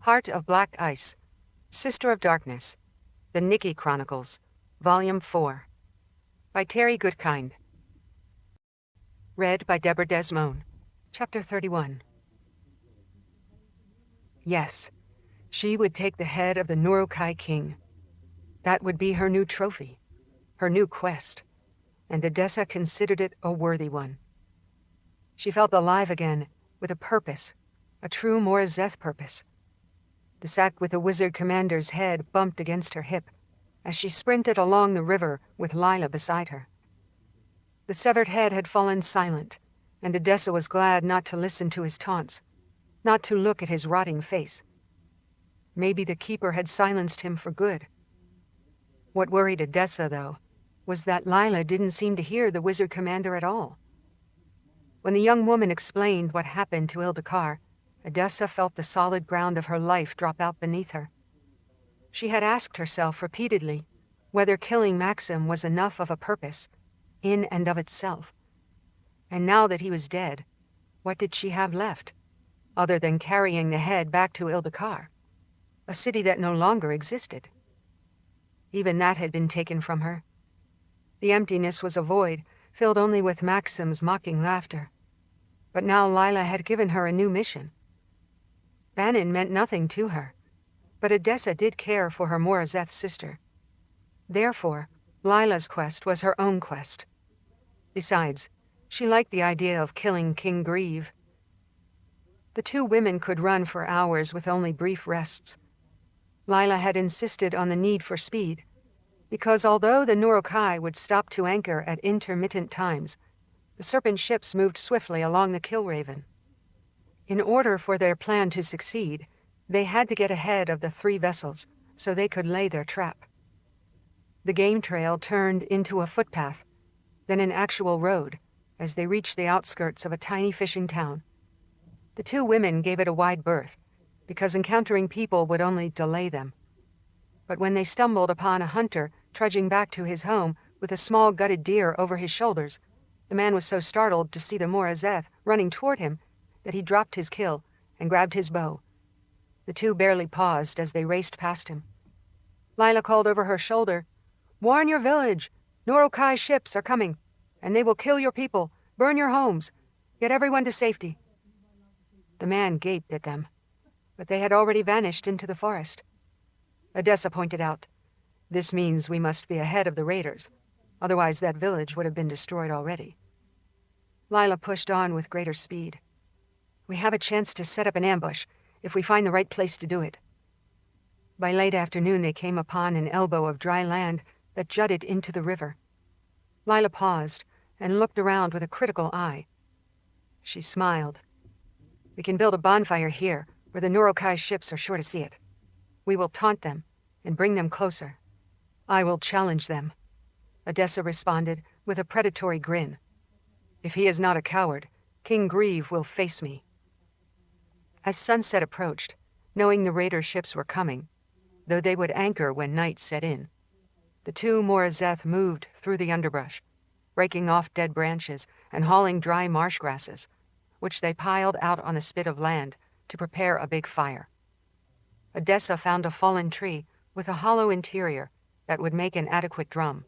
Heart of Black Ice, Sister of Darkness, The Nicci Chronicles, Volume 4. By Terry Goodkind. Read by Deborah Desmond. Chapter 31. Yes, she would take the head of the Nurukai king. That would be her new trophy, her new quest, and Odessa considered it a worthy one. She felt alive again, with a purpose, a true Morazeth purpose. The sack with the wizard commander's head bumped against her hip as she sprinted along the river with Lila beside her. The severed head had fallen silent, and Odessa was glad not to listen to his taunts, not to look at his rotting face. Maybe the keeper had silenced him for good. What worried Odessa, though, was that Lila didn't seem to hear the wizard commander at all. When the young woman explained what happened to Ildikar, Odessa felt the solid ground of her life drop out beneath her. She had asked herself repeatedly whether killing Maxim was enough of a purpose, in and of itself. And now that he was dead, what did she have left, other than carrying the head back to Ildikar, a city that no longer existed? Even that had been taken from her. The emptiness was a void, filled only with Maxim's mocking laughter. But now Lila had given her a new mission. Bannon meant nothing to her, but Odessa did care for her Morazeth sister. Therefore, Lila's quest was her own quest. Besides, she liked the idea of killing King Grieve. The two women could run for hours with only brief rests. Lila had insisted on the need for speed, because although the Nurukai would stop to anchor at intermittent times, the serpent ships moved swiftly along the Killraven. In order for their plan to succeed, they had to get ahead of the three vessels so they could lay their trap. The game trail turned into a footpath, then an actual road, as they reached the outskirts of a tiny fishing town. The two women gave it a wide berth, because encountering people would only delay them. But when they stumbled upon a hunter trudging back to his home with a small gutted deer over his shoulders, the man was so startled to see the Morazeth running toward him that he dropped his kill and grabbed his bow. The two barely paused as they raced past him. Lila called over her shoulder, "Warn your village! Nurukai ships are coming, and they will kill your people, burn your homes, get everyone to safety." The man gaped at them, but they had already vanished into the forest. Odessa pointed out, "This means we must be ahead of the raiders, otherwise that village would have been destroyed already." Lila pushed on with greater speed. "We have a chance to set up an ambush, if we find the right place to do it." By late afternoon they came upon an elbow of dry land that jutted into the river. Lila paused and looked around with a critical eye. She smiled. "We can build a bonfire here, where the Nurukai ships are sure to see it. We will taunt them and bring them closer. I will challenge them," Odessa responded with a predatory grin. "If he is not a coward, King Grieve will face me." As sunset approached, knowing the raider ships were coming, though they would anchor when night set in, the two Morazeth moved through the underbrush, breaking off dead branches and hauling dry marsh grasses, which they piled out on a spit of land to prepare a big fire. Odessa found a fallen tree with a hollow interior that would make an adequate drum.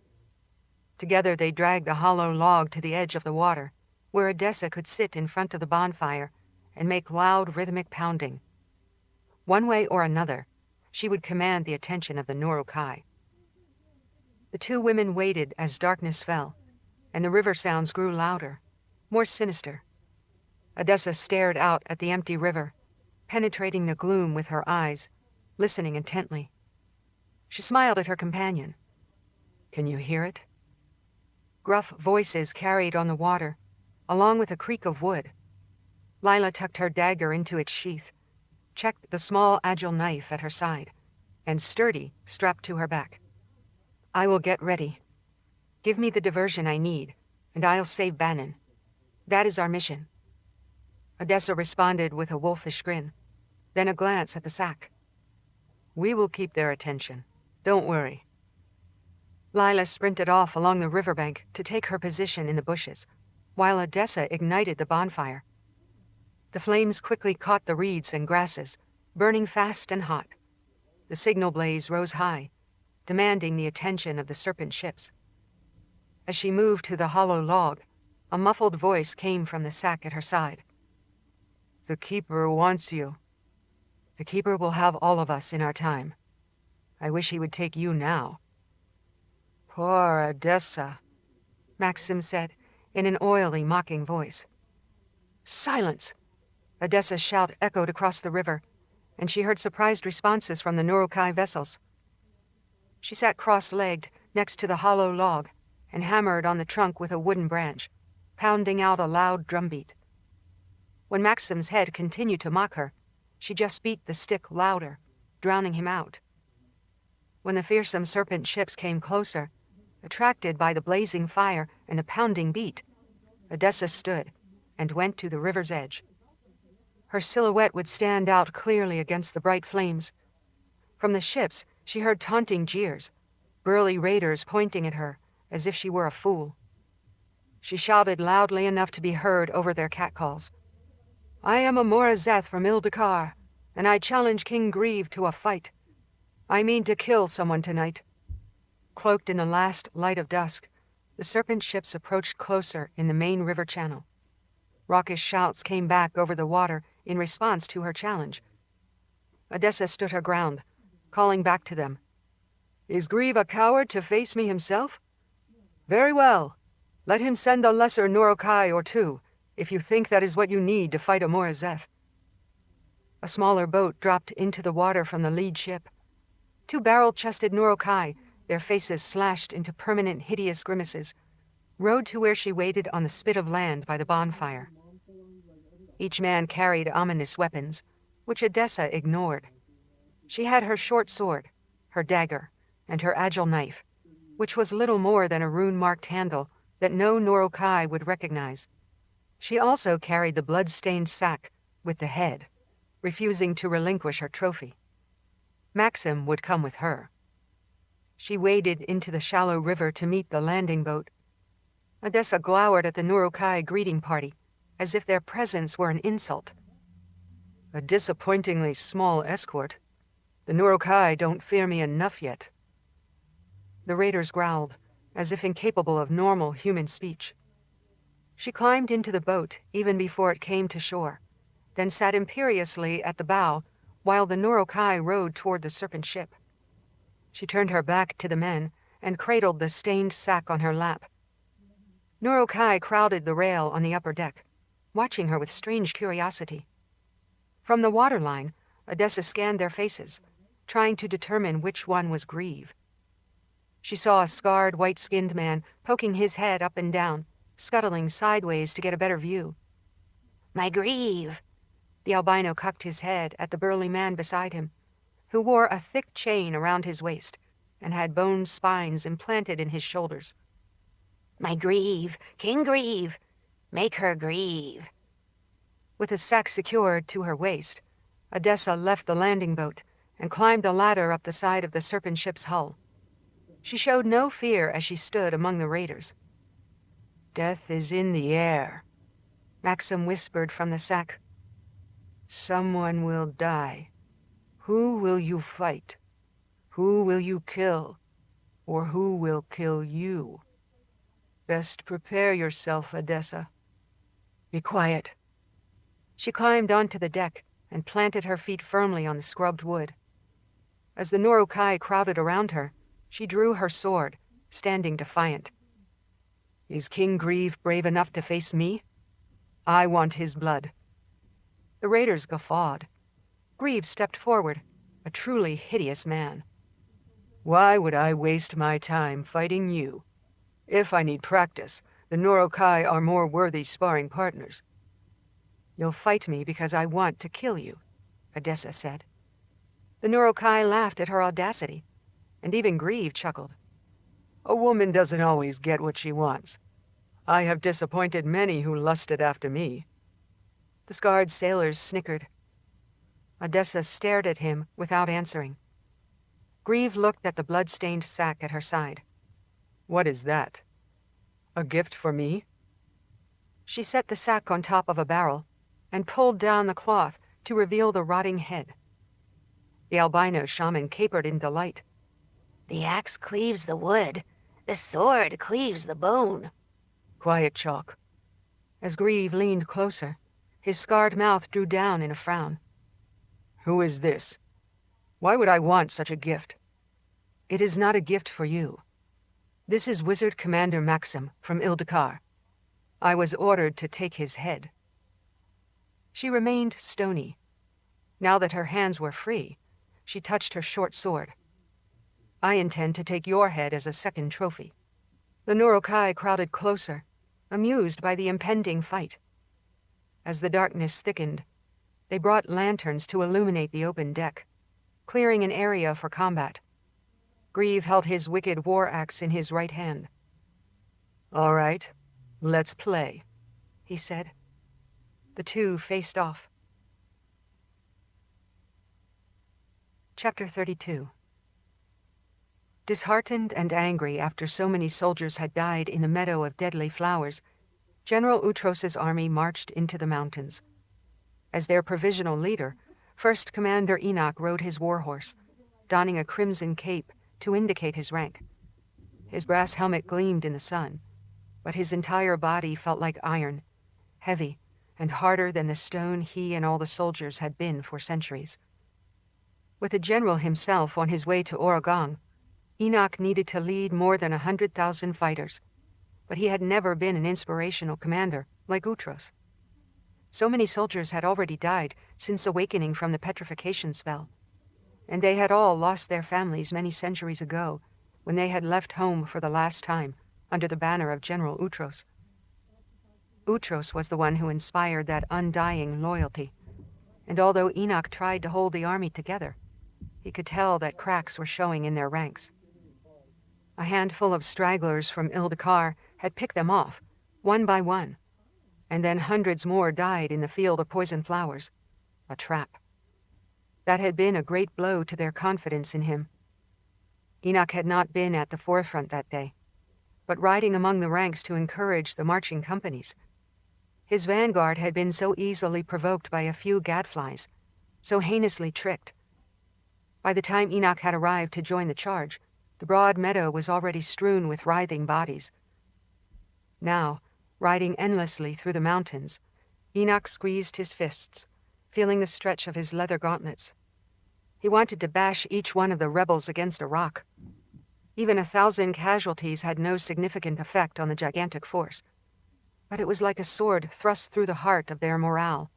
Together they dragged the hollow log to the edge of the water, where Odessa could sit in front of the bonfire and make loud rhythmic pounding. One way or another, she would command the attention of the Nurukai. The two women waited as darkness fell, and the river sounds grew louder, more sinister. Odessa stared out at the empty river, penetrating the gloom with her eyes, listening intently. She smiled at her companion. "Can you hear it?" Gruff voices carried on the water, along with a creak of wood. Lila tucked her dagger into its sheath, checked the small agile knife at her side, and sturdy strapped to her back. "I will get ready. Give me the diversion I need, and I'll save Bannon. That is our mission." Odessa responded with a wolfish grin, then a glance at the sack. "We will keep their attention. Don't worry." Lila sprinted off along the riverbank to take her position in the bushes, while Odessa ignited the bonfire. The flames quickly caught the reeds and grasses, burning fast and hot. The signal blaze rose high, demanding the attention of the serpent ships. As she moved to the hollow log, a muffled voice came from the sack at her side. "The Keeper wants you. The Keeper will have all of us in our time. I wish he would take you now." "Poor Odessa," Maxim said in an oily, mocking voice. "Silence!" Odessa's shout echoed across the river, and she heard surprised responses from the Nurokai vessels. She sat cross-legged next to the hollow log and hammered on the trunk with a wooden branch, pounding out a loud drumbeat. When Maxim's head continued to mock her, she just beat the stick louder, drowning him out. When the fearsome serpent ships came closer, attracted by the blazing fire and the pounding beat, Odessa stood and went to the river's edge. Her silhouette would stand out clearly against the bright flames. From the ships, she heard taunting jeers, burly raiders pointing at her as if she were a fool. She shouted loudly enough to be heard over their catcalls. "I am a Morazeth from Ildikar, and I challenge King Grieve to a fight. I mean to kill someone tonight." Cloaked in the last light of dusk, the serpent ships approached closer in the main river channel. Raucous shouts came back over the water in response to her challenge. Odessa stood her ground, calling back to them. "Is Grieve a coward to face me himself? Very well. Let him send a lesser Nurokai or two, if you think that is what you need to fight a Morazeth." A smaller boat dropped into the water from the lead ship. Two barrel-chested Nurokai, their faces slashed into permanent hideous grimaces, rowed to where she waited on the spit of land by the bonfire. Each man carried ominous weapons, which Odessa ignored. She had her short sword, her dagger, and her agile knife, which was little more than a rune-marked handle that no Nurokai would recognize. She also carried the blood-stained sack with the head, refusing to relinquish her trophy. Maxim would come with her. She waded into the shallow river to meet the landing boat. Odessa glowered at the Nurokai greeting party, as if their presence were an insult. "A disappointingly small escort. The Nurokai don't fear me enough yet." The raiders growled, as if incapable of normal human speech. She climbed into the boat even before it came to shore, then sat imperiously at the bow while the Nurokai rowed toward the serpent ship. She turned her back to the men and cradled the stained sack on her lap. Nurokai crowded the rail on the upper deck, watching her with strange curiosity. From the waterline, Odessa scanned their faces, trying to determine which one was Grieve. She saw a scarred, white-skinned man poking his head up and down, scuttling sideways to get a better view. "My Grieve!" The albino cocked his head at the burly man beside him, who wore a thick chain around his waist and had bone spines implanted in his shoulders. "My Grieve! King Grieve! Make her grieve!" With the sack secured to her waist, Odessa left the landing boat and climbed a ladder up the side of the serpent ship's hull. She showed no fear as she stood among the raiders. "Death is in the air," Maxim whispered from the sack. "Someone will die. Who will you fight? Who will you kill? Or who will kill you? Best prepare yourself, Odessa. Be quiet." She climbed onto the deck and planted her feet firmly on the scrubbed wood. As the Nurokai crowded around her, she drew her sword, standing defiant. "Is King Grieve brave enough to face me? I want his blood." The raiders guffawed. Grieve stepped forward, a truly hideous man. "Why would I waste my time fighting you? If I need practice, the Nurokai are more worthy sparring partners." "You'll fight me because I want to kill you," Odessa said. The Nurokai laughed at her audacity, and even Grieve chuckled. "A woman doesn't always get what she wants. I have disappointed many who lusted after me." The scarred sailors snickered. Odessa stared at him without answering. Grieve looked at the blood-stained sack at her side. "What is that? A gift for me?" She set the sack on top of a barrel and pulled down the cloth to reveal the rotting head. The albino shaman capered in delight. The axe cleaves the wood. The sword cleaves the bone. Quiet, Chalk. As Grieve leaned closer, his scarred mouth drew down in a frown. Who is this? Why would I want such a gift? It is not a gift for you. This is Wizard Commander Maxim from Ildikar. I was ordered to take his head. She remained stony. Now that her hands were free, she touched her short sword. I intend to take your head as a second trophy. The Nurokai crowded closer, amused by the impending fight. As the darkness thickened, they brought lanterns to illuminate the open deck, clearing an area for combat. Grieve held his wicked war axe in his right hand. All right, let's play, he said. The two faced off. Chapter 32. Disheartened and angry after so many soldiers had died in the meadow of deadly flowers, General Utros's army marched into the mountains. As their provisional leader, First Commander Enoch rode his warhorse, donning a crimson cape to indicate his rank. His brass helmet gleamed in the sun, but his entire body felt like iron, heavy and harder than the stone he and all the soldiers had been for centuries. With the general himself on his way to Oregon, Enoch needed to lead more than 100,000 fighters, but he had never been an inspirational commander like Utros. So many soldiers had already died since awakening from the petrification spell, and they had all lost their families many centuries ago when they had left home for the last time under the banner of General Utros. Utros was the one who inspired that undying loyalty, and although Enoch tried to hold the army together, he could tell that cracks were showing in their ranks. A handful of stragglers from Ildikar had picked them off, one by one, and then hundreds more died in the field of poison flowers, a trap. That had been a great blow to their confidence in him. Enoch had not been at the forefront that day, but riding among the ranks to encourage the marching companies. His vanguard had been so easily provoked by a few gadflies, so heinously tricked. By the time Enoch had arrived to join the charge, the broad meadow was already strewn with writhing bodies. Now, riding endlessly through the mountains, Enoch squeezed his fists, feeling the stretch of his leather gauntlets. He wanted to bash each one of the rebels against a rock. Even 1,000 casualties had no significant effect on the gigantic force, but it was like a sword thrust through the heart of their morale.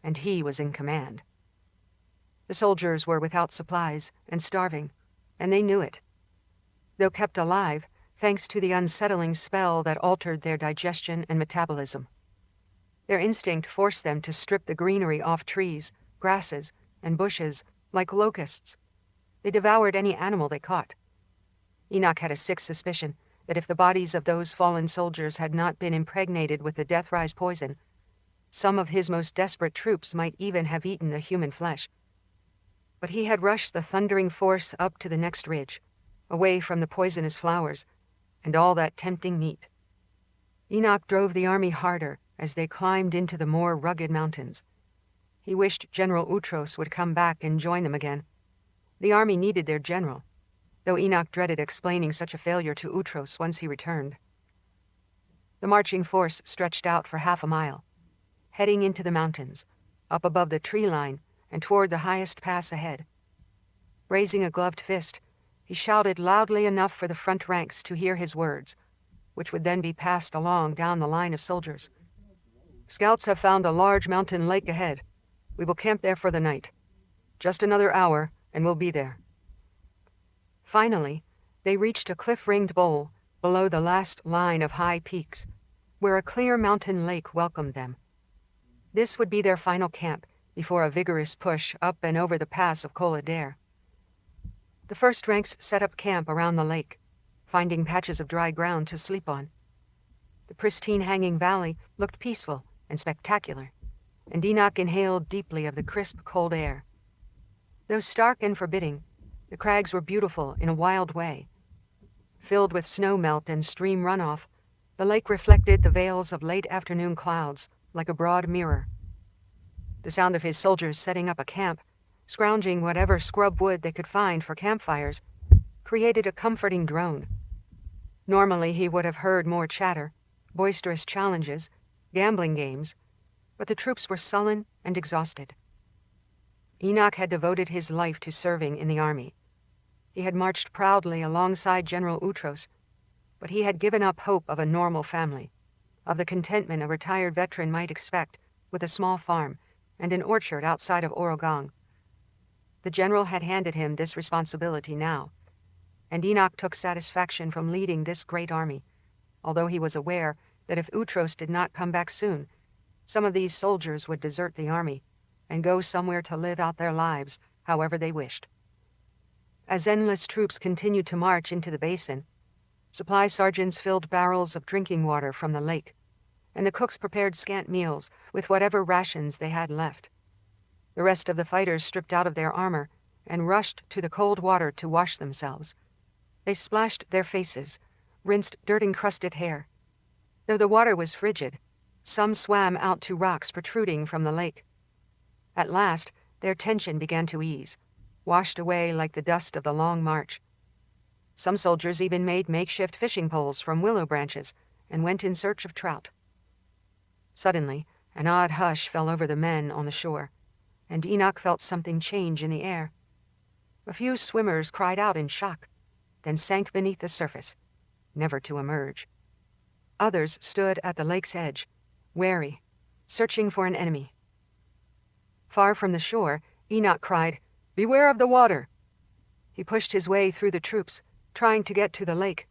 And he was in command. The soldiers were without supplies and starving, and they knew it. Though kept alive, thanks to the unsettling spell that altered their digestion and metabolism. Their instinct forced them to strip the greenery off trees, grasses, and bushes like locusts. They devoured any animal they caught. Enoch had a sick suspicion that if the bodies of those fallen soldiers had not been impregnated with the Deathrise poison, some of his most desperate troops might even have eaten the human flesh. But he had rushed the thundering force up to the next ridge, away from the poisonous flowers and all that tempting meat. Enoch drove the army harder as they climbed into the more rugged mountains. He wished General Utros would come back and join them again. The army needed their general, though Enoch dreaded explaining such a failure to Utros once he returned. The marching force stretched out for half a mile, heading into the mountains, up above the tree line and toward the highest pass ahead. Raising a gloved fist, he shouted loudly enough for the front ranks to hear his words, which would then be passed along down the line of soldiers. Scouts have found a large mountain lake ahead. We will camp there for the night. Just another hour, and we'll be there. Finally, they reached a cliff-ringed bowl below the last line of high peaks, where a clear mountain lake welcomed them. This would be their final camp before a vigorous push up and over the pass of Col Adair. The first ranks set up camp around the lake, finding patches of dry ground to sleep on. The pristine hanging valley looked peaceful and spectacular, and Enoch inhaled deeply of the crisp, cold air. Though stark and forbidding, the crags were beautiful in a wild way. Filled with snow melt and stream runoff, the lake reflected the veils of late afternoon clouds like a broad mirror. The sound of his soldiers setting up a camp scrounging whatever scrub wood they could find for campfires, created a comforting drone. Normally he would have heard more chatter, boisterous challenges, gambling games, but the troops were sullen and exhausted. Enoch had devoted his life to serving in the army. He had marched proudly alongside General Outros, but he had given up hope of a normal family, of the contentment a retired veteran might expect with a small farm and an orchard outside of Oregon. The general had handed him this responsibility now, and Enoch took satisfaction from leading this great army, although he was aware that if Outros did not come back soon, some of these soldiers would desert the army and go somewhere to live out their lives however they wished. As endless troops continued to march into the basin, supply sergeants filled barrels of drinking water from the lake, and the cooks prepared scant meals with whatever rations they had left. The rest of the fighters stripped out of their armor and rushed to the cold water to wash themselves. They splashed their faces, rinsed dirt-encrusted hair. Though the water was frigid, some swam out to rocks protruding from the lake. At last, their tension began to ease, washed away like the dust of the long march. Some soldiers even made makeshift fishing poles from willow branches and went in search of trout. Suddenly, an odd hush fell over the men on the shore, and Enoch felt something change in the air. A few swimmers cried out in shock, then sank beneath the surface, never to emerge. Others stood at the lake's edge, wary, searching for an enemy. Far from the shore, Enoch cried, "Beware of the water!" He pushed his way through the troops, trying to get to the lake.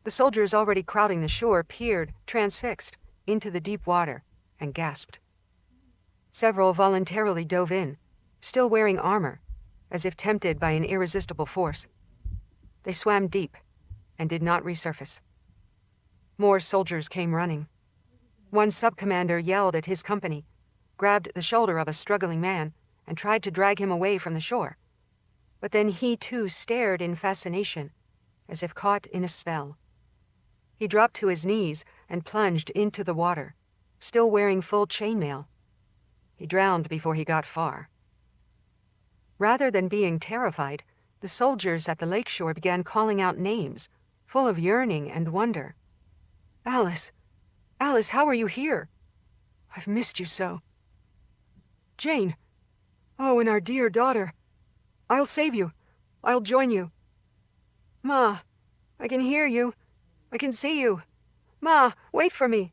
The soldiers already crowding the shore peered, transfixed, into the deep water, and gasped. Several voluntarily dove in, still wearing armor, as if tempted by an irresistible force. They swam deep, and did not resurface. More soldiers came running. One sub-commander yelled at his company, grabbed the shoulder of a struggling man, and tried to drag him away from the shore. But then he too stared in fascination, as if caught in a spell. He dropped to his knees and plunged into the water, still wearing full chainmail. He drowned before he got far. Rather than being terrified, the soldiers at the lakeshore began calling out names, full of yearning and wonder. "Alice! Alice, how are you here? I've missed you so. Jane! Oh, and our dear daughter! I'll save you. I'll join you. Ma, I can hear you. I can see you. Ma, wait for me."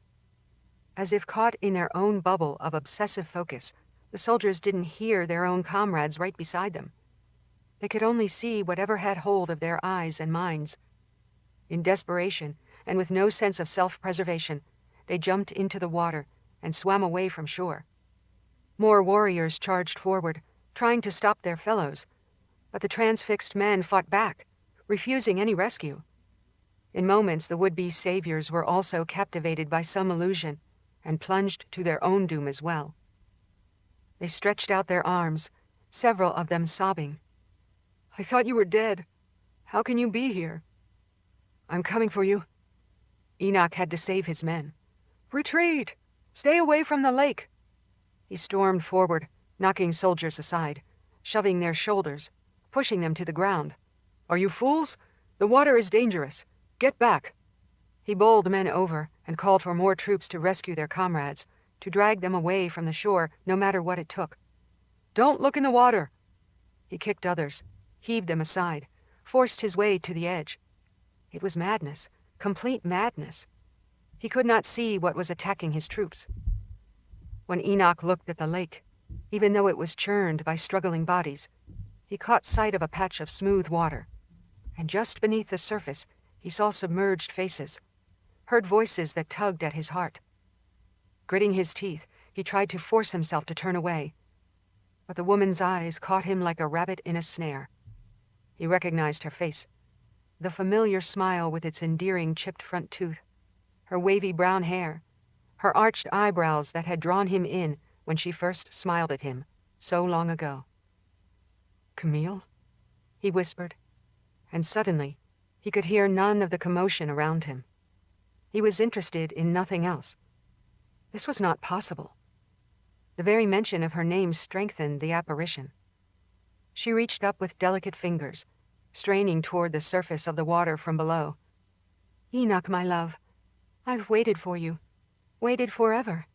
As if caught in their own bubble of obsessive focus, the soldiers didn't hear their own comrades right beside them. They could only see whatever had hold of their eyes and minds. In desperation, and with no sense of self-preservation, they jumped into the water and swam away from shore. More warriors charged forward, trying to stop their fellows, but the transfixed men fought back, refusing any rescue. In moments, the would-be saviors were also captivated by some illusion and plunged to their own doom as well. They stretched out their arms, several of them sobbing. "I thought you were dead. How can you be here?" "I'm coming for you." Enoch had to save his men. "Retreat! Stay away from the lake!" He stormed forward, knocking soldiers aside, shoving their shoulders, pushing them to the ground. "Are you fools? The water is dangerous. Get back!" He bowled men over and called for more troops to rescue their comrades, to drag them away from the shore no matter what it took. "Don't look in the water!" He kicked others, heaved them aside, forced his way to the edge. It was madness, complete madness. He could not see what was attacking his troops. When Enoch looked at the lake, even though it was churned by struggling bodies, he caught sight of a patch of smooth water, and just beneath the surface he saw submerged faces, heard voices that tugged at his heart. Gritting his teeth, he tried to force himself to turn away, but the woman's eyes caught him like a rabbit in a snare. He recognized her face, the familiar smile with its endearing chipped front tooth, her wavy brown hair, her arched eyebrows that had drawn him in when she first smiled at him, so long ago. "Camille?" he whispered, and suddenly he could hear none of the commotion around him. He was interested in nothing else. This was not possible. The very mention of her name strengthened the apparition. She reached up with delicate fingers, straining toward the surface of the water from below. "Enoch, my love, I've waited for you. Waited forever."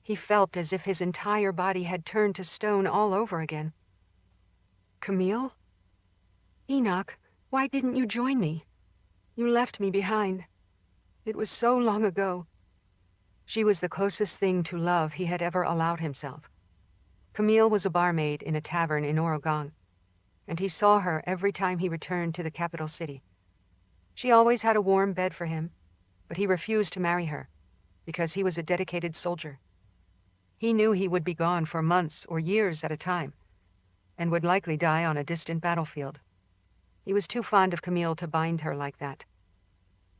He felt as if his entire body had turned to stone all over again. "Camille? Enoch, why didn't you join me? You left me behind. It was so long ago." She was the closest thing to love he had ever allowed himself. Camille was a barmaid in a tavern in Oregon, and he saw her every time he returned to the capital city. She always had a warm bed for him, but he refused to marry her, because he was a dedicated soldier. He knew he would be gone for months or years at a time, and would likely die on a distant battlefield. He was too fond of Camille to bind her like that.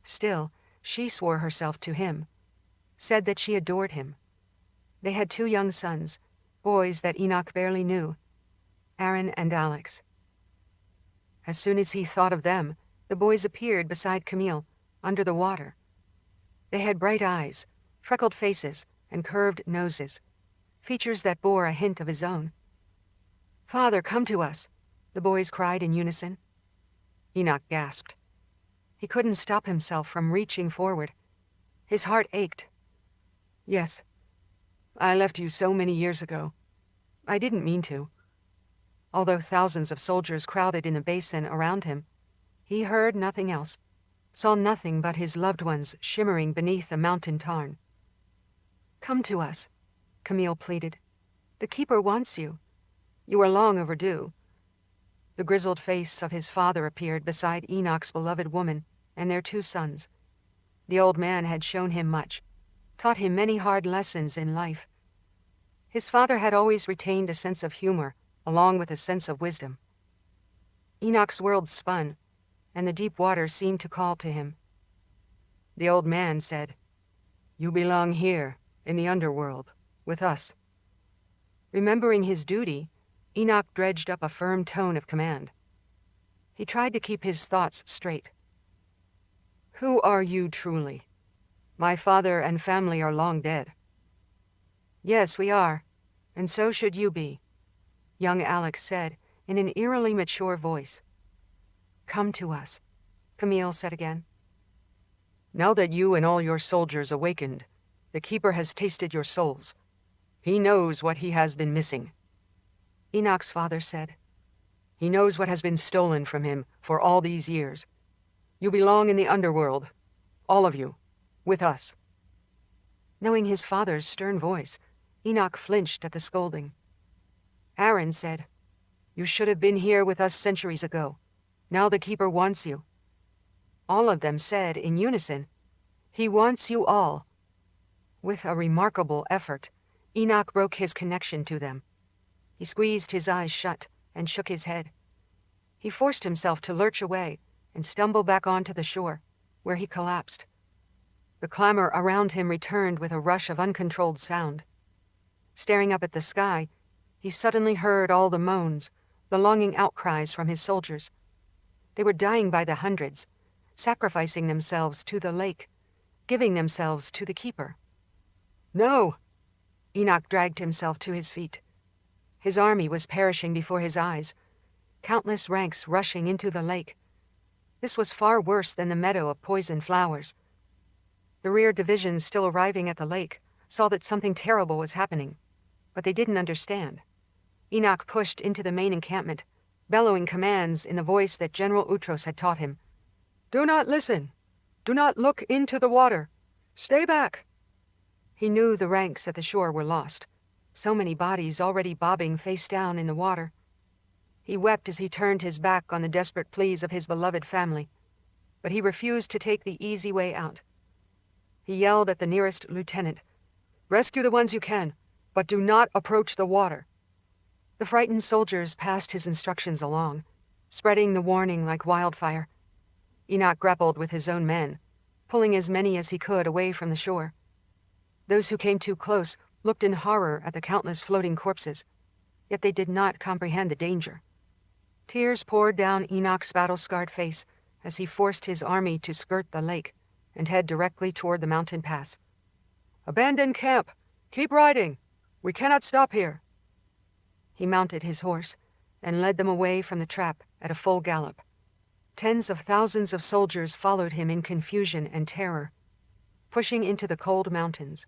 Still, she swore herself to him, said that she adored him. They had 2 young sons, boys that Enoch barely knew, Aaron and Alex. As soon as he thought of them, the boys appeared beside Camille, under the water. They had bright eyes, freckled faces, and curved noses, features that bore a hint of his own. "Father, come to us," the boys cried in unison. Enoch gasped. He couldn't stop himself from reaching forward. His heart ached. "Yes, I left you so many years ago. I didn't mean to." Although thousands of soldiers crowded in the basin around him, he heard nothing else, saw nothing but his loved ones shimmering beneath the mountain tarn. "Come to us," Camille pleaded. "The keeper wants you. You are long overdue." The grizzled face of his father appeared beside Enoch's beloved woman and their 2 sons. The old man had shown him much, taught him many hard lessons in life. His father had always retained a sense of humor, along with a sense of wisdom. Enoch's world spun, and the deep water seemed to call to him. The old man said, "You belong here, in the underworld, with us." Remembering his duty, Enoch dredged up a firm tone of command. He tried to keep his thoughts straight. "Who are you truly? My father and family are long dead." "Yes, we are, and so should you be," young Alex said in an eerily mature voice. "Come to us," Camille said again. "Now that you and all your soldiers awakened, the Keeper has tasted your souls. He knows what he has been missing," Enoch's father said. "He knows what has been stolen from him for all these years. You belong in the underworld, all of you, with us." Knowing his father's stern voice, Enoch flinched at the scolding. Aaron said, "You should have been here with us centuries ago. Now the Keeper wants you." All of them said in unison, "He wants you all." With a remarkable effort, Enoch broke his connection to them. He squeezed his eyes shut and shook his head. He forced himself to lurch away and stumble back onto the shore, where he collapsed. The clamor around him returned with a rush of uncontrolled sound. Staring up at the sky, he suddenly heard all the moans, the longing outcries from his soldiers. They were dying by the hundreds, sacrificing themselves to the lake, giving themselves to the Keeper. "No!" Enoch dragged himself to his feet. His army was perishing before his eyes, countless ranks rushing into the lake. This was far worse than the meadow of poisoned flowers. The rear divisions still arriving at the lake saw that something terrible was happening, but they didn't understand. Enoch pushed into the main encampment, bellowing commands in the voice that General Utros had taught him. "Do not listen! Do not look into the water! Stay back!" He knew the ranks at the shore were lost, so many bodies already bobbing face down in the water. He wept as he turned his back on the desperate pleas of his beloved family, but he refused to take the easy way out. He yelled at the nearest lieutenant, "Rescue the ones you can, but do not approach the water." The frightened soldiers passed his instructions along, spreading the warning like wildfire. Enoch grappled with his own men, pulling as many as he could away from the shore. Those who came too close looked in horror at the countless floating corpses, yet they did not comprehend the danger. Tears poured down Enoch's battle-scarred face as he forced his army to skirt the lake and head directly toward the mountain pass. "Abandon camp! Keep riding! We cannot stop here!" He mounted his horse, and led them away from the trap at a full gallop. Tens of thousands of soldiers followed him in confusion and terror, pushing into the cold mountains.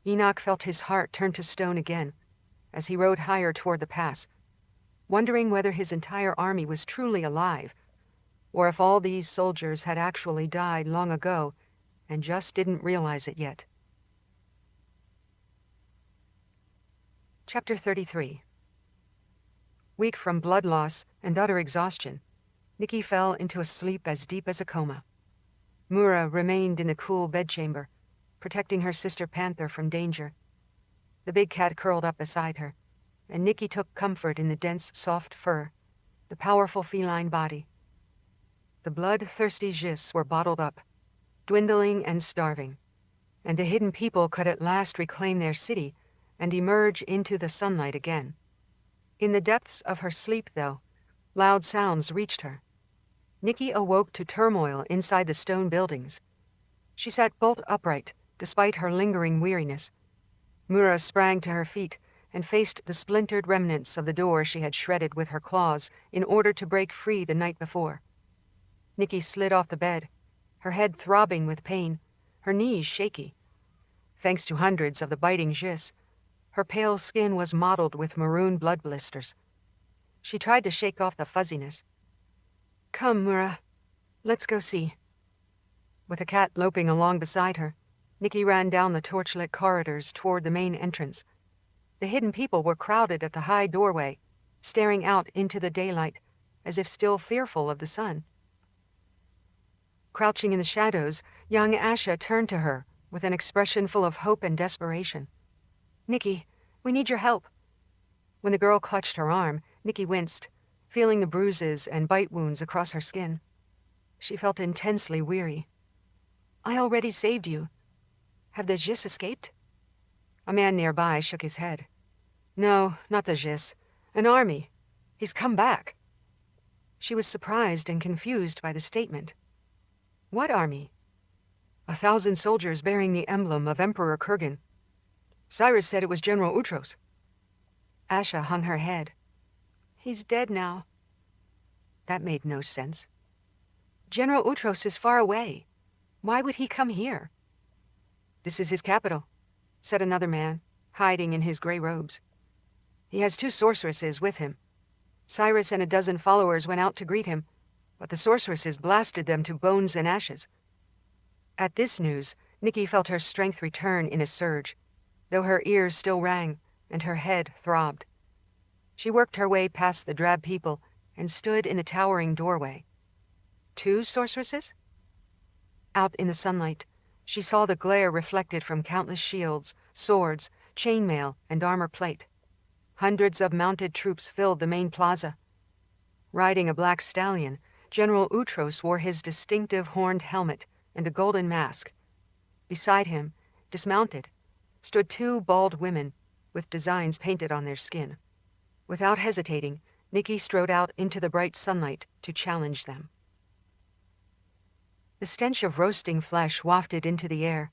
Enoch felt his heart turn to stone again as he rode higher toward the pass, wondering whether his entire army was truly alive, or if all these soldiers had actually died long ago and just didn't realize it yet. Chapter 33. Weak from blood loss and utter exhaustion, Nicci fell into a sleep as deep as a coma. Mura remained in the cool bedchamber, protecting her sister Panther from danger. The big cat curled up beside her, and Nicci took comfort in the dense, soft fur, the powerful feline body. The blood-thirsty Jis were bottled up, dwindling and starving, and the hidden people could at last reclaim their city and emerge into the sunlight again. In the depths of her sleep, though, loud sounds reached her. Nicci awoke to turmoil inside the stone buildings. She sat bolt upright, despite her lingering weariness. Mura sprang to her feet and faced the splintered remnants of the door she had shredded with her claws in order to break free the night before. Nicci slid off the bed, her head throbbing with pain, her knees shaky. Thanks to hundreds of the biting Jis, her pale skin was mottled with maroon blood blisters. She tried to shake off the fuzziness. "Come, Mura. Let's go see." With the cat loping along beside her, Nicci ran down the torchlit corridors toward the main entrance. The hidden people were crowded at the high doorway, staring out into the daylight, as if still fearful of the sun. Crouching in the shadows, young Asha turned to her with an expression full of hope and desperation. "Nicci, we need your help." When the girl clutched her arm, Nicci winced, feeling the bruises and bite wounds across her skin. She felt intensely weary. "I already saved you. Have the Jis escaped?" A man nearby shook his head. "No, not the Jis. An army. He's come back." She was surprised and confused by the statement. "What army?" "1,000 soldiers bearing the emblem of Emperor Kurgan. Cyrus said it was General Utros." Asha hung her head. "He's dead now." That made no sense. "General Utros is far away. Why would he come here?" "This is his capital," said another man, hiding in his gray robes. "He has 2 sorceresses with him. Cyrus and a dozen followers went out to greet him, but the sorceresses blasted them to bones and ashes." At this news, Nicci felt her strength return in a surge, though her ears still rang and her head throbbed. She worked her way past the drab people and stood in the towering doorway. 2 sorceresses? Out in the sunlight, she saw the glare reflected from countless shields, swords, chainmail, and armor plate. Hundreds of mounted troops filled the main plaza. Riding a black stallion, General Utros wore his distinctive horned helmet and a golden mask. Beside him, dismounted, stood 2 bald women with designs painted on their skin. Without hesitating, Nicci strode out into the bright sunlight to challenge them. The stench of roasting flesh wafted into the air.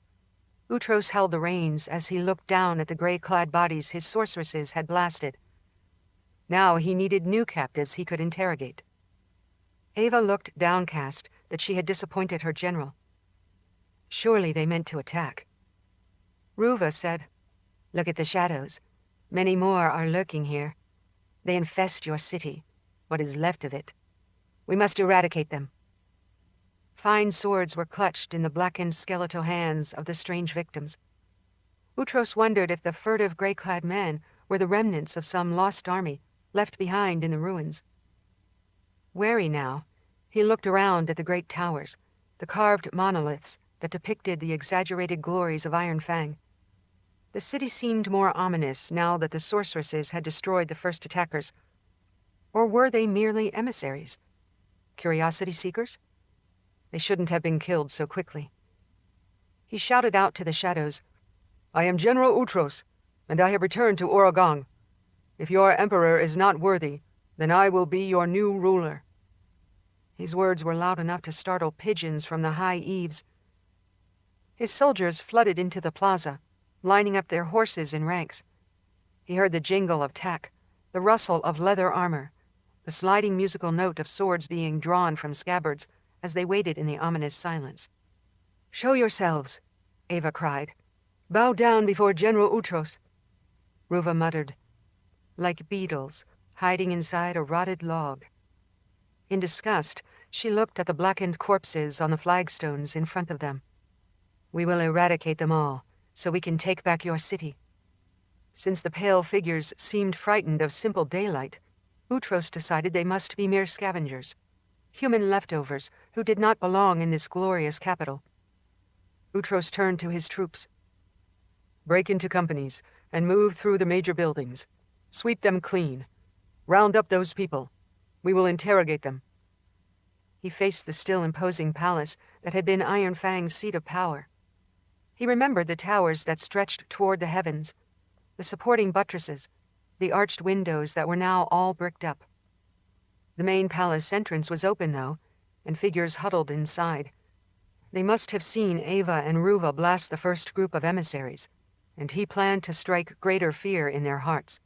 Utros held the reins as he looked down at the gray-clad bodies his sorceresses had blasted. Now he needed new captives he could interrogate. Ava looked downcast that she had disappointed her general. Surely they meant to attack. Ruva said, "Look at the shadows. Many more are lurking here. They infest your city, what is left of it. We must eradicate them." Fine swords were clutched in the blackened skeletal hands of the strange victims. Utros wondered if the furtive gray-clad men were the remnants of some lost army left behind in the ruins. Wary now, he looked around at the great towers, the carved monoliths that depicted the exaggerated glories of Iron Fang. The city seemed more ominous now that the sorceresses had destroyed the first attackers. Or were they merely emissaries? Curiosity seekers? They shouldn't have been killed so quickly. He shouted out to the shadows, "I am General Utros, and I have returned to Orogang. If your emperor is not worthy, then I will be your new ruler." His words were loud enough to startle pigeons from the high eaves. His soldiers flooded into the plaza, lining up their horses in ranks. He heard the jingle of tack, the rustle of leather armor, the sliding musical note of swords being drawn from scabbards as they waited in the ominous silence. "Show yourselves," Ava cried. "Bow down before General Utros." Ruva muttered, like beetles hiding inside a rotted log. In disgust, she looked at the blackened corpses on the flagstones in front of them. "We will eradicate them all, so we can take back your city." Since the pale figures seemed frightened of simple daylight, Utros decided they must be mere scavengers, human leftovers who did not belong in this glorious capital. Utros turned to his troops. "Break into companies and move through the major buildings. Sweep them clean. Round up those people. We will interrogate them." He faced the still imposing palace that had been Iron Fang's seat of power. He remembered the towers that stretched toward the heavens, the supporting buttresses, the arched windows that were now all bricked up. The main palace entrance was open, though, and figures huddled inside. They must have seen Ava and Ruva blast the first group of emissaries, and he planned to strike greater fear in their hearts.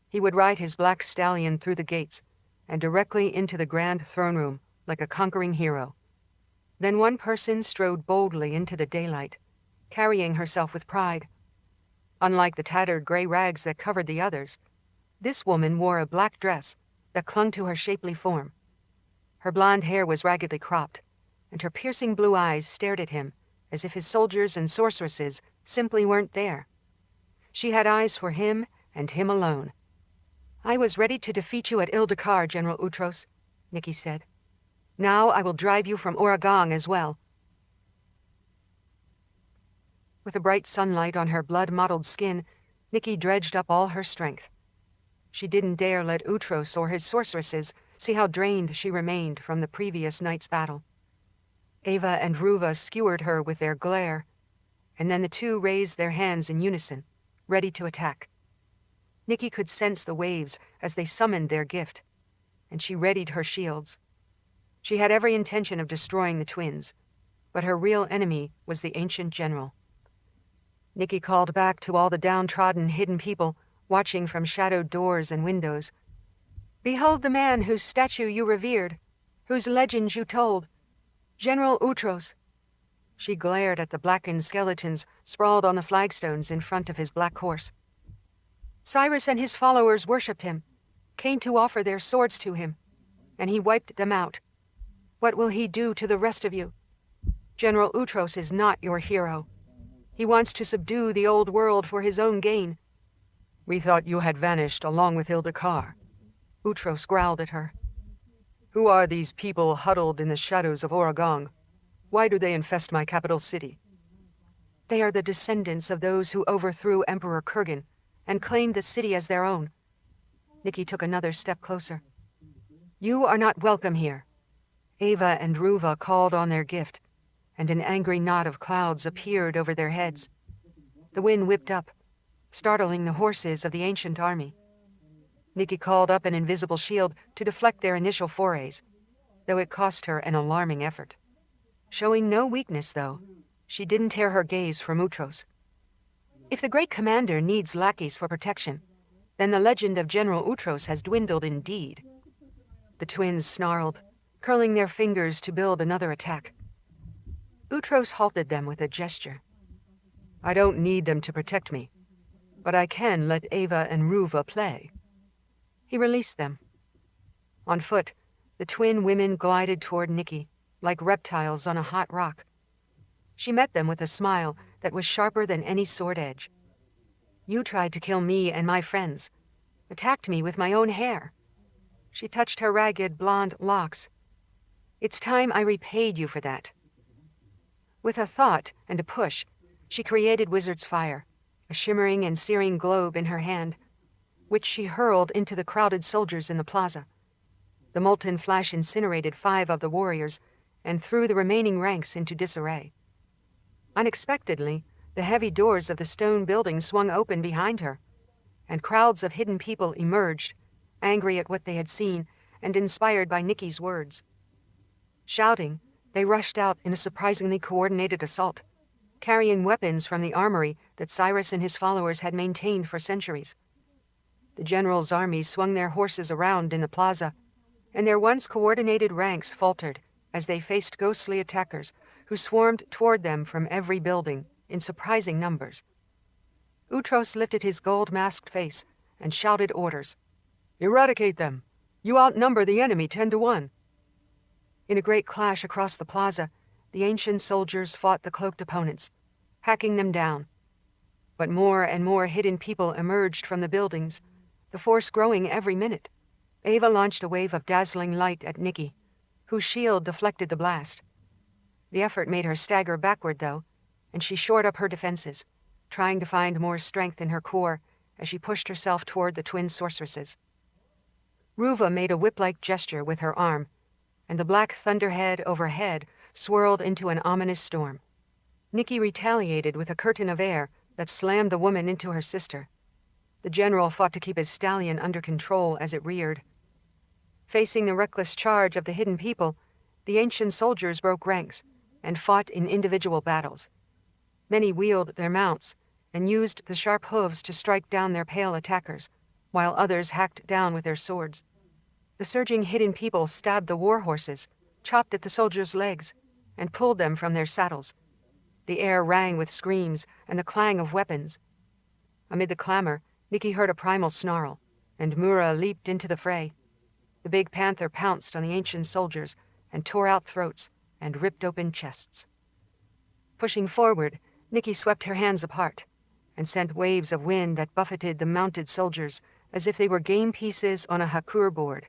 He would ride his black stallion through the gates and directly into the grand throne room like a conquering hero. Then one person strode boldly into the daylight, carrying herself with pride. Unlike the tattered gray rags that covered the others, this woman wore a black dress that clung to her shapely form. Her blonde hair was raggedly cropped, and her piercing blue eyes stared at him as if his soldiers and sorceresses simply weren't there. She had eyes for him and him alone. "I was ready to defeat you at Ildakar, General Utros," Nicci said. "Now I will drive you from Oregon as well." With the bright sunlight on her blood-mottled skin, Nicci dredged up all her strength. She didn't dare let Utros or his sorceresses see how drained she remained from the previous night's battle. Ava and Ruva skewered her with their glare, and then the two raised their hands in unison, ready to attack. Nicci could sense the waves as they summoned their gift, and she readied her shields. She had every intention of destroying the twins, but her real enemy was the ancient general. Nicci called back to all the downtrodden hidden people watching from shadowed doors and windows. "Behold the man whose statue you revered, whose legends you told. General Utros." She glared at the blackened skeletons sprawled on the flagstones in front of his black horse. "Cyrus and his followers worshipped him, came to offer their swords to him, and he wiped them out. What will he do to the rest of you? General Utros is not your hero. He wants to subdue the old world for his own gain." "We thought you had vanished along with Ildakar," Utros growled at her. "Who are these people huddled in the shadows of Oregon? Why do they infest my capital city?" "They are the descendants of those who overthrew Emperor Kurgan and claimed the city as their own." Nicci took another step closer. "You are not welcome here." Ava and Ruva called on their gift, and an angry knot of clouds appeared over their heads. The wind whipped up, startling the horses of the ancient army. Nicci called up an invisible shield to deflect their initial forays, though it cost her an alarming effort. Showing no weakness, though, she didn't tear her gaze from Utros. "If the great commander needs lackeys for protection, then the legend of General Utros has dwindled indeed." The twins snarled, curling their fingers to build another attack. Utros halted them with a gesture. "I don't need them to protect me, but I can let Ava and Ruva play." He released them. On foot, the twin women glided toward Nicci, like reptiles on a hot rock. She met them with a smile that was sharper than any sword edge. "You tried to kill me and my friends, attacked me with my own hair." She touched her ragged blonde locks. "It's time I repaid you for that." With a thought and a push, she created Wizard's Fire, a shimmering and searing globe in her hand, which she hurled into the crowded soldiers in the plaza. The molten flash incinerated 5 of the warriors and threw the remaining ranks into disarray. Unexpectedly, the heavy doors of the stone building swung open behind her, and crowds of hidden people emerged, angry at what they had seen and inspired by Nicci's words. Shouting, they rushed out in a surprisingly coordinated assault, carrying weapons from the armory that Cyrus and his followers had maintained for centuries. The general's army swung their horses around in the plaza, and their once coordinated ranks faltered as they faced ghostly attackers who swarmed toward them from every building in surprising numbers. Utros lifted his gold-masked face and shouted orders. "Eradicate them! You outnumber the enemy 10-1. In a great clash across the plaza, the ancient soldiers fought the cloaked opponents, hacking them down. But more and more hidden people emerged from the buildings, the force growing every minute. Ava launched a wave of dazzling light at Nicci, whose shield deflected the blast. The effort made her stagger backward, though, and she shored up her defenses, trying to find more strength in her core as she pushed herself toward the twin sorceresses. Ruva made a whip-like gesture with her arm, and the black thunderhead overhead swirled into an ominous storm. Nicci retaliated with a curtain of air that slammed the woman into her sister. The general fought to keep his stallion under control as it reared. Facing the reckless charge of the hidden people, the ancient soldiers broke ranks and fought in individual battles. Many wheeled their mounts and used the sharp hooves to strike down their pale attackers, while others hacked down with their swords. The surging hidden people stabbed the war horses, chopped at the soldiers' legs, and pulled them from their saddles. The air rang with screams and the clang of weapons. Amid the clamor, Nicci heard a primal snarl, and Mura leaped into the fray. The big panther pounced on the ancient soldiers and tore out throats and ripped open chests. Pushing forward, Nicci swept her hands apart and sent waves of wind that buffeted the mounted soldiers as if they were game pieces on a hakur board.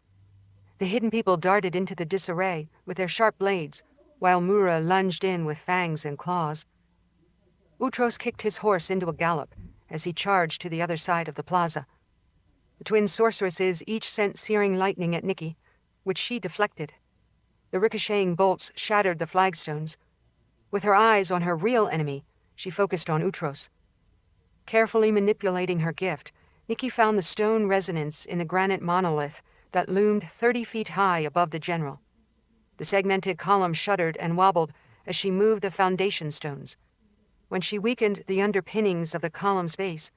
The hidden people darted into the disarray with their sharp blades, while Mura lunged in with fangs and claws. Utros kicked his horse into a gallop as he charged to the other side of the plaza. The twin sorceresses each sent searing lightning at Nicci, which she deflected. The ricocheting bolts shattered the flagstones. With her eyes on her real enemy, she focused on Utros. Carefully manipulating her gift, Nicci found the stone resonance in the granite monolith that loomed 30 feet high above the general. The segmented column shuddered and wobbled as she moved the foundation stones. When she weakened the underpinnings of the column's base,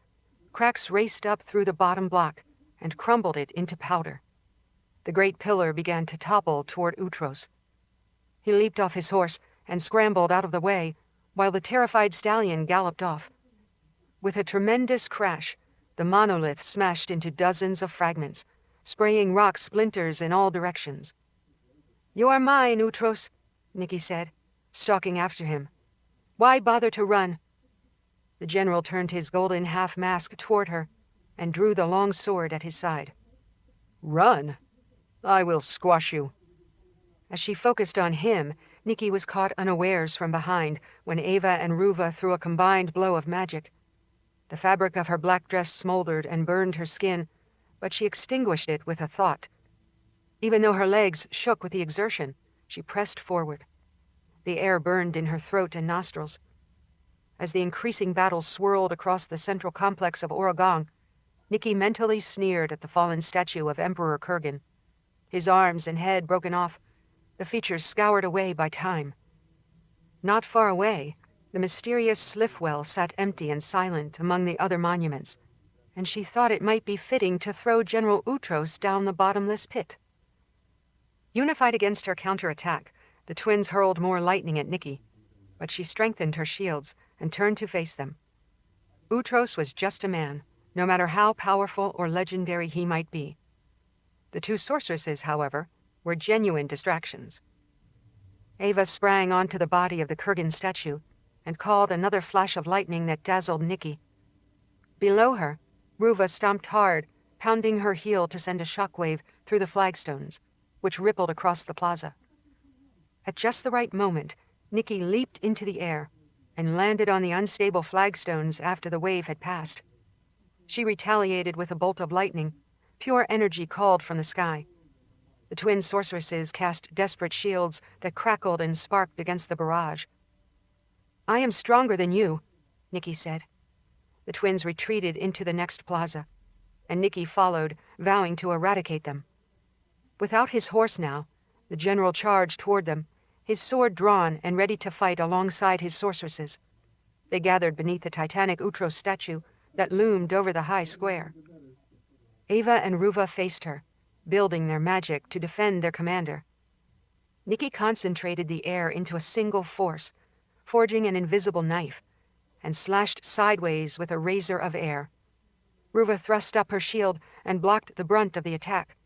cracks raced up through the bottom block and crumbled it into powder. The great pillar began to topple toward Utros. He leaped off his horse and scrambled out of the way, while the terrified stallion galloped off. With a tremendous crash, the monolith smashed into dozens of fragments, spraying rock splinters in all directions. "You are mine, Utros," Nicci said, stalking after him. "Why bother to run?" The general turned his golden half-mask toward her and drew the long sword at his side. "Run? I will squash you." As she focused on him, Nicci was caught unawares from behind when Ava and Ruva threw a combined blow of magic. The fabric of her black dress smoldered and burned her skin, but she extinguished it with a thought. Even though her legs shook with the exertion, she pressed forward. The air burned in her throat and nostrils. As the increasing battle swirled across the central complex of Oregon, Nicci mentally sneered at the fallen statue of Emperor Kurgan. His arms and head broken off, the features scoured away by time. Not far away, the mysterious Slifwell sat empty and silent among the other monuments, and she thought it might be fitting to throw General Utros down the bottomless pit. Unified against her counterattack, the twins hurled more lightning at Nicci, but she strengthened her shields and turned to face them. Utros was just a man, no matter how powerful or legendary he might be. The two sorceresses, however, were genuine distractions. Ava sprang onto the body of the Kurgan statue and called another flash of lightning that dazzled Nicci. Below her, Ruva stomped hard, pounding her heel to send a shockwave through the flagstones, which rippled across the plaza. At just the right moment, Nicci leaped into the air and landed on the unstable flagstones after the wave had passed. She retaliated with a bolt of lightning. Pure energy called from the sky. The twin sorceresses cast desperate shields that crackled and sparked against the barrage. "I am stronger than you," Nicci said. The twins retreated into the next plaza, and Nicci followed, vowing to eradicate them. Without his horse now, the general charged toward them, his sword drawn and ready to fight alongside his sorceresses. They gathered beneath the titanic Utros statue that loomed over the high square. Ava and Ruva faced her, building their magic to defend their commander. Nicci concentrated the air into a single force, forging an invisible knife, and slashed sideways with a razor of air. Ruva thrust up her shield and blocked the brunt of the attack,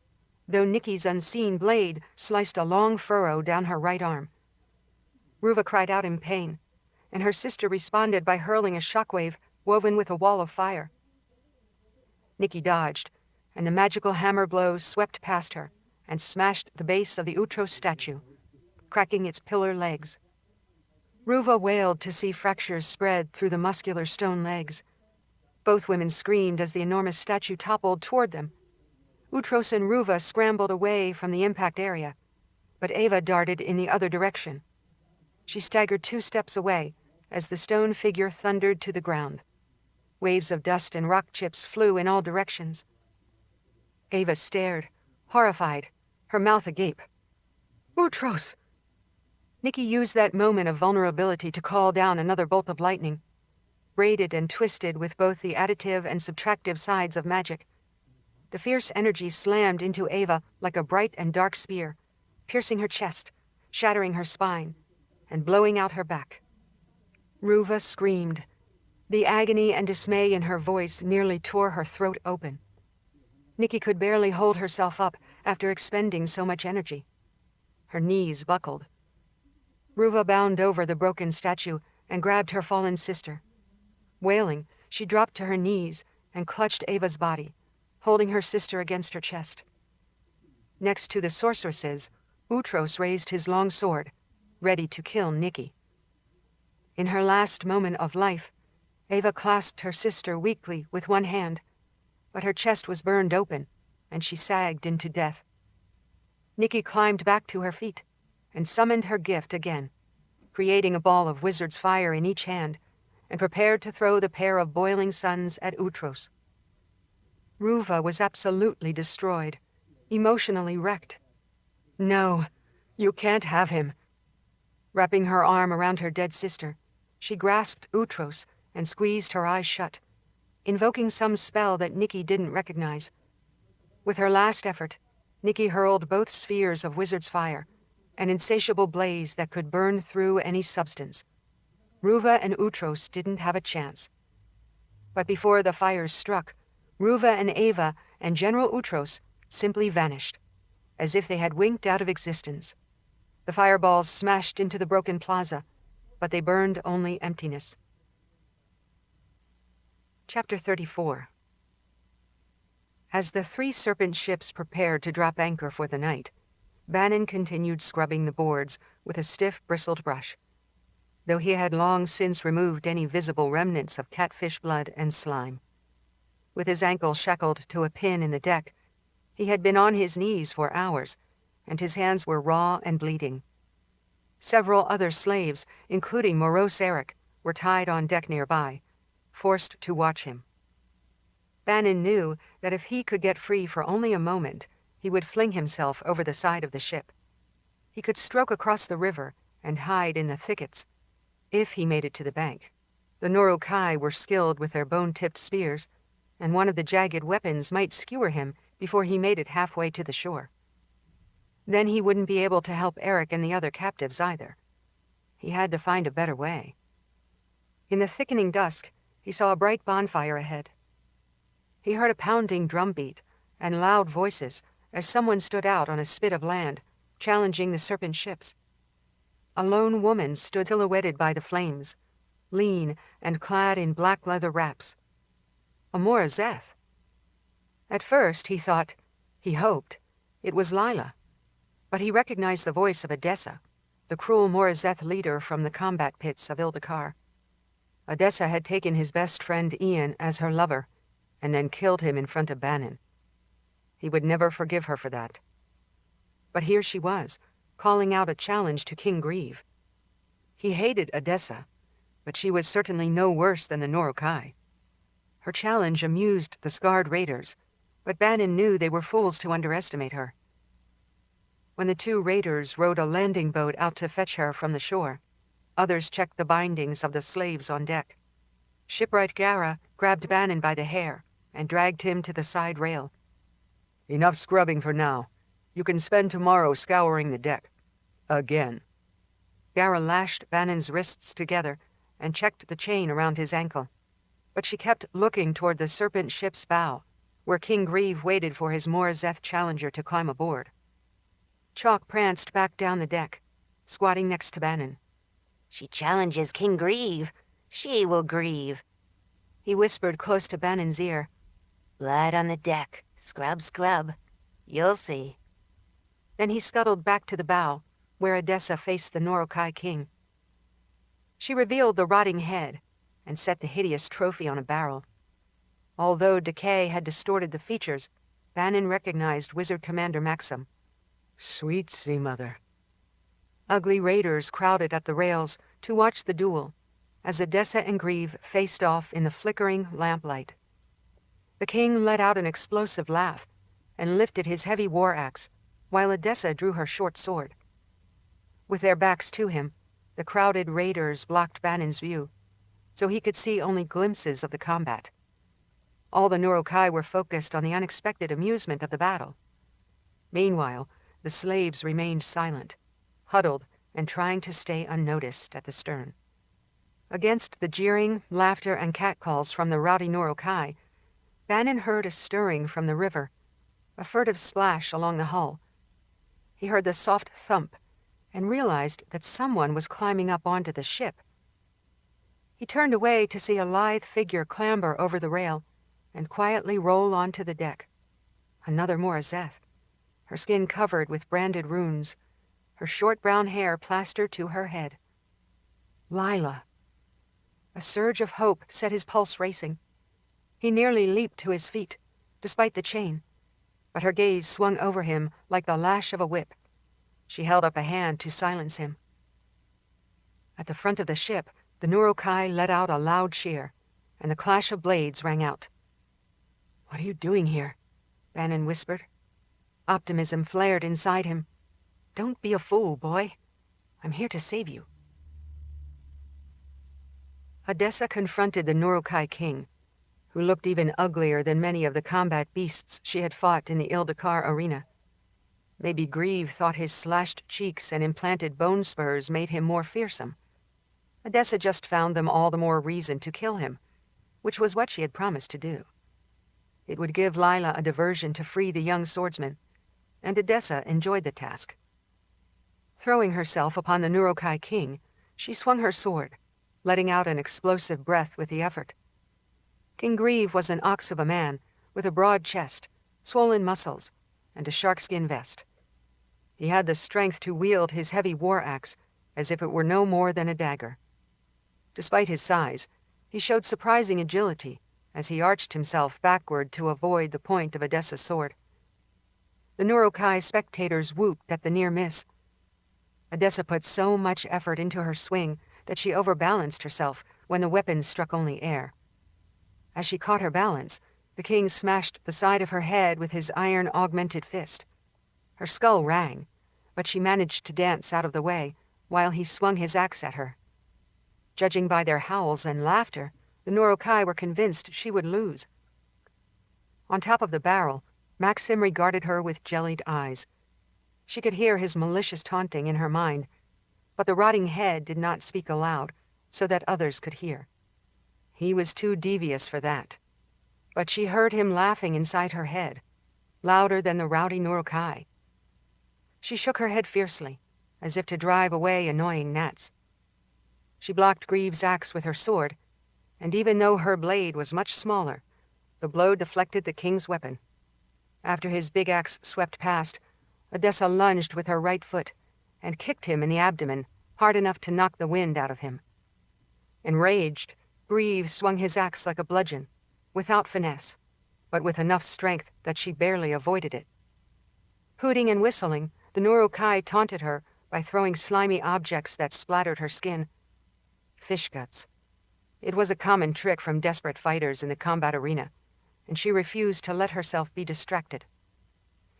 though Nicci's unseen blade sliced a long furrow down her right arm. Ruva cried out in pain, and her sister responded by hurling a shockwave woven with a wall of fire. Nicci dodged, and the magical hammer blows swept past her and smashed the base of the Utros statue, cracking its pillar legs. Ruva wailed to see fractures spread through the muscular stone legs. Both women screamed as the enormous statue toppled toward them. Utros and Ruva scrambled away from the impact area, but Ava darted in the other direction. She staggered 2 steps away as the stone figure thundered to the ground. Waves of dust and rock chips flew in all directions. Ava stared, horrified, her mouth agape. "Utros!" Nicci used that moment of vulnerability to call down another bolt of lightning, braided and twisted with both the additive and subtractive sides of magic. The fierce energy slammed into Ava like a bright and dark spear, piercing her chest, shattering her spine, and blowing out her back. Ruva screamed. The agony and dismay in her voice nearly tore her throat open. Nicci could barely hold herself up after expending so much energy. Her knees buckled. Ruva bound over the broken statue and grabbed her fallen sister. Wailing, she dropped to her knees and clutched Ava's body, holding her sister against her chest. Next to the sorceresses, Utros raised his long sword, ready to kill Nicci. In her last moment of life, Ava clasped her sister weakly with one hand, but her chest was burned open, and she sagged into death. Nicci climbed back to her feet and summoned her gift again, creating a ball of wizard's fire in each hand, and prepared to throw the pair of boiling suns at Utros. Ruva was absolutely destroyed, emotionally wrecked. "No, you can't have him." Wrapping her arm around her dead sister, she grasped Utros and squeezed her eyes shut, invoking some spell that Nicci didn't recognize. With her last effort, Nicci hurled both spheres of wizard's fire, an insatiable blaze that could burn through any substance. Ruva and Utros didn't have a chance. But before the fires struck, Ruva and Ava and General Utros simply vanished, as if they had winked out of existence. The fireballs smashed into the broken plaza, but they burned only emptiness. Chapter 34. As the 3 serpent ships prepared to drop anchor for the night, Bannon continued scrubbing the boards with a stiff, bristled brush, though he had long since removed any visible remnants of catfish blood and slime. With his ankle shackled to a pin in the deck, he had been on his knees for hours, and his hands were raw and bleeding. Several other slaves, including morose Eric, were tied on deck nearby, forced to watch him. Bannon knew that if he could get free for only a moment, he would fling himself over the side of the ship. He could stroke across the river and hide in the thickets, if he made it to the bank. The Norokai were skilled with their bone-tipped spears, and one of the jagged weapons might skewer him before he made it halfway to the shore. Then he wouldn't be able to help Eric and the other captives either. He had to find a better way. In the thickening dusk, he saw a bright bonfire ahead. He heard a pounding drumbeat and loud voices as someone stood out on a spit of land, challenging the serpent ships. A lone woman stood silhouetted by the flames, lean and clad in black leather wraps. A Morazeth. At first he hoped, it was Lila, but he recognized the voice of Edessa, the cruel Morazeth leader from the combat pits of Ildakar. Edessa had taken his best friend Ian as her lover, and then killed him in front of Bannon. He would never forgive her for that. But here she was, calling out a challenge to King Grieve. He hated Edessa, but she was certainly no worse than the Norokai. Her challenge amused the scarred raiders, but Bannon knew they were fools to underestimate her. When the 2 raiders rowed a landing boat out to fetch her from the shore, others checked the bindings of the slaves on deck. Shipwright Gara grabbed Bannon by the hair and dragged him to the side rail, Enough scrubbing for now. You can spend tomorrow scouring the deck. Again. Gara lashed Bannon's wrists together and checked the chain around his ankle. But she kept looking toward the serpent ship's bow, where King Grieve waited for his Morazeth challenger to climb aboard. Chalk pranced back down the deck, squatting next to Bannon. She challenges King Grieve. She will grieve. He whispered close to Bannon's ear. Blood on the deck. Scrub, scrub. You'll see. Then he scuttled back to the bow, where Odessa faced the Norokai king. She revealed the rotting head and set the hideous trophy on a barrel. Although decay had distorted the features, Bannon recognized Wizard Commander Maxim. Sweet Sea Mother. Ugly raiders crowded at the rails to watch the duel, as Odessa and Grieve faced off in the flickering lamplight. The king let out an explosive laugh and lifted his heavy war axe, while Odessa drew her short sword. With their backs to him, the crowded raiders blocked Bannon's view, so he could see only glimpses of the combat. All the Norokai were focused on the unexpected amusement of the battle. Meanwhile, the slaves remained silent, huddled and trying to stay unnoticed at the stern. Against the jeering, laughter, and catcalls from the rowdy Norokai, Bannon heard a stirring from the river, a furtive splash along the hull. He heard the soft thump and realized that someone was climbing up onto the ship. He turned away to see a lithe figure clamber over the rail and quietly roll onto the deck. Another Morazeth, her skin covered with branded runes, her short brown hair plastered to her head. Lila. A surge of hope set his pulse racing. He nearly leaped to his feet, despite the chain, but her gaze swung over him like the lash of a whip. She held up a hand to silence him. At the front of the ship, the Norokai let out a loud cheer, and the clash of blades rang out. "What are you doing here?" Bannon whispered. Optimism flared inside him. "Don't be a fool, boy. I'm here to save you." Odessa confronted the Norokai king, who looked even uglier than many of the combat beasts she had fought in the Ildakar arena. Maybe Grieve thought his slashed cheeks and implanted bone spurs made him more fearsome. Odessa just found them all the more reason to kill him, which was what she had promised to do. It would give Lila a diversion to free the young swordsman, and Odessa enjoyed the task. Throwing herself upon the Norokai king, she swung her sword, letting out an explosive breath with the effort. King Grieve was an ox of a man, with a broad chest, swollen muscles, and a sharkskin vest. He had the strength to wield his heavy war axe as if it were no more than a dagger. Despite his size, he showed surprising agility as he arched himself backward to avoid the point of Odessa's sword. The Norokai spectators whooped at the near miss. Odessa put so much effort into her swing that she overbalanced herself when the weapon struck only air. As she caught her balance, the king smashed the side of her head with his iron-augmented fist. Her skull rang, but she managed to dance out of the way while he swung his axe at her. Judging by their howls and laughter, the Norokai were convinced she would lose. On top of the barrel, Maxim regarded her with jellied eyes. She could hear his malicious taunting in her mind, but the rotting head did not speak aloud so that others could hear. He was too devious for that. But she heard him laughing inside her head, louder than the rowdy Norokai. She shook her head fiercely, as if to drive away annoying gnats. She blocked Grieve's axe with her sword, and even though her blade was much smaller, the blow deflected the king's weapon. After his big axe swept past, Odessa lunged with her right foot and kicked him in the abdomen, hard enough to knock the wind out of him. Enraged, Grieve swung his axe like a bludgeon, without finesse, but with enough strength that she barely avoided it. Hooting and whistling, the Norokai taunted her by throwing slimy objects that splattered her skin. Fish guts. It was a common trick from desperate fighters in the combat arena, and she refused to let herself be distracted.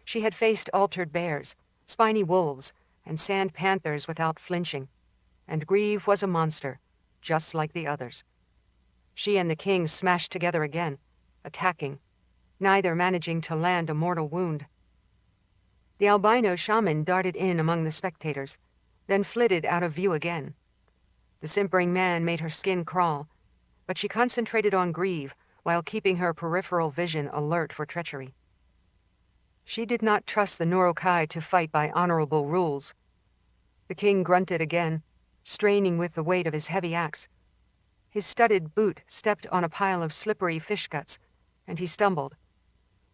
She had faced altered bears, spiny wolves, and sand panthers without flinching, and Grieve was a monster, just like the others. She and the king smashed together again, attacking, neither managing to land a mortal wound. The albino shaman darted in among the spectators, then flitted out of view again. The simpering man made her skin crawl, but she concentrated on Grieve while keeping her peripheral vision alert for treachery. She did not trust the Norokai to fight by honorable rules. The king grunted again, straining with the weight of his heavy axe. His studded boot stepped on a pile of slippery fish guts, and he stumbled.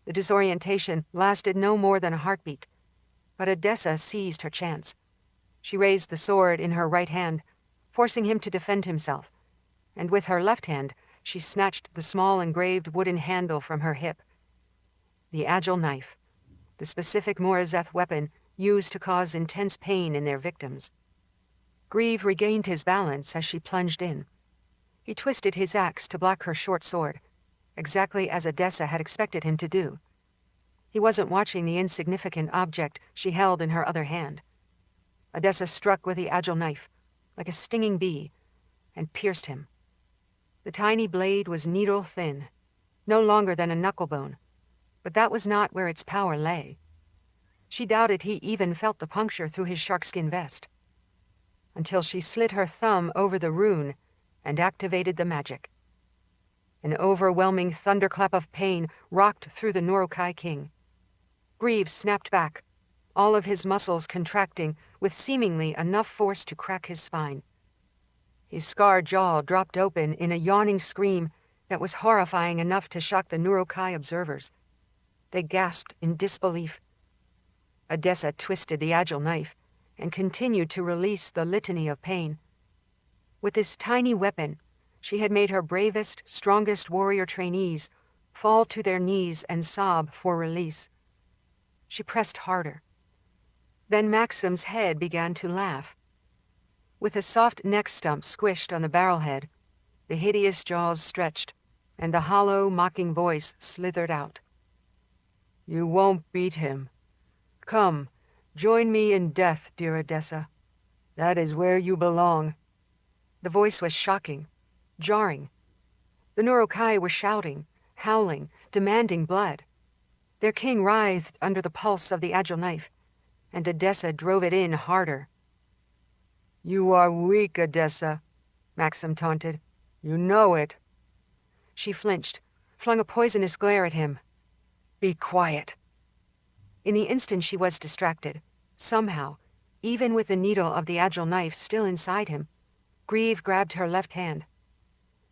The disorientation lasted no more than a heartbeat, but Odessa seized her chance. She raised the sword in her right hand, forcing him to defend himself, and with her left hand she snatched the small engraved wooden handle from her hip. The agile knife, the specific Morazeth weapon used to cause intense pain in their victims. Grieve regained his balance as she plunged in. He twisted his axe to block her short sword, exactly as Odessa had expected him to do. He wasn't watching the insignificant object she held in her other hand. Odessa struck with the agile knife, like a stinging bee, and pierced him. The tiny blade was needle-thin, no longer than a knucklebone, but that was not where its power lay. She doubted he even felt the puncture through his sharkskin vest, until she slid her thumb over the rune and activated the magic. An overwhelming thunderclap of pain rocked through the Norokai king. Grieve snapped back, all of his muscles contracting with seemingly enough force to crack his spine. His scarred jaw dropped open in a yawning scream that was horrifying enough to shock the Norokai observers. They gasped in disbelief. Odessa twisted the agile knife and continued to release the litany of pain. With this tiny weapon, she had made her bravest, strongest warrior trainees fall to their knees and sob for release. She pressed harder. Then Maxim's head began to laugh. With a soft neck stump squished on the barrelhead, the hideous jaws stretched, and the hollow, mocking voice slithered out. "You won't beat him. Come, join me in death, dear Odessa. That is where you belong." The voice was shocking, jarring. The Norokai were shouting, howling, demanding blood. Their king writhed under the pulse of the agile knife, and Odessa drove it in harder. "You are weak, Odessa," Maxim taunted. "You know it." She flinched, flung a poisonous glare at him. "Be quiet." In the instant she was distracted, somehow, even with the needle of the agile knife still inside him, Grieve grabbed her left hand.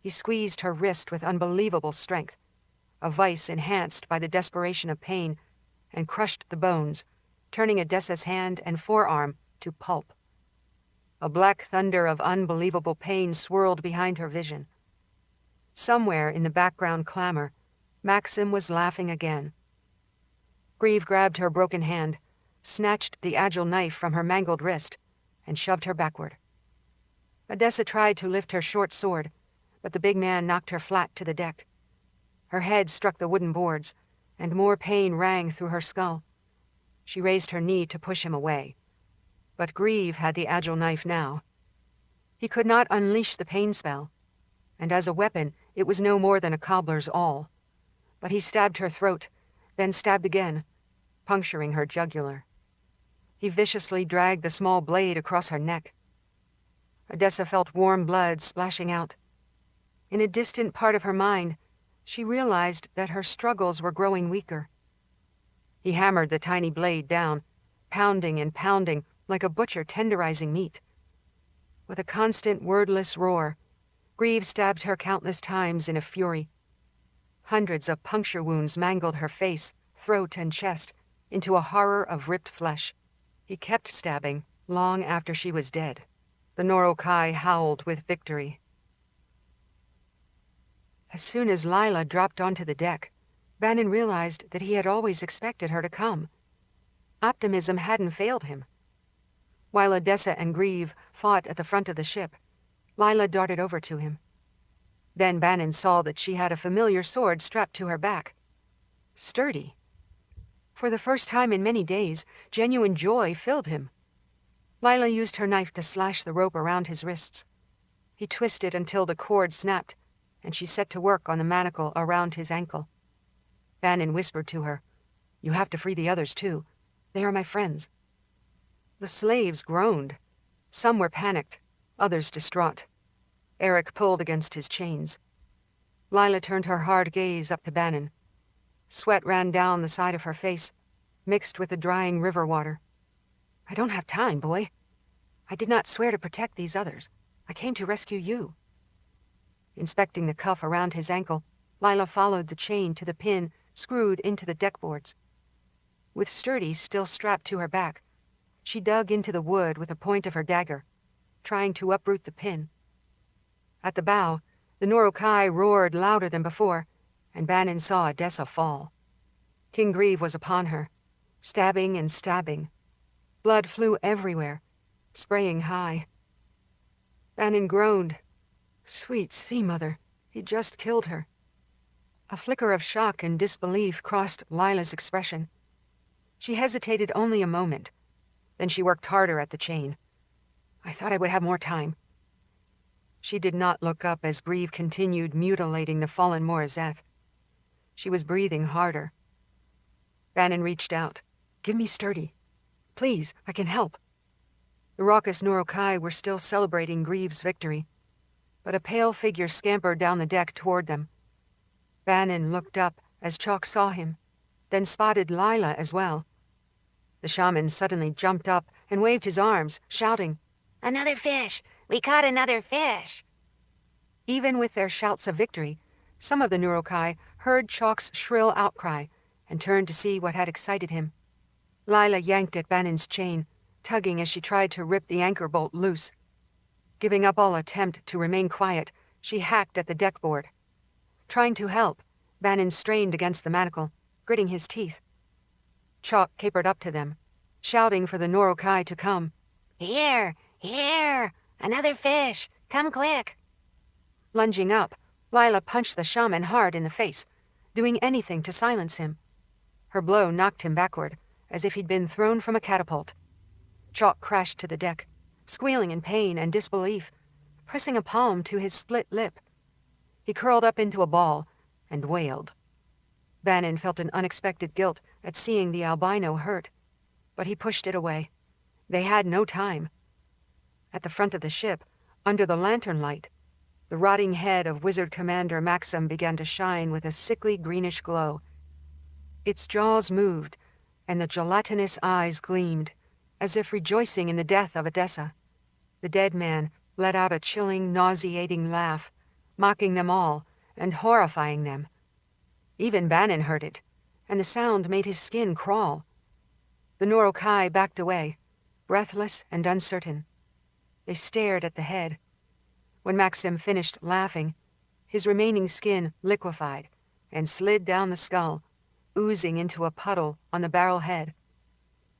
He squeezed her wrist with unbelievable strength, a vice enhanced by the desperation of pain, and crushed the bones, turning Odessa's hand and forearm to pulp. A black thunder of unbelievable pain swirled behind her vision. Somewhere in the background clamor, Maxim was laughing again. Grieve grabbed her broken hand, snatched the agile knife from her mangled wrist, and shoved her backward. Odessa tried to lift her short sword, but the big man knocked her flat to the deck. Her head struck the wooden boards, and more pain rang through her skull. She raised her knee to push him away. But Grieve had the agile knife now. He could not unleash the pain spell, and as a weapon it was no more than a cobbler's awl. But he stabbed her throat, then stabbed again, puncturing her jugular. He viciously dragged the small blade across her neck. Odessa felt warm blood splashing out. In a distant part of her mind, she realized that her struggles were growing weaker. He hammered the tiny blade down, pounding and pounding like a butcher tenderizing meat. With a constant wordless roar, Grieve stabbed her countless times in a fury. Hundreds of puncture wounds mangled her face, throat, and chest into a horror of ripped flesh. He kept stabbing long after she was dead. The Norokai howled with victory. As soon as Lila dropped onto the deck, Bannon realized that he had always expected her to come. Optimism hadn't failed him. While Odessa and Grieve fought at the front of the ship, Lila darted over to him. Then Bannon saw that she had a familiar sword strapped to her back. Sturdy. For the first time in many days, genuine joy filled him. Lila used her knife to slash the rope around his wrists. He twisted until the cord snapped, and she set to work on the manacle around his ankle. Bannon whispered to her, "You have to free the others, too. They are my friends." The slaves groaned. Some were panicked, others distraught. Eric pulled against his chains. Lila turned her hard gaze up to Bannon. Sweat ran down the side of her face, mixed with the drying river water. "I don't have time, boy. I did not swear to protect these others. I came to rescue you." Inspecting the cuff around his ankle, Lila followed the chain to the pin screwed into the deckboards. With Sturdy still strapped to her back, she dug into the wood with the point of her dagger, trying to uproot the pin. At the bow, the Norokai roared louder than before, and Bannon saw Odessa fall. King Grieve was upon her, stabbing and stabbing. Blood flew everywhere, spraying high. Bannon groaned. Sweet sea mother, he just killed her. A flicker of shock and disbelief crossed Lila's expression. She hesitated only a moment. Then she worked harder at the chain. "I thought I would have more time." She did not look up as Grieve continued mutilating the fallen Morazeth. She was breathing harder. Bannon reached out. "Give me Sturdy. Please, I can help." The raucous Norokai were still celebrating Grieve's victory, but a pale figure scampered down the deck toward them. Bannon looked up as Chalk saw him, then spotted Lila as well. The shaman suddenly jumped up and waved his arms, shouting, "Another fish! We caught another fish!" Even with their shouts of victory, some of the Norokai heard Chalk's shrill outcry and turned to see what had excited him. Lila yanked at Bannon's chain, tugging as she tried to rip the anchor bolt loose. Giving up all attempt to remain quiet, she hacked at the deckboard. Trying to help, Bannon strained against the manacle, gritting his teeth. Chalk capered up to them, shouting for the Norokai to come. "Here! Here! Another fish! Come quick!" Lunging up, Lila punched the shaman hard in the face, doing anything to silence him. Her blow knocked him backward, as if he'd been thrown from a catapult. Chalk crashed to the deck, squealing in pain and disbelief, pressing a palm to his split lip. He curled up into a ball and wailed. Bannon felt an unexpected guilt at seeing the albino hurt, but he pushed it away. They had no time. At the front of the ship, under the lantern light, the rotting head of Wizard Commander Maxim began to shine with a sickly greenish glow. Its jaws moved, and the gelatinous eyes gleamed, as if rejoicing in the death of Odessa. The dead man let out a chilling, nauseating laugh, mocking them all and horrifying them. Even Bannon heard it, and the sound made his skin crawl. The Norokai backed away, breathless and uncertain. They stared at the head. When Maxim finished laughing, his remaining skin liquefied and slid down the skull, oozing into a puddle on the barrel head.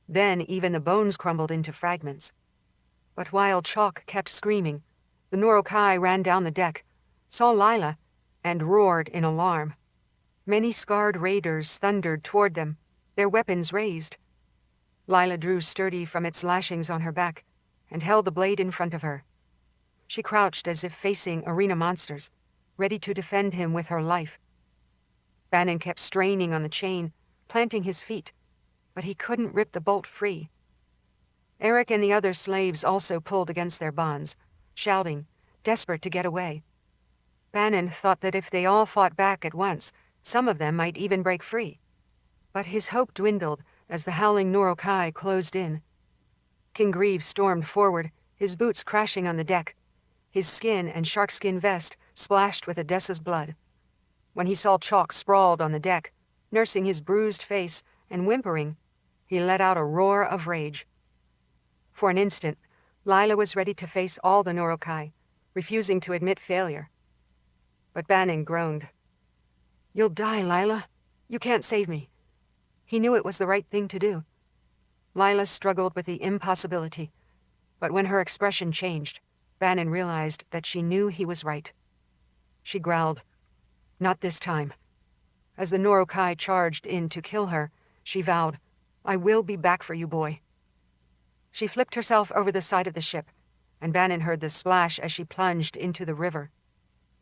Then even the bones crumbled into fragments. But while Chalk kept screaming, the Norokai ran down the deck, saw Lila, and roared in alarm. Many scarred raiders thundered toward them, their weapons raised. Lila drew Sturdy from its lashings on her back and held the blade in front of her. She crouched as if facing arena monsters, ready to defend him with her life. Bannon kept straining on the chain, planting his feet, but he couldn't rip the bolt free. Eric and the other slaves also pulled against their bonds, shouting, desperate to get away. Bannon thought that if they all fought back at once, some of them might even break free. But his hope dwindled as the howling Norokai closed in. King Grieve stormed forward, his boots crashing on the deck, his skin and sharkskin vest splashed with Odessa's blood. When he saw Chalk sprawled on the deck, nursing his bruised face and whimpering, he let out a roar of rage. For an instant, Lila was ready to face all the Norokai, refusing to admit failure. But Bannon groaned. "You'll die, Lila. You can't save me." He knew it was the right thing to do. Lila struggled with the impossibility, but when her expression changed, Bannon realized that she knew he was right. She growled, "Not this time." As the Norokai charged in to kill her, she vowed, "I will be back for you, boy." She flipped herself over the side of the ship, and Bannon heard the splash as she plunged into the river.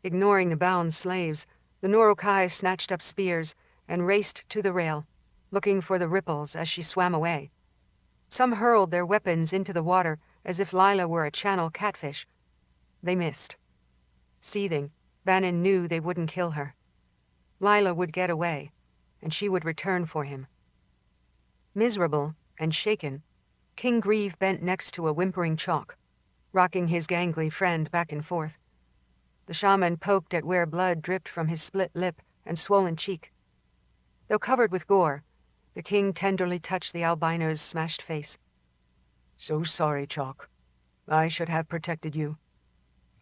Ignoring the bound slaves, the Norokai snatched up spears and raced to the rail, looking for the ripples as she swam away. Some hurled their weapons into the water as if Lila were a channel catfish. They missed. Seething, Bannon knew they wouldn't kill her. Lila would get away, and she would return for him. Miserable and shaken, King Grieve bent next to a whimpering chalk, rocking his gangly friend back and forth. The shaman poked at where blood dripped from his split lip and swollen cheek. Though covered with gore, the king tenderly touched the albino's smashed face. "So sorry, Chalk. I should have protected you.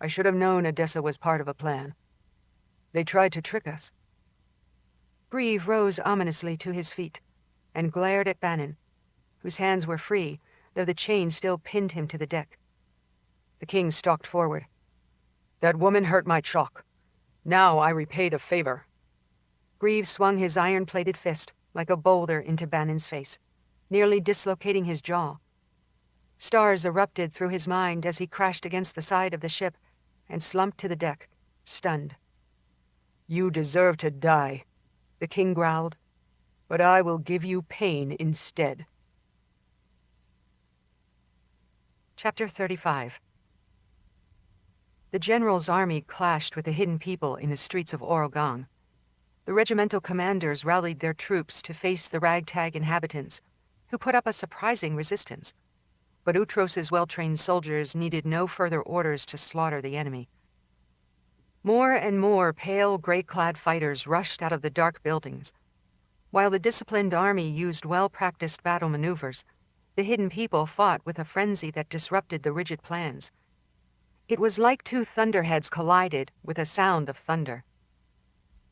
I should have known Odessa was part of a plan. They tried to trick us." Grieve rose ominously to his feet and glared at Bannon, whose hands were free, though the chain still pinned him to the deck. The king stalked forward. "That woman hurt my Chalk. Now I repay the favor." Grieve swung his iron-plated fist like a boulder into Bannon's face, nearly dislocating his jaw. Stars erupted through his mind as he crashed against the side of the ship and slumped to the deck, stunned. "You deserve to die," the king growled, "but I will give you pain instead." Chapter 35. The general's army clashed with the hidden people in the streets of Orogang. The regimental commanders rallied their troops to face the ragtag inhabitants, who put up a surprising resistance. But Utros's well-trained soldiers needed no further orders to slaughter the enemy. More and more pale, gray-clad fighters rushed out of the dark buildings. While the disciplined army used well-practiced battle maneuvers, the hidden people fought with a frenzy that disrupted the rigid plans. It was like two thunderheads collided with a sound of thunder.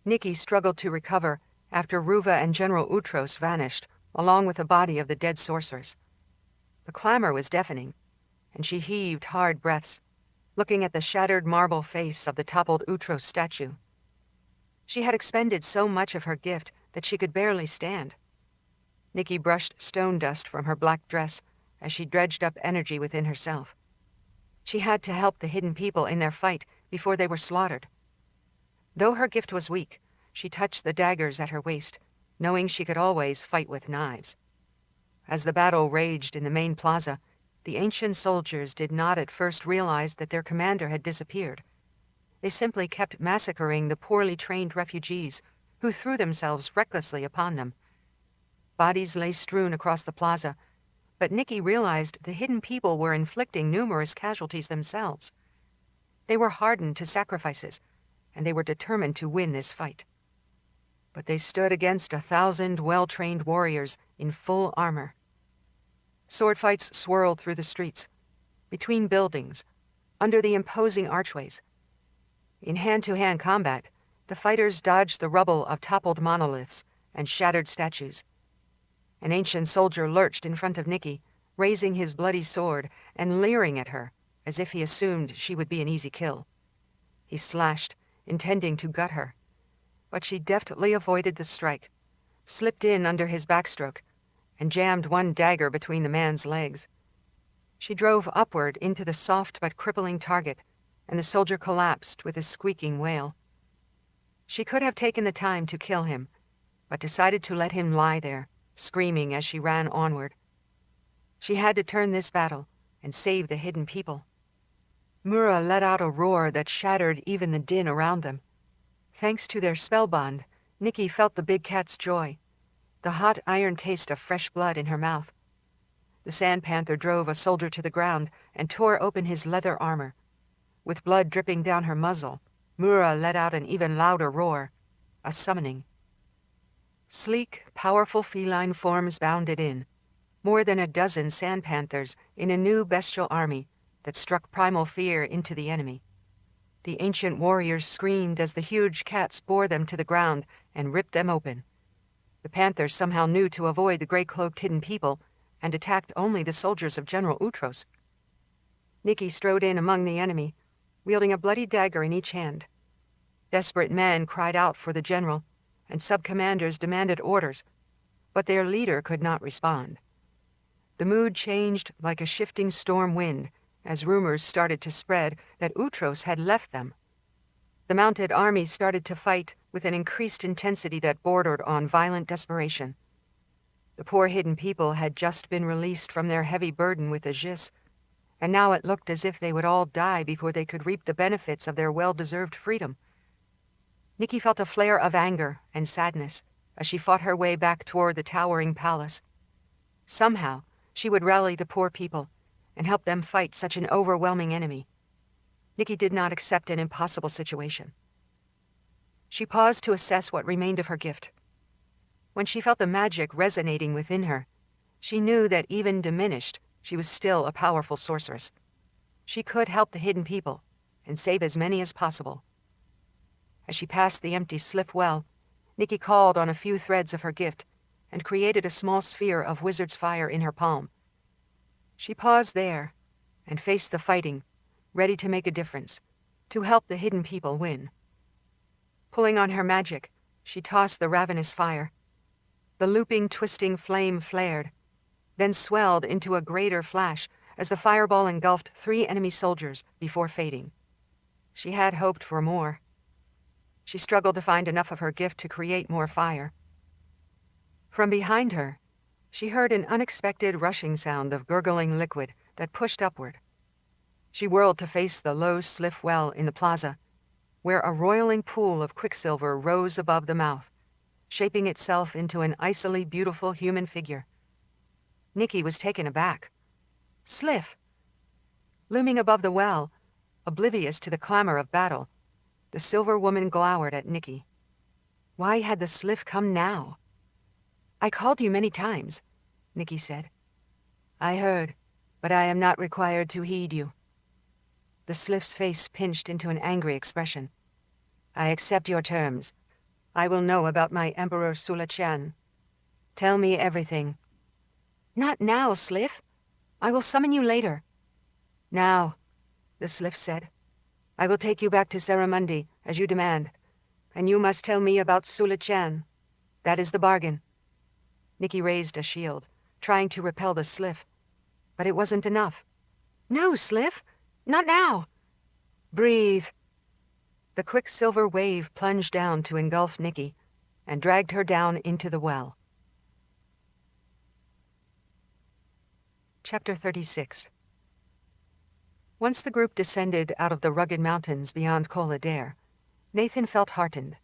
Nicci struggled to recover after Ruva and General Utros vanished, along with the body of the dead sorceress. The clamor was deafening, and she heaved hard breaths, looking at the shattered marble face of the toppled Utros statue. She had expended so much of her gift that she could barely stand. Nicci brushed stone dust from her black dress as she dredged up energy within herself. She had to help the hidden people in their fight before they were slaughtered. Though her gift was weak, she touched the daggers at her waist, knowing she could always fight with knives. As the battle raged in the main plaza, the ancient soldiers did not at first realize that their commander had disappeared. They simply kept massacring the poorly trained refugees, who threw themselves recklessly upon them. Bodies lay strewn across the plaza, but Nicci realized the hidden people were inflicting numerous casualties themselves. They were hardened to sacrifices, and they were determined to win this fight. But they stood against 1,000 well-trained warriors in full armor. Sword fights swirled through the streets, between buildings, under the imposing archways. In hand-to-hand combat, the fighters dodged the rubble of toppled monoliths and shattered statues. An ancient soldier lurched in front of Nicci, raising his bloody sword and leering at her, as if he assumed she would be an easy kill. He slashed, intending to gut her, but she deftly avoided the strike, slipped in under his backstroke, and jammed one dagger between the man's legs. She drove upward into the soft but crippling target, and the soldier collapsed with a squeaking wail. She could have taken the time to kill him, but decided to let him lie there, screaming as she ran onward. She had to turn this battle and save the hidden people. Mura let out a roar that shattered even the din around them. Thanks to their spellbond, Nicci felt the big cat's joy, the hot iron taste of fresh blood in her mouth. The sand panther drove a soldier to the ground and tore open his leather armor. With blood dripping down her muzzle, Mura let out an even louder roar, a summoning. Sleek, powerful feline forms bounded in, more than a dozen sand panthers in a new bestial army that struck primal fear into the enemy. The ancient warriors screamed as the huge cats bore them to the ground and ripped them open. The panthers somehow knew to avoid the gray-cloaked hidden people and attacked only the soldiers of General Utros. Nicci strode in among the enemy, wielding a bloody dagger in each hand. Desperate men cried out for the general, and sub-commanders demanded orders, but their leader could not respond. The mood changed like a shifting storm wind as rumors started to spread that Utros had left them. The mounted army started to fight with an increased intensity that bordered on violent desperation. The poor hidden people had just been released from their heavy burden with the Jis, and now it looked as if they would all die before they could reap the benefits of their well-deserved freedom. Nicci felt a flare of anger and sadness as she fought her way back toward the towering palace. Somehow, she would rally the poor people and help them fight such an overwhelming enemy. Nicci did not accept an impossible situation. She paused to assess what remained of her gift. When she felt the magic resonating within her, she knew that even diminished, she was still a powerful sorceress. She could help the hidden people and save as many as possible. As she passed the empty Sliff well, Nicci called on a few threads of her gift and created a small sphere of wizard's fire in her palm. She paused there and faced the fighting, ready to make a difference, to help the hidden people win. Pulling on her magic, she tossed the ravenous fire. The looping, twisting flame flared, then swelled into a greater flash as the fireball engulfed 3 enemy soldiers before fading. She had hoped for more. She struggled to find enough of her gift to create more fire. From behind her, she heard an unexpected rushing sound of gurgling liquid that pushed upward. She whirled to face the low Sliff well in the plaza, where a roiling pool of quicksilver rose above the mouth, shaping itself into an icily beautiful human figure. Nicci was taken aback. Sliff! Looming above the well, oblivious to the clamor of battle, the silver woman glowered at Nicci. Why had the Sliff come now? I called you many times, Nicci said. I heard, but I am not required to heed you. The Sliff's face pinched into an angry expression. I accept your terms. I will know about my Emperor Sulachan. Tell me everything. Not now, Sliff. I will summon you later. Now, the Sliff said. I will take you back to Saramundi, as you demand, and you must tell me about Sulachan. That is the bargain. Nicci raised a shield, trying to repel the Sliff, but it wasn't enough. No, Sliff! Not now! Breathe! The quicksilver wave plunged down to engulf Nicci and dragged her down into the well. Chapter 36. Once the group descended out of the rugged mountains beyond Col Adair, Nathan felt heartened.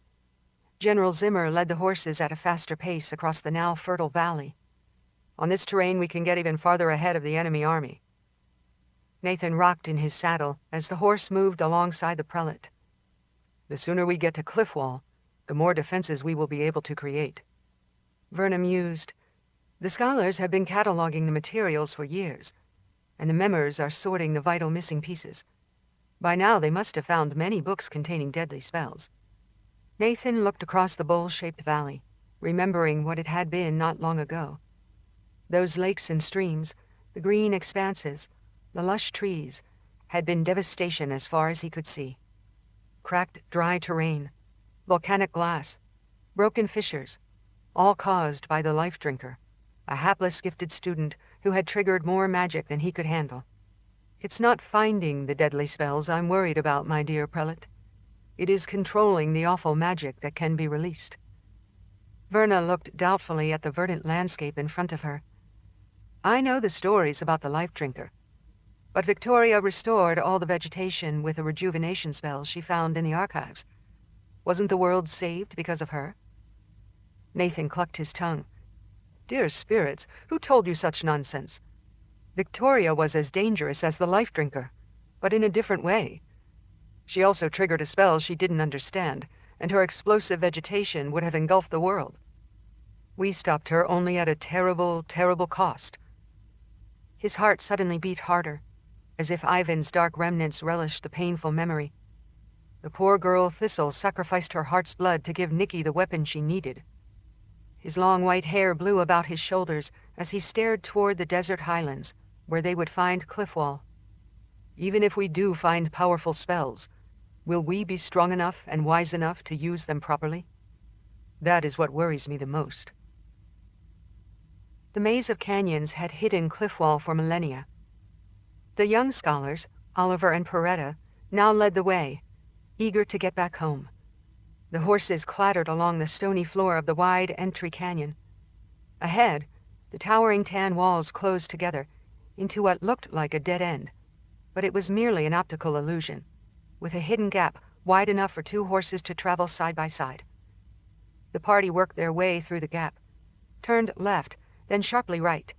General Zimmer led the horses at a faster pace across the now fertile valley. On this terrain we can get even farther ahead of the enemy army. Nathan rocked in his saddle as the horse moved alongside the prelate. The sooner we get to Cliffwall, the more defenses we will be able to create. Verna mused. The scholars have been cataloging the materials for years, and the members are sorting the vital missing pieces. By now they must have found many books containing deadly spells. Nathan looked across the bowl-shaped valley, remembering what it had been not long ago. Those lakes and streams, the green expanses, the lush trees, had been devastation as far as he could see. Cracked, dry terrain, volcanic glass, broken fissures, all caused by the life drinker, a hapless gifted student who had triggered more magic than he could handle. It's not finding the deadly spells I'm worried about, my dear prelate. It is controlling the awful magic that can be released. Verna looked doubtfully at the verdant landscape in front of her. I know the stories about the life drinker, but Victoria restored all the vegetation with a rejuvenation spell she found in the archives. Wasn't the world saved because of her? Nathan clucked his tongue. Dear spirits, who told you such nonsense? Victoria was as dangerous as the life drinker, but in a different way. She also triggered a spell she didn't understand, and her explosive vegetation would have engulfed the world. We stopped her only at a terrible, terrible cost. His heart suddenly beat harder, as if Ivan's dark remnants relished the painful memory. The poor girl Thistle sacrificed her heart's blood to give Nicci the weapon she needed. His long white hair blew about his shoulders as he stared toward the desert highlands, where they would find Cliffwall. Even if we do find powerful spells, will we be strong enough and wise enough to use them properly? That is what worries me the most. The maze of canyons had hidden Cliffwall for millennia. The young scholars, Oliver and Peretta, now led the way, eager to get back home. The horses clattered along the stony floor of the wide entry canyon. Ahead, the towering tan walls closed together into what looked like a dead end, but it was merely an optical illusion, with a hidden gap wide enough for two horses to travel side by side. The party worked their way through the gap, turned left, then sharply right,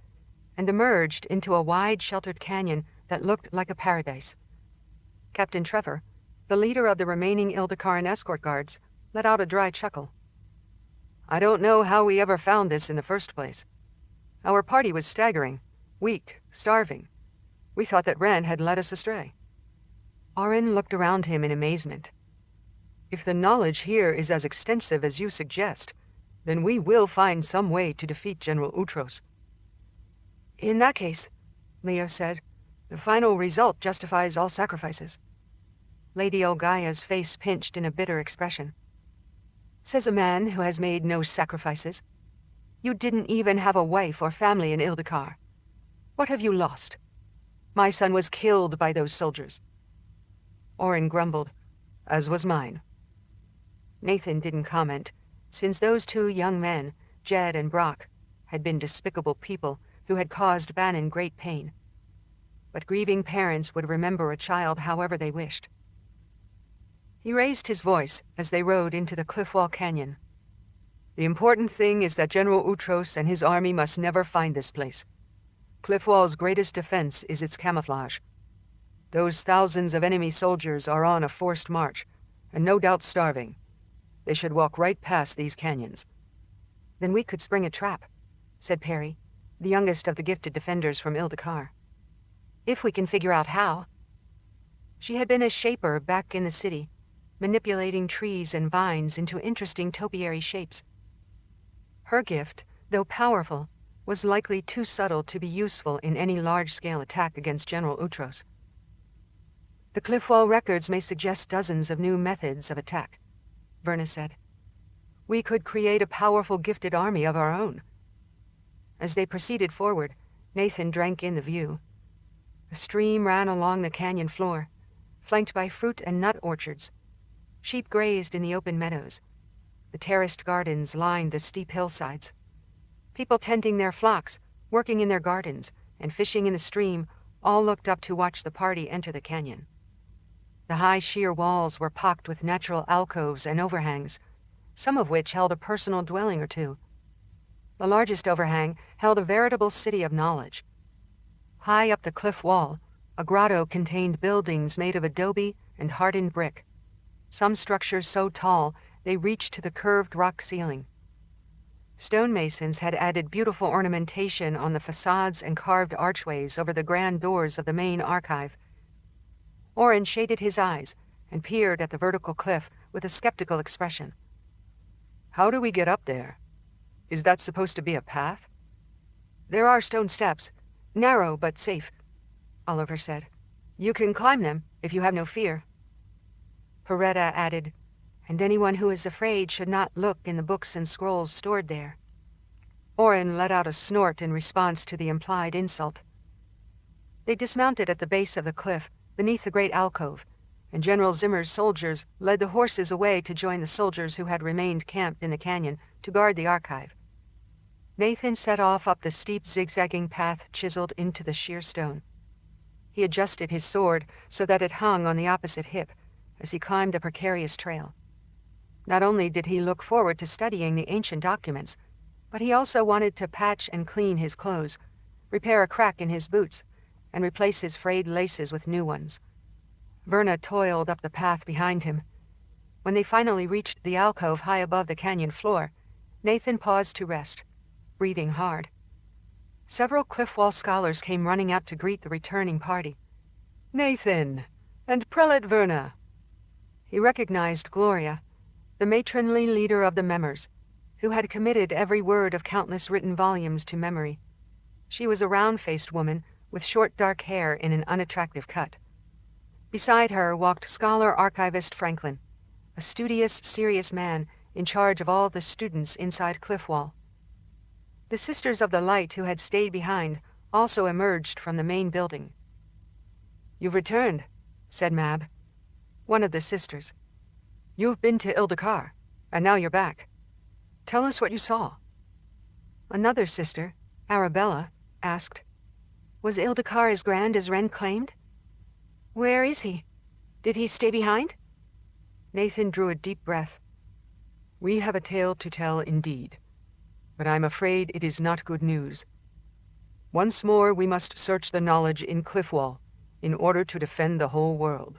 and emerged into a wide, sheltered canyon that looked like a paradise. Captain Trevor, the leader of the remaining Ildecaran escort guards, let out a dry chuckle. "I don't know how we ever found this in the first place. Our party was staggering, weak, starving. We thought that Ren had led us astray." Orin looked around him in amazement. "If the knowledge here is as extensive as you suggest, then we will find some way to defeat General Utros." "In that case," Leo said, "the final result justifies all sacrifices." Lady Olgaya's face pinched in a bitter expression. "Says a man who has made no sacrifices. You didn't even have a wife or family in Ildecar. What have you lost? My son was killed by those soldiers." Orin grumbled, "As was mine." Nathan didn't comment, since those two young men, Jed and Brock, had been despicable people who had caused Bannon great pain. But grieving parents would remember a child however they wished. He raised his voice as they rode into the cliff-wall canyon. "The important thing is that General Utros and his army must never find this place. Cliffwall's greatest defense is its camouflage. Those thousands of enemy soldiers are on a forced march, and no doubt starving. They should walk right past these canyons." "Then we could spring a trap," said Perry, the youngest of the gifted defenders from Ildecar. "If we can figure out how." She had been a shaper back in the city, manipulating trees and vines into interesting topiary shapes. Her gift, though powerful, was likely too subtle to be useful in any large-scale attack against General Utros. "The cliff-wall records may suggest dozens of new methods of attack," Verna said. "We could create a powerful gifted army of our own." As they proceeded forward, Nathan drank in the view. A stream ran along the canyon floor, flanked by fruit and nut orchards. Sheep grazed in the open meadows. The terraced gardens lined the steep hillsides. People tending their flocks, working in their gardens, and fishing in the stream all looked up to watch the party enter the canyon. The high sheer walls were pocked with natural alcoves and overhangs, some of which held a personal dwelling or two. The largest overhang held a veritable city of knowledge. High up the cliff wall, a grotto contained buildings made of adobe and hardened brick, some structures so tall they reached to the curved rock ceiling. Stonemasons had added beautiful ornamentation on the facades and carved archways over the grand doors of the main archive. Orin shaded his eyes and peered at the vertical cliff with a skeptical expression. "How do we get up there? Is that supposed to be a path?" "There are stone steps, narrow but safe," Oliver said. "You can climb them if you have no fear." Peretta added, "And anyone who is afraid should not look in the books and scrolls stored there." Orin let out a snort in response to the implied insult. They dismounted at the base of the cliff, beneath the great alcove, and General Zimmer's soldiers led the horses away to join the soldiers who had remained camped in the canyon to guard the archive. Nathan set off up the steep zigzagging path chiseled into the sheer stone. He adjusted his sword so that it hung on the opposite hip as he climbed the precarious trail. Not only did he look forward to studying the ancient documents, but he also wanted to patch and clean his clothes, repair a crack in his boots, and replace his frayed laces with new ones. Verna toiled up the path behind him. When they finally reached the alcove high above the canyon floor, Nathan paused to rest, breathing hard. Several cliff-wall scholars came running out to greet the returning party. "Nathan, and Prelate Verna." He recognized Gloria, the matronly leader of the Memers, who had committed every word of countless written volumes to memory. She was a round-faced woman with short dark hair in an unattractive cut. Beside her walked scholar archivist Franklin, a studious, serious man in charge of all the students inside Cliffwall. The Sisters of the Light who had stayed behind also emerged from the main building. "You've returned," said Mab, one of the sisters. You've been to Ildikar, and now you're back. Tell us what you saw." Another sister, Arabella, asked, "Was Ildikar as grand as Ren claimed? Where is he? Did he stay behind?" Nathan drew a deep breath. "We have a tale to tell indeed, but I'm afraid it is not good news. Once more we must search the knowledge in Cliffwall in order to defend the whole world."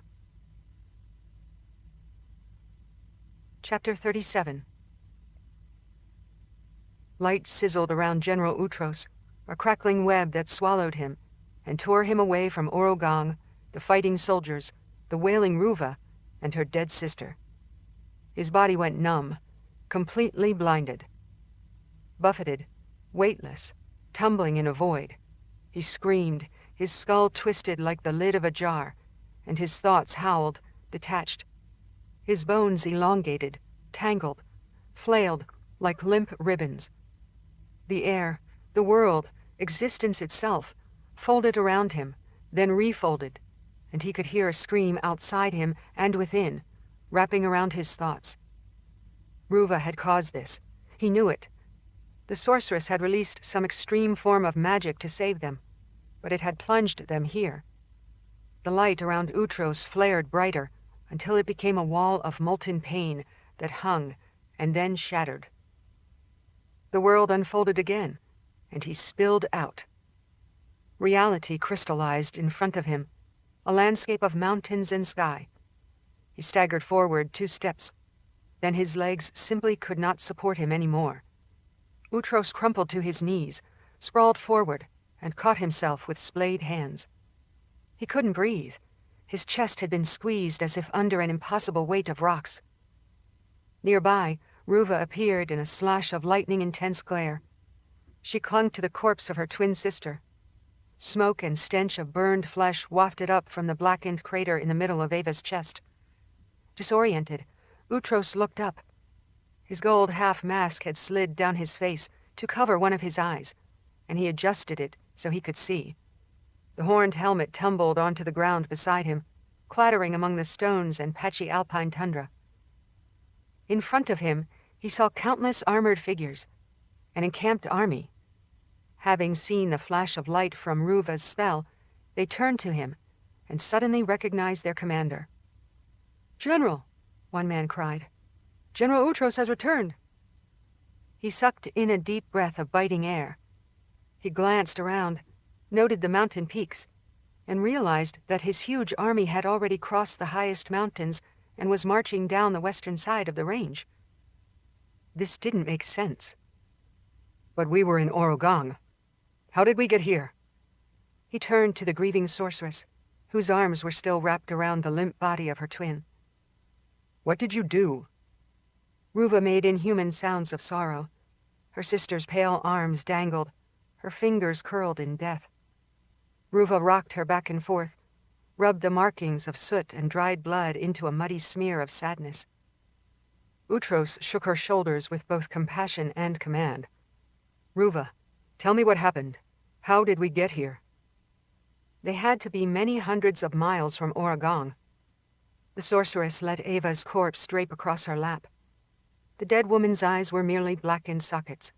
Chapter 37. Light sizzled around General Utros, a crackling web that swallowed him and tore him away from Orogang, the fighting soldiers, the wailing Ruva, and her dead sister. His body went numb, completely blinded. Buffeted, weightless, tumbling in a void, he screamed, his skull twisted like the lid of a jar, and his thoughts howled, detached. His bones elongated, tangled, flailed like limp ribbons. The air, the world, existence itself, folded around him, then refolded, and he could hear a scream outside him and within, wrapping around his thoughts. Ruva had caused this. He knew it. The sorceress had released some extreme form of magic to save them, but it had plunged them here. The light around Utros flared brighter until it became a wall of molten pain that hung and then shattered. The world unfolded again, and he spilled out. Reality crystallized in front of him, a landscape of mountains and sky. He staggered forward 2 steps. Then his legs simply could not support him anymore. Utros crumpled to his knees, sprawled forward, and caught himself with splayed hands. He couldn't breathe. His chest had been squeezed as if under an impossible weight of rocks. Nearby, Ruva appeared in a slash of lightning-intense glare. She clung to the corpse of her twin sister. Smoke and stench of burned flesh wafted up from the blackened crater in the middle of Ava's chest. Disoriented, Utros looked up. His gold half-mask had slid down his face to cover one of his eyes, and he adjusted it so he could see. The horned helmet tumbled onto the ground beside him, clattering among the stones and patchy alpine tundra. In front of him, he saw countless armored figures, an encamped army. Having seen the flash of light from Ruva's spell, they turned to him and suddenly recognized their commander. "General!" one man cried. "General Utros has returned." He sucked in a deep breath of biting air. He glanced around, noted the mountain peaks, and realized that his huge army had already crossed the highest mountains and was marching down the western side of the range. This didn't make sense. "But we were in Orogang. How did we get here?" He turned to the grieving sorceress, whose arms were still wrapped around the limp body of her twin. "What did you do?" Ruva made inhuman sounds of sorrow. Her sister's pale arms dangled, her fingers curled in death. Ruva rocked her back and forth, rubbed the markings of soot and dried blood into a muddy smear of sadness. Utros shook her shoulders with both compassion and command. "Ruva, tell me what happened. How did we get here?" They had to be many hundreds of miles from Orogang. The sorceress let Ava's corpse drape across her lap. The dead woman's eyes were merely blackened sockets.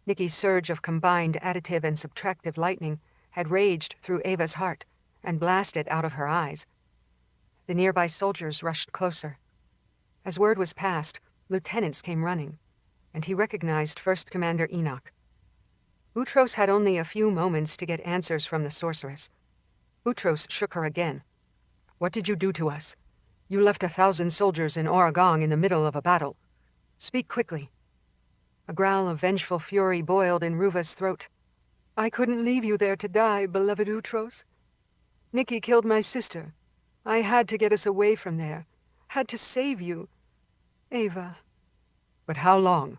Nicci's surge of combined additive and subtractive lightning had raged through Ava's heart and blasted out of her eyes. The nearby soldiers rushed closer. As word was passed, lieutenants came running, and he recognized First Commander Enoch. Utros had only a few moments to get answers from the sorceress. Utros shook her again. "What did you do to us? You left 1,000 soldiers in Orogang in the middle of a battle. Speak quickly." A growl of vengeful fury boiled in Ruva's throat. "I couldn't leave you there to die, beloved Utros. Nicci killed my sister. I had to get us away from there. Had to save you. Ava." "But how long?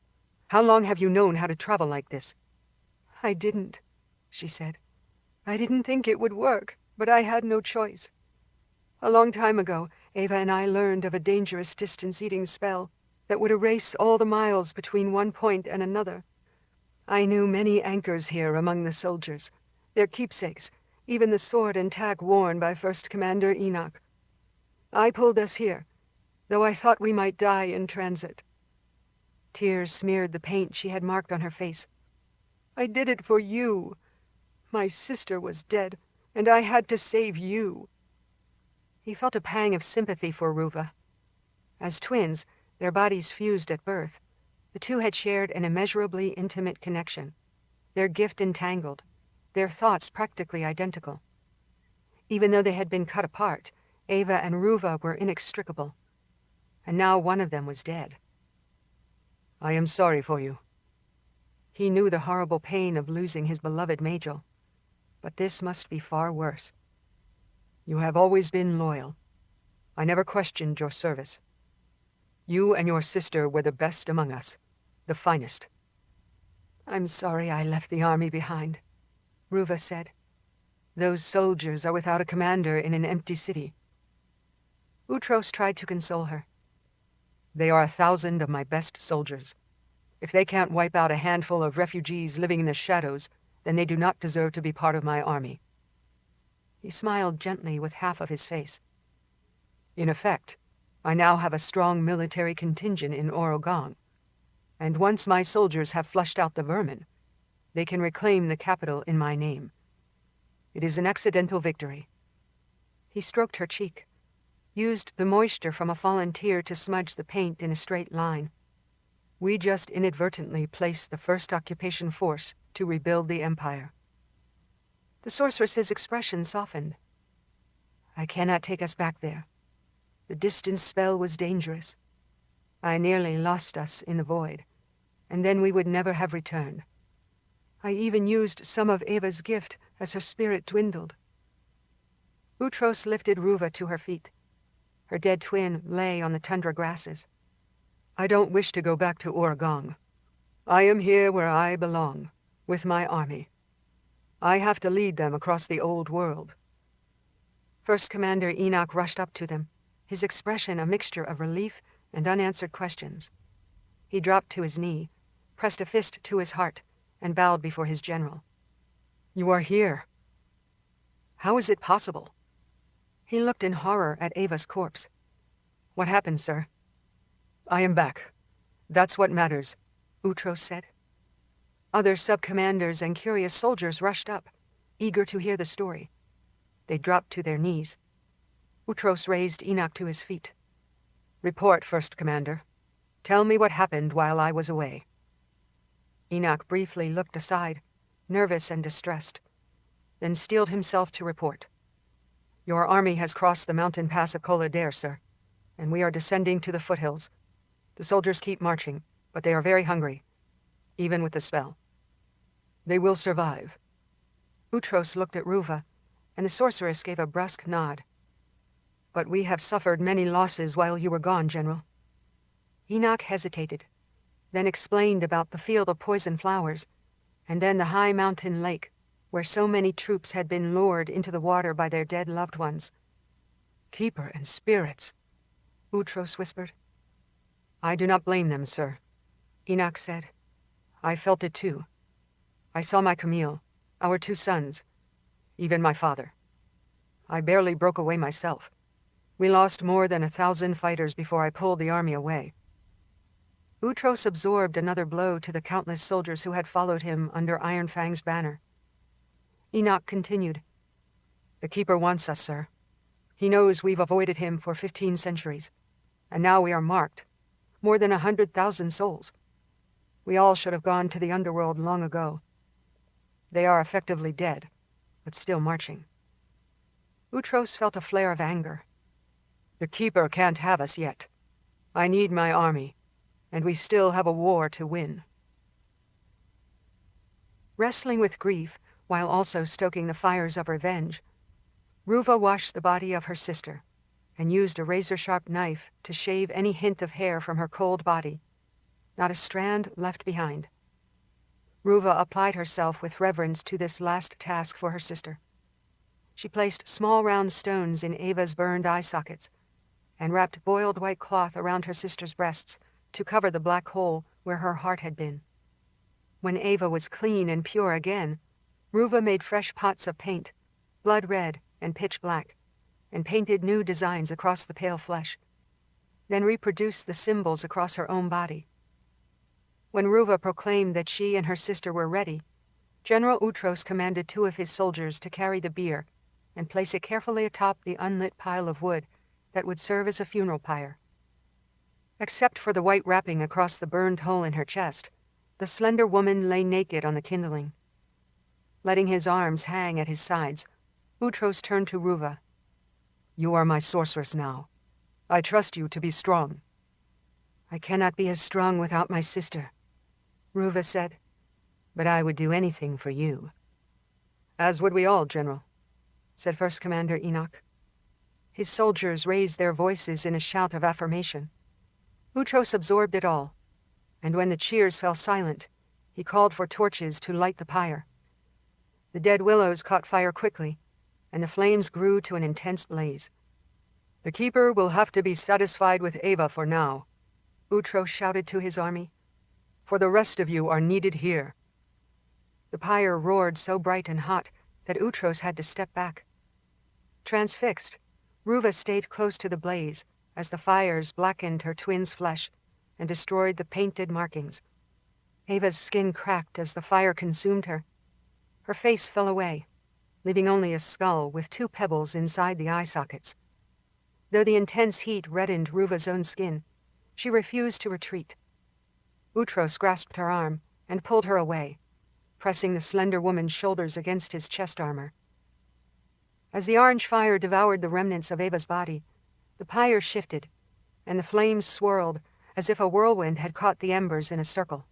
How long have you known how to travel like this?" "I didn't," she said. "I didn't think it would work, but I had no choice. A long time ago, Ava and I learned of a dangerous distance-eating spell that would erase all the miles between one point and another. I knew many anchors here among the soldiers, their keepsakes, even the sword and tack worn by First Commander Enoch. I pulled us here, though I thought we might die in transit. Tears smeared the paint she had marked on her face. I did it for you. My sister was dead, and I had to save you. He felt a pang of sympathy for Ruva. As twins, their bodies fused at birth. The two had shared an immeasurably intimate connection, their gift entangled, their thoughts practically identical. Even though they had been cut apart, Ava and Ruva were inextricable. And now one of them was dead. I am sorry for you. He knew the horrible pain of losing his beloved Majel, but this must be far worse. You have always been loyal. I never questioned your service. You and your sister were the best among us, the finest. I'm sorry I left the army behind, Ruva said. Those soldiers are without a commander in an empty city. Utros tried to console her. They are 1,000 of my best soldiers. If they can't wipe out a handful of refugees living in the shadows, then they do not deserve to be part of my army. He smiled gently with half of his face. In effect, I now have a strong military contingent in Orogang, and once my soldiers have flushed out the vermin, they can reclaim the capital in my name. It is an accidental victory. He stroked her cheek, used the moisture from a fallen tear to smudge the paint in a straight line. We just inadvertently placed the first occupation force to rebuild the empire. The sorceress's expression softened. I cannot take us back there. The distance spell was dangerous. I nearly lost us in the void, and then we would never have returned. I even used some of Ava's gift as her spirit dwindled. Utros lifted Ruva to her feet. Her dead twin lay on the tundra grasses. I don't wish to go back to Orogang. I am here where I belong, with my army. I have to lead them across the old world. First Commander Enoch rushed up to them, his expression a mixture of relief and unanswered questions. He dropped to his knee, pressed a fist to his heart, and bowed before his general. You are here. How is it possible? He looked in horror at Ava's corpse. What happened, sir? I am back. That's what matters, Utros said. Other sub-commanders and curious soldiers rushed up, eager to hear the story. They dropped to their knees. Utros raised Enoch to his feet. Report, First Commander. Tell me what happened while I was away. Enoch briefly looked aside, nervous and distressed, then steeled himself to report. Your army has crossed the mountain pass of Colader, sir, and we are descending to the foothills. The soldiers keep marching, but they are very hungry, even with the spell. They will survive. Utros looked at Ruva, and the sorceress gave a brusque nod. But we have suffered many losses while you were gone, General. Enoch hesitated, then explained about the field of poison flowers, and then the high mountain lake, where so many troops had been lured into the water by their dead loved ones. Keeper and spirits, Utros whispered. I do not blame them, sir, Enoch said. I felt it too. I saw my Camille, our 2 sons, even my father. I barely broke away myself. We lost more than 1,000 fighters before I pulled the army away. Utros absorbed another blow to the countless soldiers who had followed him under Iron Fang's banner. Enoch continued. The Keeper wants us, sir. He knows we've avoided him for 15 centuries, and now we are marked. More than 100,000 souls. We all should have gone to the underworld long ago. They are effectively dead, but still marching. Utros felt a flare of anger. The Keeper can't have us yet. I need my army, and we still have a war to win. Wrestling with grief, while also stoking the fires of revenge, Ruva washed the body of her sister, and used a razor-sharp knife to shave any hint of hair from her cold body. Not a strand left behind. Ruva applied herself with reverence to this last task for her sister. She placed small round stones in Ava's burned eye sockets, and wrapped boiled white cloth around her sister's breasts to cover the black hole where her heart had been. When Ava was clean and pure again, Ruva made fresh pots of paint, blood red and pitch black, and painted new designs across the pale flesh. then reproduced the symbols across her own body. When Ruva proclaimed that she and her sister were ready, General Utros commanded 2 of his soldiers to carry the bier and place it carefully atop the unlit pile of wood that would serve as a funeral pyre. Except for the white wrapping across the burned hole in her chest, the slender woman lay naked on the kindling. Letting his arms hang at his sides, Utros turned to Ruva. "You are my sorceress now. I trust you to be strong." "I cannot be as strong without my sister," Ruva said. "But I would do anything for you." "As would we all, General," said First Commander Enoch. His soldiers raised their voices in a shout of affirmation. Utros absorbed it all, and when the cheers fell silent, he called for torches to light the pyre. The dead willows caught fire quickly, and the flames grew to an intense blaze. "The Keeper will have to be satisfied with Ava for now," Utros shouted to his army. "For the rest of you are needed here." The pyre roared so bright and hot that Utros had to step back. Transfixed, Ruva stayed close to the blaze as the fires blackened her twin's flesh and destroyed the painted markings. Ava's skin cracked as the fire consumed her. Her face fell away, leaving only a skull with 2 pebbles inside the eye sockets. Though the intense heat reddened Ruva's own skin, she refused to retreat. Utros grasped her arm and pulled her away, pressing the slender woman's shoulders against his chest armor. As the orange fire devoured the remnants of Ava's body, the pyre shifted, and the flames swirled as if a whirlwind had caught the embers in a circle.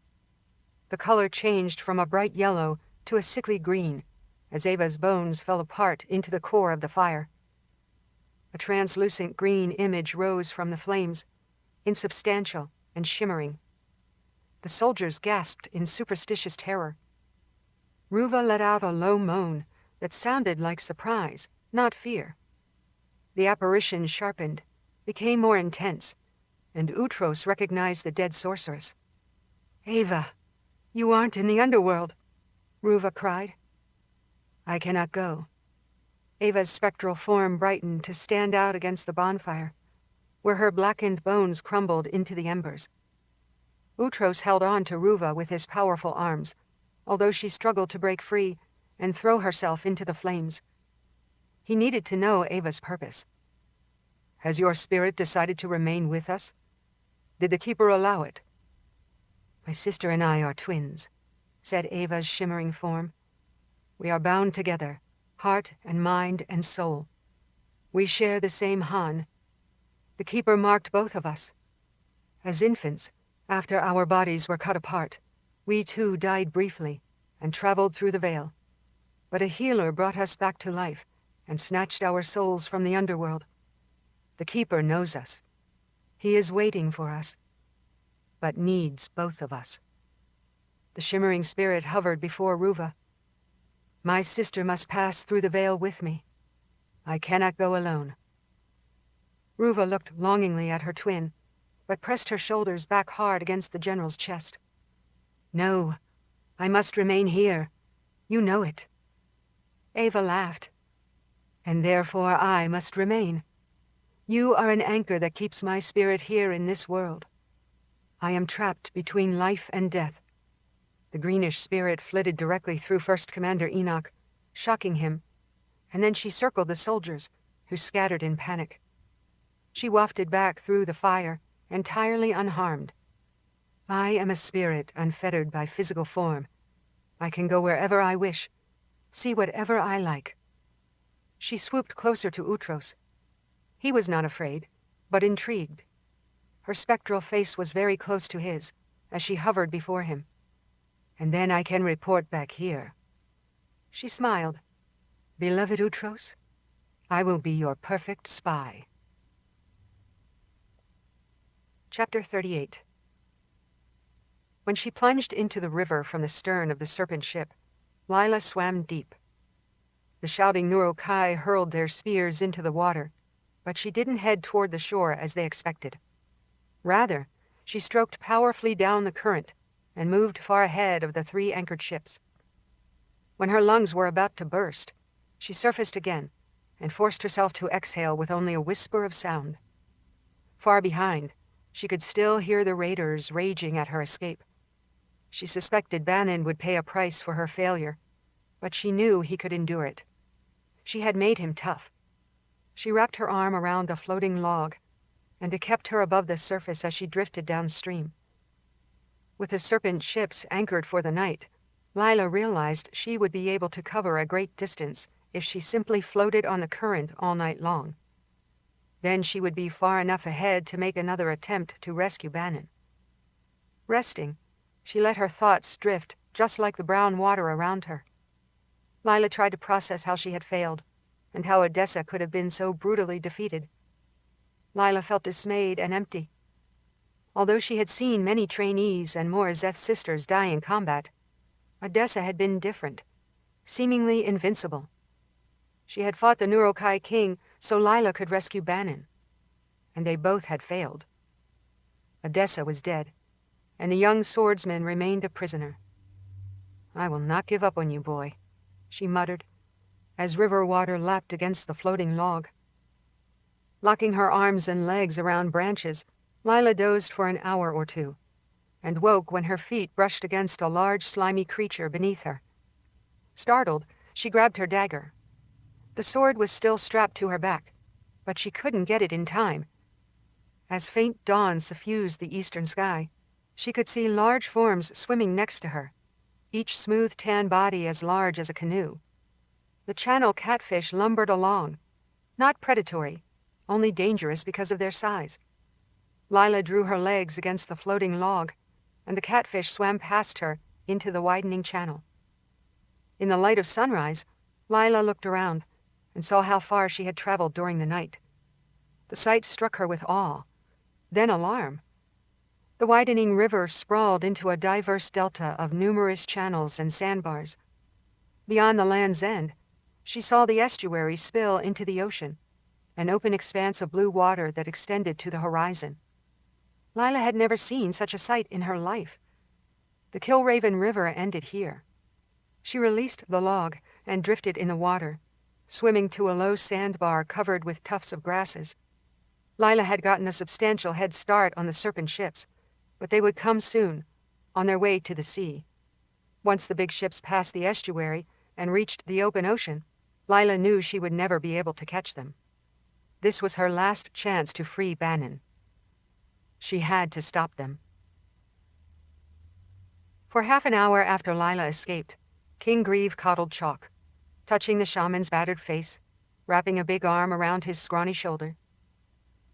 The color changed from a bright yellow to a sickly green, as Ava's bones fell apart into the core of the fire. A translucent green image rose from the flames, insubstantial and shimmering. The soldiers gasped in superstitious terror. Ruva let out a low moan that sounded like surprise, not fear. The apparition sharpened, became more intense, and Utros recognized the dead sorceress. "Ava, you aren't in the underworld," Ruva cried. "I cannot go." Ava's spectral form brightened to stand out against the bonfire, where her blackened bones crumbled into the embers. Utros held on to Ruva with his powerful arms, although she struggled to break free and throw herself into the flames. He needed to know Ava's purpose. "Has your spirit decided to remain with us? Did the Keeper allow it?" "My sister and I are twins," said Ava's shimmering form. "We are bound together, heart and mind and soul. We share the same Han. The Keeper marked both of us. As infants, after our bodies were cut apart, we too died briefly and traveled through the veil. But a healer brought us back to life and snatched our souls from the underworld. The Keeper knows us. He is waiting for us, but needs both of us." The shimmering spirit hovered before Ruva. "My sister must pass through the veil with me. I cannot go alone." Ruva looked longingly at her twin, but pressed her shoulders back hard against the general's chest. "No, I must remain here. You know it." Ava laughed. "And therefore I must remain. You are an anchor that keeps my spirit here in this world. I am trapped between life and death." The greenish spirit flitted directly through First Commander Enoch, shocking him, and then she circled the soldiers, who scattered in panic. She wafted back through the fire, entirely unharmed. "I am a spirit unfettered by physical form. I can go wherever I wish, see whatever I like." She swooped closer to Utros. He was not afraid, but intrigued. Her spectral face was very close to his, as she hovered before him. "And then I can report back here." She smiled. "Beloved Utros, I will be your perfect spy." Chapter 38. When she plunged into the river from the stern of the serpent ship, Lila swam deep. The shouting Neurokai hurled their spears into the water, but she didn't head toward the shore as they expected. Rather, she stroked powerfully down the current and moved far ahead of the 3 anchored ships. When her lungs were about to burst, she surfaced again and forced herself to exhale with only a whisper of sound. Far behind, she could still hear the raiders raging at her escape. She suspected Bannon would pay a price for her failure, but she knew he could endure it. She had made him tough. She wrapped her arm around the floating log, and it kept her above the surface as she drifted downstream. With the serpent ships anchored for the night, Lila realized she would be able to cover a great distance if she simply floated on the current all night long. Then she would be far enough ahead to make another attempt to rescue Bannon. Resting, she let her thoughts drift just like the brown water around her. Lila tried to process how she had failed, and how Odessa could have been so brutally defeated. Lila felt dismayed and empty. Although she had seen many trainees and more Zeth sisters die in combat, Odessa had been different, seemingly invincible. She had fought the Neurokai king so Lila could rescue Bannon, and they both had failed. Odessa was dead, and the young swordsman remained a prisoner. "I will not give up on you, boy," she muttered, as river water lapped against the floating log. Locking her arms and legs around branches, Lila dozed for an hour or two, and woke when her feet brushed against a large slimy creature beneath her. Startled, she grabbed her dagger. The sword was still strapped to her back, but she couldn't get it in time. As faint dawn suffused the eastern sky, she could see large forms swimming next to her, each smooth tan body as large as a canoe. The channel catfish lumbered along, not predatory, only dangerous because of their size. Lila drew her legs against the floating log, and the catfish swam past her into the widening channel. In the light of sunrise, Lila looked around and saw how far she had traveled during the night. The sight struck her with awe, then alarm. The widening river sprawled into a diverse delta of numerous channels and sandbars. Beyond the land's end, she saw the estuary spill into the ocean, an open expanse of blue water that extended to the horizon. Lila had never seen such a sight in her life. The Killraven River ended here. She released the log and drifted in the water, swimming to a low sandbar covered with tufts of grasses. Lila had gotten a substantial head start on the serpent ships, but they would come soon, on their way to the sea. Once the big ships passed the estuary and reached the open ocean, Lila knew she would never be able to catch them. This was her last chance to free Bannon. She had to stop them. For half an hour after Lila escaped, King Grieve coddled Chalk, touching the shaman's battered face, wrapping a big arm around his scrawny shoulder.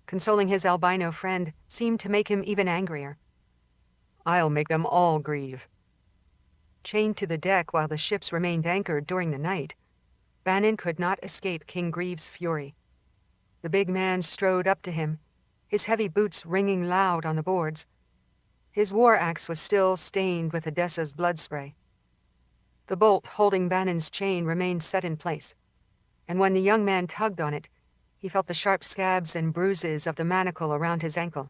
Consoling his albino friend seemed to make him even angrier. "I'll make them all grieve." Chained to the deck while the ships remained anchored during the night, Bannon could not escape King Grieve's fury. The big man strode up to him, his heavy boots ringing loud on the boards. His war axe was still stained with Odessa's blood spray. The bolt holding Bannon's chain remained set in place, and when the young man tugged on it, he felt the sharp scabs and bruises of the manacle around his ankle.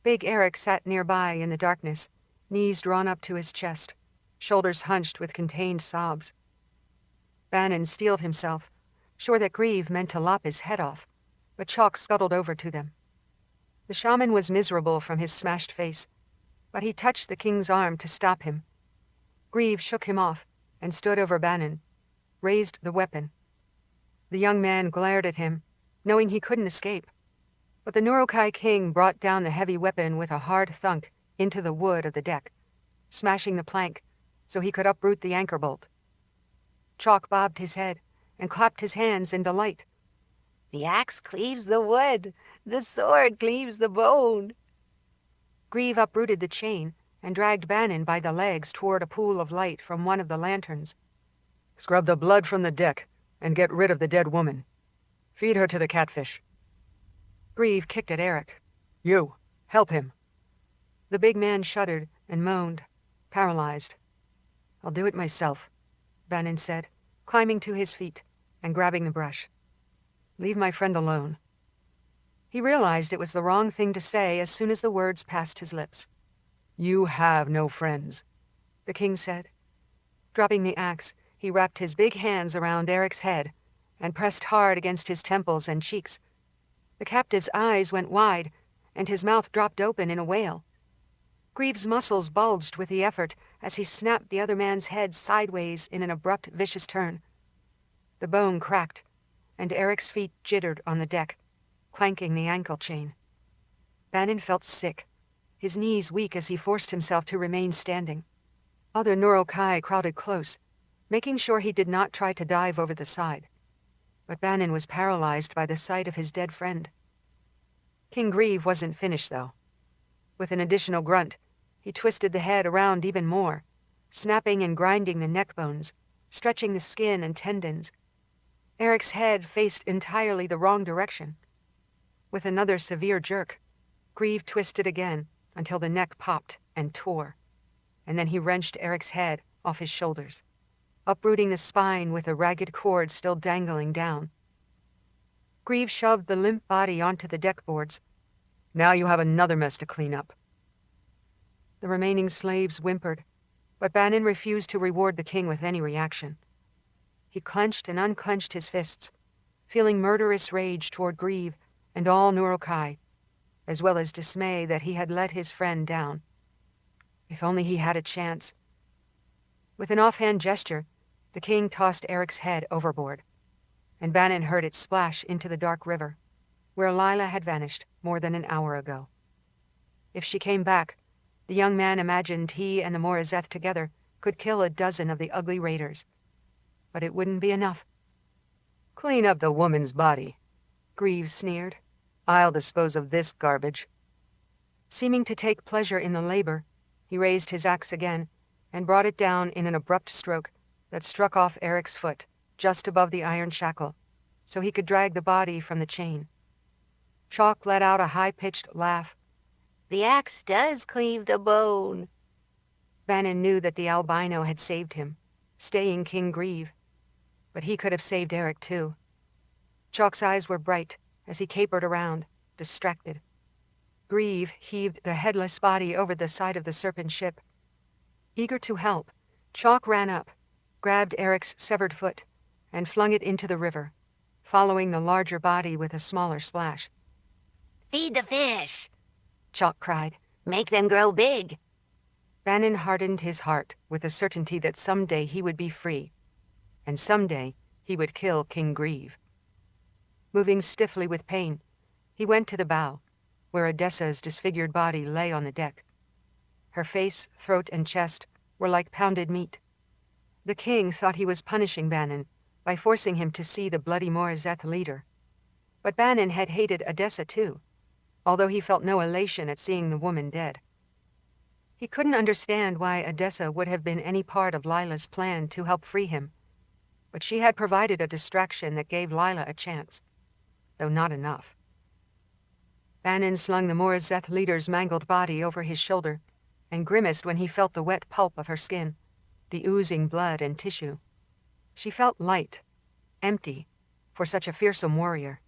Big Eric sat nearby in the darkness, knees drawn up to his chest, shoulders hunched with contained sobs. Bannon steeled himself, sure that Grieve meant to lop his head off, but Chalk scuttled over to them. The shaman was miserable from his smashed face, but he touched the king's arm to stop him. Grieve shook him off and stood over Bannon, raised the weapon. The young man glared at him, knowing he couldn't escape, but the Neurokai king brought down the heavy weapon with a hard thunk into the wood of the deck, smashing the plank so he could uproot the anchor bolt. Chalk bobbed his head and clapped his hands in delight. "The axe cleaves the wood, the sword cleaves the bone." Grieve uprooted the chain and dragged Bannon by the legs toward a pool of light from one of the lanterns. "Scrub the blood from the deck and get rid of the dead woman. Feed her to the catfish." Grieve kicked at Eric. "You, help him." The big man shuddered and moaned, paralyzed. "I'll do it myself," Bannon said, climbing to his feet and grabbing the brush. "Leave my friend alone." He realized it was the wrong thing to say as soon as the words passed his lips. "You have no friends," the king said. Dropping the axe, he wrapped his big hands around Eric's head and pressed hard against his temples and cheeks. The captive's eyes went wide, and his mouth dropped open in a wail. Greaves' muscles bulged with the effort as he snapped the other man's head sideways in an abrupt, vicious turn. The bone cracked, and Eric's feet jittered on the deck, clanking the ankle chain. Bannon felt sick, his knees weak as he forced himself to remain standing. Other Neurokai crowded close, making sure he did not try to dive over the side. But Bannon was paralyzed by the sight of his dead friend. King Grieve wasn't finished, though. With an additional grunt, he twisted the head around even more, snapping and grinding the neck bones, stretching the skin and tendons. Eric's head faced entirely the wrong direction. With another severe jerk, Grieve twisted again until the neck popped and tore, and then he wrenched Eric's head off his shoulders, uprooting the spine with a ragged cord still dangling down. Grieve shoved the limp body onto the deck boards. "Now you have another mess to clean up." The remaining slaves whimpered, but Bannon refused to reward the king with any reaction. He clenched and unclenched his fists, feeling murderous rage toward Grieve and all Neurokai, as well as dismay that he had let his friend down. If only he had a chance. With an offhand gesture, the king tossed Eric's head overboard, and Bannon heard it splash into the dark river, where Lila had vanished more than an hour ago. If she came back, the young man imagined he and the Morizeth together could kill a dozen of the ugly raiders. But it wouldn't be enough. "Clean up the woman's body," Greaves sneered. "I'll dispose of this garbage." Seeming to take pleasure in the labor, he raised his axe again and brought it down in an abrupt stroke that struck off Eric's foot just above the iron shackle, so he could drag the body from the chain. Chalk let out a high-pitched laugh. "The axe does cleave the bone." Bannon knew that the albino had saved him, staying King Grieve. But he could have saved Eric, too. Chalk's eyes were bright as he capered around, distracted. Grieve heaved the headless body over the side of the serpent ship. Eager to help, Chalk ran up, grabbed Eric's severed foot, and flung it into the river, following the larger body with a smaller splash. "Feed the fish," Chalk cried. "Make them grow big." Bannon hardened his heart with the certainty that someday he would be free, and someday he would kill King Grieve. Moving stiffly with pain, he went to the bow, where Odessa's disfigured body lay on the deck. Her face, throat, and chest were like pounded meat. The king thought he was punishing Bannon by forcing him to see the bloody Morizeth leader. But Bannon had hated Odessa too, although he felt no elation at seeing the woman dead. He couldn't understand why Odessa would have been any part of Lila's plan to help free him, but she had provided a distraction that gave Lila a chance, though not enough. Bannon slung the Morizeth leader's mangled body over his shoulder and grimaced when he felt the wet pulp of her skin, the oozing blood and tissue. She felt light, empty, for such a fearsome warrior.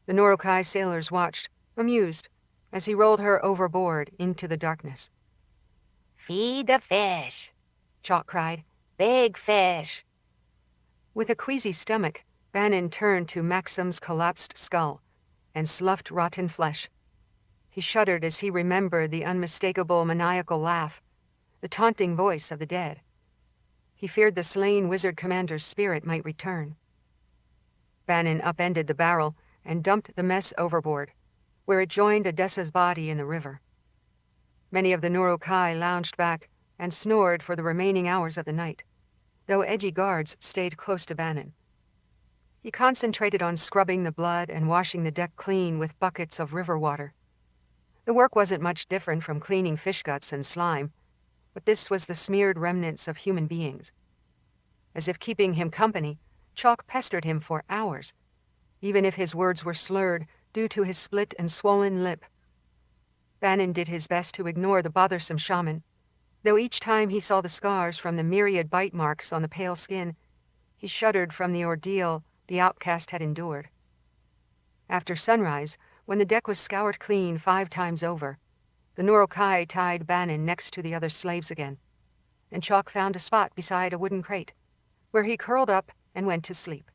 The Neurokai sailors watched, amused, as he rolled her overboard into the darkness. "Feed the fish," Chalk cried. "Big fish." With a queasy stomach, Bannon turned to Maxim's collapsed skull and sloughed rotten flesh. He shuddered as he remembered the unmistakable maniacal laugh, the taunting voice of the dead. He feared the slain wizard commander's spirit might return. Bannon upended the barrel and dumped the mess overboard, where it joined Odessa's body in the river. Many of the Neurokai lounged back and snored for the remaining hours of the night, though edgy guards stayed close to Bannon. He concentrated on scrubbing the blood and washing the deck clean with buckets of river water. The work wasn't much different from cleaning fish guts and slime, but this was the smeared remnants of human beings. As if keeping him company, Chalk pestered him for hours, even if his words were slurred due to his split and swollen lip. Bannon did his best to ignore the bothersome shaman, though each time he saw the scars from the myriad bite marks on the pale skin, he shuddered from the ordeal the outcast had endured. After sunrise, when the deck was scoured clean 5 times over, the Neurokai tied Bannon next to the other slaves again, and Chalk found a spot beside a wooden crate, where he curled up and went to sleep.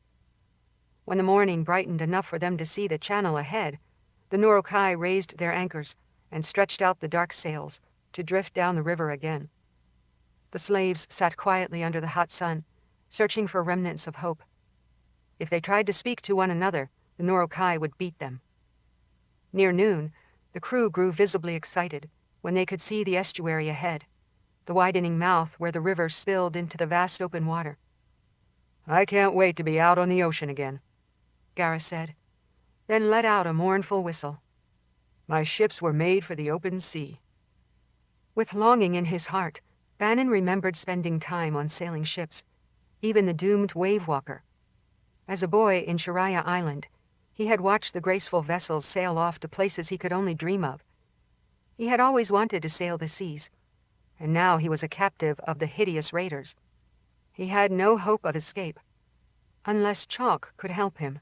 When the morning brightened enough for them to see the channel ahead, the Norokai raised their anchors and stretched out the dark sails to drift down the river again. The slaves sat quietly under the hot sun, searching for remnants of hope. If they tried to speak to one another, the Norokai would beat them. Near noon, the crew grew visibly excited when they could see the estuary ahead, the widening mouth where the river spilled into the vast open water. "I can't wait to be out on the ocean again," Garrus said, then let out a mournful whistle. "My ships were made for the open sea." With longing in his heart, Bannon remembered spending time on sailing ships, even the doomed Wave Walker. As a boy in Shariah Island, he had watched the graceful vessels sail off to places he could only dream of. He had always wanted to sail the seas, and now he was a captive of the hideous raiders. He had no hope of escape, unless Chalk could help him.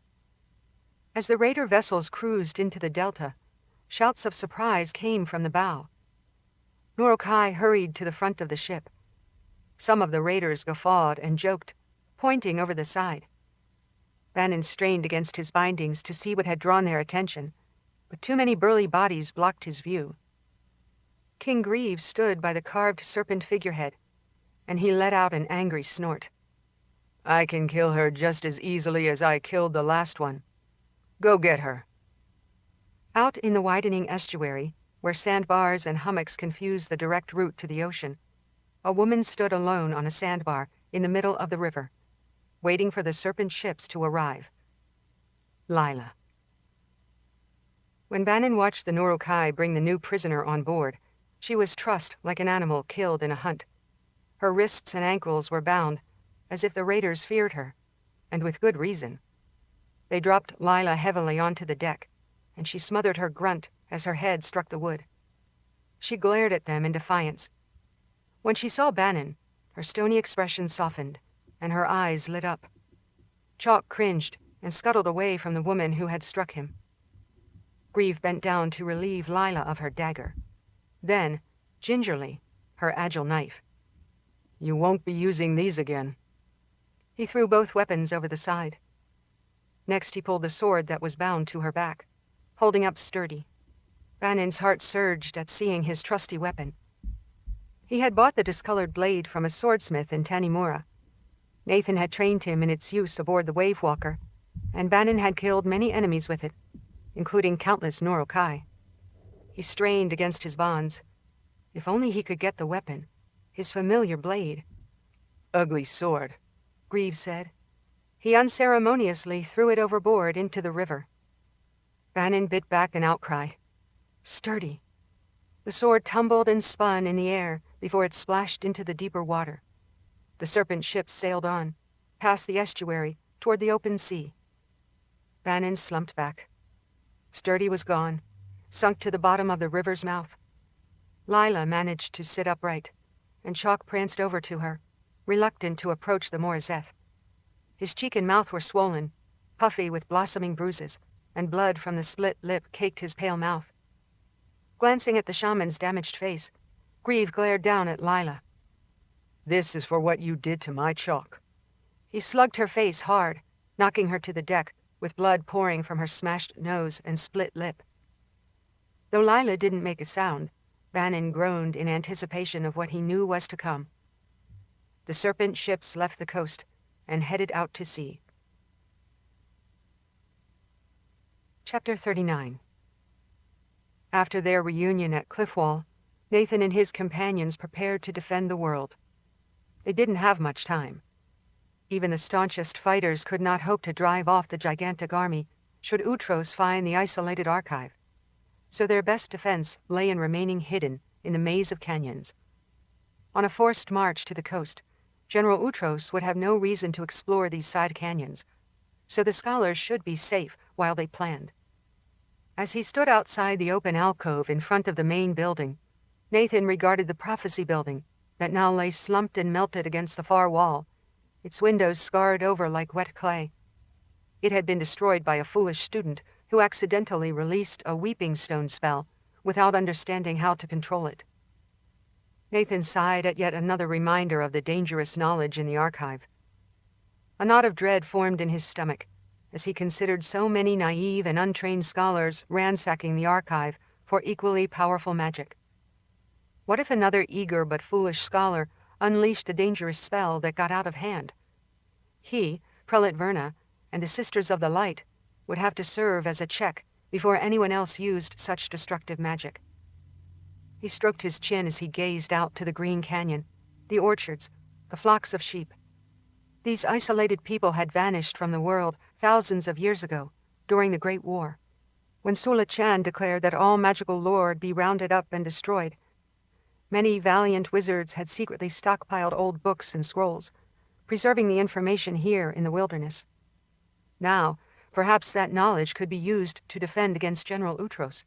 As the raider vessels cruised into the delta, shouts of surprise came from the bow. Norokai hurried to the front of the ship. Some of the raiders guffawed and joked, pointing over the side. Bannon strained against his bindings to see what had drawn their attention, but too many burly bodies blocked his view. King Grieve stood by the carved serpent figurehead, and he let out an angry snort. "I can kill her just as easily as I killed the last one. Go get her." Out in the widening estuary, where sandbars and hummocks confused the direct route to the ocean, a woman stood alone on a sandbar in the middle of the river, waiting for the serpent ships to arrive. Lila. When Bannon watched the Norokai bring the new prisoner on board, she was trussed like an animal killed in a hunt. Her wrists and ankles were bound, as if the raiders feared her, and with good reason. They dropped Lila heavily onto the deck, and she smothered her grunt as her head struck the wood. She glared at them in defiance. When she saw Bannon, her stony expression softened, and her eyes lit up. Chalk cringed and scuttled away from the woman who had struck him. Grieve bent down to relieve Lila of her dagger. Then, gingerly, her agile knife. "You won't be using these again." He threw both weapons over the side. Next he pulled the sword that was bound to her back, holding up sturdy. Bannon's heart surged at seeing his trusty weapon. He had bought the discolored blade from a swordsmith in Tanimura. Nathan had trained him in its use aboard the Wave Walker, and Bannon had killed many enemies with it, including countless Norokai. He strained against his bonds. If only he could get the weapon, his familiar blade. "Ugly sword," Grieve said. He unceremoniously threw it overboard into the river. Bannon bit back an outcry. Sturdy. The sword tumbled and spun in the air before it splashed into the deeper water. The serpent ships sailed on, past the estuary, toward the open sea. Bannon slumped back. Sturdy was gone, sunk to the bottom of the river's mouth. Lila managed to sit upright, and Chalk pranced over to her, reluctant to approach the Morizeth. His cheek and mouth were swollen, puffy with blossoming bruises, and blood from the split lip caked his pale mouth. Glancing at the shaman's damaged face, Grieve glared down at Lila. "This is for what you did to my Chalk." He slugged her face hard, knocking her to the deck, with blood pouring from her smashed nose and split lip. Though Lila didn't make a sound, Bannon groaned in anticipation of what he knew was to come. The serpent ships left the coast and headed out to sea. Chapter 39. After their reunion at Cliffwall, Nathan and his companions prepared to defend the world. They didn't have much time. Even the staunchest fighters could not hope to drive off the gigantic army should Utros find the isolated archive, so their best defense lay in remaining hidden in the maze of canyons. On a forced march to the coast, General Utros would have no reason to explore these side canyons, so the scholars should be safe while they planned. As he stood outside the open alcove in front of the main building, Nathan regarded the prophecy building that now lay slumped and melted against the far wall, its windows scarred over like wet clay. It had been destroyed by a foolish student who accidentally released a weeping stone spell without understanding how to control it. Nathan sighed at yet another reminder of the dangerous knowledge in the archive. A knot of dread formed in his stomach, as he considered so many naive and untrained scholars ransacking the archive for equally powerful magic. What if another eager but foolish scholar unleashed a dangerous spell that got out of hand? He, Prelate Verna, and the Sisters of the Light would have to serve as a check before anyone else used such destructive magic. He stroked his chin as he gazed out to the green canyon, the orchards, the flocks of sheep. These isolated people had vanished from the world thousands of years ago, during the Great War, when Sula Chan declared that all magical lore be rounded up and destroyed. Many valiant wizards had secretly stockpiled old books and scrolls, preserving the information here in the wilderness. Now, perhaps that knowledge could be used to defend against General Utros.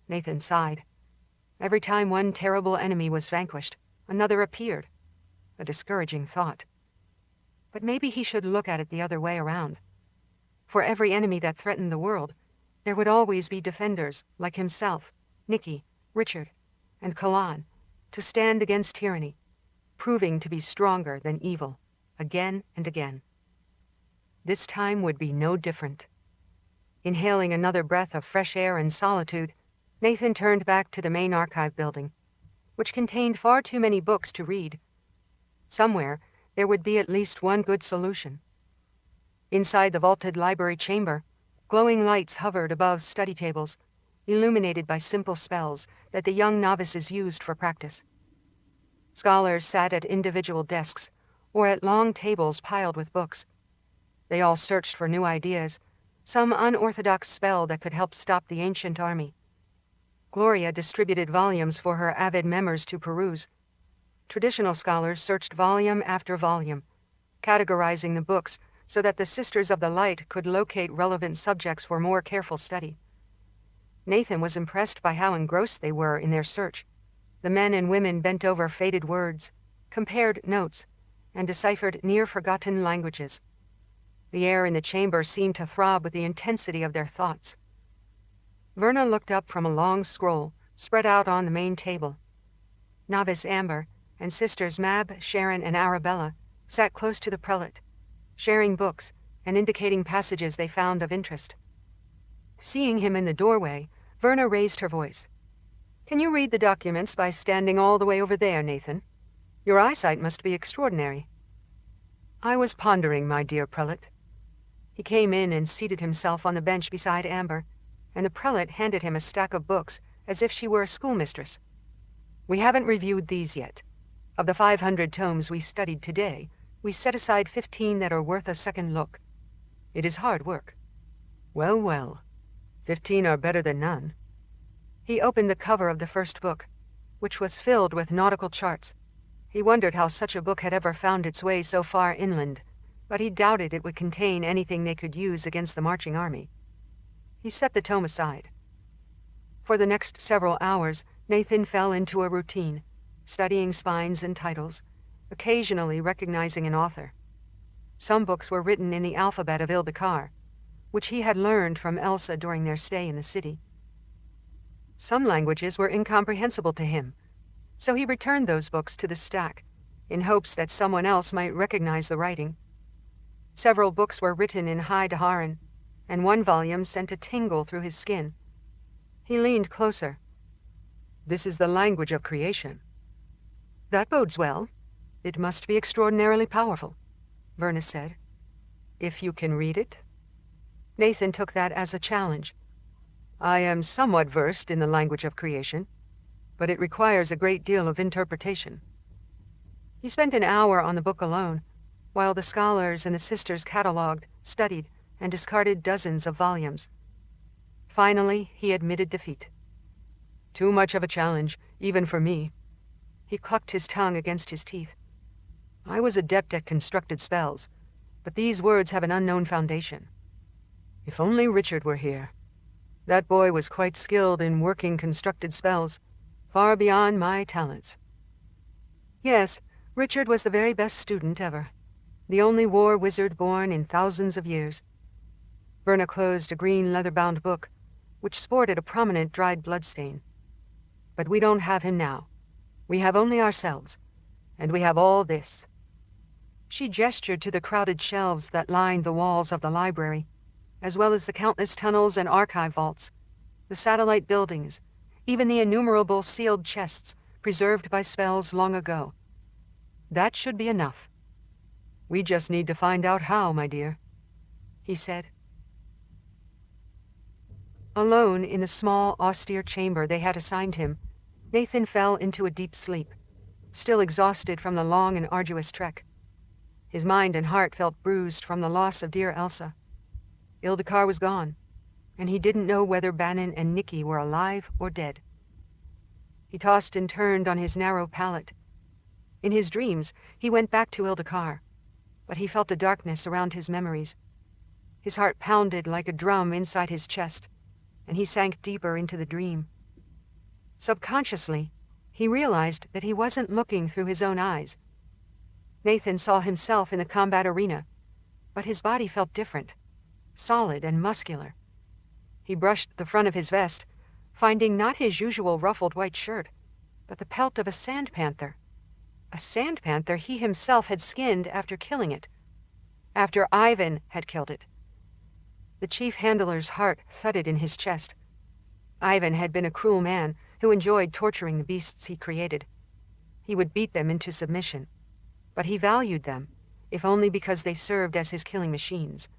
Nathan sighed. Every time one terrible enemy was vanquished, another appeared. A discouraging thought. But maybe he should look at it the other way around. For every enemy that threatened the world, there would always be defenders like himself, Nicci, Richard, and Kalan, to stand against tyranny, proving to be stronger than evil, again and again. This time would be no different. Inhaling another breath of fresh air and solitude, Nathan turned back to the main archive building, which contained far too many books to read. Somewhere, there would be at least one good solution. Inside the vaulted library chamber, glowing lights hovered above study tables, illuminated by simple spells that the young novices used for practice. Scholars sat at individual desks, or at long tables piled with books. They all searched for new ideas, some unorthodox spell that could help stop the ancient army. Gloria distributed volumes for her avid members to peruse. Traditional scholars searched volume after volume, categorizing the books so that the Sisters of the Light could locate relevant subjects for more careful study. Nathan was impressed by how engrossed they were in their search. The men and women bent over faded words, compared notes, and deciphered near-forgotten languages. The air in the chamber seemed to throb with the intensity of their thoughts. Verna looked up from a long scroll spread out on the main table. Novice Amber and Sisters Mab, Sharon, and Arabella sat close to the prelate, sharing books and indicating passages they found of interest. Seeing him in the doorway, Verna raised her voice. "Can you read the documents by standing all the way over there, Nathan? Your eyesight must be extraordinary." "I was pondering, my dear prelate." He came in and seated himself on the bench beside Amber, and the prelate handed him a stack of books as if she were a schoolmistress. "We haven't reviewed these yet. Of the 500 tomes we studied today, we set aside 15 that are worth a second look. It is hard work." "Well, well. 15 are better than none." He opened the cover of the first book, which was filled with nautical charts. He wondered how such a book had ever found its way so far inland, but he doubted it would contain anything they could use against the marching army. He set the tome aside. For the next several hours, Nathan fell into a routine, studying spines and titles, occasionally recognizing an author. Some books were written in the alphabet of Ilbekar, which he had learned from Elsa during their stay in the city. Some languages were incomprehensible to him, so he returned those books to the stack, in hopes that someone else might recognize the writing. Several books were written in High Daharan, and one volume sent a tingle through his skin. He leaned closer. "This is the language of creation." "That bodes well. It must be extraordinarily powerful," Verna said. "If you can read it?" Nathan took that as a challenge. "I am somewhat versed in the language of creation, but it requires a great deal of interpretation." He spent an hour on the book alone, while the scholars and the sisters catalogued, studied, and discarded dozens of volumes. Finally, he admitted defeat. "Too much of a challenge, even for me." He clucked his tongue against his teeth. "I was adept at constructed spells, but these words have an unknown foundation. If only Richard were here. That boy was quite skilled in working constructed spells, far beyond my talents." "Yes, Richard was the very best student ever. The only war wizard born in thousands of years." Verna closed a green leather-bound book, which sported a prominent dried bloodstain. "But we don't have him now. We have only ourselves, and we have all this." She gestured to the crowded shelves that lined the walls of the library, as well as the countless tunnels and archive vaults, the satellite buildings, even the innumerable sealed chests preserved by spells long ago. That should be enough. We just need to find out how, my dear, he said. Alone in the small, austere chamber they had assigned him, Nathan fell into a deep sleep, still exhausted from the long and arduous trek. His mind and heart felt bruised from the loss of dear Elsa. Ildikar was gone, and he didn't know whether Bannon and Nicci were alive or dead. He tossed and turned on his narrow pallet. In his dreams, he went back to Ildikar, but he felt a darkness around his memories. His heart pounded like a drum inside his chest, and he sank deeper into the dream. Subconsciously, he realized that he wasn't looking through his own eyes. Nathan saw himself in the combat arena, but his body felt different, solid and muscular. He brushed the front of his vest, finding not his usual ruffled white shirt, but the pelt of a sand panther. A sand panther he himself had skinned after killing it, after Ivan had killed it. The chief handler's heart thudded in his chest. Ivan had been a cruel man who enjoyed torturing the beasts he created. He would beat them into submission, but he valued them, if only because they served as his killing machines.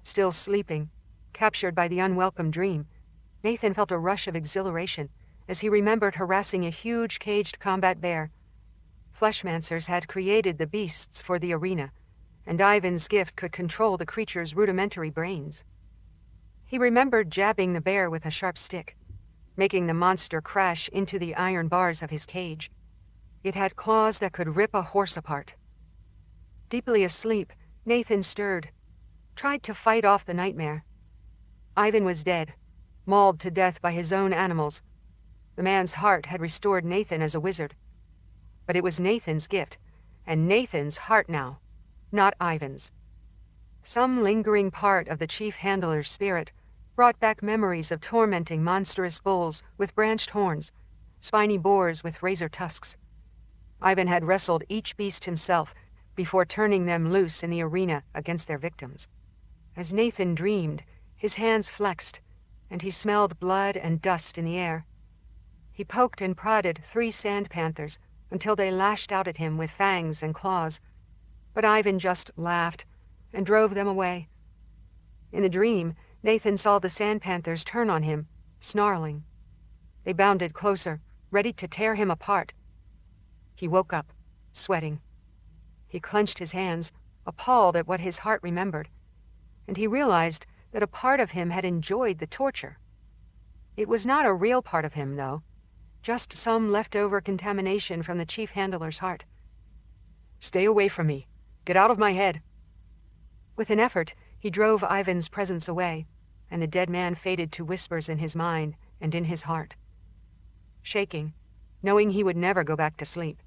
Still sleeping, captured by the unwelcome dream, Nathan felt a rush of exhilaration as he remembered harassing a huge caged combat bear. Fleshmancers had created the beasts for the arena, and Ivan's gift could control the creature's rudimentary brains. He remembered jabbing the bear with a sharp stick, making the monster crash into the iron bars of his cage. It had claws that could rip a horse apart. Deeply asleep, Nathan stirred, tried to fight off the nightmare. Ivan was dead, mauled to death by his own animals. The man's heart had restored Nathan as a wizard. But it was Nathan's gift, and Nathan's heart now, not Ivan's. Some lingering part of the chief handler's spirit brought back memories of tormenting monstrous bulls with branched horns, spiny boars with razor tusks. Ivan had wrestled each beast himself before turning them loose in the arena against their victims. As Nathan dreamed, his hands flexed, and he smelled blood and dust in the air. He poked and prodded 3 sand panthers until they lashed out at him with fangs and claws, but Ivan just laughed and drove them away. In the dream, Nathan saw the sand panthers turn on him, snarling. They bounded closer, ready to tear him apart. He woke up, sweating. He clenched his hands, appalled at what his heart remembered, and he realized that a part of him had enjoyed the torture. It was not a real part of him, though, just some leftover contamination from the chief handler's heart. "Stay away from me. Get out of my head." With an effort, he drove Ivan's presence away, and the dead man faded to whispers in his mind and in his heart. Shaking, knowing he would never go back to sleep,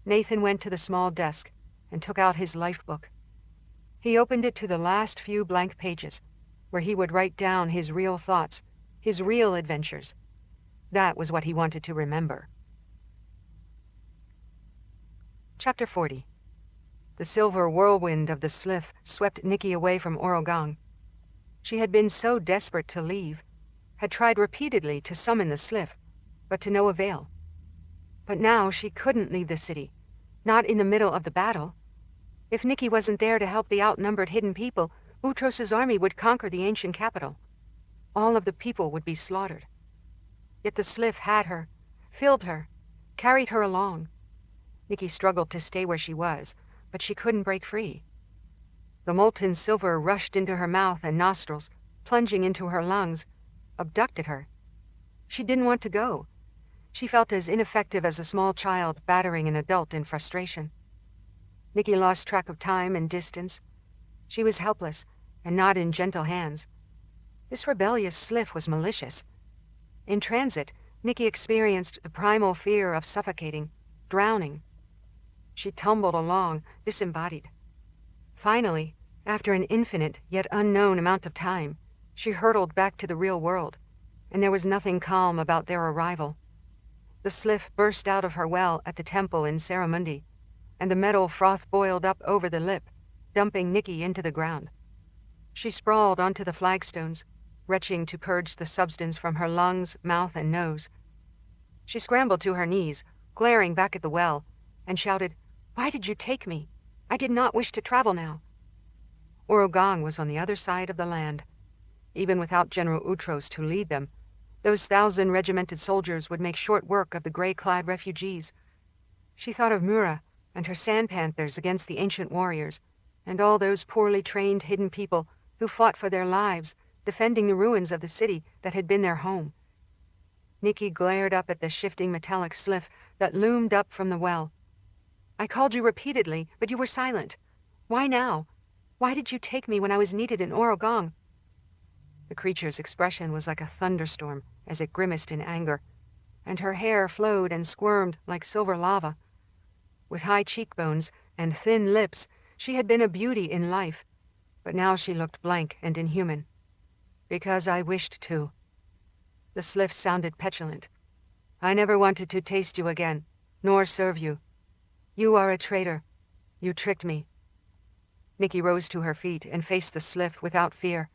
Nathan went to the small desk and took out his life book. He opened it to the last few blank pages, where he would write down his real thoughts, his real adventures. That was what he wanted to remember. Chapter 40. The silver whirlwind of the Sliff swept Nicci away from Orogang. She had been so desperate to leave, had tried repeatedly to summon the Sliff, but to no avail. But now she couldn't leave the city, not in the middle of the battle. If Nicci wasn't there to help the outnumbered hidden people, Utros's army would conquer the ancient capital. All of the people would be slaughtered. Yet the Sliff had her, filled her, carried her along. Nicci struggled to stay where she was, but she couldn't break free. The molten silver rushed into her mouth and nostrils, plunging into her lungs, abducted her. She didn't want to go. She felt as ineffective as a small child battering an adult in frustration. Nicci lost track of time and distance. She was helpless, and not in gentle hands. This rebellious Sliff was malicious. In transit, Nicci experienced the primal fear of suffocating, drowning. She tumbled along, disembodied. Finally, after an infinite yet unknown amount of time, she hurtled back to the real world, and there was nothing calm about their arrival. The Sliff burst out of her well at the temple in Saramundi, and the metal froth boiled up over the lip, dumping Nicci into the ground. She sprawled onto the flagstones, retching to purge the substance from her lungs, mouth, and nose. She scrambled to her knees, glaring back at the well, and shouted, "Why did you take me? I did not wish to travel now." Orogang was on the other side of the land. Even without General Utros to lead them, those 1,000 regimented soldiers would make short work of the gray-clad refugees. She thought of Mura and her sand panthers against the ancient warriors, and all those poorly trained hidden people who fought for their lives, defending the ruins of the city that had been their home. Nicci glared up at the shifting metallic sliff that loomed up from the well. "I called you repeatedly, but you were silent. Why now? Why did you take me when I was needed in Orogang?" The creature's expression was like a thunderstorm as it grimaced in anger, and her hair flowed and squirmed like silver lava. With high cheekbones and thin lips, she had been a beauty in life, but now she looked blank and inhuman. "Because I wished to." The sliff sounded petulant. "I never wanted to taste you again, nor serve you. You are a traitor. You tricked me." Nicci rose to her feet and faced the sliff without fear.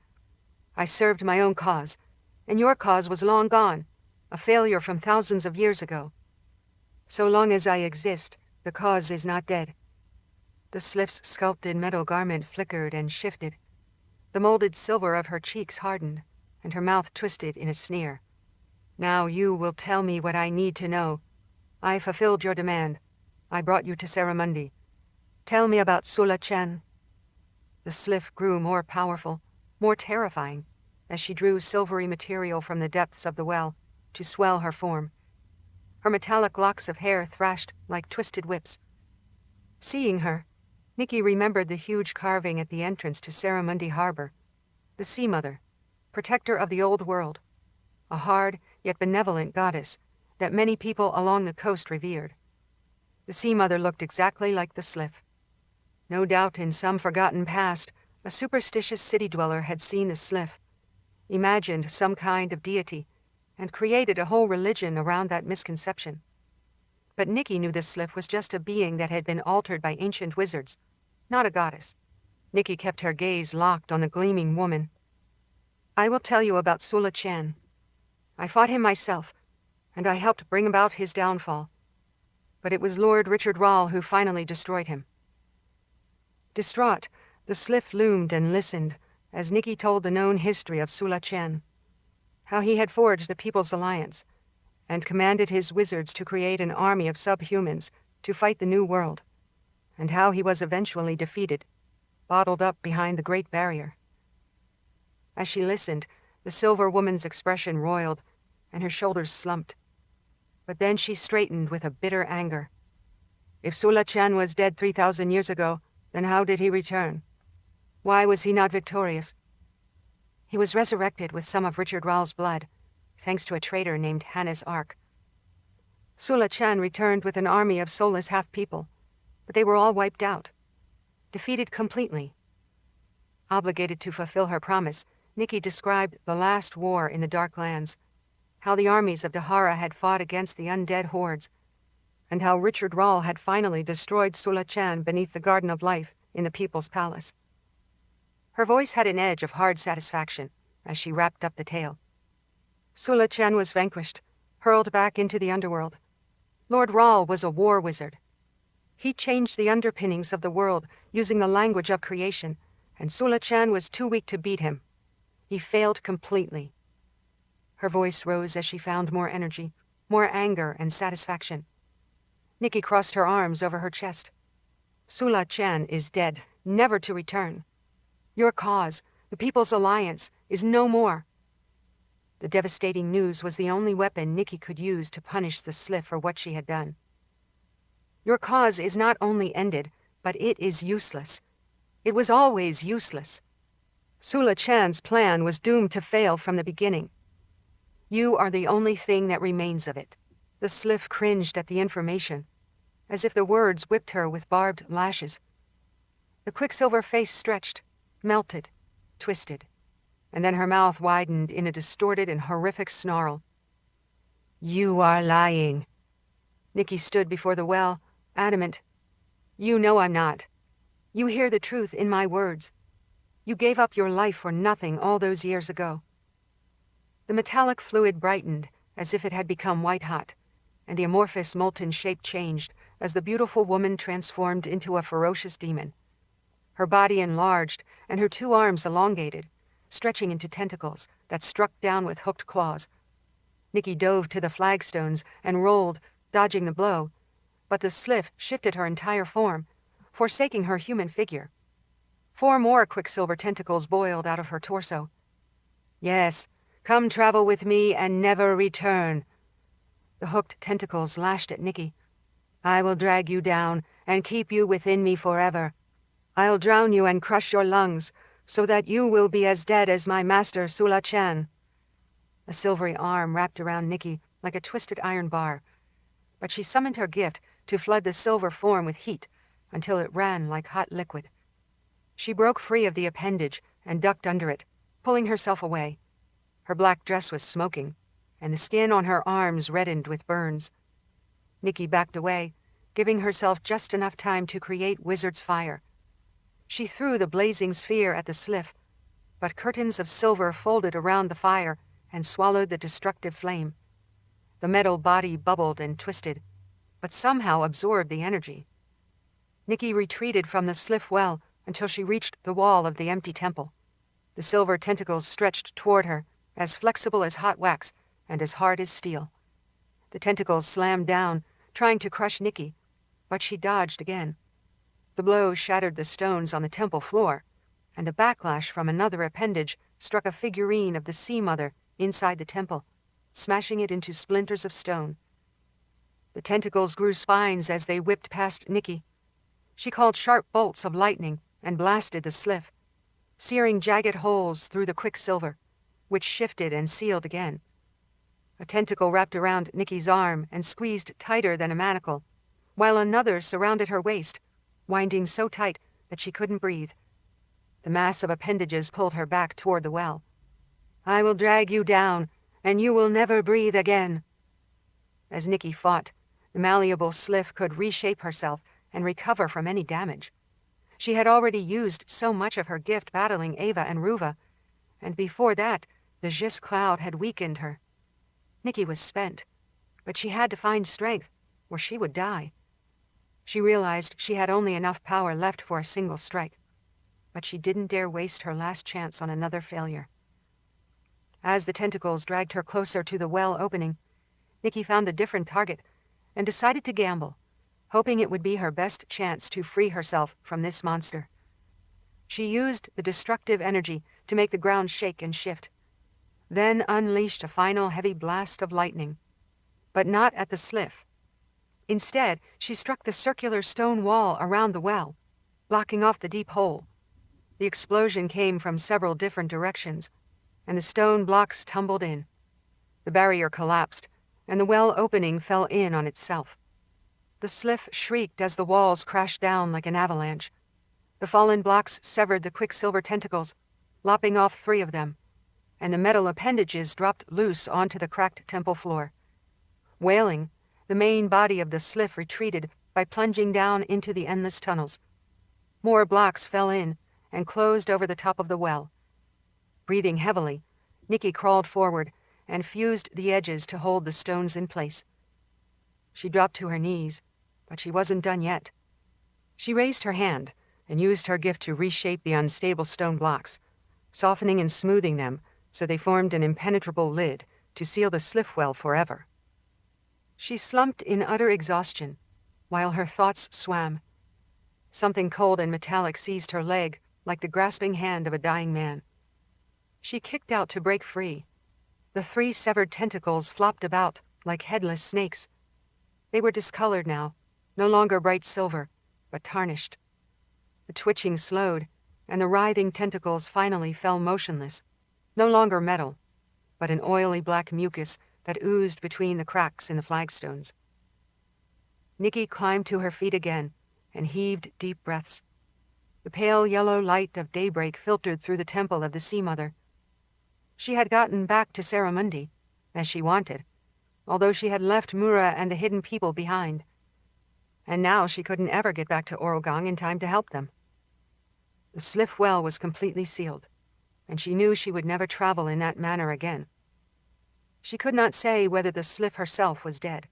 "I served my own cause, and your cause was long gone, a failure from thousands of years ago. So long as I exist, the cause is not dead." The sliff's sculpted metal garment flickered and shifted. The molded silver of her cheeks hardened, and her mouth twisted in a sneer. "Now you will tell me what I need to know. I fulfilled your demand. I brought you to Saramundi. Tell me about Sula Chen." The sliff grew more powerful, more terrifying, as she drew silvery material from the depths of the well to swell her form. Her metallic locks of hair thrashed like twisted whips. Seeing her, Nicci remembered the huge carving at the entrance to Saramundi Harbor, the Sea Mother, protector of the old world, a hard yet benevolent goddess that many people along the coast revered. The Sea Mother looked exactly like the sliff. No doubt in some forgotten past, a superstitious city dweller had seen the sliff, imagined some kind of deity, and created a whole religion around that misconception. But Nicci knew the sliff was just a being that had been altered by ancient wizards, not a goddess. Nicci kept her gaze locked on the gleaming woman. "I will tell you about Sula Chen. I fought him myself, and I helped bring about his downfall. But it was Lord Richard Rall who finally destroyed him." Distraught, the sliff loomed and listened as Nicci told the known history of Sula Chen, how he had forged the People's Alliance and commanded his wizards to create an army of subhumans to fight the New World, and how he was eventually defeated, bottled up behind the Great Barrier. As she listened, the silver woman's expression roiled, and her shoulders slumped. But then she straightened with a bitter anger. If Sula Chen was dead 3,000 years ago, then how did he return? Why was he not victorious? He was resurrected with some of Richard Rall's blood, thanks to a traitor named Hannes Ark. Sula Chen returned with an army of soulless half-people, but they were all wiped out, defeated completely. Obligated to fulfill her promise, Nicci described the last war in the Dark Lands, how the armies of Dahara had fought against the undead hordes, and how Richard Rall had finally destroyed Sula Chen beneath the Garden of Life in the People's Palace. Her voice had an edge of hard satisfaction as she wrapped up the tale. Sula Chen was vanquished, hurled back into the underworld. Lord Rall was a war wizard. He changed the underpinnings of the world using the language of creation, and Sula Chen was too weak to beat him. He failed completely. Her voice rose as she found more energy, more anger and satisfaction. Nicci crossed her arms over her chest. "Sula Chen is dead, never to return. Your cause, the People's Alliance, is no more." The devastating news was the only weapon Nicci could use to punish the sliff for what she had done. "Your cause is not only ended, but it is useless. It was always useless. Sula Chan's plan was doomed to fail from the beginning. You are the only thing that remains of it." The sliff cringed at the information, as if the words whipped her with barbed lashes. The quicksilver face stretched, melted, twisted, and then her mouth widened in a distorted and horrific snarl. "You are lying." Nicci stood before the well, adamant. You know I'm not. You hear the truth in my words. You gave up your life for nothing all those years ago." The metallic fluid brightened as if it had become white-hot, and the amorphous molten shape changed as the beautiful woman transformed into a ferocious demon. Her body enlarged and her 2 arms elongated, stretching into tentacles that struck down with hooked claws. Nicci dove to the flagstones and rolled, dodging the blow, but the sliff shifted her entire form, forsaking her human figure. 4 more quicksilver tentacles boiled out of her torso. "Yes, come travel with me and never return." The hooked tentacles lashed at Nicci. "I will drag you down and keep you within me forever. I'll drown you and crush your lungs, so that you will be as dead as my master Sula Chan." A silvery arm wrapped around Nicci like a twisted iron bar, but she summoned her gift to flood the silver form with heat until it ran like hot liquid. She broke free of the appendage and ducked under it, pulling herself away. Her black dress was smoking, and the skin on her arms reddened with burns. Nicci backed away, giving herself just enough time to create wizard's fire. She threw the blazing sphere at the sliff, but curtains of silver folded around the fire and swallowed the destructive flame. The metal body bubbled and twisted, but somehow absorbed the energy. Nicci retreated from the sliff well until she reached the wall of the empty temple. The silver tentacles stretched toward her, as flexible as hot wax and as hard as steel. The tentacles slammed down, trying to crush Nicci, but she dodged again. The blow shattered the stones on the temple floor, and the backlash from another appendage struck a figurine of the Sea Mother inside the temple, smashing it into splinters of stone. The tentacles grew spines as they whipped past Nicci. She called sharp bolts of lightning and blasted the sliff, searing jagged holes through the quicksilver, which shifted and sealed again. A tentacle wrapped around Nicci's arm and squeezed tighter than a manacle, while another surrounded her waist, winding so tight that she couldn't breathe. The mass of appendages pulled her back toward the well. "I will drag you down, and you will never breathe again." As Nicci fought, the malleable sliff could reshape herself and recover from any damage. She had already used so much of her gift battling Ava and Ruva, and before that, the Jis cloud had weakened her. Nicci was spent, but she had to find strength, or she would die. She realized she had only enough power left for a single strike, but she didn't dare waste her last chance on another failure. As the tentacles dragged her closer to the well opening, Nicci found a different target and decided to gamble, hoping it would be her best chance to free herself from this monster. She used the destructive energy to make the ground shake and shift, then unleashed a final heavy blast of lightning, but not at the sliff. Instead, she struck the circular stone wall around the well, blocking off the deep hole. The explosion came from several different directions, and the stone blocks tumbled in. The barrier collapsed, and the well opening fell in on itself. The sliff shrieked as the walls crashed down like an avalanche. The fallen blocks severed the quicksilver tentacles, lopping off 3 of them, and the metal appendages dropped loose onto the cracked temple floor. Wailing, the main body of the sliff retreated by plunging down into the endless tunnels. More blocks fell in and closed over the top of the well. Breathing heavily, Nicci crawled forward and fused the edges to hold the stones in place. She dropped to her knees, but she wasn't done yet. She raised her hand and used her gift to reshape the unstable stone blocks, softening and smoothing them so they formed an impenetrable lid to seal the sliff well forever. She slumped in utter exhaustion, while her thoughts swam. Something cold and metallic seized her leg, like the grasping hand of a dying man. She kicked out to break free. The 3 severed tentacles flopped about like headless snakes. They were discolored now, no longer bright silver, but tarnished. The twitching slowed, and the writhing tentacles finally fell motionless, no longer metal, but an oily black mucus that oozed between the cracks in the flagstones. Nicci climbed to her feet again and heaved deep breaths. The pale yellow light of daybreak filtered through the temple of the Sea Mother. She had gotten back to Saramundi, as she wanted, although she had left Mura and the hidden people behind. and now she couldn't ever get back to Orogang in time to help them. The Sliff well was completely sealed, and she knew she would never travel in that manner again. She could not say whether the Sliff herself was dead.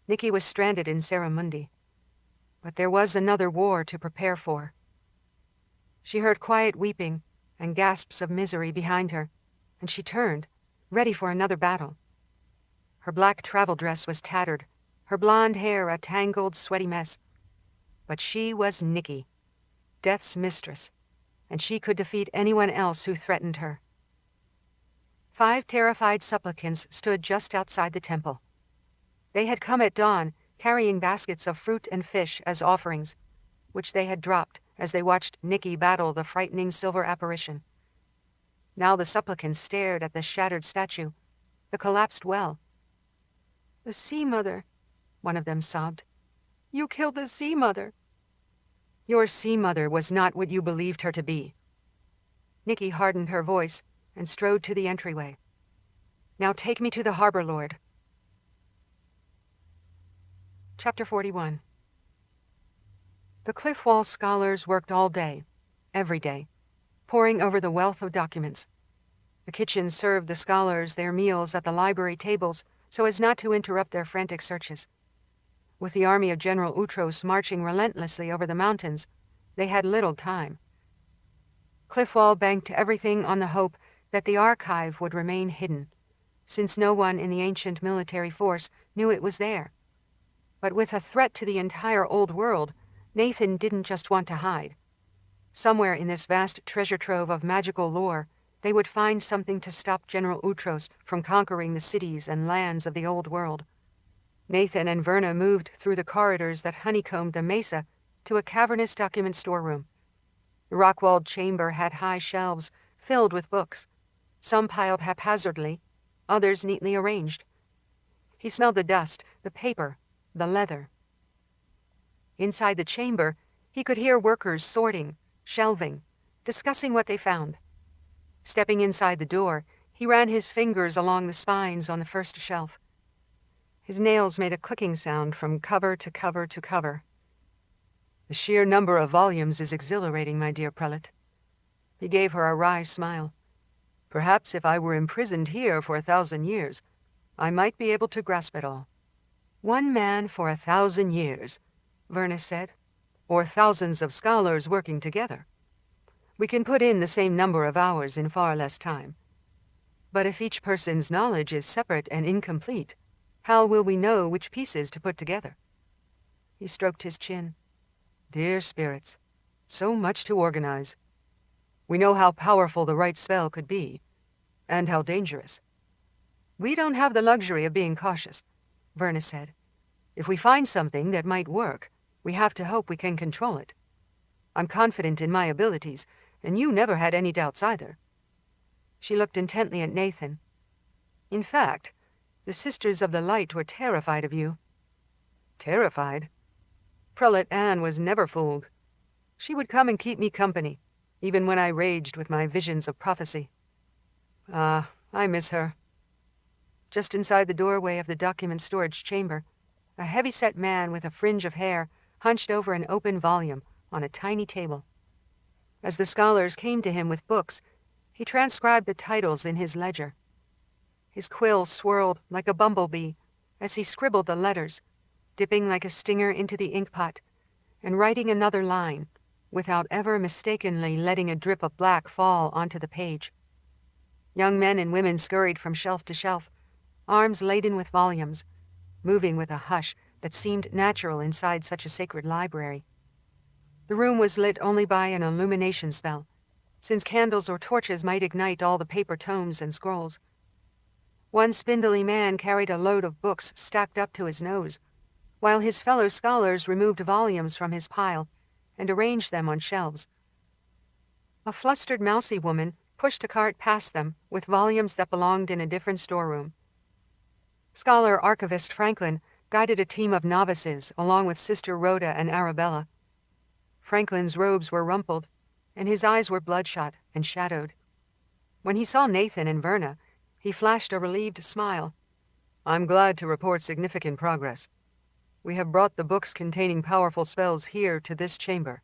Nicci was stranded in Saramundi, but there was another war to prepare for. She heard quiet weeping and gasps of misery behind her, and she turned, ready for another battle. Her black travel dress was tattered, her blonde hair a tangled, sweaty mess. But she was Nicci, Death's mistress, and she could defeat anyone else who threatened her. 5 terrified supplicants stood just outside the temple. They had come at dawn, carrying baskets of fruit and fish as offerings, which they had dropped as they watched Nicci battle the frightening silver apparition. Now the supplicants stared at the shattered statue, the collapsed well. "The Sea Mother," one of them sobbed. "You killed the Sea Mother." "Your Sea Mother was not what you believed her to be." Nicci hardened her voice and strode to the entryway. "Now take me to the Harbor Lord." Chapter 41. The Cliff Wall scholars worked all day, every day, poring over the wealth of documents. The kitchen served the scholars their meals at the library tables so as not to interrupt their frantic searches. With the army of General Utros marching relentlessly over the mountains, they had little time. Cliffwall banked everything on the hope that the archive would remain hidden, since no one in the ancient military force knew it was there. But with a threat to the entire old world, Nathan didn't just want to hide. Somewhere in this vast treasure trove of magical lore, they would find something to stop General Utros from conquering the cities and lands of the old world. Nathan and Verna moved through the corridors that honeycombed the mesa to a cavernous document storeroom. The rock-walled chamber had high shelves filled with books, some piled haphazardly, others neatly arranged. He smelled the dust, the paper, the leather. Inside the chamber, he could hear workers sorting, shelving, discussing what they found. Stepping inside the door, he ran his fingers along the spines on the first shelf. His nails made a clicking sound from cover to cover to cover. "The sheer number of volumes is exhilarating, my dear prelate." He gave her a wry smile. "Perhaps if I were imprisoned here for 1,000 years, I might be able to grasp it all." "1 man for 1,000 years, Verna said. "Or thousands of scholars working together. We can put in the same number of hours in far less time. But if each person's knowledge is separate and incomplete, how will we know which pieces to put together?" He stroked his chin. "Dear spirits, so much to organize. We know how powerful the right spell could be, and how dangerous. We don't have the luxury of being cautious," Verna said. "If we find something that might work, we have to hope we can control it. I'm confident in my abilities, and you never had any doubts either." She looked intently at Nathan. "In fact, the Sisters of the Light were terrified of you." "Terrified?" Prelate Anne was never fooled. She would come and keep me company, even when I raged with my visions of prophecy. Ah, I miss her. Just inside the doorway of the document storage chamber, a heavy-set man with a fringe of hair hunched over an open volume on a tiny table. As the scholars came to him with books, he transcribed the titles in his ledger. His quill swirled like a bumblebee as he scribbled the letters, dipping like a stinger into the inkpot, and writing another line, without ever mistakenly letting a drip of black fall onto the page. Young men and women scurried from shelf to shelf, arms laden with volumes, moving with a hush that seemed natural inside such a sacred library. The room was lit only by an illumination spell, since candles or torches might ignite all the paper tomes and scrolls. One spindly man carried a load of books stacked up to his nose, while his fellow scholars removed volumes from his pile and arranged them on shelves. A flustered mousy woman pushed a cart past them with volumes that belonged in a different storeroom. Scholar Archivist Franklin guided a team of novices along with Sister Rhoda and Arabella. Franklin's robes were rumpled, and his eyes were bloodshot and shadowed. When he saw Nathan and Verna, he flashed a relieved smile. "I'm glad to report significant progress." We have brought the books containing powerful spells here to this chamber."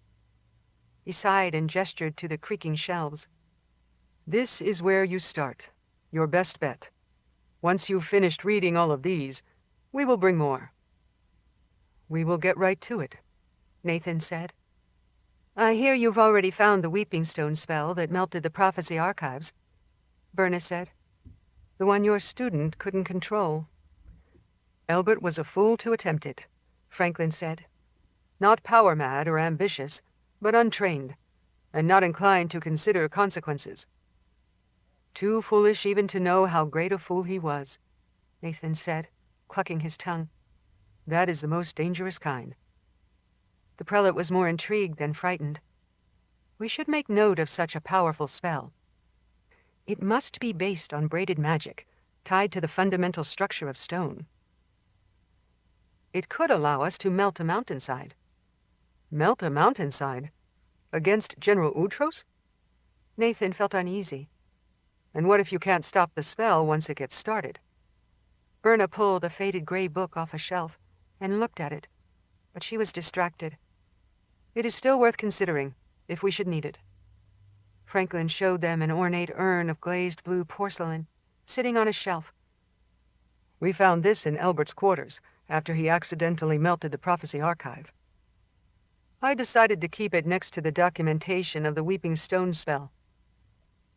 He sighed and gestured to the creaking shelves. "This is where you start. Your best bet. Once you've finished reading all of these, we will bring more." "We will get right to it," Nathan said. "I hear you've already found the Weeping Stone spell that melted the prophecy archives," Verna said. "The one your student couldn't control." "Albert was a fool to attempt it," Franklin said. "Not power-mad or ambitious, but untrained, and not inclined to consider consequences." "Too foolish even to know how great a fool he was," Nathan said, clucking his tongue. "That is the most dangerous kind." The prelate was more intrigued than frightened. "We should make note of such a powerful spell. It must be based on braided magic, tied to the fundamental structure of stone. It could allow us to melt a mountainside." "Melt a mountainside? Against General Utros?" Nathan felt uneasy. "And what if you can't stop the spell once it gets started?" Verna pulled a faded gray book off a shelf and looked at it, but she was distracted. "It is still worth considering, if we should need it." Franklin showed them an ornate urn of glazed blue porcelain, sitting on a shelf. "We found this in Albert's quarters, after he accidentally melted the prophecy archive. I decided to keep it next to the documentation of the Weeping Stone spell."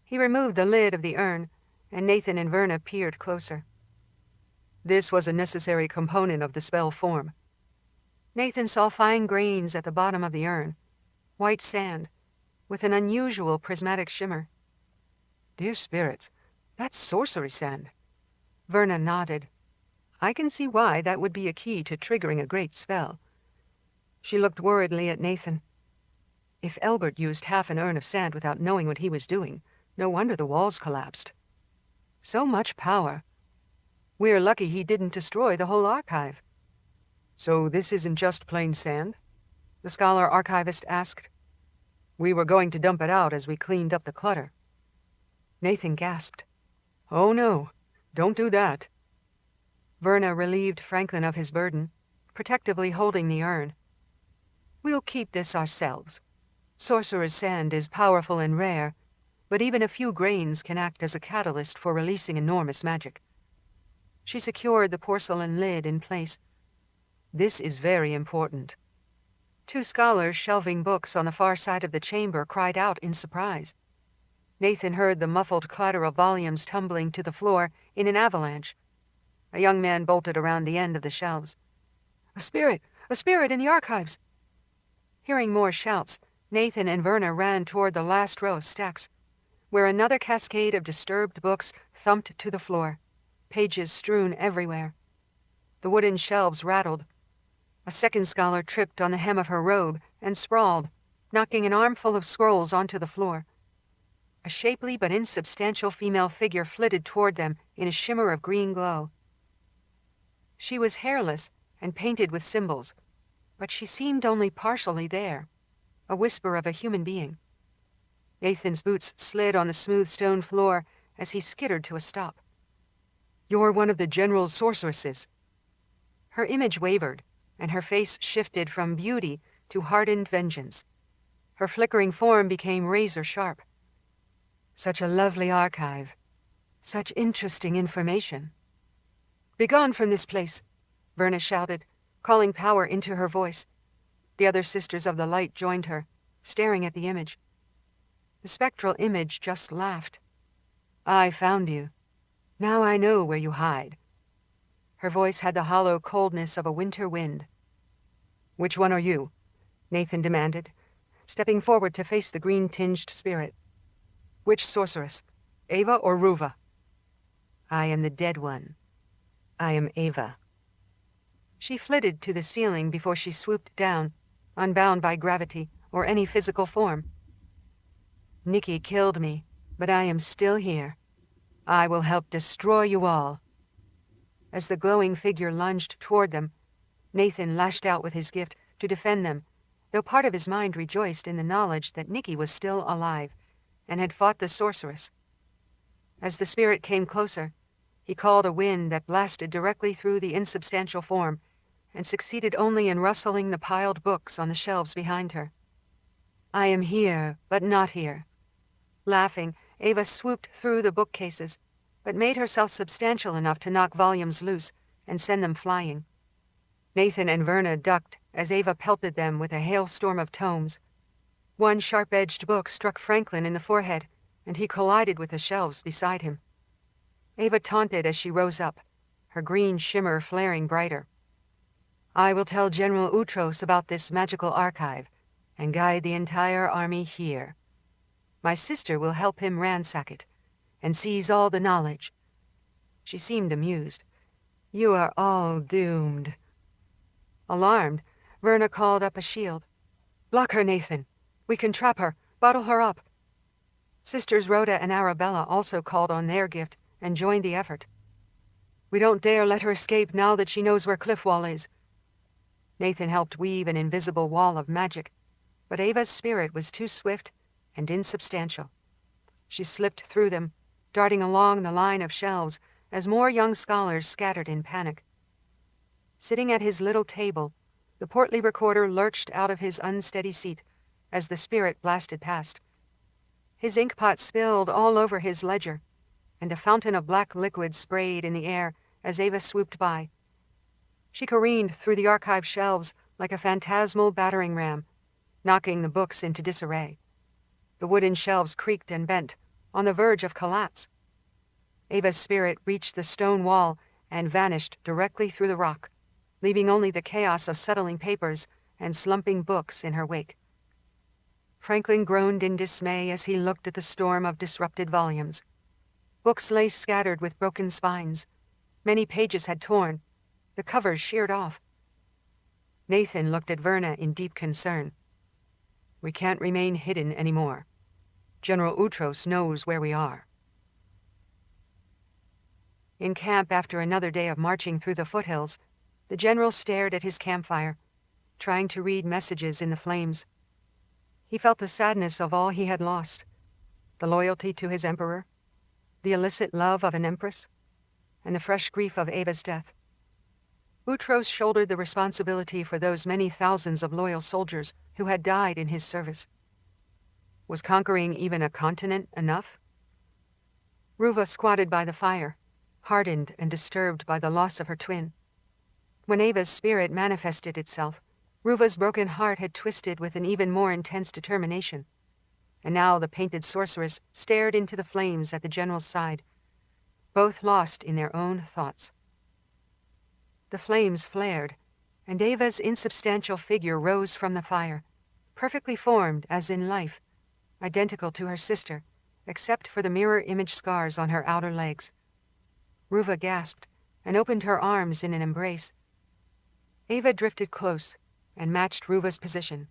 He removed the lid of the urn, and Nathan and Verna peered closer. This was a necessary component of the spell form. Nathan saw fine grains at the bottom of the urn, white sand, with an unusual prismatic shimmer. "Dear spirits, that's sorcery sand." Verna nodded. "I can see why that would be a key to triggering a great spell." She looked worriedly at Nathan. If Albert used half an urn of sand without knowing what he was doing, no wonder the walls collapsed. So much power. We're lucky he didn't destroy the whole archive. "So this isn't just plain sand?" the scholar archivist asked. "We were going to dump it out as we cleaned up the clutter." Nathan gasped. "Oh no, don't do that." Verna relieved Franklin of his burden, protectively holding the urn. "We'll keep this ourselves. Sorcerer's sand is powerful and rare, but even a few grains can act as a catalyst for releasing enormous magic." She secured the porcelain lid in place. "This is very important." Two scholars shelving books on the far side of the chamber cried out in surprise. Nathan heard the muffled clatter of volumes tumbling to the floor in an avalanche. A young man bolted around the end of the shelves. A spirit in the archives!" Hearing more shouts, Nathan and Verna ran toward the last row of stacks, where another cascade of disturbed books thumped to the floor, pages strewn everywhere. The wooden shelves rattled. A second scholar tripped on the hem of her robe and sprawled, knocking an armful of scrolls onto the floor. A shapely but insubstantial female figure flitted toward them in a shimmer of green glow. She was hairless and painted with symbols, but she seemed only partially there, a whisper of a human being. Nathan's boots slid on the smooth stone floor as he skittered to a stop. "You're one of the General's sorceresses." Her image wavered, and her face shifted from beauty to hardened vengeance. Her flickering form became razor-sharp. "Such a lovely archive. Such interesting information." "Begone from this place," Verna shouted, calling power into her voice. The other Sisters of the Light joined her, staring at the image. The spectral image just laughed. "I found you. Now I know where you hide." Her voice had the hollow coldness of a winter wind. "Which one are you?" Nathan demanded, stepping forward to face the green-tinged spirit. "Which sorceress, Ava or Ruva?" "I am the dead one. I am Ava." She flitted to the ceiling before she swooped down, unbound by gravity or any physical form. "Nicci killed me, but I am still here. I will help destroy you all." As the glowing figure lunged toward them, Nathan lashed out with his gift to defend them, though part of his mind rejoiced in the knowledge that Nicci was still alive and had fought the sorceress. As the spirit came closer, he called a wind that blasted directly through the insubstantial form and succeeded only in rustling the piled books on the shelves behind her. "I am here, but not here." Laughing, Ava swooped through the bookcases, but made herself substantial enough to knock volumes loose and send them flying. Nathan and Verna ducked as Ava pelted them with a hailstorm of tomes. One sharp-edged book struck Franklin in the forehead, and he collided with the shelves beside him. Ava taunted as she rose up, her green shimmer flaring brighter. "I will tell General Utros about this magical archive and guide the entire army here. My sister will help him ransack it and seize all the knowledge." She seemed amused. "You are all doomed." Alarmed, Verna called up a shield. "Block her, Nathan. We can trap her, bottle her up." Sisters Rhoda and Arabella also called on their gift and joined the effort. "We don't dare let her escape now that she knows where Cliffwall is." Nathan helped weave an invisible wall of magic, but Ava's spirit was too swift and insubstantial. She slipped through them, darting along the line of shelves as more young scholars scattered in panic. Sitting at his little table, the portly recorder lurched out of his unsteady seat as the spirit blasted past. His inkpot spilled all over his ledger, and a fountain of black liquid sprayed in the air as Ava swooped by. She careened through the archive shelves like a phantasmal battering ram, knocking the books into disarray. The wooden shelves creaked and bent, on the verge of collapse. Ava's spirit reached the stone wall and vanished directly through the rock, leaving only the chaos of settling papers and slumping books in her wake. Franklin groaned in dismay as he looked at the storm of disrupted volumes. Books lay scattered with broken spines. Many pages had torn, the covers sheared off. Nathan looked at Verna in deep concern. "We can't remain hidden anymore. General Utros knows where we are." In camp after another day of marching through the foothills, the general stared at his campfire, trying to read messages in the flames. He felt the sadness of all he had lost, the loyalty to his emperor, the illicit love of an empress, and the fresh grief of Ava's death. Utros shouldered the responsibility for those many thousands of loyal soldiers who had died in his service. Was conquering even a continent enough? Ruva squatted by the fire, hardened and disturbed by the loss of her twin. When Ava's spirit manifested itself, Ruva's broken heart had twisted with an even more intense determination, and now the painted sorceress stared into the flames at the general's side, both lost in their own thoughts. The flames flared, and Ava's insubstantial figure rose from the fire, perfectly formed as in life, identical to her sister, except for the mirror image scars on her outer legs. Ruva gasped and opened her arms in an embrace. Ava drifted close and matched Ruva's position,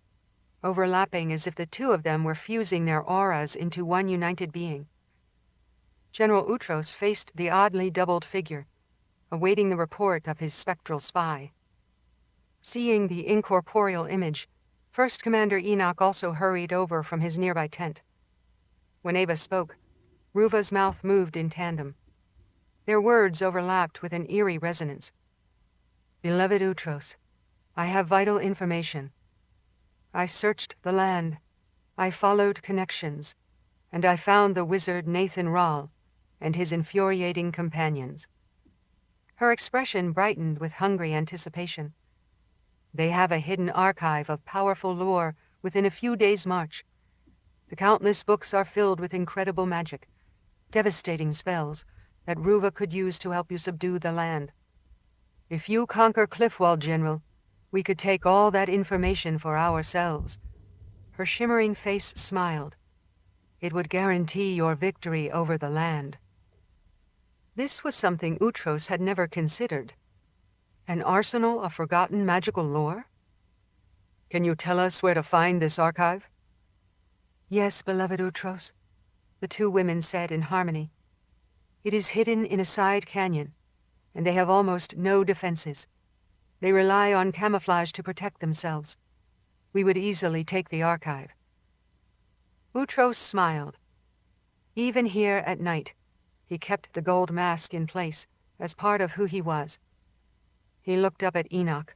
overlapping as if the two of them were fusing their auras into one united being. General Utros faced the oddly doubled figure, awaiting the report of his spectral spy. Seeing the incorporeal image, First Commander Enoch also hurried over from his nearby tent. When Ava spoke, Ruva's mouth moved in tandem. Their words overlapped with an eerie resonance. "Beloved Utros, I have vital information. I searched the land, I followed connections, and I found the wizard Nathan Rahl and his infuriating companions." Her expression brightened with hungry anticipation. "They have a hidden archive of powerful lore within a few days' march. The countless books are filled with incredible magic, devastating spells that Ruva could use to help you subdue the land. If you conquer Cliffwall, General, we could take all that information for ourselves." Her shimmering face smiled. "It would guarantee your victory over the land." This was something Utros had never considered. An arsenal of forgotten magical lore? "Can you tell us where to find this archive?" "Yes, beloved Utros," the two women said in harmony. "It is hidden in a side canyon, and they have almost no defenses. They rely on camouflage to protect themselves. We would easily take the archive." Utros smiled. Even here at night, he kept the gold mask in place as part of who he was. He looked up at Enoch,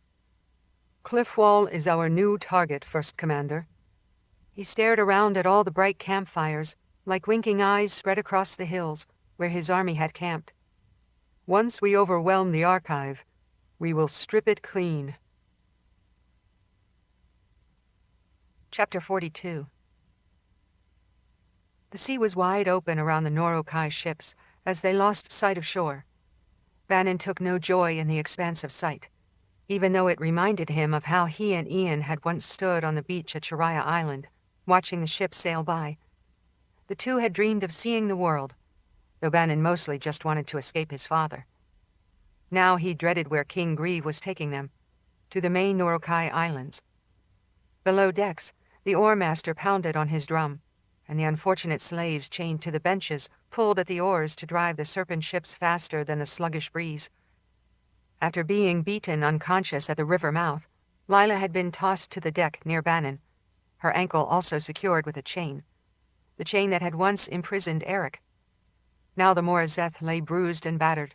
Cliff Wall is our new target, First Commander. He stared around at all the bright campfires, like winking eyes spread across the hills where his army had camped. Once we overwhelm the archive, we will strip it clean. Chapter 42. The sea was wide open around the Norokai ships as they lost sight of shore. Bannon took no joy in the expansive sight, even though it reminded him of how he and Ian had once stood on the beach at Chiraya Island, watching the ships sail by. The two had dreamed of seeing the world, though Bannon mostly just wanted to escape his father. Now he dreaded where King Grieve was taking them, to the main Norokai Islands. Below decks, the oarmaster pounded on his drum, and the unfortunate slaves chained to the benches pulled at the oars to drive the serpent ships faster than the sluggish breeze. After being beaten unconscious at the river mouth, Lila had been tossed to the deck near Bannon, her ankle also secured with a chain, the chain that had once imprisoned Eric. Now the Morazeth lay bruised and battered,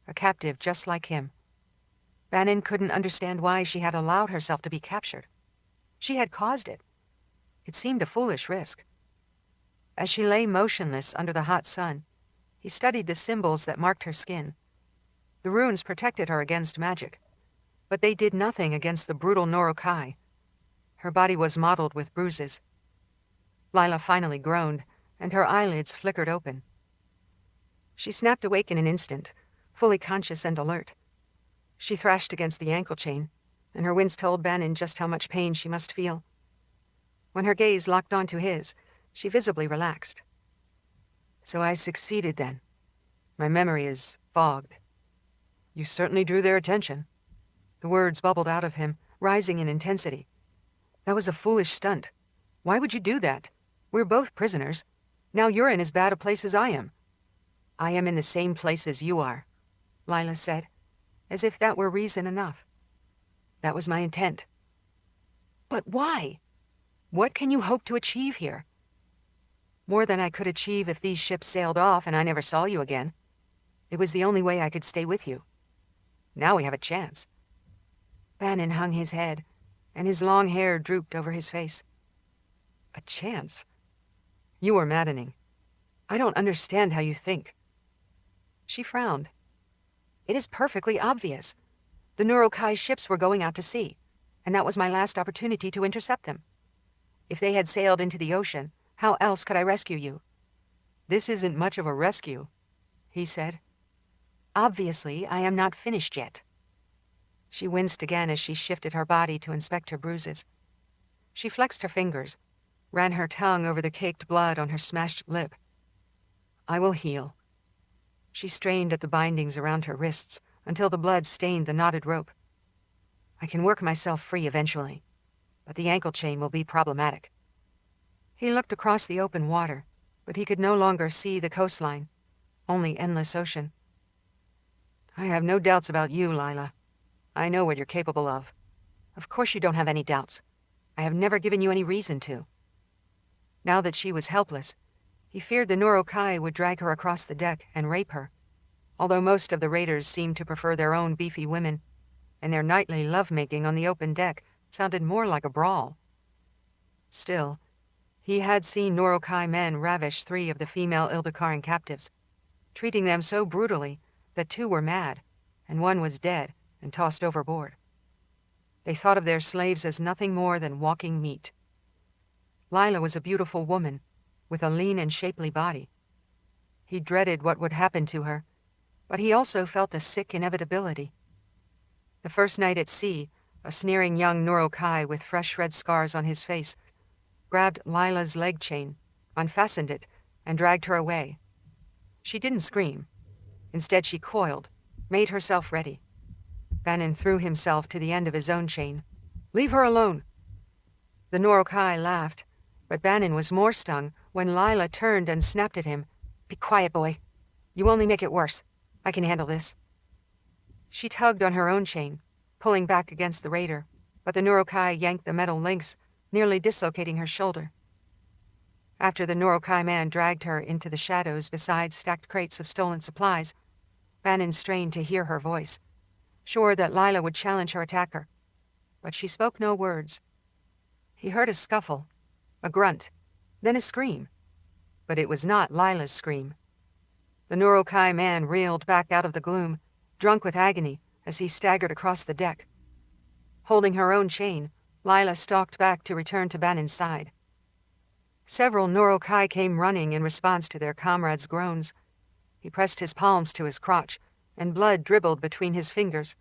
a captive just like him. Bannon couldn't understand why she had allowed herself to be captured. She had caused it. It seemed a foolish risk. As she lay motionless under the hot sun, he studied the symbols that marked her skin. The runes protected her against magic, but they did nothing against the brutal Norokai. Her body was mottled with bruises. Lila finally groaned, and her eyelids flickered open. She snapped awake in an instant, fully conscious and alert. She thrashed against the ankle chain, and her wince told Bannon just how much pain she must feel. When her gaze locked onto his, she visibly relaxed. So I succeeded then. My memory is fogged. You certainly drew their attention. The words bubbled out of him, rising in intensity. That was a foolish stunt. Why would you do that? We're both prisoners. Now you're in as bad a place as I am. I am in the same place as you are, Lila said, as if that were reason enough. That was my intent. But why? What can you hope to achieve here? More than I could achieve if these ships sailed off and I never saw you again. It was the only way I could stay with you. Now we have a chance. Bannon hung his head, and his long hair drooped over his face. A chance? You are maddening. I don't understand how you think. She frowned. It is perfectly obvious. The Norokai ships were going out to sea, and that was my last opportunity to intercept them. If they had sailed into the ocean, how else could I rescue you? This isn't much of a rescue, he said. Obviously, I am not finished yet. She winced again as she shifted her body to inspect her bruises. She flexed her fingers, ran her tongue over the caked blood on her smashed lip. I will heal. She strained at the bindings around her wrists until the blood stained the knotted rope. I can work myself free eventually, but the ankle chain will be problematic. He looked across the open water, but he could no longer see the coastline, only endless ocean. I have no doubts about you, Lila. I know what you're capable of. Of course you don't have any doubts. I have never given you any reason to. Now that she was helpless, he feared the Norokai would drag her across the deck and rape her, although most of the raiders seemed to prefer their own beefy women, and their nightly lovemaking on the open deck sounded more like a brawl. Still, he had seen Norokai men ravish 3 of the female Ildakaran captives, treating them so brutally that 2 were mad, and 1 was dead and tossed overboard. They thought of their slaves as nothing more than walking meat. Lila was a beautiful woman, with a lean and shapely body. He dreaded what would happen to her, but he also felt a sick inevitability. The first night at sea, a sneering young Norokai with fresh red scars on his face grabbed Lila's leg chain, unfastened it, and dragged her away. She didn't scream. Instead, she coiled, made herself ready. Bannon threw himself to the end of his own chain. Leave her alone. The Norokai laughed, but Bannon was more stung when Lila turned and snapped at him. Be quiet, boy. You only make it worse. I can handle this. She tugged on her own chain, pulling back against the raider, but the Norokai yanked the metal links, nearly dislocating her shoulder. After the Norokai man dragged her into the shadows beside stacked crates of stolen supplies, Bannon strained to hear her voice, sure that Lila would challenge her attacker. but she spoke no words. He heard a scuffle, a grunt, then a scream, but it was not Lila's scream. The Nurokai man reeled back out of the gloom, drunk with agony, as he staggered across the deck. Holding her own chain, Lila stalked back to return to Banon's side. Several Nurokai came running in response to their comrade's groans. He pressed his palms to his crotch, and blood dribbled between his fingers.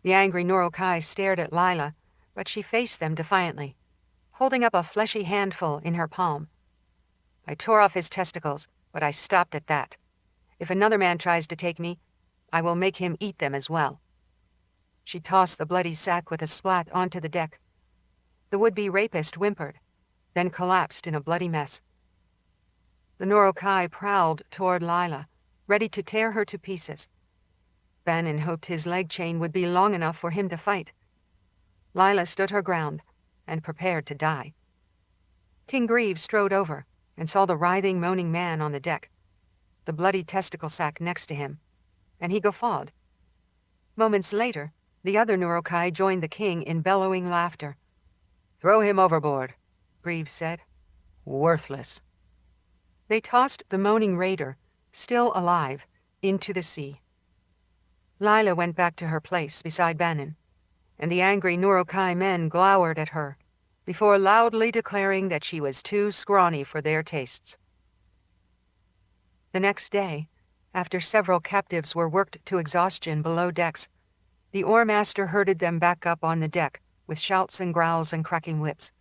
The angry Nurokai stared at Lila, but she faced them defiantly, holding up a fleshy handful in her palm. I tore off his testicles, but I stopped at that. If another man tries to take me, I will make him eat them as well. She tossed the bloody sack with a splat onto the deck. The would-be rapist whimpered, then collapsed in a bloody mess. The Nurokai prowled toward Lila, ready to tear her to pieces. Banon hoped his leg chain would be long enough for him to fight. Lila stood her ground and prepared to die. King Grieve strode over and saw the writhing, moaning man on the deck, the bloody testicle sack next to him, and he guffawed. Moments later, the other Nurokai joined the king in bellowing laughter. "Throw him overboard," Grieve said. "Worthless." They tossed the moaning raider, still alive, into the sea. Lila went back to her place beside Banon, and the angry Nurokai men glowered at her, before loudly declaring that she was too scrawny for their tastes. The next day, after several captives were worked to exhaustion below decks, the oarmaster herded them back up on the deck with shouts and growls and cracking whips.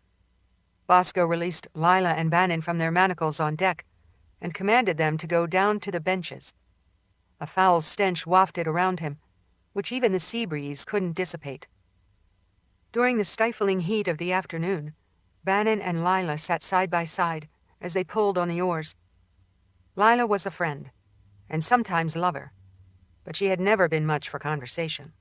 Bosco released Lila and Banon from their manacles on deck and commanded them to go down to the benches. A foul stench wafted around him, which even the sea breeze couldn't dissipate. During the stifling heat of the afternoon, Banon and Lila sat side by side as they pulled on the oars. Lila was a friend, and sometimes lover, but she had never been much for conversation.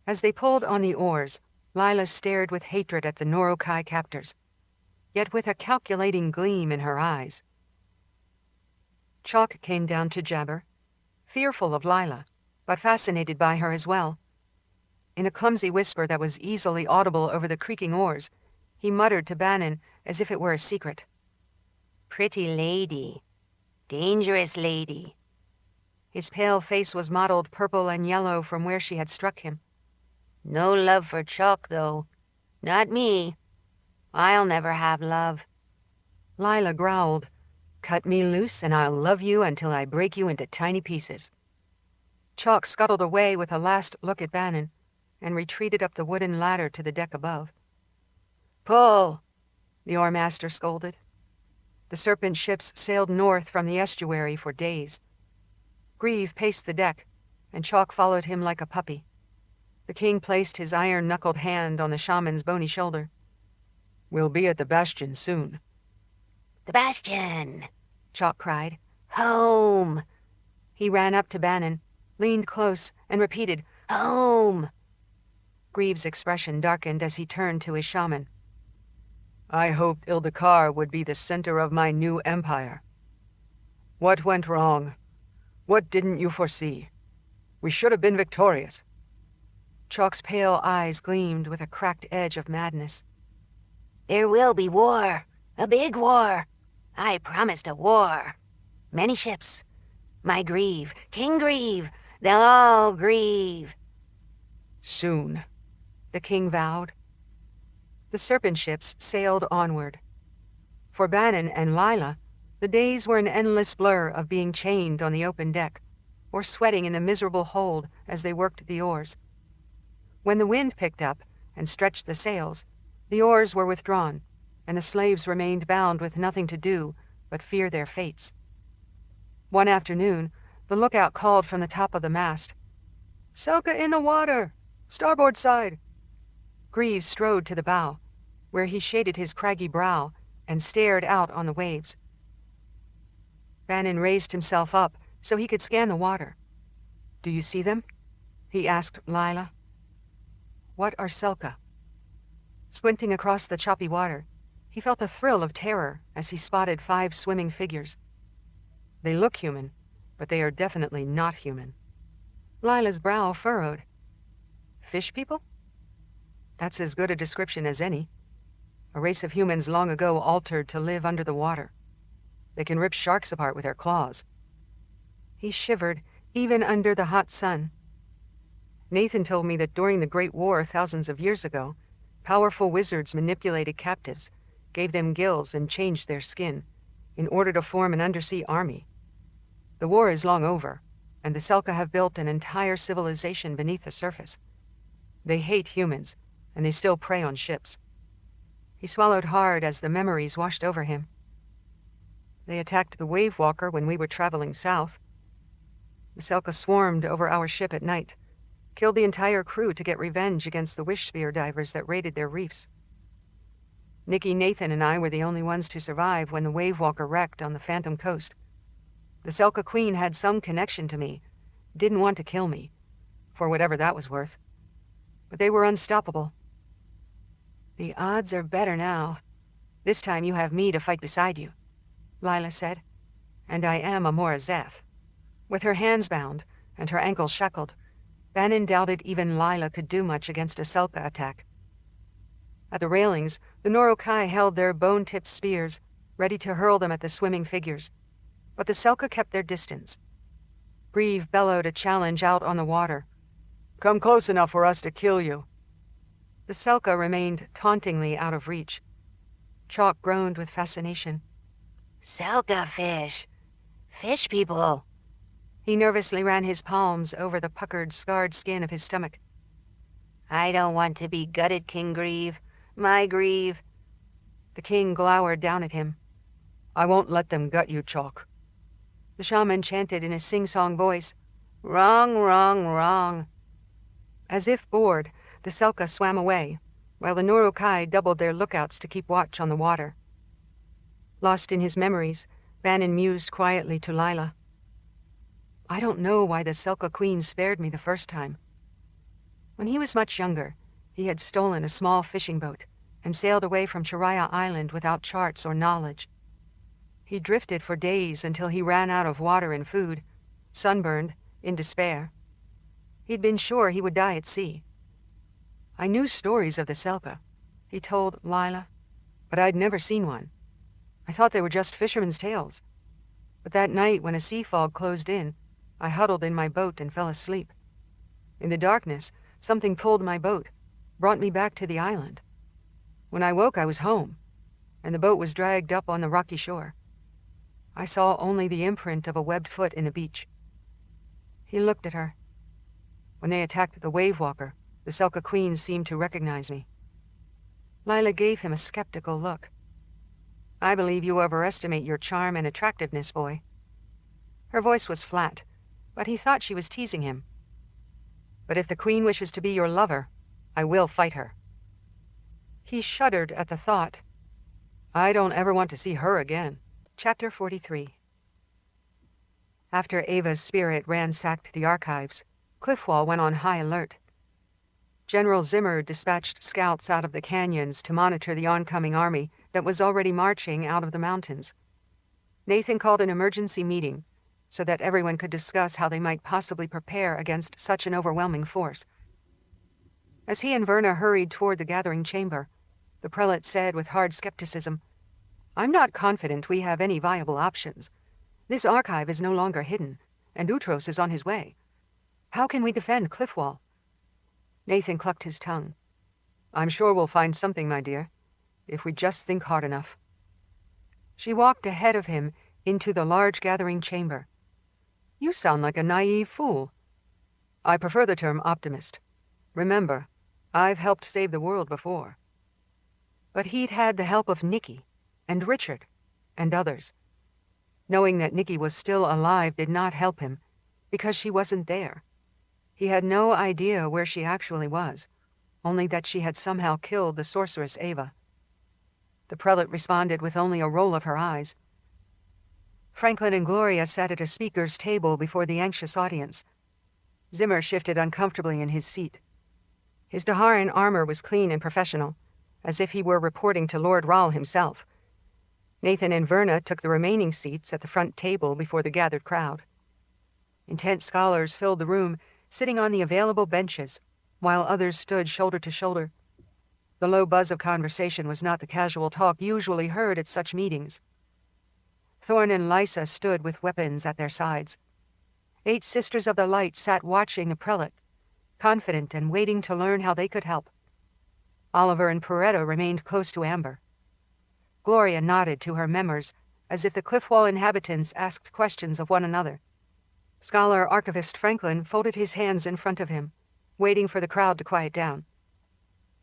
As they pulled on the oars, Lila stared with hatred at the Nurokai captors, yet with a calculating gleam in her eyes. Chalk came down to jabber, fearful of Lila, but fascinated by her as well. In a clumsy whisper that was easily audible over the creaking oars, he muttered to Banon as if it were a secret. "Pretty lady. Dangerous lady." His pale face was mottled purple and yellow from where she had struck him. "No love for Chalk, though. Not me. I'll never have love." Lila growled, "Cut me loose and I'll love you until I break you into tiny pieces." Chalk scuttled away with a last look at Banon and retreated up the wooden ladder to the deck above. "Pull!" the oarmaster scolded. The serpent ships sailed north from the estuary for days. Grieve paced the deck, and Chalk followed him like a puppy. The king placed his iron-knuckled hand on the shaman's bony shoulder. "We'll be at the bastion soon." "The bastion!" Chalk cried. "Home!" He ran up to Banon, leaned close, and repeated, "Home!" Grieve's expression darkened as he turned to his shaman. "I hoped Ildikar would be the center of my new empire. What went wrong? What didn't you foresee? We should have been victorious." Chalk's pale eyes gleamed with a cracked edge of madness. "There will be war. A big war. I promised a war. Many ships. My Grieve, King Grieve, they'll all grieve." "Soon," the king vowed. The serpent ships sailed onward. For Banon and Lila, the days were an endless blur of being chained on the open deck, or sweating in the miserable hold as they worked the oars. When the wind picked up and stretched the sails, the oars were withdrawn, and the slaves remained bound with nothing to do but fear their fates. One afternoon, the lookout called from the top of the mast, "Selka in the water! Starboard side!" Grieve strode to the bow, where he shaded his craggy brow and stared out on the waves. Banon raised himself up so he could scan the water. "Do you see them?" he asked Lila. "What are Selka?" Squinting across the choppy water, he felt a thrill of terror as he spotted 5 swimming figures. They look human, but they are definitely not human. Lila's brow furrowed. "Fish people?" That's as good a description as any. A race of humans long ago altered to live under the water. They can rip sharks apart with their claws. He shivered, even under the hot sun. Nathan told me that during the Great War thousands of years ago, powerful wizards manipulated captives, gave them gills and changed their skin, in order to form an undersea army. The war is long over, and the Selka have built an entire civilization beneath the surface. They hate humans, and they still prey on ships. He swallowed hard as the memories washed over him. They attacked the Wave Walker when we were traveling south. The Selka swarmed over our ship at night, killed the entire crew to get revenge against the wish spear divers that raided their reefs. Nicci, Nathan, and I were the only ones to survive when the Wave Walker wrecked on the Phantom Coast. The Selka Queen had some connection to me, didn't want to kill me, for whatever that was worth. But they were unstoppable. The odds are better now. This time you have me to fight beside you, Lila said, and I am a Morazeth. With her hands bound and her ankles shackled, Bannon doubted even Lila could do much against a Selka attack. At the railings, the Norokai held their bone-tipped spears, ready to hurl them at the swimming figures, but the Selka kept their distance. Grieve bellowed a challenge out on the water. "Come close enough for us to kill you." The Selka remained tauntingly out of reach. Chalk groaned with fascination. Selka fish. Fish people. He nervously ran his palms over the puckered, scarred skin of his stomach. I don't want to be gutted, King Grieve. My Grieve. The king glowered down at him. "I won't let them gut you, Chalk." The shaman chanted in a sing-song voice. "Wrong, wrong, wrong." As if bored, the Selka swam away, while the Norokai doubled their lookouts to keep watch on the water. Lost in his memories, Bannon mused quietly to Lila. I don't know why the Selka Queen spared me the first time. When he was much younger, he had stolen a small fishing boat and sailed away from Chiraya Island without charts or knowledge. He drifted for days until he ran out of water and food, sunburned, in despair. He'd been sure he would die at sea. I knew stories of the Selka, he told Lila, but I'd never seen one. I thought they were just fishermen's tales. But that night when a sea fog closed in, I huddled in my boat and fell asleep. In the darkness, something pulled my boat, brought me back to the island. When I woke, I was home, and the boat was dragged up on the rocky shore. I saw only the imprint of a webbed foot in the beach. He looked at her. When they attacked the Wave Walker, the Selka Queen seemed to recognize me. Lila gave him a skeptical look. I believe you overestimate your charm and attractiveness, boy. Her voice was flat, but he thought she was teasing him. But if the Queen wishes to be your lover, I will fight her. He shuddered at the thought. I don't ever want to see her again. Chapter 43. After Ava's spirit ransacked the archives, Cliffwall went on high alert. General Zimmer dispatched scouts out of the canyons to monitor the oncoming army that was already marching out of the mountains. Nathan called an emergency meeting so that everyone could discuss how they might possibly prepare against such an overwhelming force. As he and Verna hurried toward the gathering chamber, the prelate said with hard skepticism, I'm not confident we have any viable options. This archive is no longer hidden, and Utros is on his way. How can we defend Cliffwall? Nathan clucked his tongue. I'm sure we'll find something, my dear, if we just think hard enough. She walked ahead of him into the large gathering chamber. You sound like a naive fool. I prefer the term optimist. Remember, I've helped save the world before. But he'd had the help of Nicci, and Richard, and others. Knowing that Nicci was still alive did not help him, because she wasn't there. He had no idea where she actually was, only that she had somehow killed the sorceress Ava. The prelate responded with only a roll of her eyes. Franklin and Gloria sat at a speaker's table before the anxious audience. Zimmer shifted uncomfortably in his seat. His Daharan armor was clean and professional, as if he were reporting to Lord Rahl himself. Nathan and Verna took the remaining seats at the front table before the gathered crowd. Intent scholars filled the room, sitting on the available benches, while others stood shoulder to shoulder. The low buzz of conversation was not the casual talk usually heard at such meetings. Thorn and Lysa stood with weapons at their sides. 8 Sisters of the Light sat watching the prelate, confident and waiting to learn how they could help. Oliver and Peretta remained close to Amber. Gloria nodded to her members, as if the Cliffwall inhabitants asked questions of one another. Scholar Archivist Franklin folded his hands in front of him, waiting for the crowd to quiet down.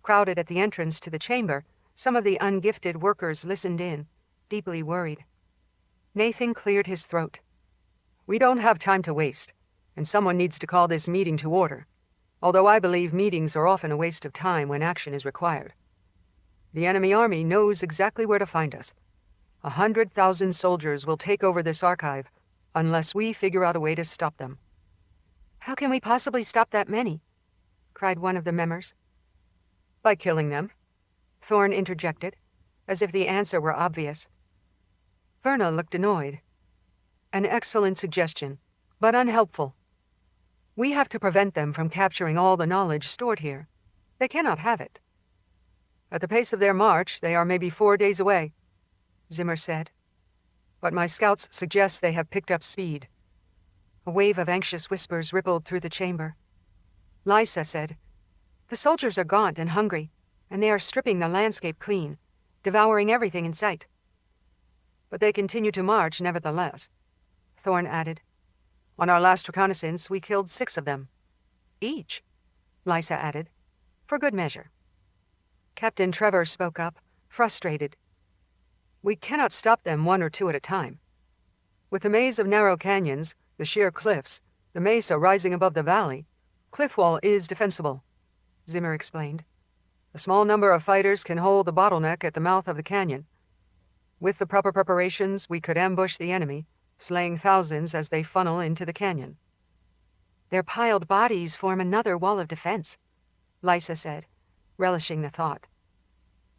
Crowded at the entrance to the chamber, some of the ungifted workers listened in, deeply worried. Nathan cleared his throat. "We don't have time to waste, and someone needs to call this meeting to order, although I believe meetings are often a waste of time when action is required. The enemy army knows exactly where to find us. 100,000 soldiers will take over this archive, unless we figure out a way to stop them." "How can we possibly stop that many?" cried one of the members. "By killing them," Thorn interjected, as if the answer were obvious. Verna looked annoyed. "An excellent suggestion, but unhelpful. We have to prevent them from capturing all the knowledge stored here. They cannot have it." "At the pace of their march, they are maybe 4 days away," Zimmer said. "But my scouts suggest they have picked up speed." A wave of anxious whispers rippled through the chamber. Lysa said, "The soldiers are gaunt and hungry, and they are stripping the landscape clean, devouring everything in sight." "But they continue to march nevertheless," Thorn added. "On our last reconnaissance, we killed 6 of them." "Each," Lysa added, "for good measure." Captain Trevor spoke up, frustrated. "We cannot stop them 1 or 2 at a time. With the maze of narrow canyons, the sheer cliffs, the mesa rising above the valley, Cliffwall is defensible," Zimmer explained. "A small number of fighters can hold the bottleneck at the mouth of the canyon. With the proper preparations, we could ambush the enemy, slaying thousands as they funnel into the canyon." "Their piled bodies form another wall of defense," Lysa said, relishing the thought.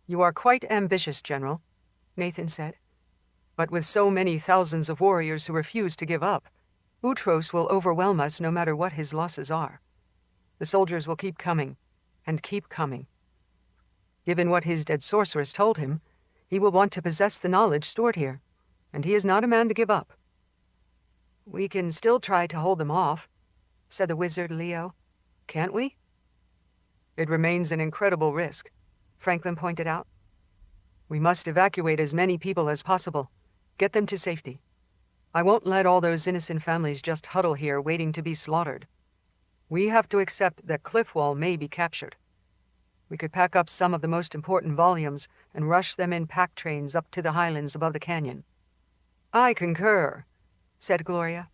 "You are quite ambitious, General," Nathan said. "But with so many thousands of warriors who refuse to give up, Utros will overwhelm us no matter what his losses are. The soldiers will keep coming, and keep coming. Given what his dead sorceress told him, he will want to possess the knowledge stored here, and he is not a man to give up." "We can still try to hold them off," said the wizard Leo. "Can't we?" "It remains an incredible risk," Franklin pointed out. "We must evacuate as many people as possible, get them to safety. I won't let all those innocent families just huddle here waiting to be slaughtered. We have to accept that Cliffwall may be captured. We could pack up some of the most important volumes and rush them in pack trains up to the highlands above the canyon." "I concur," said Gloria.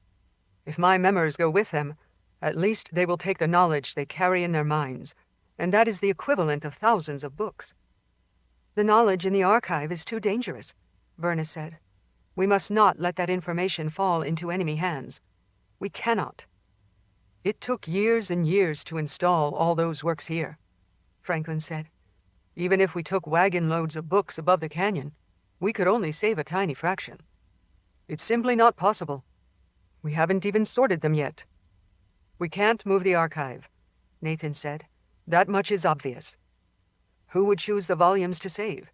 "If my members go with them, at least they will take the knowledge they carry in their minds, and that is the equivalent of thousands of books." "The knowledge in the archive is too dangerous," Verna said. "We must not let that information fall into enemy hands. We cannot. It took years and years to install all those works here," Franklin said. "Even if we took wagon loads of books above the canyon, we could only save a tiny fraction. It's simply not possible. We haven't even sorted them yet." "We can't move the archive," Nathan said. "That much is obvious. Who would choose the volumes to save?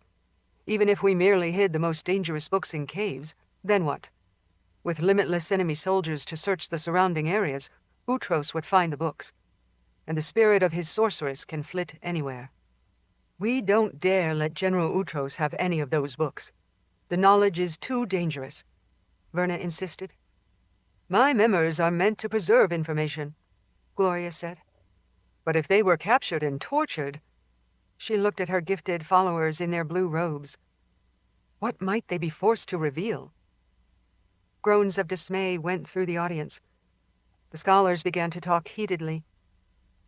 Even if we merely hid the most dangerous books in caves, then what? With limitless enemy soldiers to search the surrounding areas, Utros would find the books, and the spirit of his sorceress can flit anywhere. We don't dare let General Utros have any of those books. The knowledge is too dangerous," Verna insisted. "My members are meant to preserve information," Gloria said. "But if they were captured and tortured—" She looked at her gifted followers in their blue robes. "What might they be forced to reveal?" Groans of dismay went through the audience. The scholars began to talk heatedly.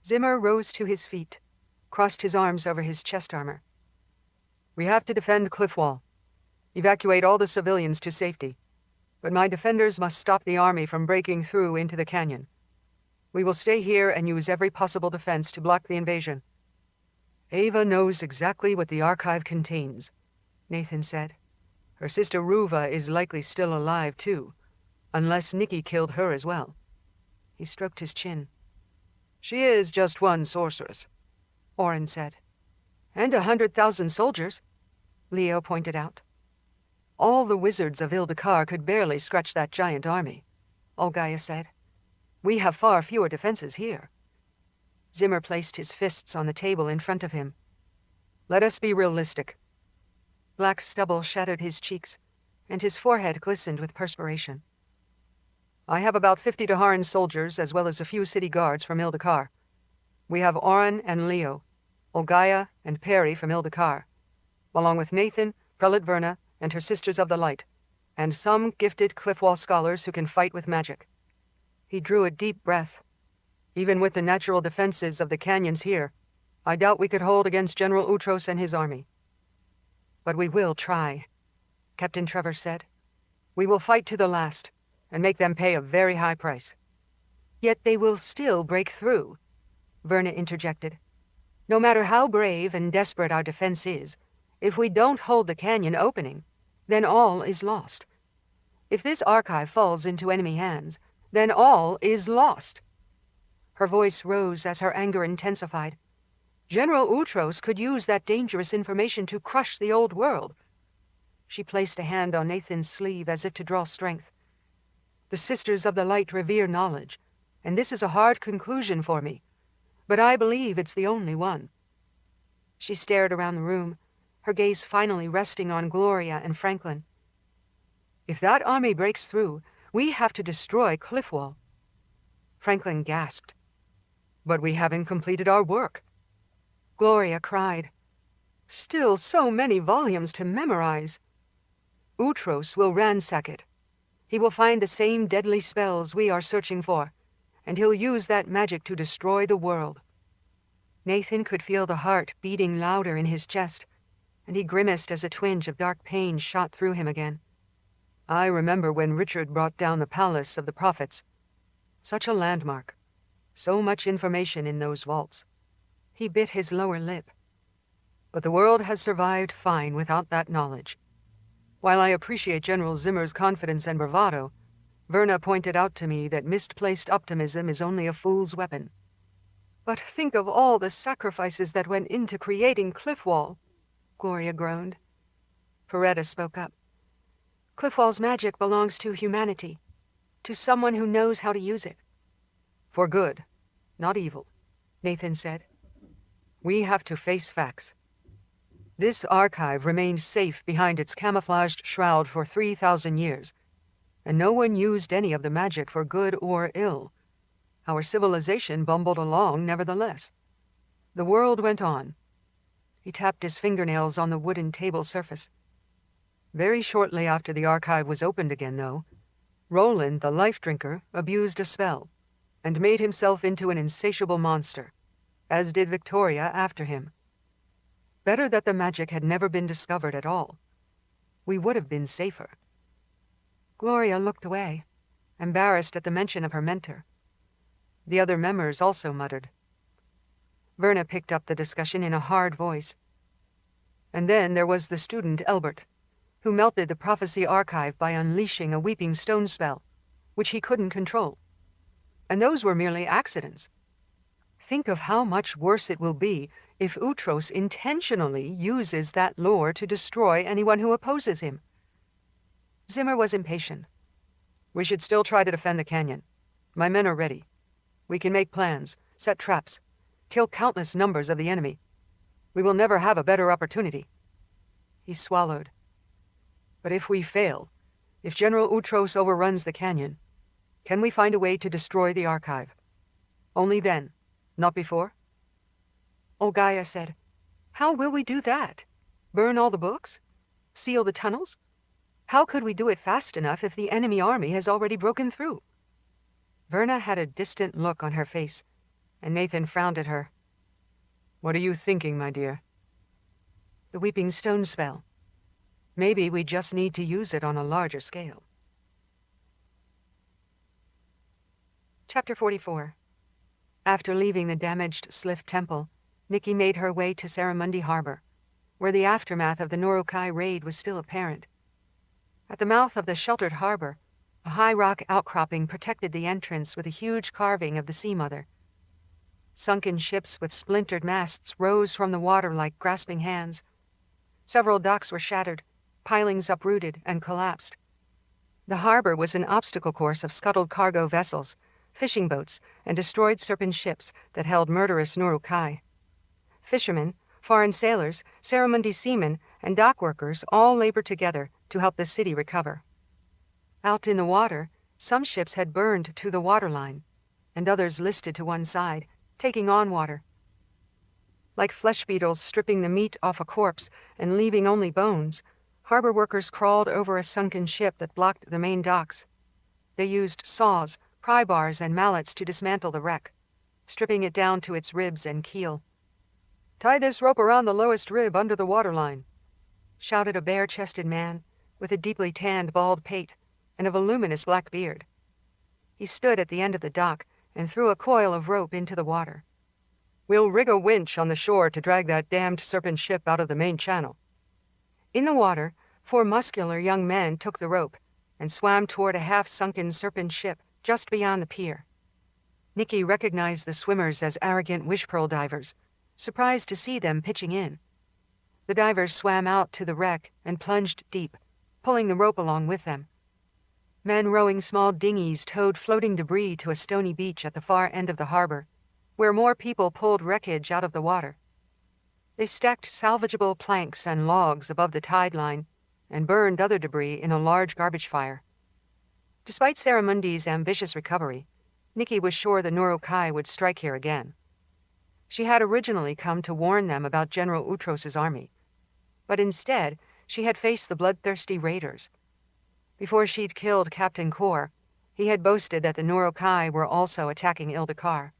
Zimmer rose to his feet, crossed his arms over his chest armor. "We have to defend Cliffwall. Evacuate all the civilians to safety. But my defenders must stop the army from breaking through into the canyon. We will stay here and use every possible defense to block the invasion." "Ava knows exactly what the archive contains," Nathan said. "Her sister Ruva is likely still alive, too, unless Nicci killed her as well." He stroked his chin. "She is just one sorceress," Oren said. And 100,000 soldiers, Leo pointed out. All the wizards of Ildikar could barely scratch that giant army, Olgaia said. We have far fewer defenses here. Zimmer placed his fists on the table in front of him. Let us be realistic. Black stubble shadowed his cheeks, and his forehead glistened with perspiration. I have about 50 Daharan soldiers as well as a few city guards from Ildikar. We have Oren and Leo, Olgaia and Perry from Ildikar, along with Nathan, Prelate Verna, and her Sisters of the Light, and some gifted cliffwall scholars who can fight with magic. He drew a deep breath. Even with the natural defenses of the canyons here, I doubt we could hold against General Utros and his army. But we will try, Captain Trevor said. We will fight to the last, and make them pay a very high price. Yet they will still break through, Verna interjected. No matter how brave and desperate our defense is, if we don't hold the canyon opening, then all is lost. If this archive falls into enemy hands, then all is lost. Her voice rose as her anger intensified. General Utros could use that dangerous information to crush the old world. She placed a hand on Nathan's sleeve as if to draw strength. The Sisters of the Light revere knowledge, and this is a hard conclusion for me, but I believe it's the only one. She stared around the room, her gaze finally resting on Gloria and Franklin. If that army breaks through, we have to destroy Cliffwall. Franklin gasped. But we haven't completed our work. Gloria cried. Still so many volumes to memorize. Utros will ransack it. He will find the same deadly spells we are searching for, and he'll use that magic to destroy the world. Nathan could feel the heart beating louder in his chest, and he grimaced as a twinge of dark pain shot through him again. I remember when Richard brought down the Palace of the Prophets. Such a landmark. So much information in those vaults. He bit his lower lip. But the world has survived fine without that knowledge. While I appreciate General Zimmer's confidence and bravado, Verna pointed out to me that misplaced optimism is only a fool's weapon. But think of all the sacrifices that went into creating Cliffwall, Gloria groaned. Peretta spoke up. Cliffwall's magic belongs to humanity, to someone who knows how to use it. For good, not evil, Nathan said. We have to face facts. This archive remained safe behind its camouflaged shroud for 3,000 years, and no one used any of the magic for good or ill. Our civilization bumbled along nevertheless. The world went on. He tapped his fingernails on the wooden table surface. Very shortly after the archive was opened again, though, Roland, the life drinker, abused a spell, and made himself into an insatiable monster, as did Victoria after him. Better that the magic had never been discovered at all. We would have been safer. Gloria looked away, embarrassed at the mention of her mentor. The other members also muttered. Verna picked up the discussion in a hard voice. And then there was the student Elbert, who melted the prophecy archive by unleashing a weeping stone spell, which he couldn't control. And those were merely accidents. Think of how much worse it will be if Utros intentionally uses that lore to destroy anyone who opposes him. Zimmer was impatient. We should still try to defend the canyon. My men are ready. We can make plans, set traps, kill countless numbers of the enemy. We will never have a better opportunity. He swallowed. But if we fail, if General Utros overruns the canyon, can we find a way to destroy the archive? Only then, not before? Olgaia said, How will we do that? Burn all the books? Seal the tunnels? How could we do it fast enough if the enemy army has already broken through? Verna had a distant look on her face, and Nathan frowned at her. What are you thinking, my dear? The weeping stone spell. Maybe we just need to use it on a larger scale. Chapter 44. After leaving the damaged Sliff Temple, Nicci made her way to Saramundi Harbor, where the aftermath of the Norukai raid was still apparent. At the mouth of the sheltered harbor, a high rock outcropping protected the entrance with a huge carving of the Sea Mother. Sunken ships with splintered masts rose from the water like grasping hands. Several docks were shattered, pilings uprooted and collapsed. The harbor was an obstacle course of scuttled cargo vessels, fishing boats, and destroyed serpent ships that held murderous Nurukai. Fishermen, foreign sailors, Saramundi seamen, and dock workers all labored together to help the city recover. Out in the water, some ships had burned to the waterline, and others listed to one side, taking on water. Like flesh beetles stripping the meat off a corpse and leaving only bones, harbor workers crawled over a sunken ship that blocked the main docks. They used saws, pry bars, and mallets to dismantle the wreck, stripping it down to its ribs and keel. "Tie this rope around the lowest rib under the waterline," shouted a bare-chested man with a deeply tanned bald pate and a voluminous black beard. He stood at the end of the dock and threw a coil of rope into the water. "We'll rig a winch on the shore to drag that damned serpent ship out of the main channel." In the water, 4 muscular young men took the rope and swam toward a half-sunken serpent ship just beyond the pier. Nicci recognized the swimmers as arrogant wish-pearl divers, surprised to see them pitching in. The divers swam out to the wreck and plunged deep, pulling the rope along with them. Men rowing small dinghies towed floating debris to a stony beach at the far end of the harbor, where more people pulled wreckage out of the water. They stacked salvageable planks and logs above the tide line and burned other debris in a large garbage fire. Despite Saramundi's ambitious recovery, Nicci was sure the Nurukai would strike here again. She had originally come to warn them about General Utros's army, but instead she had faced the bloodthirsty raiders. Before she'd killed Captain Kor, he had boasted that the Nurukai were also attacking Ildikar.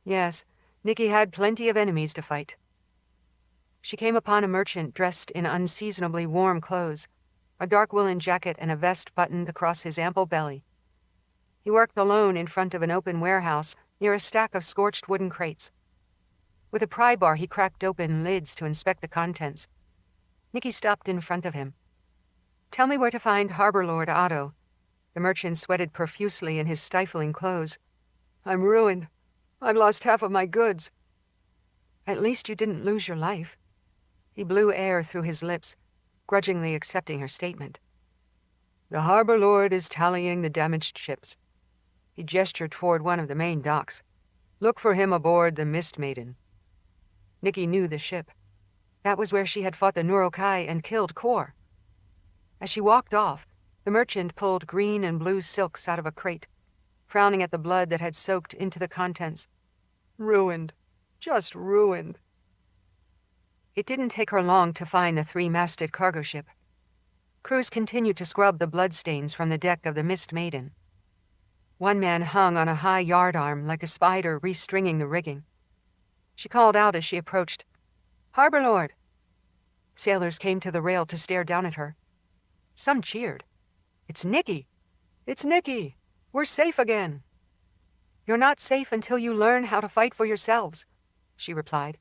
Yes, Nicci had plenty of enemies to fight. She came upon a merchant dressed in unseasonably warm clothes, a dark woolen jacket and a vest buttoned across his ample belly. He worked alone in front of an open warehouse near a stack of scorched wooden crates. With a pry bar, he cracked open lids to inspect the contents. Nicci stopped in front of him. "Tell me where to find Harbor Lord Otto." The merchant sweated profusely in his stifling clothes. "I'm ruined. I've lost half of my goods." "At least you didn't lose your life." He blew air through his lips, grudgingly accepting her statement. "The harbor lord is tallying the damaged ships." He gestured toward one of the main docks. "Look for him aboard the Mist Maiden." Nicci knew the ship. That was where she had fought the Nurukai and killed Kor. As she walked off, the merchant pulled green and blue silks out of a crate, frowning at the blood that had soaked into the contents. "Ruined. Just ruined." It didn't take her long to find the 3-masted cargo ship. Crews continued to scrub the bloodstains from the deck of the Mist Maiden. One man hung on a high yardarm like a spider restringing the rigging. She called out as she approached, "Harbor Lord!" Sailors came to the rail to stare down at her. Some cheered. "It's Nicci! It's Nicci! We're safe again!" "You're not safe until you learn how to fight for yourselves," she replied.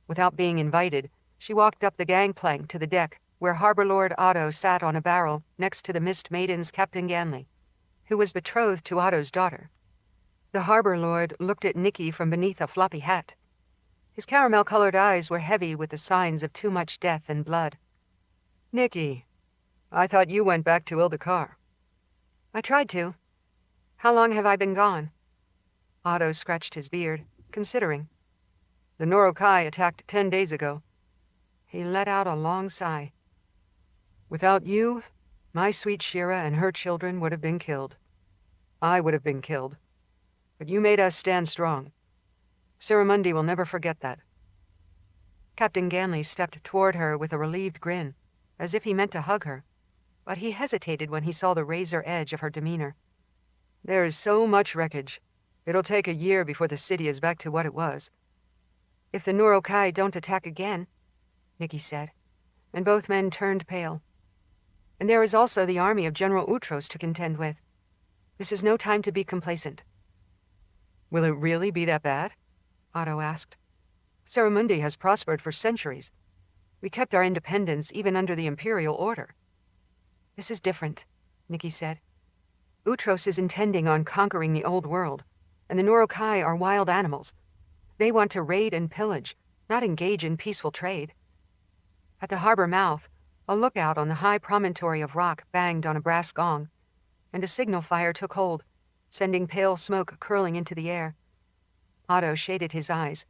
Without being invited, she walked up the gangplank to the deck, where Harbor Lord Otto sat on a barrel next to the Mist Maiden's Captain Ganley, who was betrothed to Otto's daughter. The Harbor Lord looked at Nicci from beneath a floppy hat. His caramel-colored eyes were heavy with the signs of too much death and blood. "Nicci, I thought you went back to Ildikar." "I tried to. How long have I been gone?" Otto scratched his beard, considering. "The Nurukai attacked 10 days ago." He let out a long sigh. "Without you, my sweet Shira and her children would have been killed. I would have been killed. But you made us stand strong. Saramundi will never forget that." Captain Ganley stepped toward her with a relieved grin, as if he meant to hug her, but he hesitated when he saw the razor edge of her demeanor. "There is so much wreckage. It'll take a year before the city is back to what it was." "If the Nurukai don't attack again," Nicci said, and both men turned pale. "And there is also the army of General Utros to contend with. This is no time to be complacent." "Will it really be that bad?" Otto asked. "Saramundi has prospered for centuries. We kept our independence even under the imperial order." "This is different," Nicci said. "Utros is intending on conquering the old world. and the Norokai are wild animals. They want to raid and pillage, not engage in peaceful trade. At the harbor mouth, a lookout on the high promontory of rock banged on a brass gong, and a signal fire took hold, sending pale smoke curling into the air. Otto shaded his eyes.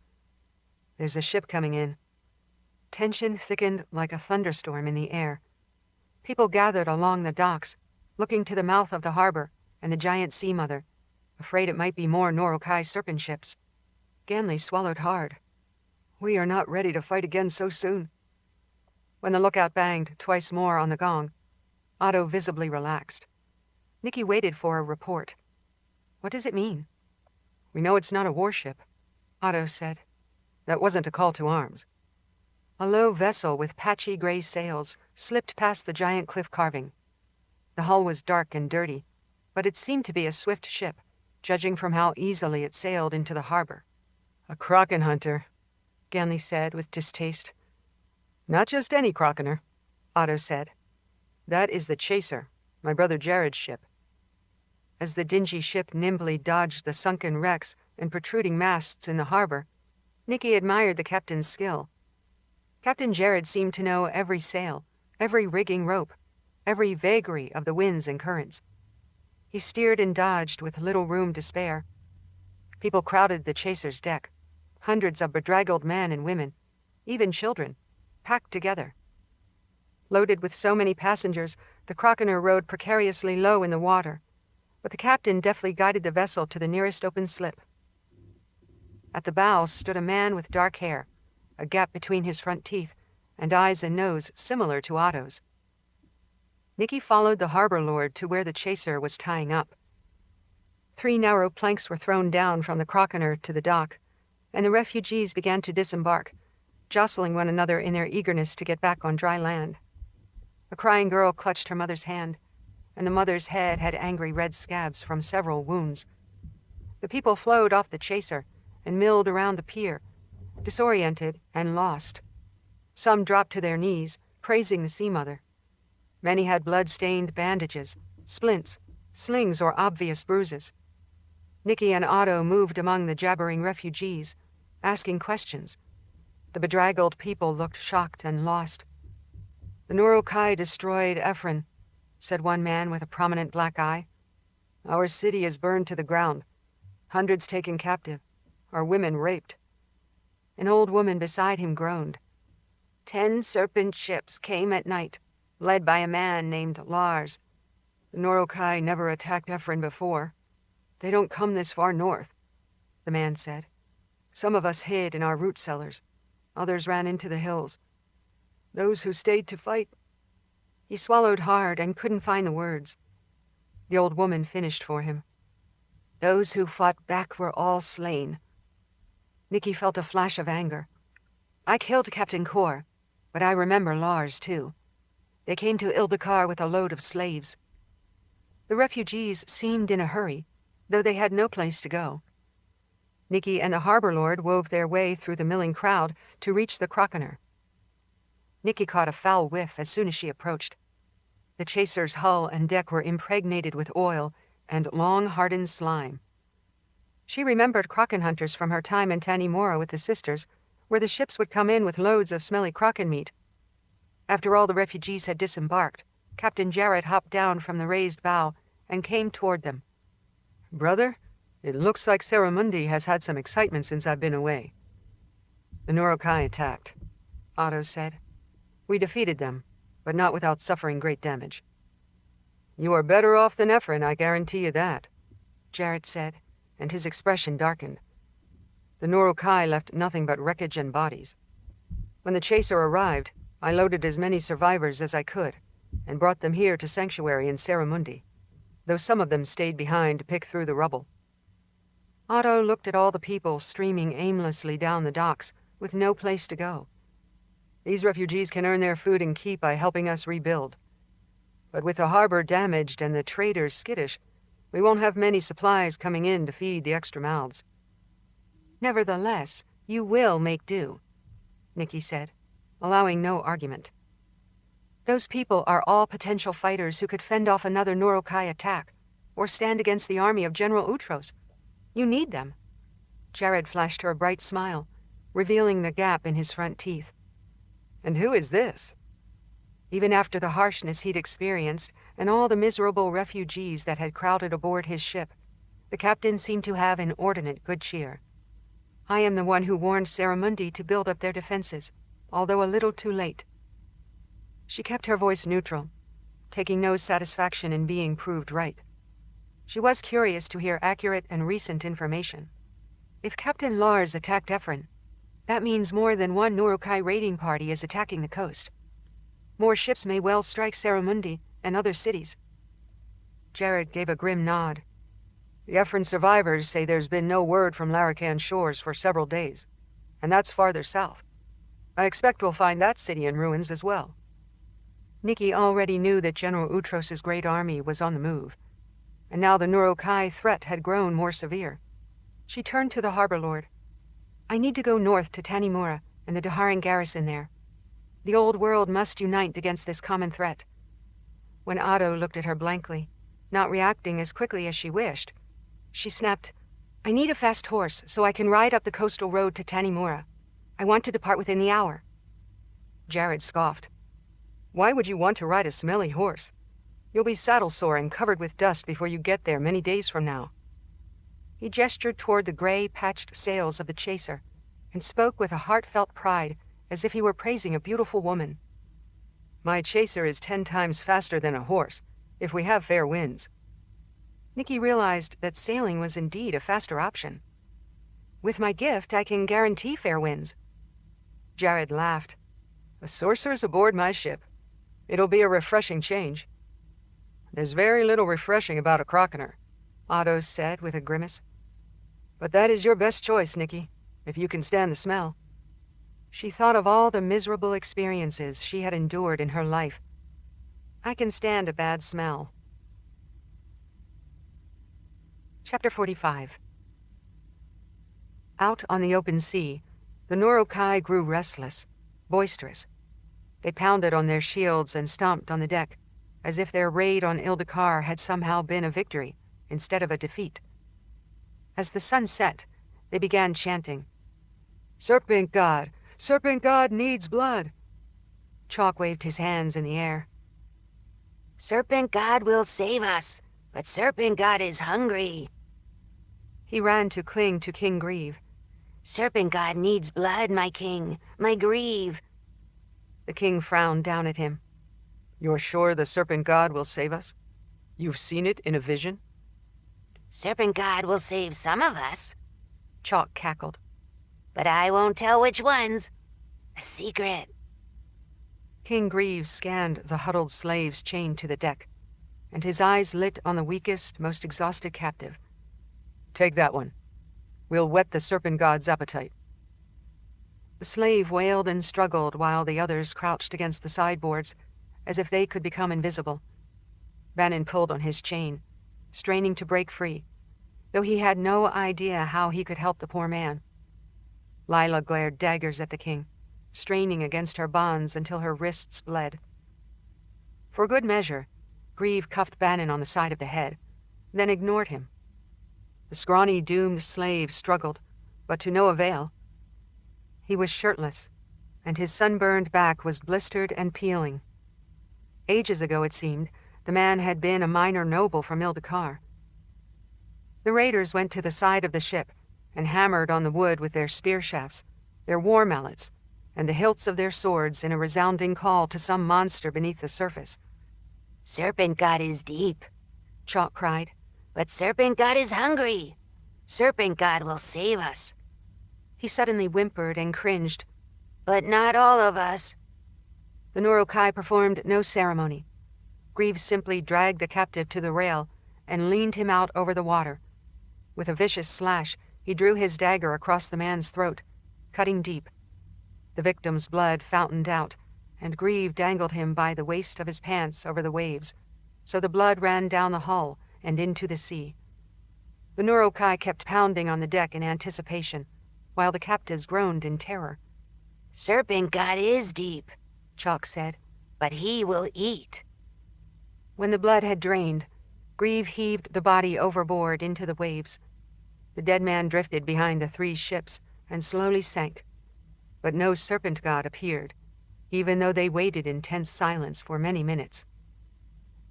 There's a ship coming in. Tension thickened like a thunderstorm in the air. People gathered along the docks, looking to the mouth of the harbor and the giant sea mother, afraid it might be more Norokai serpent ships. Ganley swallowed hard. We are not ready to fight again so soon. When the lookout banged twice more on the gong, Otto visibly relaxed. Nicci waited for a report. What does it mean? We know it's not a warship, Otto said. That wasn't a call to arms. A low vessel with patchy gray sails slipped past the giant cliff carving. The hull was dark and dirty, but it seemed to be a swift ship, judging from how easily it sailed into the harbor. A Kraken hunter, Ganley said with distaste. Not just any Krokener, Otto said. That is the Chaser, my brother Jared's ship. As the dingy ship nimbly dodged the sunken wrecks and protruding masts in the harbor, Nicci admired the captain's skill. Captain Jared seemed to know every sail, every rigging rope, every vagary of the winds and currents. He steered and dodged with little room to spare. People crowded the Chaser's deck, hundreds of bedraggled men and women, even children, packed together. Loaded with so many passengers, the Krokener rode precariously low in the water, but the captain deftly guided the vessel to the nearest open slip. At the bow stood a man with dark hair, a gap between his front teeth, and eyes and nose similar to Otto's. Nicci followed the harbor lord to where the Chaser was tying up. 3 narrow planks were thrown down from the Krokener to the dock, and the refugees began to disembark, jostling one another in their eagerness to get back on dry land. A crying girl clutched her mother's hand, and the mother's head had angry red scabs from several wounds. The people flowed off the Chaser and milled around the pier, disoriented and lost. Some dropped to their knees, praising the sea mother. Many had blood-stained bandages, splints, slings, or obvious bruises. Nicci and Otto moved among the jabbering refugees, asking questions. The bedraggled people looked shocked and lost. The Norokai destroyed Ephron, said one man with a prominent black eye. Our city is burned to the ground, hundreds taken captive, our women raped. An old woman beside him groaned. 10 serpent ships came at night, led by a man named Lars. The Norokai never attacked Ephron before. They don't come this far north, the man said. Some of us hid in our root cellars. Others ran into the hills. Those who stayed to fight. He swallowed hard and couldn't find the words. The old woman finished for him. Those who fought back were all slain. Nicci felt a flash of anger. I killed Captain Kor, but I remember Lars, too. They came to Ildikar with a load of slaves. The refugees seemed in a hurry, though they had no place to go. Nicci and the harbor lord wove their way through the milling crowd to reach the Krokener. Nicci caught a foul whiff as soon as she approached. The Chaser's hull and deck were impregnated with oil and long-hardened slime. She remembered Kraken hunters from her time in Tanimura with the sisters, where the ships would come in with loads of smelly Kraken meat. After all the refugees had disembarked, Captain Jared hopped down from the raised bow and came toward them. Brother, it looks like Saramundi has had some excitement since I've been away. The Norokai attacked, Otto said. We defeated them, but not without suffering great damage. You are better off than Ephron, I guarantee you that, Jared said, and his expression darkened. The Norokai left nothing but wreckage and bodies. When the Chaser arrived, I loaded as many survivors as I could, and brought them here to Sanctuary in Saramundi, though some of them stayed behind to pick through the rubble. Otto looked at all the people streaming aimlessly down the docks, with no place to go. These refugees can earn their food and keep by helping us rebuild. But with the harbor damaged and the traders skittish, we won't have many supplies coming in to feed the extra mouths. Nevertheless, you will make do, Nicci said, allowing no argument. Those people are all potential fighters who could fend off another Norokai attack, or stand against the army of General Utros. You need them." Jared flashed her a bright smile, revealing the gap in his front teeth. "And who is this?" Even after the harshness he'd experienced and all the miserable refugees that had crowded aboard his ship, the captain seemed to have inordinate good cheer. "I am the one who warned Saramundi to build up their defenses, although a little too late." She kept her voice neutral, taking no satisfaction in being proved right. She was curious to hear accurate and recent information. If Captain Lars attacked Ephron, that means more than one Nurukai raiding party is attacking the coast. More ships may well strike Saramundi and other cities. Jared gave a grim nod. "The Ephron survivors say there's been no word from Larakan shores for several days, and that's farther south. I expect we'll find that city in ruins as well." Nicci already knew that General Utros's great army was on the move, and now the Nurukai threat had grown more severe. She turned to the harbor lord. "I need to go north to Tanimura and the Daharan garrison there. The old world must unite against this common threat." When Otto looked at her blankly, not reacting as quickly as she wished, she snapped, "I need a fast horse so I can ride up the coastal road to Tanimura. I want to depart within the hour." Jared scoffed. "Why would you want to ride a smelly horse? You'll be saddle-sore and covered with dust before you get there many days from now." He gestured toward the gray, patched sails of the chaser and spoke with a heartfelt pride, as if he were praising a beautiful woman. "My chaser is 10 times faster than a horse, if we have fair winds." Nicci realized that sailing was indeed a faster option. "With my gift, I can guarantee fair winds." Jared laughed. "A sorceress aboard my ship. It'll be a refreshing change." "There's very little refreshing about a crockener," Otto said with a grimace. "But that is your best choice, Nicci, if you can stand the smell." She thought of all the miserable experiences she had endured in her life. "I can stand a bad smell." Chapter 45. Out on the open sea, the Nurukai grew restless, boisterous. They pounded on their shields and stomped on the deck, as if their raid on Ildikar had somehow been a victory instead of a defeat. As the sun set, they began chanting, "Serpent God! Serpent God needs blood!" Chalk waved his hands in the air. "Serpent God will save us, but Serpent God is hungry." He ran to cling to King Grieve. "Serpent God needs blood, my king, my Grieve." The king frowned down at him. "You're sure the Serpent God will save us? You've seen it in a vision?" "Serpent God will save some of us," Chalk cackled. "but I won't tell which ones. A secret." King Grieve scanned the huddled slaves chained to the deck, and his eyes lit on the weakest, most exhausted captive. "Take that one. We'll whet the Serpent God's appetite." The slave wailed and struggled while the others crouched against the sideboards, as if they could become invisible. Bannon pulled on his chain, straining to break free, though he had no idea how he could help the poor man. Lila glared daggers at the king, straining against her bonds until her wrists bled. For good measure, Grieve cuffed Bannon on the side of the head, then ignored him. The scrawny, doomed slave struggled, but to no avail. He was shirtless, and his sunburned back was blistered and peeling. Ages ago, it seemed, the man had been a minor noble from Ildikar. The raiders went to the side of the ship and hammered on the wood with their spear shafts, their war mallets, and the hilts of their swords in a resounding call to some monster beneath the surface. "Serpent God is deep," Chalk cried. "but Serpent God is hungry. Serpent God will save us." He suddenly whimpered and cringed. "But not all of us." The Nurukai performed no ceremony. Grieve simply dragged the captive to the rail and leaned him out over the water. With a vicious slash, he drew his dagger across the man's throat, cutting deep. The victim's blood fountained out, and Grieve dangled him by the waist of his pants over the waves, so the blood ran down the hull and into the sea. The Nurukai kept pounding on the deck in anticipation, while the captives groaned in terror. "Serpent God is deep," Chalk said, "but he will eat." When the blood had drained, Grieve heaved the body overboard into the waves. The dead man drifted behind the 3 ships and slowly sank. But no serpent god appeared, even though they waited in tense silence for many minutes.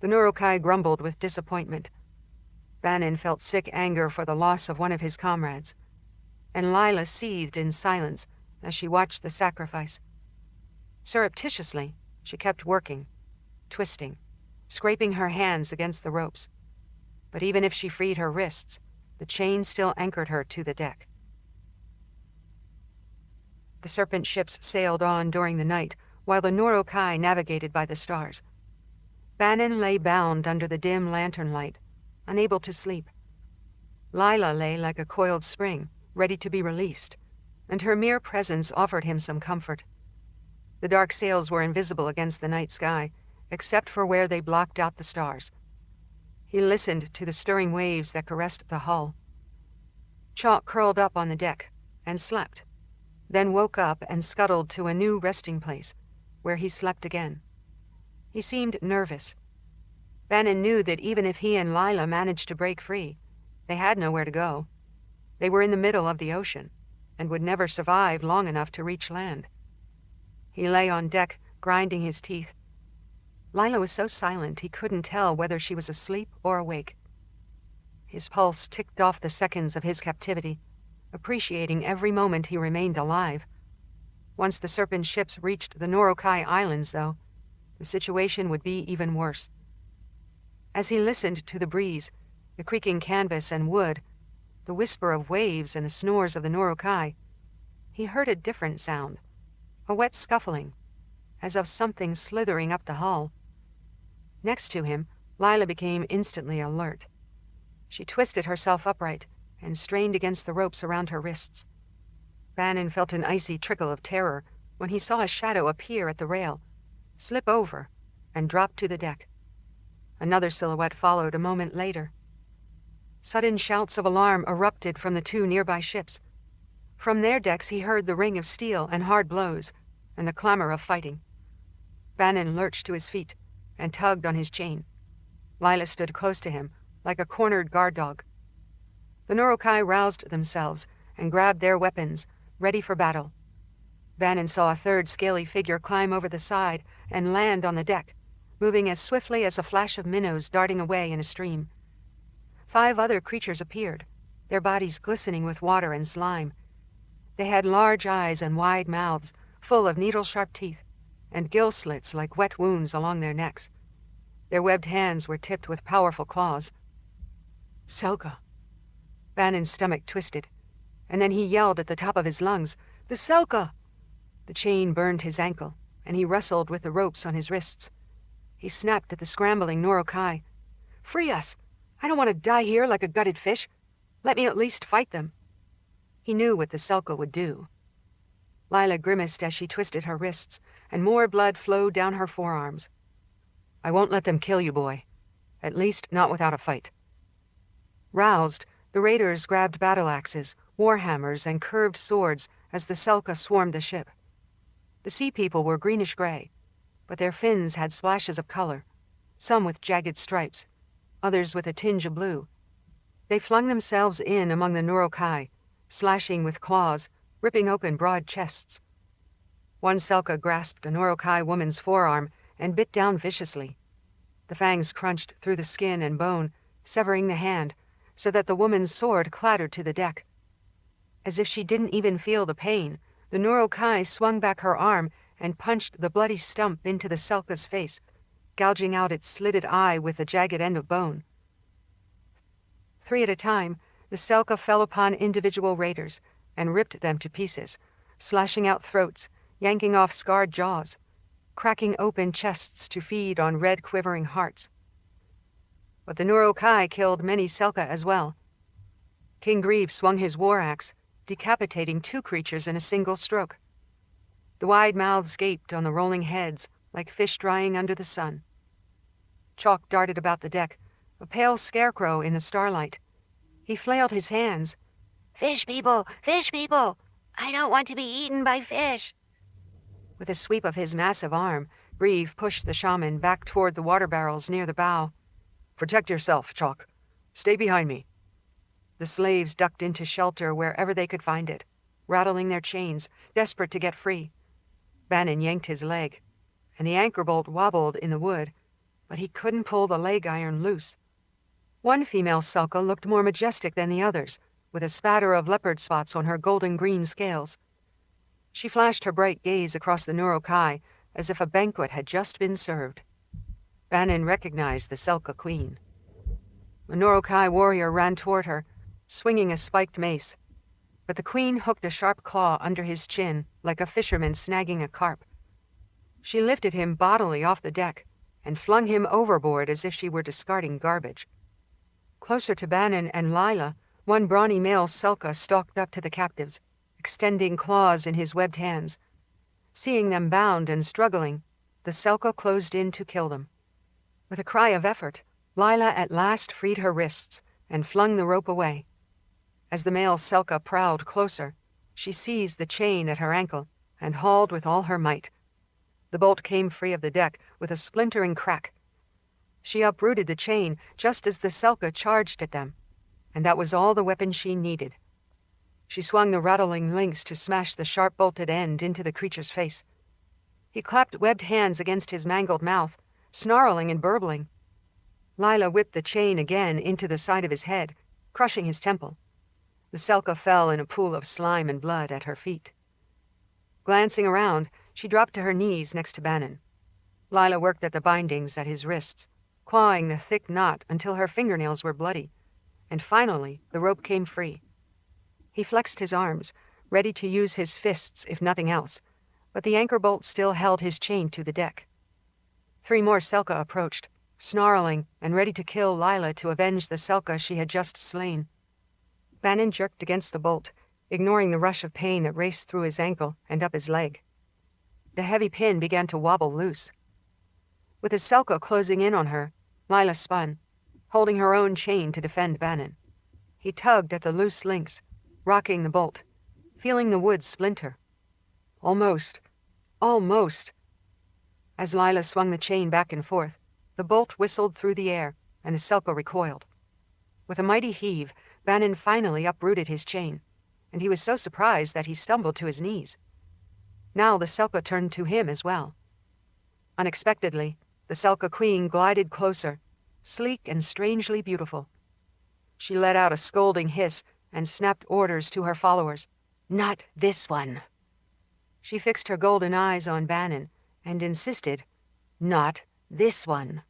The Nurokai grumbled with disappointment. Bannon felt sick anger for the loss of one of his comrades, and Lila seethed in silence as she watched the sacrifice. Surreptitiously, she kept working, twisting, scraping her hands against the ropes. But even if she freed her wrists, the chain still anchored her to the deck. The serpent ships sailed on during the night, while the Nurokai navigated by the stars. Bannon lay bound under the dim lantern light, unable to sleep. Lila lay like a coiled spring, ready to be released, and her mere presence offered him some comfort. The dark sails were invisible against the night sky, except for where they blocked out the stars. He listened to the stirring waves that caressed the hull. Chalk curled up on the deck and slept, then woke up and scuttled to a new resting place, where he slept again. He seemed nervous. Bannon knew that even if he and Lila managed to break free, they had nowhere to go. They were in the middle of the ocean, and would never survive long enough to reach land. He lay on deck, grinding his teeth. Lila was so silent he couldn't tell whether she was asleep or awake. His pulse ticked off the seconds of his captivity, appreciating every moment he remained alive. Once the serpent ships reached the Nurokai Islands, though, the situation would be even worse. As he listened to the breeze, the creaking canvas and wood, the whisper of waves and the snores of the Nurokai, he heard a different sound, a wet scuffling, as of something slithering up the hull. Next to him, Lila became instantly alert. She twisted herself upright and strained against the ropes around her wrists. Bannon felt an icy trickle of terror when he saw a shadow appear at the rail, slip over, and drop to the deck. Another silhouette followed a moment later. Sudden shouts of alarm erupted from the 2 nearby ships. From their decks he heard the ring of steel and hard blows, and the clamor of fighting. Bannon lurched to his feet and tugged on his chain. Lila stood close to him, like a cornered guard dog. The Nurokai roused themselves and grabbed their weapons, ready for battle. Bannon saw a 3rd scaly figure climb over the side and land on the deck, moving as swiftly as a flash of minnows darting away in a stream. 5 other creatures appeared, their bodies glistening with water and slime. They had large eyes and wide mouths, full of needle-sharp teeth, and gill slits like wet wounds along their necks. Their webbed hands were tipped with powerful claws. Selka. Bannon's stomach twisted, and then he yelled at the top of his lungs, "The Selka!" The chain burned his ankle, and he wrestled with the ropes on his wrists. He snapped at the scrambling Nurokai. "Free us! I don't want to die here like a gutted fish. Let me at least fight them." He knew what the Selka would do. Lila grimaced as she twisted her wrists, and more blood flowed down her forearms. "I won't let them kill you, boy. At least not without a fight." Roused, the raiders grabbed battle axes, warhammers, and curved swords as the Selka swarmed the ship. The sea people were greenish-gray, but their fins had splashes of color, some with jagged stripes, others with a tinge of blue. They flung themselves in among the Nurokai, slashing with claws, ripping open broad chests. One Selka grasped a Nurokai woman's forearm and bit down viciously. The fangs crunched through the skin and bone, severing the hand, so that the woman's sword clattered to the deck. As if she didn't even feel the pain, the Nurokai swung back her arm and punched the bloody stump into the Selka's face, gouging out its slitted eye with a jagged end of bone. 3 at a time, the Selka fell upon individual raiders and ripped them to pieces, slashing out throats, yanking off scarred jaws, cracking open chests to feed on red quivering hearts. But the Nurokai killed many Selka as well. King Grieve swung his war axe, decapitating 2 creatures in a single stroke. The wide mouths gaped on the rolling heads like fish drying under the sun. Chalk darted about the deck, a pale scarecrow in the starlight. He flailed his hands. "Fish people! Fish people! I don't want to be eaten by fish!" With a sweep of his massive arm, Grieve pushed the shaman back toward the water barrels near the bow. "Protect yourself, Chalk. Stay behind me." The slaves ducked into shelter wherever they could find it, rattling their chains, desperate to get free. Bannon yanked his leg, and the anchor bolt wobbled in the wood, but he couldn't pull the leg iron loose. One female Selka looked more majestic than the others, with a spatter of leopard spots on her golden-green scales. She flashed her bright gaze across the Nurokai as if a banquet had just been served. Bannon recognized the Selka queen. A Nurokai warrior ran toward her, swinging a spiked mace, but the queen hooked a sharp claw under his chin like a fisherman snagging a carp. She lifted him bodily off the deck and flung him overboard as if she were discarding garbage. Closer to Bannon and Lila, one brawny male Selka stalked up to the captives, extending claws in his webbed hands. Seeing them bound and struggling, the Selka closed in to kill them. With a cry of effort, Lila at last freed her wrists and flung the rope away. As the male Selka prowled closer, she seized the chain at her ankle and hauled with all her might. The bolt came free of the deck with a splintering crack. She uprooted the chain just as the Selka charged at them, and that was all the weapon she needed. She swung the rattling links to smash the sharp-bolted end into the creature's face. He clapped webbed hands against his mangled mouth, snarling and burbling. Lila whipped the chain again into the side of his head, crushing his temple. The Selka fell in a pool of slime and blood at her feet. Glancing around, she dropped to her knees next to Bannon. Lila worked at the bindings at his wrists, clawing the thick knot until her fingernails were bloody, and finally the rope came free. He flexed his arms, ready to use his fists if nothing else, but the anchor bolt still held his chain to the deck. 3 more Selka approached, snarling and ready to kill Lila to avenge the Selka she had just slain. Bannon jerked against the bolt, ignoring the rush of pain that raced through his ankle and up his leg. The heavy pin began to wobble loose. With the Selka closing in on her, Lila spun, holding her own chain to defend Bannon. He tugged at the loose links, rocking the bolt, feeling the wood splinter. Almost. As Lila swung the chain back and forth, the bolt whistled through the air, and the Selka recoiled. With a mighty heave, Bannon finally uprooted his chain, and he was so surprised that he stumbled to his knees. Now the Selka turned to him as well. Unexpectedly, the Selka queen glided closer, sleek and strangely beautiful. She let out a scolding hiss and snapped orders to her followers. Not this one. She fixed her golden eyes on Bannon and insisted, Not this one.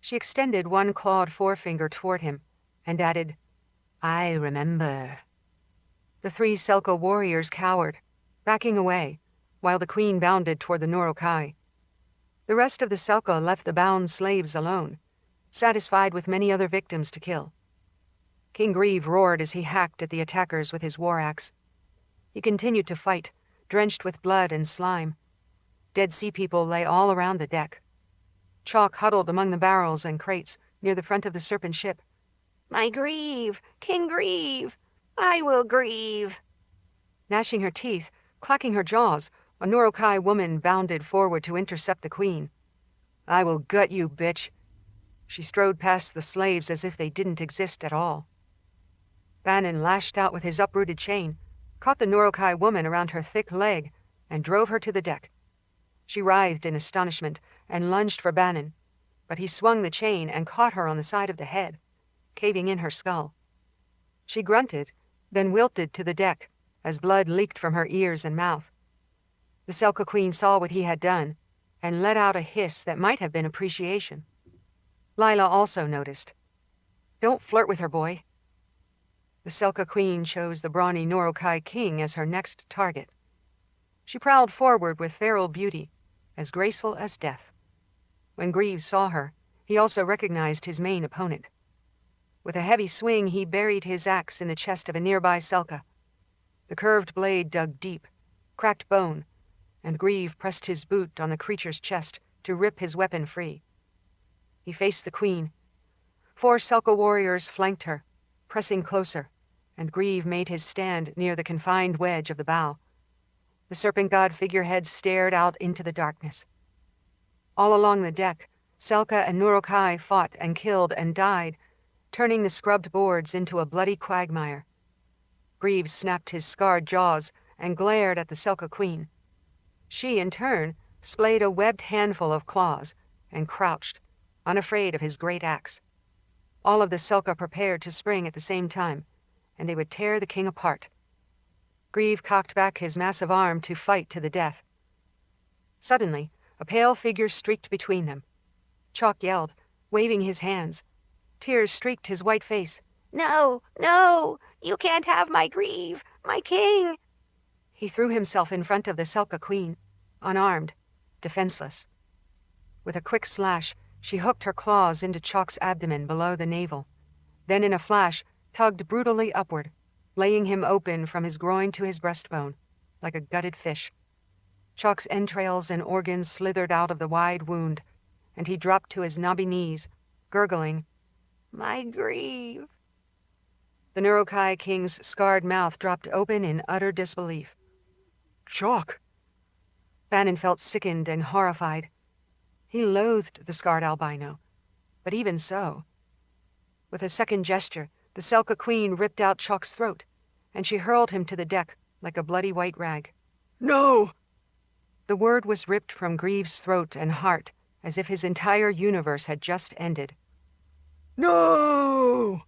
She extended one clawed forefinger toward him and added, I remember. The 3 Selka warriors cowered, backing away, while the queen bounded toward the Nurokai. The rest of the Selka left the bound slaves alone, satisfied with many other victims to kill. King Grieve roared as he hacked at the attackers with his war axe. He continued to fight, drenched with blood and slime. Dead sea people lay all around the deck. Chalk huddled among the barrels and crates near the front of the serpent ship. My Grieve! King Grieve! I will grieve! Gnashing her teeth, clacking her jaws, a Nurokai woman bounded forward to intercept the queen. I will gut you, bitch. She strode past the slaves as if they didn't exist at all. Bannon lashed out with his uprooted chain, caught the Nurokai woman around her thick leg, and drove her to the deck. She writhed in astonishment and lunged for Bannon, but he swung the chain and caught her on the side of the head, caving in her skull. She grunted, then wilted to the deck as blood leaked from her ears and mouth. The Selka queen saw what he had done and let out a hiss that might have been appreciation. Lila also noticed. Don't flirt with her, boy. The Selka queen chose the brawny Nurokai king as her next target. She prowled forward with feral beauty, as graceful as death. When Grieve saw her, he also recognized his main opponent. With a heavy swing, he buried his axe in the chest of a nearby Selka. The curved blade dug deep, cracked bone, and Grieve pressed his boot on the creature's chest to rip his weapon free. He faced the queen. 4 Selka warriors flanked her, pressing closer, and Grieve made his stand near the confined wedge of the bow. The serpent god figurehead stared out into the darkness. All along the deck, Selka and Nurokai fought and killed and died, turning the scrubbed boards into a bloody quagmire. Greaves snapped his scarred jaws and glared at the Selka queen. She, in turn, splayed a webbed handful of claws and crouched, unafraid of his great axe. All of the Selka prepared to spring at the same time, and they would tear the king apart. Grieve cocked back his massive arm to fight to the death. Suddenly, a pale figure streaked between them. Chalk yelled, waving his hands. Tears streaked his white face. No, no, you can't have my Grieve, my king. He threw himself in front of the Selka queen, unarmed, defenseless. With a quick slash, she hooked her claws into Chalk's abdomen below the navel, then in a flash tugged brutally upward, laying him open from his groin to his breastbone, like a gutted fish. Chalk's entrails and organs slithered out of the wide wound, and he dropped to his knobby knees, gurgling, "My Grieve." The Neurokai king's scarred mouth dropped open in utter disbelief. "Chalk!" Bannon felt sickened and horrified. He loathed the scarred albino, but even so. With a second gesture, the Selka queen ripped out Chalk's throat, and she hurled him to the deck like a bloody white rag. "No!" The word was ripped from Grieve's throat and heart, as if his entire universe had just ended. "No!"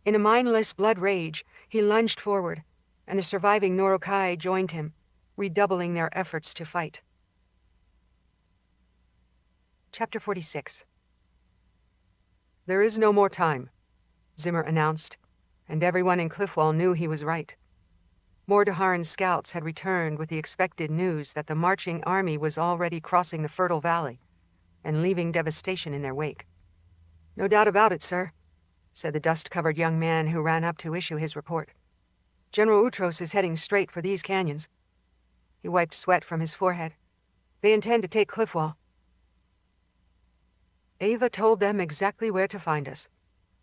In a mindless blood rage, he lunged forward, and the surviving Neurokai joined him, redoubling their efforts to fight. Chapter 46. "There is no more time," Zimmer announced, and everyone in Cliffwall knew he was right. More Daharan scouts had returned with the expected news that the marching army was already crossing the fertile valley and leaving devastation in their wake. "No doubt about it, sir," said the dust-covered young man who ran up to issue his report. "General Utros is heading straight for these canyons." He wiped sweat from his forehead. "They intend to take Cliffwall." "Ava told them exactly where to find us,"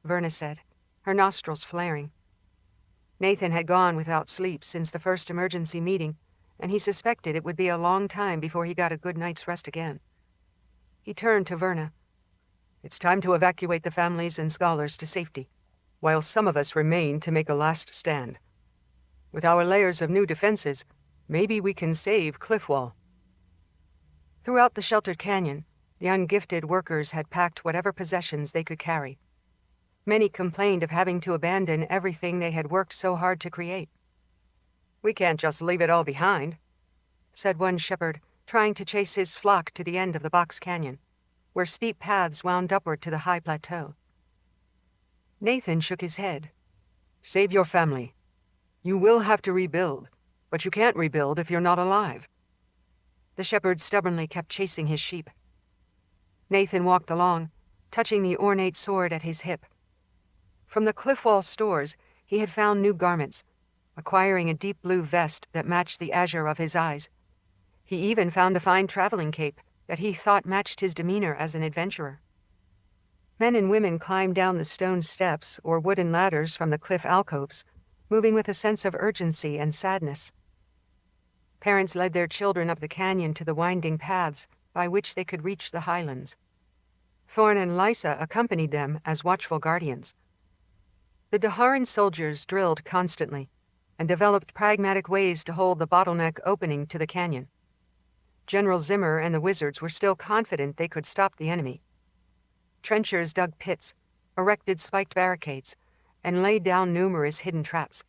Verna said, her nostrils flaring. Nathan had gone without sleep since the first emergency meeting, and he suspected it would be a long time before he got a good night's rest again. He turned to Verna. "It's time to evacuate the families and scholars to safety, while some of us remain to make a last stand. With our layers of new defenses, maybe we can save Cliffwall." Throughout the sheltered canyon, the ungifted workers had packed whatever possessions they could carry. Many complained of having to abandon everything they had worked so hard to create. "We can't just leave it all behind," said one shepherd, trying to chase his flock to the end of the box canyon, where steep paths wound upward to the high plateau. Nathan shook his head. "Save your family. You will have to rebuild, but you can't rebuild if you're not alive." The shepherd stubbornly kept chasing his sheep. Nathan walked along, touching the ornate sword at his hip. From the Cliffwall stores, he had found new garments, acquiring a deep blue vest that matched the azure of his eyes. He even found a fine traveling cape that he thought matched his demeanor as an adventurer. Men and women climbed down the stone steps or wooden ladders from the cliff alcoves, moving with a sense of urgency and sadness. Parents led their children up the canyon to the winding paths by which they could reach the highlands. Thorn and Lysa accompanied them as watchful guardians. The Daharan soldiers drilled constantly and developed pragmatic ways to hold the bottleneck opening to the canyon. General Zimmer and the wizards were still confident they could stop the enemy. Trenchers dug pits, erected spiked barricades, and laid down numerous hidden traps.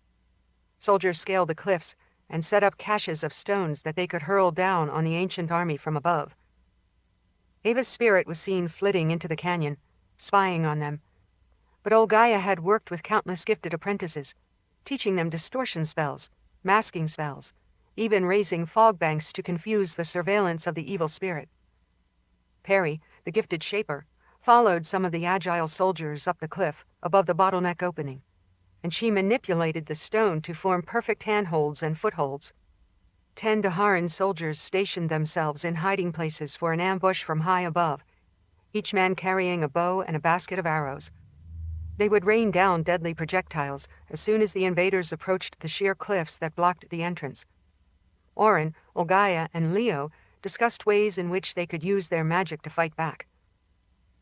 Soldiers scaled the cliffs and set up caches of stones that they could hurl down on the ancient army from above. Ava's spirit was seen flitting into the canyon, spying on them. But old Gaia had worked with countless gifted apprentices, teaching them distortion spells, masking spells, even raising fog banks to confuse the surveillance of the evil spirit. Perry, the gifted shaper, followed some of the agile soldiers up the cliff above the bottleneck opening, and she manipulated the stone to form perfect handholds and footholds. 10 Daharan soldiers stationed themselves in hiding places for an ambush from high above, each man carrying a bow and a basket of arrows. They would rain down deadly projectiles as soon as the invaders approached the sheer cliffs that blocked the entrance. Orin, Olgaia, and Leo discussed ways in which they could use their magic to fight back.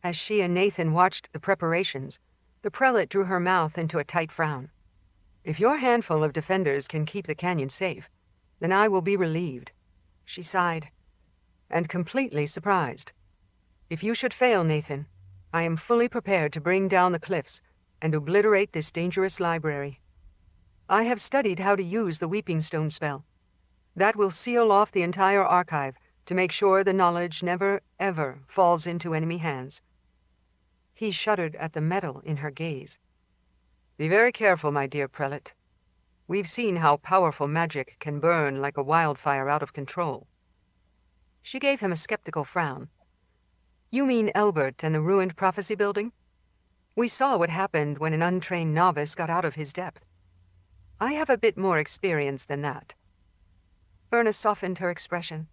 As she and Nathan watched the preparations, The prelate drew her mouth into a tight frown. "If your handful of defenders can keep the canyon safe, then I will be relieved," she sighed, "and completely surprised. If you should fail, Nathan, I am fully prepared to bring down the cliffs and obliterate this dangerous library. I have studied how to use the Weeping Stone spell. That will seal off the entire archive to make sure the knowledge never, ever falls into enemy hands." He shuddered at the metal in her gaze. "Be very careful, my dear prelate. We've seen how powerful magic can burn like a wildfire out of control." She gave him a skeptical frown. "You mean Elbert and the ruined prophecy building? We saw what happened when an untrained novice got out of his depth. I have a bit more experience than that." Verna softened her expression,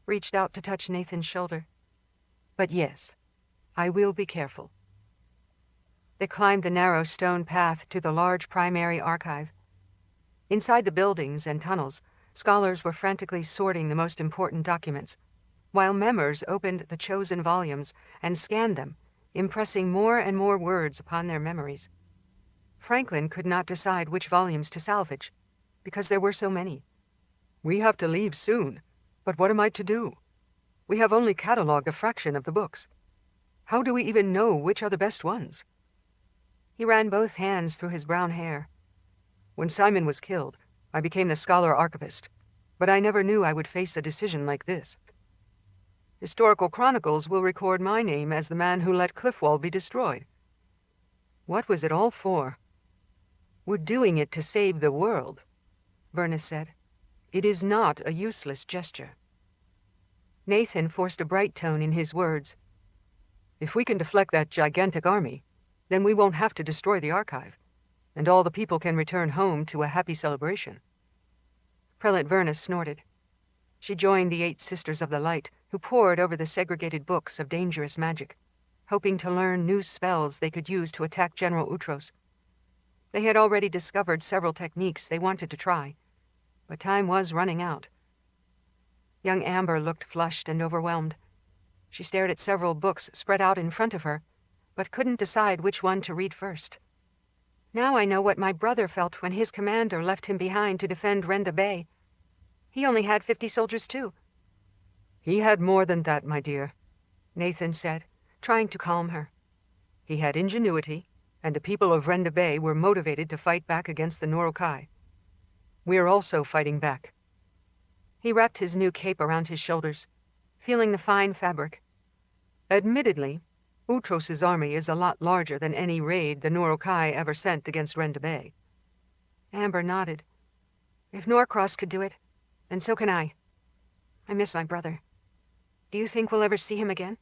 reached out to touch Nathan's shoulder. "But yes, I will be careful." They climbed the narrow stone path to the large primary archive. Inside the buildings and tunnels, scholars were frantically sorting the most important documents, while members opened the chosen volumes and scanned them, impressing more and more words upon their memories. Franklin could not decide which volumes to salvage, because there were so many. "We have to leave soon, but what am I to do? We have only catalogued a fraction of the books. How do we even know which are the best ones?" He ran both hands through his brown hair. "When Simon was killed, I became the scholar archivist, but I never knew I would face a decision like this. Historical Chronicles will record my name as the man who let Cliffwall be destroyed. What was it all for?" "We're doing it to save the world," Verna said. "It is not a useless gesture." Nathan forced a bright tone in his words. "If we can deflect that gigantic army, then we won't have to destroy the archive, and all the people can return home to a happy celebration." Prelate Verna snorted. She joined the 8 Sisters of the Light, who pored over the segregated books of dangerous magic, hoping to learn new spells they could use to attack General Utros. They had already discovered several techniques they wanted to try, but time was running out. Young Amber looked flushed and overwhelmed. She stared at several books spread out in front of her, but couldn't decide which one to read first. "Now I know what my brother felt when his commander left him behind to defend Renda Bay. He only had 50 soldiers too." "He had more than that, my dear," Nathan said, trying to calm her. "He had ingenuity, and the people of Renda Bay were motivated to fight back against the Norokai. We are also fighting back." He wrapped his new cape around his shoulders, feeling the fine fabric. "Admittedly, Utros's army is a lot larger than any raid the Norokai ever sent against Renda Bay." Amber nodded. "If Norcross could do it, then so can I. I miss my brother. Do you think we'll ever see him again?"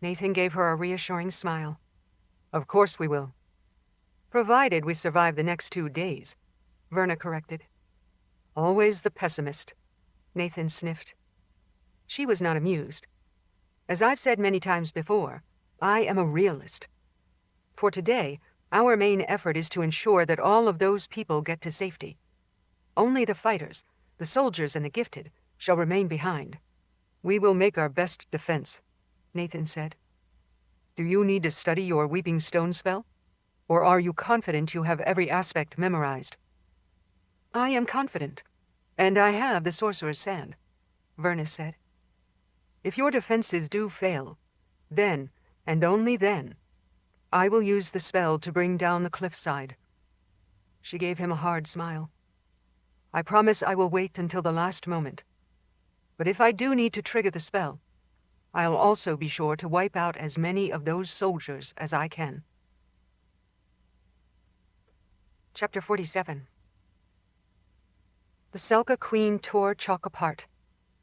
Nathan gave her a reassuring smile. "Of course we will. Provided we survive the next 2 days," Verna corrected. "Always the pessimist," Nathan sniffed. She was not amused. "As I've said many times before, I am a realist. For today, our main effort is to ensure that all of those people get to safety. Only the fighters, the soldiers and the gifted, shall remain behind. We will make our best defense," Nathan said. "Do you need to study your Weeping Stone spell? Or are you confident you have every aspect memorized?" "I am confident, and I have the Sorcerer's Sand," Verna said. "If your defenses do fail, then, and only then, I will use the spell to bring down the cliffside." She gave him a hard smile. "I promise I will wait until the last moment. But if I do need to trigger the spell, I'll also be sure to wipe out as many of those soldiers as I can." Chapter 47. The Selka Queen tore Chalk apart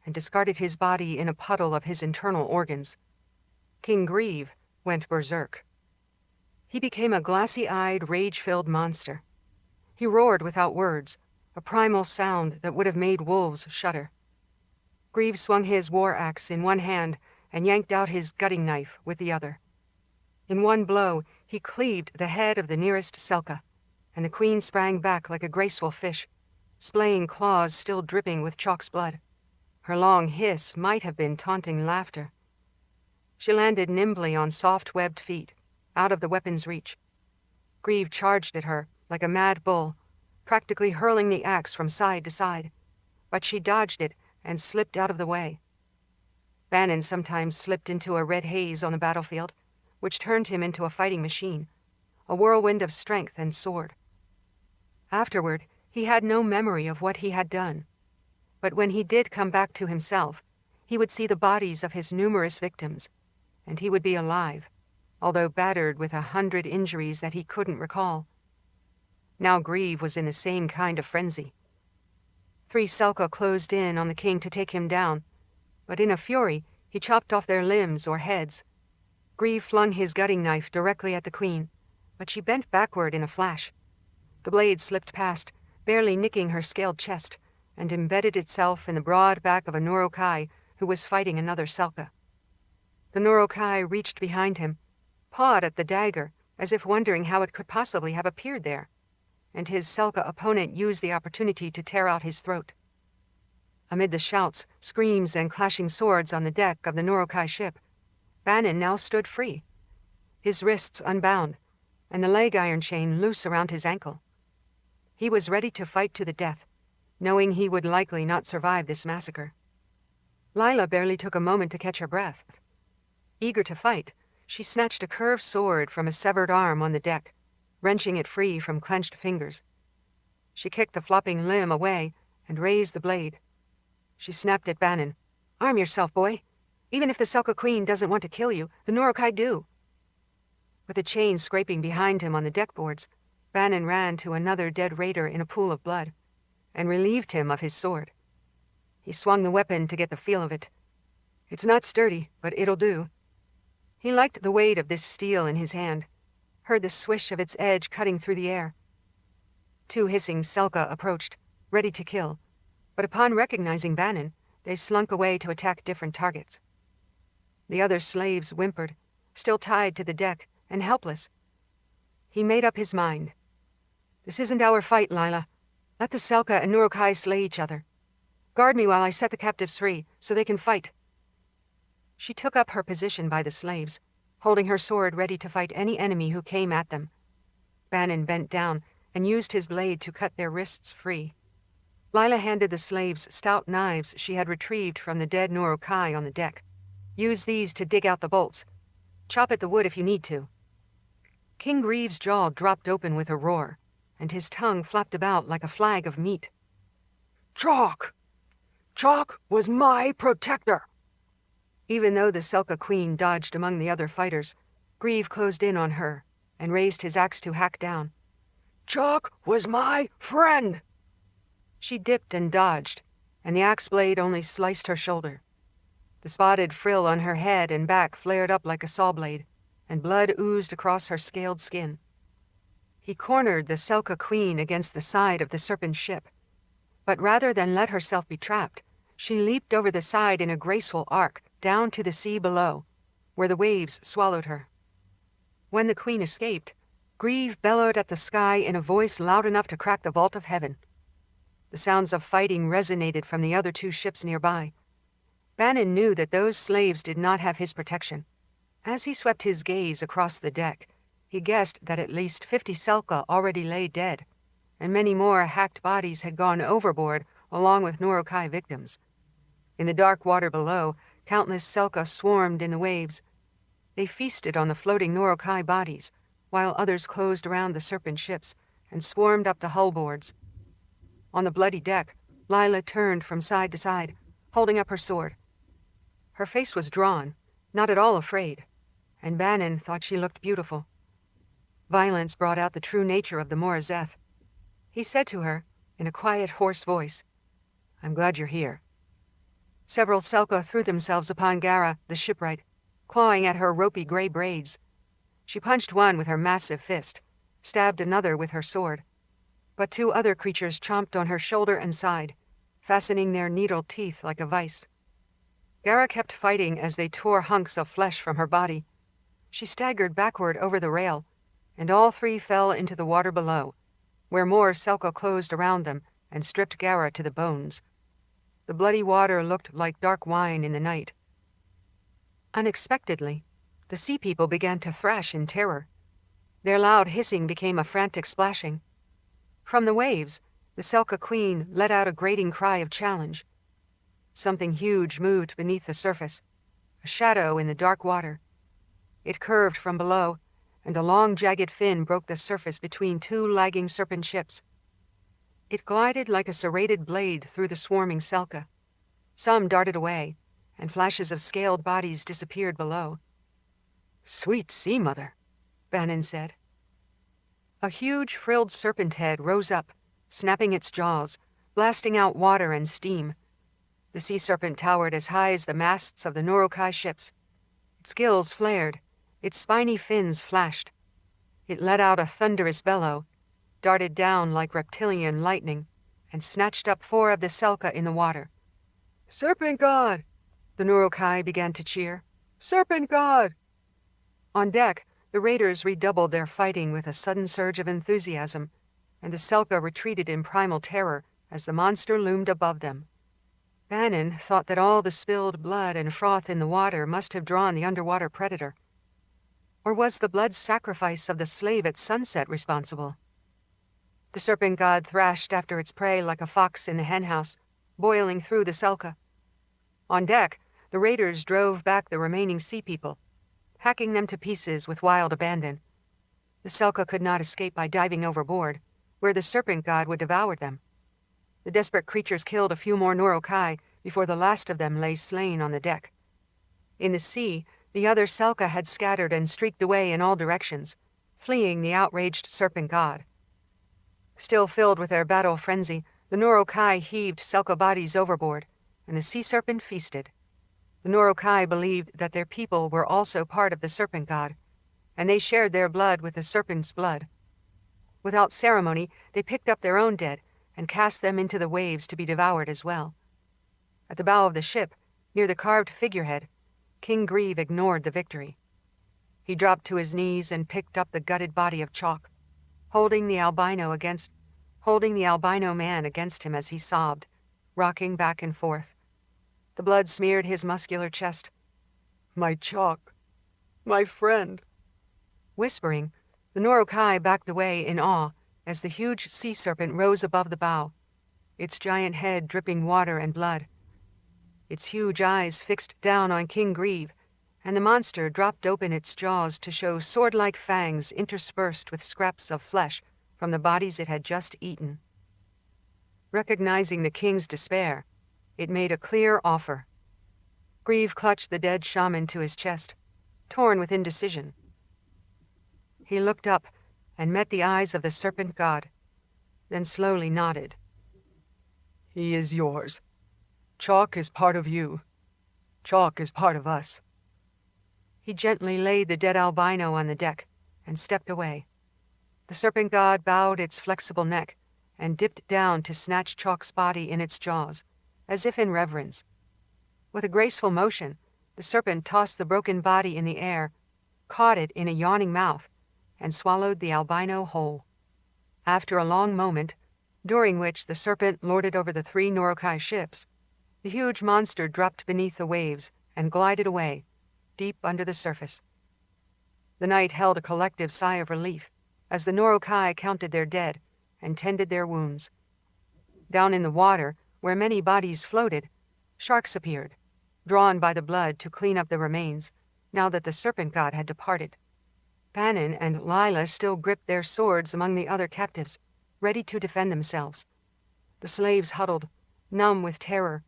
and discarded his body in a puddle of his internal organs. King Grieve went berserk. He became a glassy-eyed, rage-filled monster. He roared without words, a primal sound that would have made wolves shudder. Grieve swung his war axe in one hand and yanked out his gutting knife with the other. In one blow, he cleaved the head of the nearest Selka, and the queen sprang back like a graceful fish, splaying claws still dripping with Chalk's blood. Her long hiss might have been taunting laughter. She landed nimbly on soft webbed feet, out of the weapon's reach. Grieve charged at her like a mad bull, practically hurling the axe from side to side, but she dodged it and slipped out of the way. Bannon sometimes slipped into a red haze on the battlefield, which turned him into a fighting machine, a whirlwind of strength and sword. Afterward, he had no memory of what he had done, but when he did come back to himself, he would see the bodies of his numerous victims, and he would be alive, although battered with 100 injuries that he couldn't recall. Now Grieve was in the same kind of frenzy. 3 Selka closed in on the king to take him down, but in a fury, he chopped off their limbs or heads. Grieve flung his gutting knife directly at the queen, but she bent backward in a flash. The blade slipped past, barely nicking her scaled chest, and embedded itself in the broad back of a Nurokai who was fighting another Selka. The Nurokai reached behind him, pawed at the dagger as if wondering how it could possibly have appeared there, and his Selka opponent used the opportunity to tear out his throat. Amid the shouts, screams, and clashing swords on the deck of the Nurokai ship, Bannon now stood free, his wrists unbound, and the leg iron chain loose around his ankle. He was ready to fight to the death, knowing he would likely not survive this massacre. Lila barely took a moment to catch her breath. Eager to fight, she snatched a curved sword from a severed arm on the deck, wrenching it free from clenched fingers. She kicked the flopping limb away and raised the blade. She snapped at Bannon. "Arm yourself, boy. Even if the Selka Queen doesn't want to kill you, the Nurokai do." With the chain scraping behind him on the deck boards, Bannon ran to another dead raider in a pool of blood, and relieved him of his sword. He swung the weapon to get the feel of it. It's not sturdy, but it'll do. He liked the weight of this steel in his hand, heard the swish of its edge cutting through the air. 2 hissing Selka approached, ready to kill, but upon recognizing Bannon, they slunk away to attack different targets. The other slaves whimpered, still tied to the deck and helpless. He made up his mind. "This isn't our fight, Lila. Let the Selka and Nurokai slay each other. Guard me while I set the captives free, so they can fight." She took up her position by the slaves, holding her sword ready to fight any enemy who came at them. Bannon bent down and used his blade to cut their wrists free. Lila handed the slaves stout knives she had retrieved from the dead Nurokai on the deck. "Use these to dig out the bolts. Chop at the wood if you need to." King Grieve's jaw dropped open with a roar, and his tongue flapped about like a flag of meat. "Chalk! Chalk was my protector!" Even though the Selka Queen dodged among the other fighters, Grieve closed in on her and raised his axe to hack down. "Chalk was my friend!" She dipped and dodged, and the axe blade only sliced her shoulder. The spotted frill on her head and back flared up like a saw blade, and blood oozed across her scaled skin. He cornered the Selka Queen against the side of the serpent ship, but rather than let herself be trapped, she leaped over the side in a graceful arc down to the sea below, where the waves swallowed her. When the queen escaped, Grieve bellowed at the sky in a voice loud enough to crack the vault of heaven. The sounds of fighting resonated from the other 2 ships nearby. Bannon knew that those slaves did not have his protection. As he swept his gaze across the deck, he guessed that at least 50 Selka already lay dead, and many more hacked bodies had gone overboard along with Nurokai victims. In the dark water below, countless Selka swarmed in the waves. They feasted on the floating Nurokai bodies, while others closed around the serpent ships and swarmed up the hull boards. On the bloody deck, Lila turned from side to side, holding up her sword. Her face was drawn, not at all afraid, and Bannon thought she looked beautiful. Violence brought out the true nature of the Morazeth. He said to her, in a quiet, hoarse voice, "I'm glad you're here." Several Selka threw themselves upon Gara, the shipwright, clawing at her ropey gray braids. She punched one with her massive fist, stabbed another with her sword, but 2 other creatures chomped on her shoulder and side, fastening their needle teeth like a vice. Gara kept fighting as they tore hunks of flesh from her body. She staggered backward over the rail, and all 3 fell into the water below, where more Selka closed around them and stripped Gara to the bones. The bloody water looked like dark wine in the night. Unexpectedly, the sea people began to thrash in terror. Their loud hissing became a frantic splashing. From the waves, the Selka queen let out a grating cry of challenge. Something huge moved beneath the surface, a shadow in the dark water. It curved from below, and a long jagged fin broke the surface between two lagging serpent ships. It glided like a serrated blade through the swarming Selka. Some darted away, and flashes of scaled bodies disappeared below. "Sweet sea mother," Bannon said. A huge frilled serpent head rose up, snapping its jaws, blasting out water and steam. The sea serpent towered as high as the masts of the Norokai ships. Its gills flared, its spiny fins flashed. It let out a thunderous bellow, darted down like reptilian lightning, and snatched up 4 of the Selka in the water. "Serpent God!" the Norokai began to cheer. "Serpent God!" On deck, the raiders redoubled their fighting with a sudden surge of enthusiasm, and the Selka retreated in primal terror as the monster loomed above them. Bannon thought that all the spilled blood and froth in the water must have drawn the underwater predator. Or was the blood sacrifice of the slave at sunset responsible? The serpent god thrashed after its prey like a fox in the henhouse, boiling through the Selka. On deck, the raiders drove back the remaining sea people, hacking them to pieces with wild abandon. The Selka could not escape by diving overboard, where the serpent god would devour them. The desperate creatures killed a few more Norokai before the last of them lay slain on the deck. In the sea, the other Selka had scattered and streaked away in all directions, fleeing the outraged serpent god. Still filled with their battle frenzy, the Norokai heaved Selka bodies overboard, and the sea serpent feasted. The Norokai believed that their people were also part of the serpent god, and they shared their blood with the serpent's blood. Without ceremony, they picked up their own dead and cast them into the waves to be devoured as well. At the bow of the ship, near the carved figurehead, King Grieve ignored the victory. He dropped to his knees and picked up the gutted body of Chalk, holding the albino man against him as he sobbed, rocking back and forth. The blood smeared his muscular chest. "My Chalk, my friend." Whispering, the Norokai backed away in awe as the huge sea serpent rose above the bow, its giant head dripping water and blood. Its huge eyes fixed down on King Grieve, and the monster dropped open its jaws to show sword-like fangs interspersed with scraps of flesh from the bodies it had just eaten. Recognizing the king's despair, it made a clear offer. Grieve clutched the dead shaman to his chest, torn with indecision. He looked up and met the eyes of the serpent god, then slowly nodded. "He is yours. Chalk is part of you. Chalk is part of us." He gently laid the dead albino on the deck and stepped away. The serpent god bowed its flexible neck and dipped down to snatch Chalk's body in its jaws, as if in reverence. With a graceful motion, the serpent tossed the broken body in the air, caught it in a yawning mouth, and swallowed the albino whole. After a long moment, during which the serpent lorded over the 3 Norokai ships, the huge monster dropped beneath the waves and glided away, deep under the surface. The night held a collective sigh of relief as the Norokai counted their dead and tended their wounds. Down in the water, where many bodies floated, sharks appeared, drawn by the blood to clean up the remains, now that the serpent god had departed. Bannon and Lila still gripped their swords among the other captives, ready to defend themselves. The slaves huddled, numb with terror,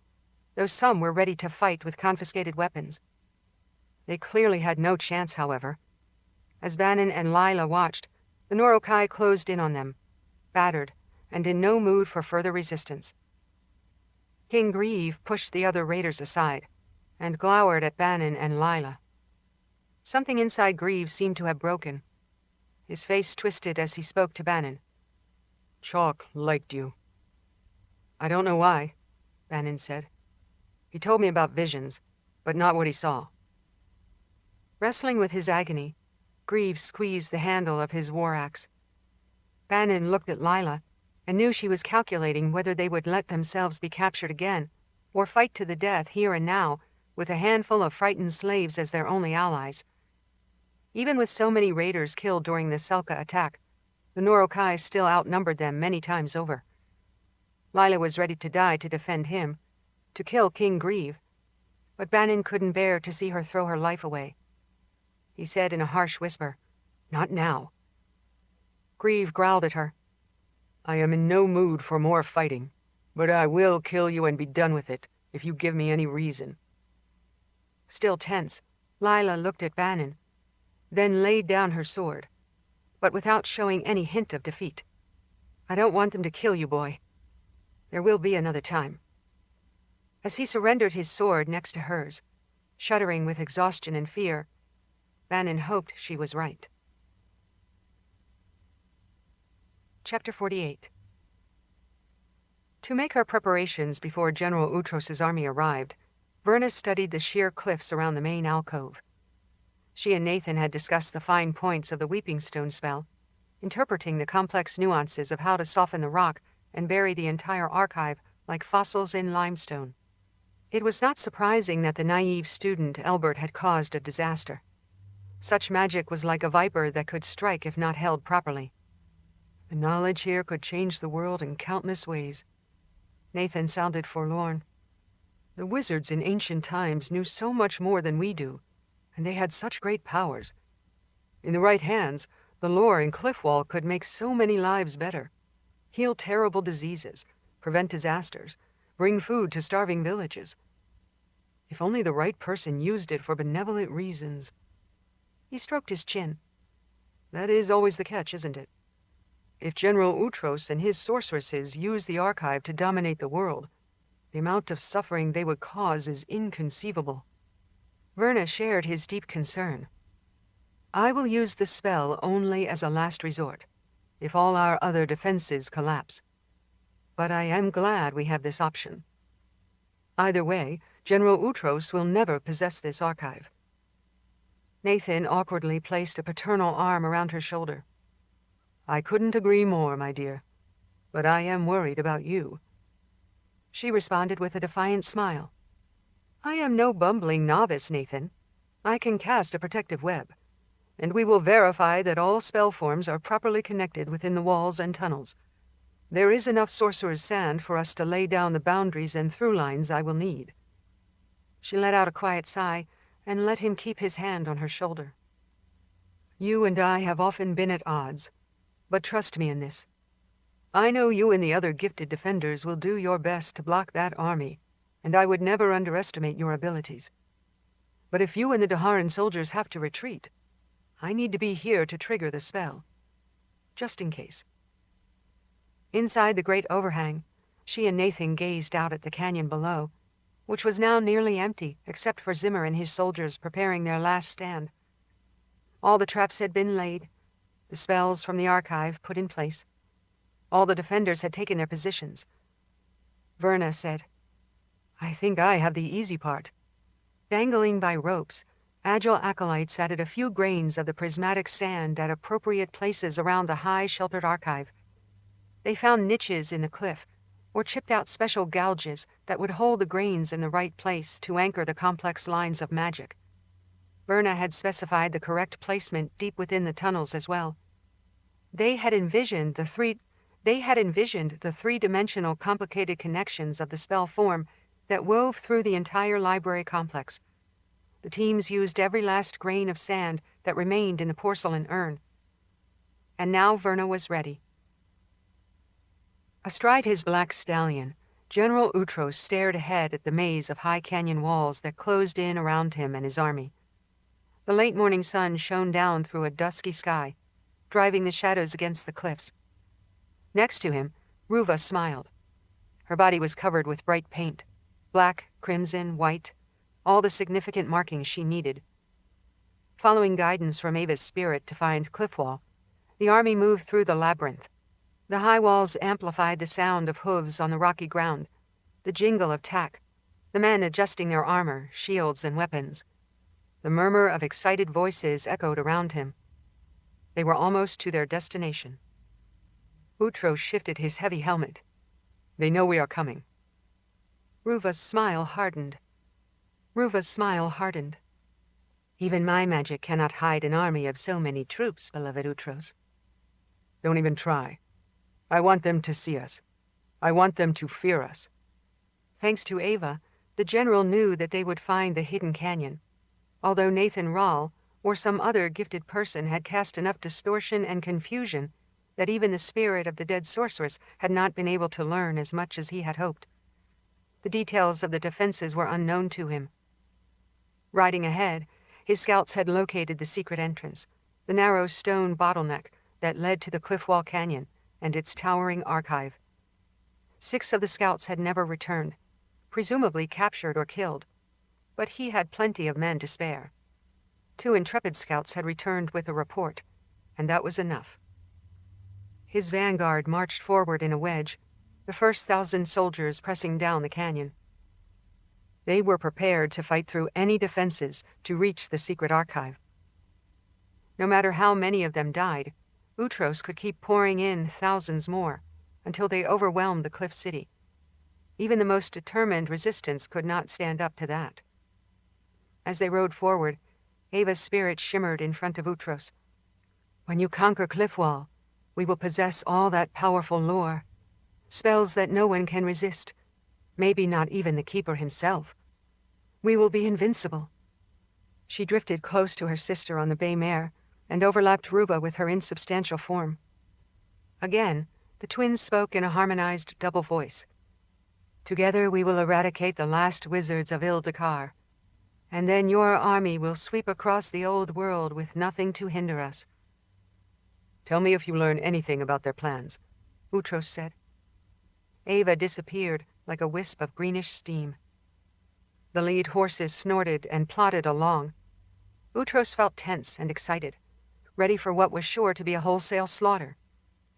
though some were ready to fight with confiscated weapons. They clearly had no chance, however. As Bannon and Lila watched, the Norokai closed in on them, battered, and in no mood for further resistance. King Grieve pushed the other raiders aside, and glowered at Bannon and Lila. Something inside Grieve seemed to have broken. His face twisted as he spoke to Bannon. "Chalk liked you." "I don't know why," Bannon said. "He told me about visions, but not what he saw." Wrestling with his agony, Grieve squeezed the handle of his war axe. Bannon looked at Lila and knew she was calculating whether they would let themselves be captured again or fight to the death here and now with a handful of frightened slaves as their only allies. Even with so many raiders killed during the Selka attack, the Norokai still outnumbered them many times over. Lila was ready to die to defend him, to kill King Grieve, but Bannon couldn't bear to see her throw her life away. He said in a harsh whisper, "Not now." Grieve growled at her. "I am in no mood for more fighting, but I will kill you and be done with it, if you give me any reason." Still tense, Lila looked at Bannon, then laid down her sword, but without showing any hint of defeat. "I don't want them to kill you, boy. There will be another time." As he surrendered his sword next to hers, shuddering with exhaustion and fear, Bannon hoped she was right. Chapter 48. To make her preparations before General Utros's army arrived, Verna studied the sheer cliffs around the main alcove. She and Nathan had discussed the fine points of the Weeping Stone spell, interpreting the complex nuances of how to soften the rock and bury the entire archive like fossils in limestone. It was not surprising that the naive student Elbert had caused a disaster. Such magic was like a viper that could strike if not held properly. "The knowledge here could change the world in countless ways." Nathan sounded forlorn. "The wizards in ancient times knew so much more than we do, and they had such great powers. In the right hands, the lore in Cliffwall could make so many lives better, heal terrible diseases, prevent disasters, bring food to starving villages. If only the right person used it for benevolent reasons." He stroked his chin. "That is always the catch, isn't it? If General Utros and his sorceresses use the archive to dominate the world, the amount of suffering they would cause is inconceivable." Verna shared his deep concern. "I will use the spell only as a last resort, if all our other defenses collapse. But I am glad we have this option. Either way, General Utros will never possess this archive." Nathan awkwardly placed a paternal arm around her shoulder. "I couldn't agree more, my dear, but I am worried about you." She responded with a defiant smile. "I am no bumbling novice, Nathan. I can cast a protective web, and we will verify that all spell forms are properly connected within the walls and tunnels. There is enough sorcerer's sand for us to lay down the boundaries and through lines I will need." She let out a quiet sigh and let him keep his hand on her shoulder. "You and I have often been at odds, but trust me in this. I know you and the other gifted defenders will do your best to block that army, and I would never underestimate your abilities. But if you and the Daharan soldiers have to retreat, I need to be here to trigger the spell, just in case." Inside the great overhang, she and Nathan gazed out at the canyon below, which was now nearly empty except for Zimmer and his soldiers preparing their last stand. All the traps had been laid, the spells from the archive put in place. All the defenders had taken their positions. Verna said, "I think I have the easy part." Dangling by ropes, agile acolytes added a few grains of the prismatic sand at appropriate places around the high sheltered archive. They found niches in the cliff, or chipped out special gouges that would hold the grains in the right place to anchor the complex lines of magic. Verna had specified the correct placement deep within the tunnels as well. They had envisioned the three-dimensional complicated connections of the spell form that wove through the entire library complex. The teams used every last grain of sand that remained in the porcelain urn. And now Verna was ready. Astride his black stallion, General Utros stared ahead at the maze of high canyon walls that closed in around him and his army. The late morning sun shone down through a dusky sky, driving the shadows against the cliffs. Next to him, Ruva smiled. Her body was covered with bright paint, black, crimson, white, all the significant markings she needed. Following guidance from Ava's spirit to find Cliffwall, the army moved through the labyrinth. The high walls amplified the sound of hooves on the rocky ground, the jingle of tack, the men adjusting their armor, shields, and weapons. The murmur of excited voices echoed around him. They were almost to their destination. Utros shifted his heavy helmet. "They know we are coming." Ruva's smile hardened. Even my magic cannot hide an army of so many troops, beloved Utros. Don't even try. I want them to see us. I want them to fear us. Thanks to Ava, the general knew that they would find the hidden canyon, although Nathan Rahl or some other gifted person had cast enough distortion and confusion that even the spirit of the dead sorceress had not been able to learn as much as he had hoped. The details of the defenses were unknown to him. Riding ahead, his scouts had located the secret entrance, the narrow stone bottleneck that led to the cliff wall canyon and its towering archive. 6 of the scouts had never returned, presumably captured or killed, but he had plenty of men to spare. 2 intrepid scouts had returned with a report, and that was enough. His vanguard marched forward in a wedge, the first 1,000 soldiers pressing down the canyon. They were prepared to fight through any defenses to reach the secret archive. No matter how many of them died, Utros could keep pouring in thousands more, until they overwhelmed the cliff city. Even the most determined resistance could not stand up to that. As they rode forward, Ava's spirit shimmered in front of Utros. When you conquer Cliffwall, we will possess all that powerful lore, spells that no one can resist, maybe not even the Keeper himself. We will be invincible. She drifted close to her sister on the bay mare and overlapped Ruva with her insubstantial form. Again, the twins spoke in a harmonized double voice. Together we will eradicate the last wizards of Ildakar, and then your army will sweep across the old world with nothing to hinder us. Tell me if you learn anything about their plans, Utros said. Ava disappeared like a wisp of greenish steam. The lead horses snorted and plodded along. Utros felt tense and excited, ready for what was sure to be a wholesale slaughter.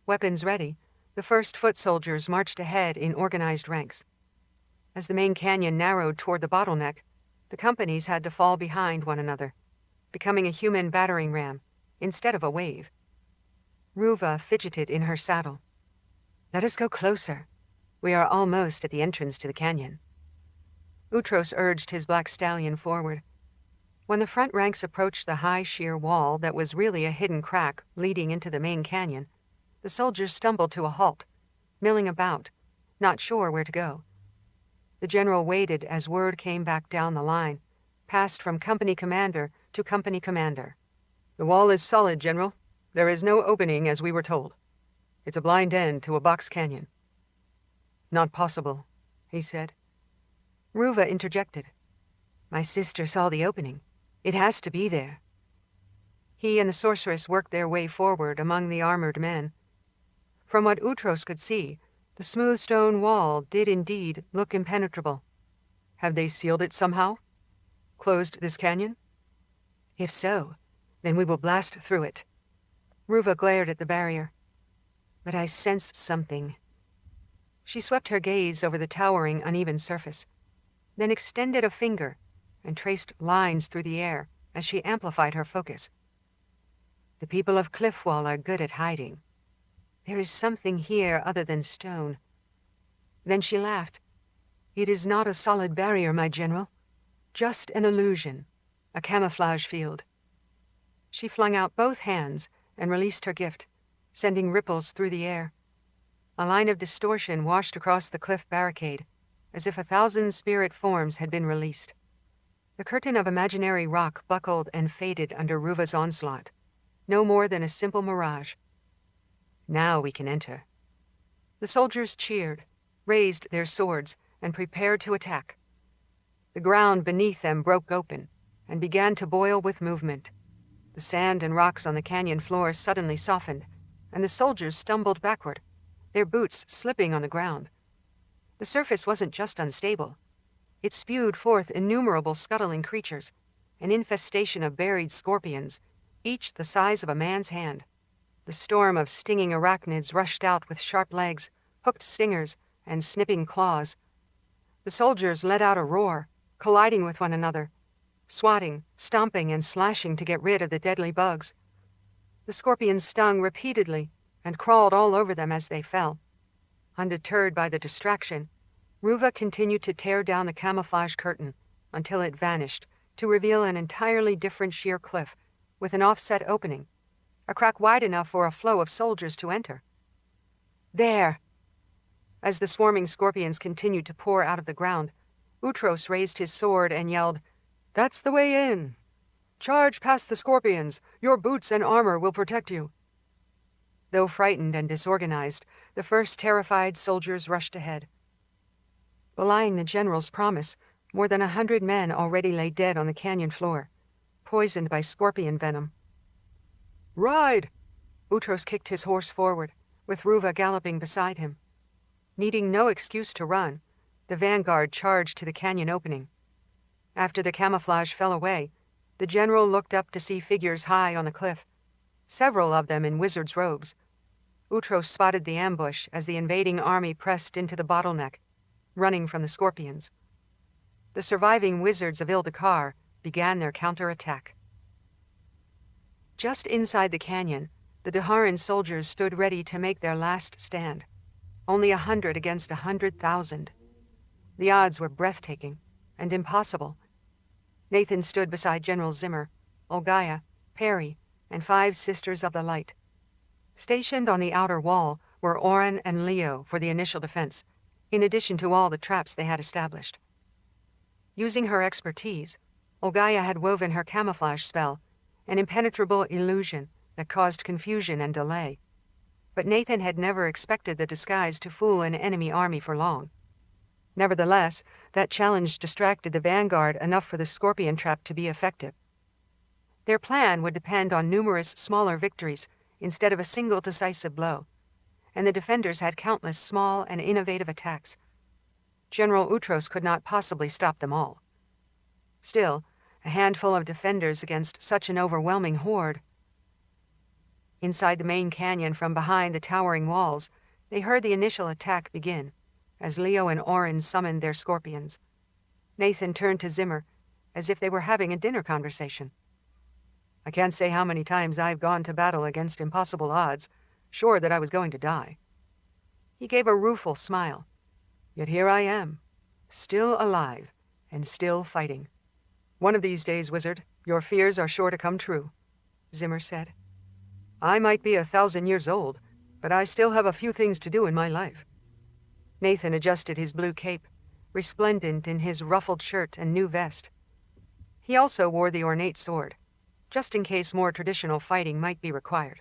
Weapons ready, the first foot soldiers marched ahead in organized ranks. As the main canyon narrowed toward the bottleneck, the companies had to fall behind one another, becoming a human battering ram instead of a wave. Ruva fidgeted in her saddle. Let us go closer. We are almost at the entrance to the canyon. Utros urged his black stallion forward. When the front ranks approached the high sheer wall that was really a hidden crack leading into the main canyon, the soldiers stumbled to a halt, milling about, not sure where to go. The general waited as word came back down the line, passed from company commander to company commander. The wall is solid, General. There is no opening as we were told. It's a blind end to a box canyon. Not possible, he said. Ruva interjected. My sister saw the opening. It has to be there. He and the sorceress worked their way forward among the armored men. From what Utros could see, the smooth stone wall did indeed look impenetrable. Have they sealed it somehow? Closed this canyon? If so, then we will blast through it. Ruva glared at the barrier. But I sensed something. She swept her gaze over the towering, uneven surface, then extended a finger and traced lines through the air as she amplified her focus. The people of Cliffwall are good at hiding. There is something here other than stone. Then she laughed. It is not a solid barrier, my general. Just an illusion, a camouflage field. She flung out both hands and released her gift, sending ripples through the air. A line of distortion washed across the cliff barricade, as if 1,000 spirit forms had been released. The curtain of imaginary rock buckled and faded under Ruva's onslaught, no more than a simple mirage. Now we can enter. The soldiers cheered, raised their swords, and prepared to attack. The ground beneath them broke open and began to boil with movement. The sand and rocks on the canyon floor suddenly softened, and the soldiers stumbled backward, their boots slipping on the ground. The surface wasn't just unstable. It spewed forth innumerable scuttling creatures, an infestation of buried scorpions, each the size of a man's hand. The storm of stinging arachnids rushed out with sharp legs, hooked stingers, and snipping claws. The soldiers let out a roar, colliding with one another, swatting, stomping, and slashing to get rid of the deadly bugs. The scorpions stung repeatedly and crawled all over them as they fell. Undeterred by the distraction, Ruva continued to tear down the camouflage curtain until it vanished, to reveal an entirely different sheer cliff with an offset opening, a crack wide enough for a flow of soldiers to enter. There! As the swarming scorpions continued to pour out of the ground, Utros raised his sword and yelled, "That's the way in! Charge past the scorpions! Your boots and armor will protect you!" Though frightened and disorganized, the first terrified soldiers rushed ahead. Belying the general's promise, more than 100 men already lay dead on the canyon floor, poisoned by scorpion venom. "Ride!" Utros kicked his horse forward, with Ruva galloping beside him. Needing no excuse to run, the vanguard charged to the canyon opening. After the camouflage fell away, the general looked up to see figures high on the cliff, several of them in wizards' robes. Utros spotted the ambush as the invading army pressed into the bottleneck, running from the scorpions. The surviving wizards of Ildakar began their counterattack. Just inside the canyon, the Daharan soldiers stood ready to make their last stand. Only 100 against 100,000. The odds were breathtaking and impossible. Nathan stood beside General Zimmer, Olgaia, Perry, and 5 Sisters of the Light. Stationed on the outer wall were Oren and Leo for the initial defense, in addition to all the traps they had established. Using her expertise, Olgaia had woven her camouflage spell, an impenetrable illusion that caused confusion and delay. But Nathan had never expected the disguise to fool an enemy army for long. Nevertheless, that challenge distracted the vanguard enough for the scorpion trap to be effective. Their plan would depend on numerous smaller victories instead of a single decisive blow, and the defenders had countless small and innovative attacks. General Utros could not possibly stop them all. Still, a handful of defenders against such an overwhelming horde. Inside the main canyon from behind the towering walls, they heard the initial attack begin, as Leo and Oren summoned their scorpions. Nathan turned to Zimmer, as if they were having a dinner conversation. "I can't say how many times I've gone to battle against impossible odds, sure that I was going to die." He gave a rueful smile. "Yet here I am, still alive, and still fighting. One of these days, wizard, your fears are sure to come true," Zimmer said. "I might be 1,000 years old, but I still have a few things to do in my life." Nathan adjusted his blue cape, resplendent in his ruffled shirt and new vest. He also wore the ornate sword, just in case more traditional fighting might be required.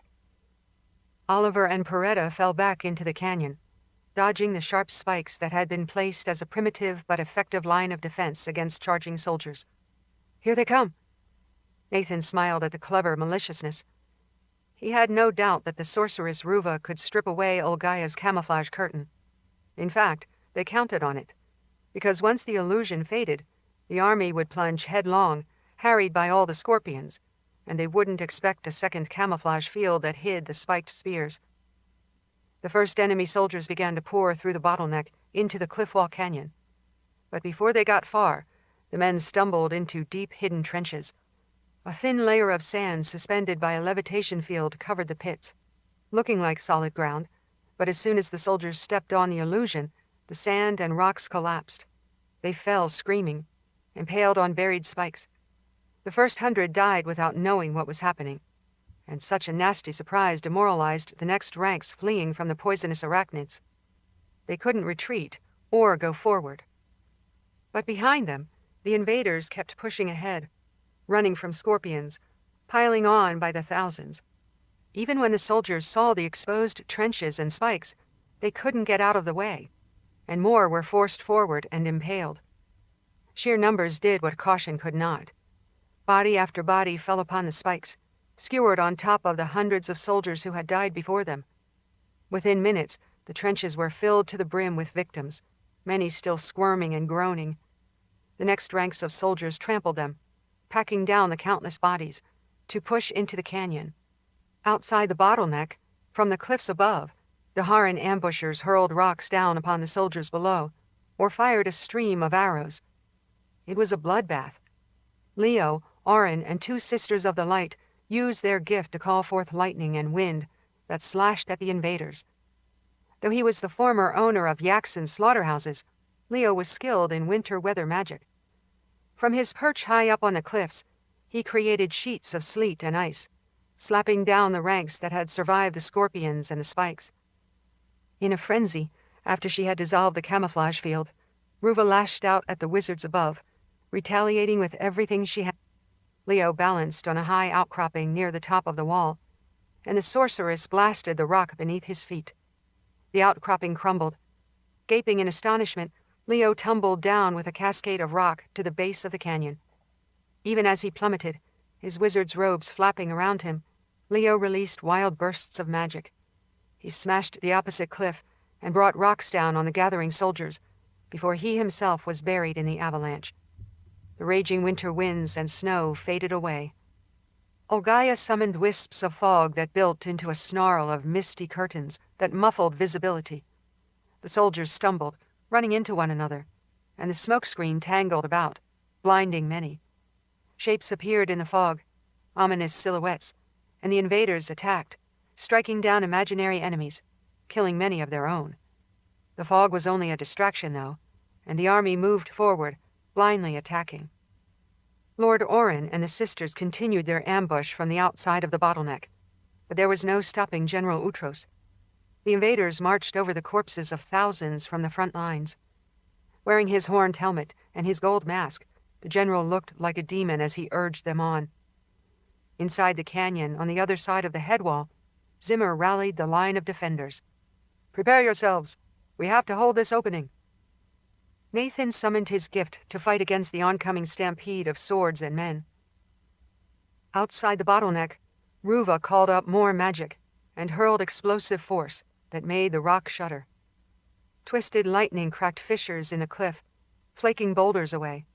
Oliver and Peretta fell back into the canyon, dodging the sharp spikes that had been placed as a primitive but effective line of defense against charging soldiers. "Here they come!" Nathan smiled at the clever maliciousness. He had no doubt that the sorceress Ruva could strip away Olgaia's camouflage curtain. In fact, they counted on it, because once the illusion faded, the army would plunge headlong, harried by all the scorpions, and they wouldn't expect a second camouflage field that hid the spiked spears. The first enemy soldiers began to pour through the bottleneck into the cliff wall canyon. But before they got far, the men stumbled into deep hidden trenches. A thin layer of sand suspended by a levitation field covered the pits, looking like solid ground, but as soon as the soldiers stepped on the illusion, the sand and rocks collapsed. They fell screaming, impaled on buried spikes. The first 100 died without knowing what was happening, and such a nasty surprise demoralized the next ranks fleeing from the poisonous arachnids. They couldn't retreat or go forward. But behind them, the invaders kept pushing ahead, running from scorpions, piling on by the thousands. Even when the soldiers saw the exposed trenches and spikes, they couldn't get out of the way, and more were forced forward and impaled. Sheer numbers did what caution could not. Body after body fell upon the spikes, skewered on top of the hundreds of soldiers who had died before them. Within minutes, the trenches were filled to the brim with victims, many still squirming and groaning. The next ranks of soldiers trampled them, packing down the countless bodies, to push into the canyon. Outside the bottleneck, from the cliffs above, Daharan ambushers hurled rocks down upon the soldiers below, or fired a stream of arrows. It was a bloodbath. Leo, Oren, and 2 Sisters of the Light used their gift to call forth lightning and wind that slashed at the invaders. Though he was the former owner of yaks and slaughterhouses, Leo was skilled in winter weather magic. From his perch high up on the cliffs, he created sheets of sleet and ice, slapping down the ranks that had survived the scorpions and the spikes. In a frenzy, after she had dissolved the camouflage field, Ruva lashed out at the wizards above, retaliating with everything she had. Leo balanced on a high outcropping near the top of the wall, and the sorceress blasted the rock beneath his feet. The outcropping crumbled. Gaping in astonishment, Leo tumbled down with a cascade of rock to the base of the canyon. Even as he plummeted, his wizard's robes flapping around him, Leo released wild bursts of magic. He smashed the opposite cliff and brought rocks down on the gathering soldiers before he himself was buried in the avalanche. The raging winter winds and snow faded away. Olgaia summoned wisps of fog that built into a snarl of misty curtains that muffled visibility. The soldiers stumbled, running into one another, and the smokescreen tangled about, blinding many. Shapes appeared in the fog, ominous silhouettes, and the invaders attacked, striking down imaginary enemies, killing many of their own. The fog was only a distraction, though, and the army moved forward, blindly attacking. Lord Orin and the sisters continued their ambush from the outside of the bottleneck, but there was no stopping General Utros. The invaders marched over the corpses of thousands from the front lines. Wearing his horned helmet and his gold mask, the general looked like a demon as he urged them on. Inside the canyon, on the other side of the headwall, Zimmer rallied the line of defenders. "Prepare yourselves. We have to hold this opening." Nathan summoned his gift to fight against the oncoming stampede of swords and men. Outside the bottleneck, Ruva called up more magic and hurled explosive force that made the rock shudder. Twisted lightning cracked fissures in the cliff, flaking boulders away.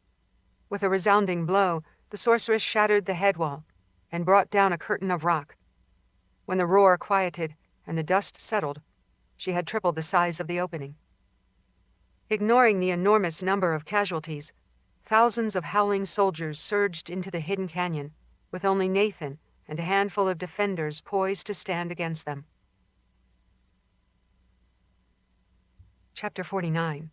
With a resounding blow, the sorceress shattered the headwall and brought down a curtain of rock. When the roar quieted and the dust settled, she had tripled the size of the opening. Ignoring the enormous number of casualties, thousands of howling soldiers surged into the hidden canyon, with only Nathan and a handful of defenders poised to stand against them. Chapter 49.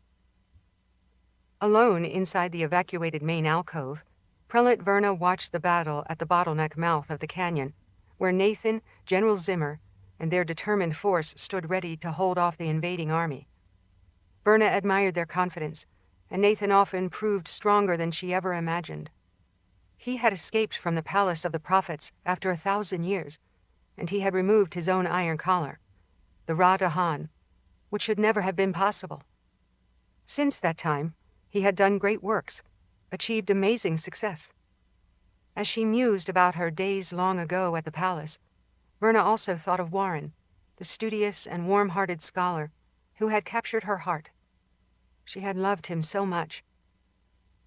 Alone inside the evacuated main alcove, Prelate Verna watched the battle at the bottleneck mouth of the canyon, where Nathan, General Zimmer, and their determined force stood ready to hold off the invading army. Verna admired their confidence, and Nathan often proved stronger than she ever imagined. He had escaped from the palace of the prophets after 1,000 years, and he had removed his own iron collar, the Ra Dahan, which should never have been possible. Since that time, he had done great works, achieved amazing success. As she mused about her days long ago at the palace, Verna also thought of Warren, the studious and warm-hearted scholar who had captured her heart. She had loved him so much.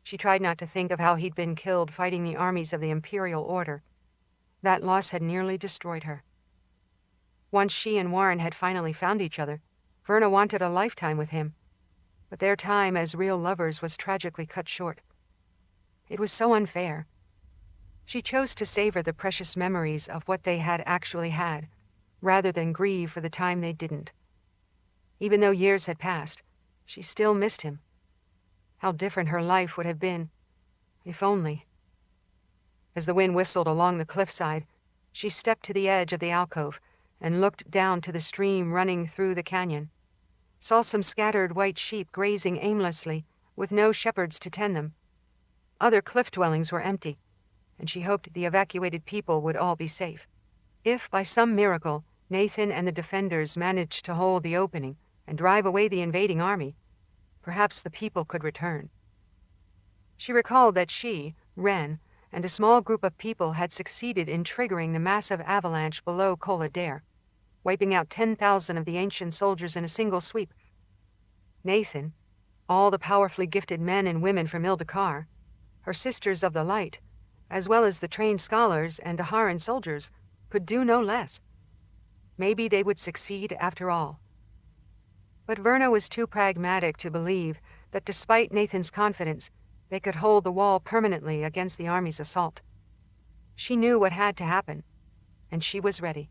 She tried not to think of how he'd been killed fighting the armies of the Imperial Order. That loss had nearly destroyed her. Once she and Warren had finally found each other, Verna wanted a lifetime with him, but their time as real lovers was tragically cut short. It was so unfair. She chose to savor the precious memories of what they had actually had, rather than grieve for the time they didn't. Even though years had passed, she still missed him. How different her life would have been, if only. As the wind whistled along the cliffside, she stepped to the edge of the alcove and looked down to the stream running through the canyon, saw some scattered white sheep grazing aimlessly with no shepherds to tend them. Other cliff dwellings were empty, and she hoped the evacuated people would all be safe. If, by some miracle, Nathan and the defenders managed to hold the opening and drive away the invading army, perhaps the people could return. She recalled that she, Wren, and a small group of people had succeeded in triggering the massive avalanche below Kol Adair, wiping out 10,000 of the ancient soldiers in a single sweep. Nathan, all the powerfully gifted men and women from Ildakar, her Sisters of the Light, as well as the trained scholars and Daharan soldiers, could do no less. Maybe they would succeed after all. But Verna was too pragmatic to believe that despite Nathan's confidence, they could hold the wall permanently against the army's assault. She knew what had to happen, and she was ready.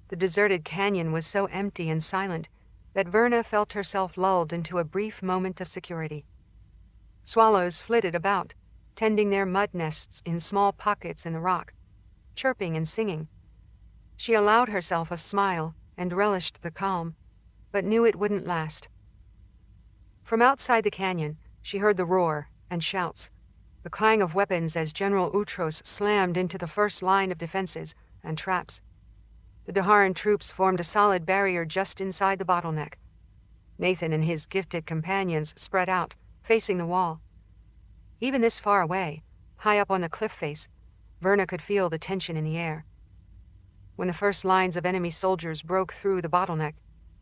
The deserted canyon was so empty and silent that Verna felt herself lulled into a brief moment of security. Swallows flitted about, tending their mud nests in small pockets in the rock, chirping and singing. She allowed herself a smile and relished the calm, but knew it wouldn't last. From outside the canyon, she heard the roar and shouts, the clang of weapons as General Utros slammed into the first line of defenses and traps. The Daharan troops formed a solid barrier just inside the bottleneck. Nathan and his gifted companions spread out, facing the wall. Even this far away, high up on the cliff face, Verna could feel the tension in the air. When the first lines of enemy soldiers broke through the bottleneck,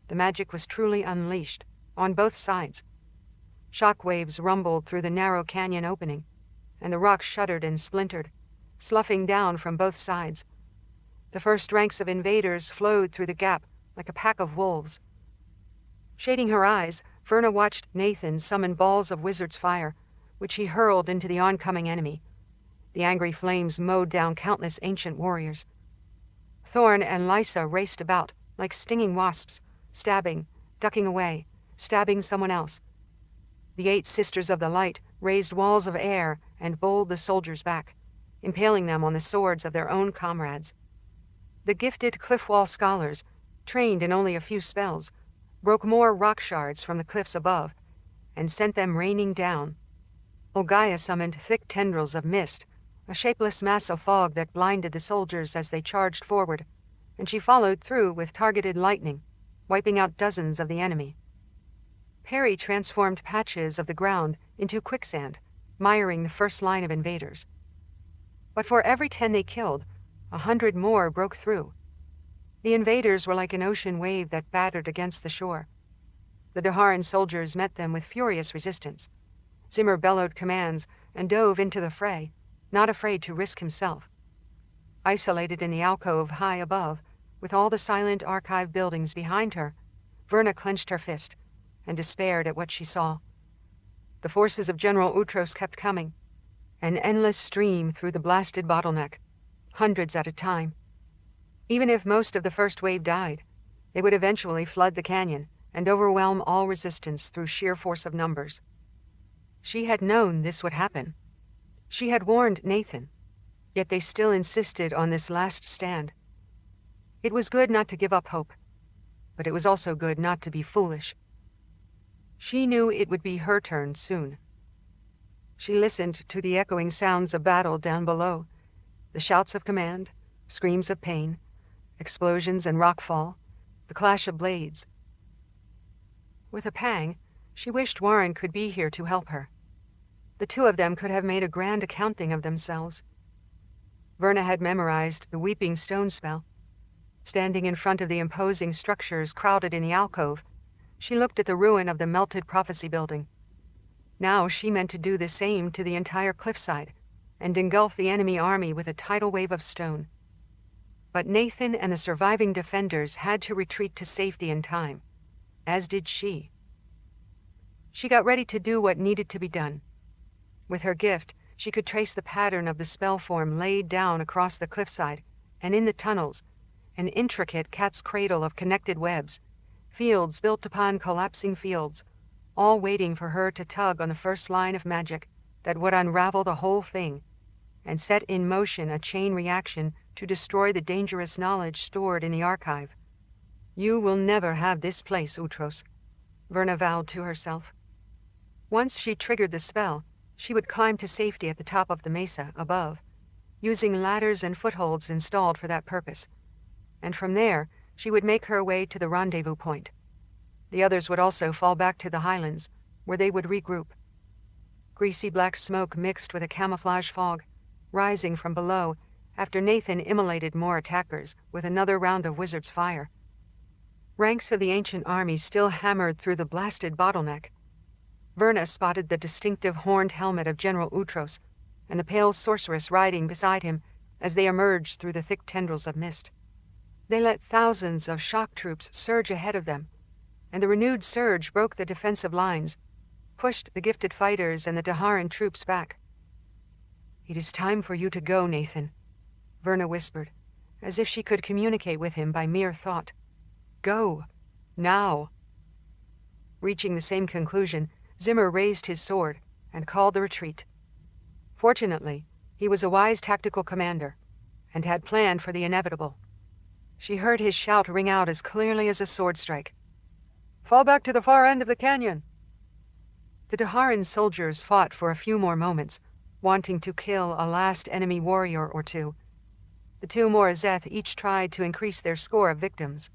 the magic was truly unleashed, on both sides. Shockwaves rumbled through the narrow canyon opening, and the rock shuddered and splintered, sloughing down from both sides. The first ranks of invaders flowed through the gap like a pack of wolves. Shading her eyes, Verna watched Nathan summon balls of wizard's fire, which he hurled into the oncoming enemy. The angry flames mowed down countless ancient warriors. Thorn and Lysa raced about, like stinging wasps, stabbing, ducking away, stabbing someone else. The 8 Sisters of the Light raised walls of air and bowled the soldiers back, impaling them on the swords of their own comrades. The gifted cliff-wall scholars, trained in only a few spells, broke more rock shards from the cliffs above and sent them raining down. Olgaia summoned thick tendrils of mist, a shapeless mass of fog that blinded the soldiers as they charged forward, and she followed through with targeted lightning, wiping out dozens of the enemy. Perry transformed patches of the ground into quicksand, miring the first line of invaders. But for every 10 they killed, 100 more broke through. The invaders were like an ocean wave that battered against the shore. The Daharan soldiers met them with furious resistance. Zimmer bellowed commands and dove into the fray, not afraid to risk himself. Isolated in the alcove high above, with all the silent archive buildings behind her, Verna clenched her fist and despaired at what she saw. The forces of General Utros kept coming, an endless stream through the blasted bottleneck, hundreds at a time. Even if most of the first wave died, they would eventually flood the canyon and overwhelm all resistance through sheer force of numbers. She had known this would happen. She had warned Nathan, yet they still insisted on this last stand. It was good not to give up hope, but it was also good not to be foolish. She knew it would be her turn soon. She listened to the echoing sounds of battle down below, the shouts of command, screams of pain, explosions and rockfall, the clash of blades. With a pang, she wished Warren could be here to help her. The 2 of them could have made a grand accounting of themselves. Verna had memorized the Weeping Stone spell. Standing in front of the imposing structures crowded in the alcove, she looked at the ruin of the melted prophecy building. Now she meant to do the same to the entire cliffside, and engulf the enemy army with a tidal wave of stone. But Nathan and the surviving defenders had to retreat to safety in time, as did she. She got ready to do what needed to be done. With her gift, she could trace the pattern of the spell form laid down across the cliffside, and in the tunnels, an intricate cat's cradle of connected webs, fields built upon collapsing fields, all waiting for her to tug on the first line of magic that would unravel the whole thing, and set in motion a chain reaction to destroy the dangerous knowledge stored in the archive. You will never have this place, Utros, Verna vowed to herself. Once she triggered the spell, she would climb to safety at the top of the mesa above, using ladders and footholds installed for that purpose, and from there she would make her way to the rendezvous point. The others would also fall back to the highlands, where they would regroup. Greasy black smoke mixed with a camouflage fog, rising from below after Nathan immolated more attackers with another round of wizard's fire. Ranks of the ancient army still hammered through the blasted bottleneck. Verna spotted the distinctive horned helmet of General Utros and the pale sorceress riding beside him as they emerged through the thick tendrils of mist. They let thousands of shock troops surge ahead of them, and the renewed surge broke the defensive lines, pushed the gifted fighters and the Daharan troops back. "It is time for you to go, Nathan," Verna whispered, as if she could communicate with him by mere thought. "Go. Now." Reaching the same conclusion, Zimmer raised his sword and called the retreat. Fortunately, he was a wise tactical commander and had planned for the inevitable. She heard his shout ring out as clearly as a sword strike. "Fall back to the far end of the canyon!" The Daharan soldiers fought for a few more moments, wanting to kill a last enemy warrior or two. The two Morazeth each tried to increase their score of victims.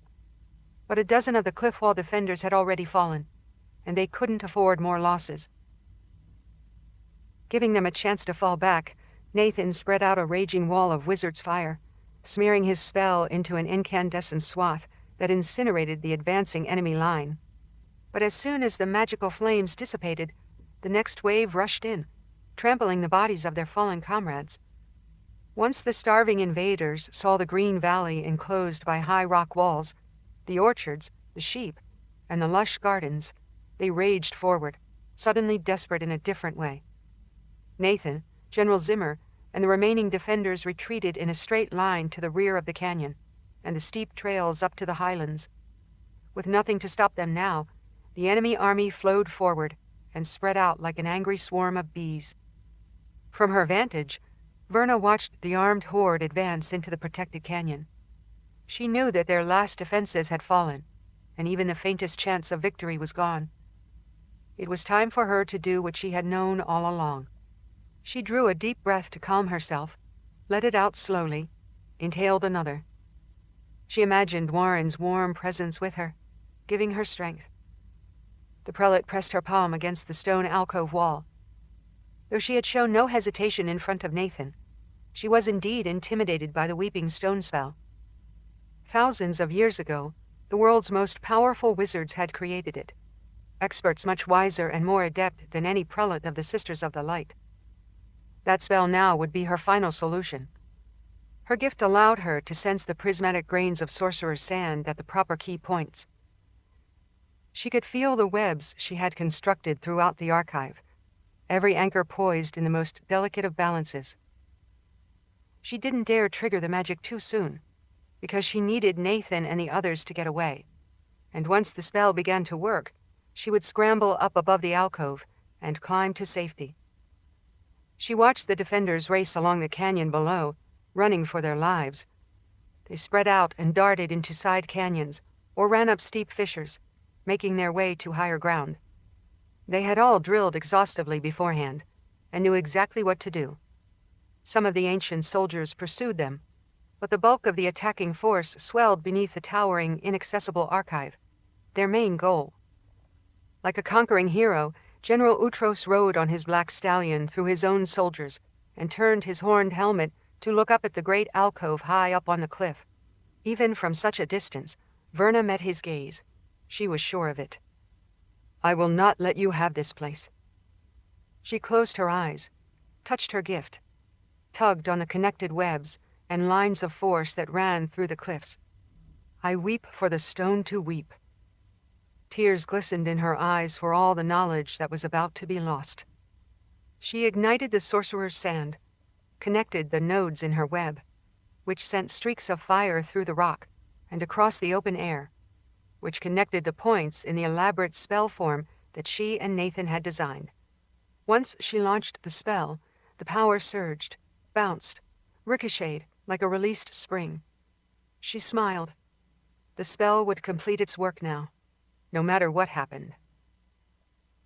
But a dozen of the cliff wall defenders had already fallen, and they couldn't afford more losses. Giving them a chance to fall back, Nathan spread out a raging wall of wizard's fire, smearing his spell into an incandescent swath that incinerated the advancing enemy line. But as soon as the magical flames dissipated, the next wave rushed in, trampling the bodies of their fallen comrades. Once the starving invaders saw the green valley enclosed by high rock walls, the orchards, the sheep, and the lush gardens, they raged forward, suddenly desperate in a different way. Nathan, General Zimmer, and the remaining defenders retreated in a straight line to the rear of the canyon and the steep trails up to the highlands. With nothing to stop them now, the enemy army flowed forward and spread out like an angry swarm of bees. From her vantage, Verna watched the armed horde advance into the protected canyon. She knew that their last defenses had fallen, and even the faintest chance of victory was gone. It was time for her to do what she had known all along. She drew a deep breath to calm herself, let it out slowly, inhaled another. She imagined Warren's warm presence with her, giving her strength. The prelate pressed her palm against the stone alcove wall. Though she had shown no hesitation in front of Nathan, she was indeed intimidated by the weeping stone spell. Thousands of years ago, the world's most powerful wizards had created it, experts much wiser and more adept than any prelate of the Sisters of the Light. That spell now would be her final solution. Her gift allowed her to sense the prismatic grains of sorcerer's sand at the proper key points. She could feel the webs she had constructed throughout the archive, every anchor poised in the most delicate of balances. She didn't dare trigger the magic too soon, because she needed Nathan and the others to get away, and once the spell began to work, she would scramble up above the alcove and climb to safety. She watched the defenders race along the canyon below, running for their lives. They spread out and darted into side canyons or ran up steep fissures, making their way to higher ground. They had all drilled exhaustively beforehand and knew exactly what to do. Some of the ancient soldiers pursued them, but the bulk of the attacking force swelled beneath the towering, inaccessible archive, their main goal. Like a conquering hero, General Utros rode on his black stallion through his own soldiers and turned his horned helmet to look up at the great alcove high up on the cliff. Even from such a distance, Verna met his gaze. She was sure of it. "I will not let you have this place." She closed her eyes, touched her gift, tugged on the connected webs and lines of force that ran through the cliffs. "I weep for the stone to weep." Tears glistened in her eyes for all the knowledge that was about to be lost. She ignited the sorcerer's sand, connected the nodes in her web, which sent streaks of fire through the rock and across the open air, which connected the points in the elaborate spell form that she and Nathan had designed. Once she launched the spell, the power surged, bounced, ricocheted like a released spring. She smiled. The spell would complete its work now, no matter what happened.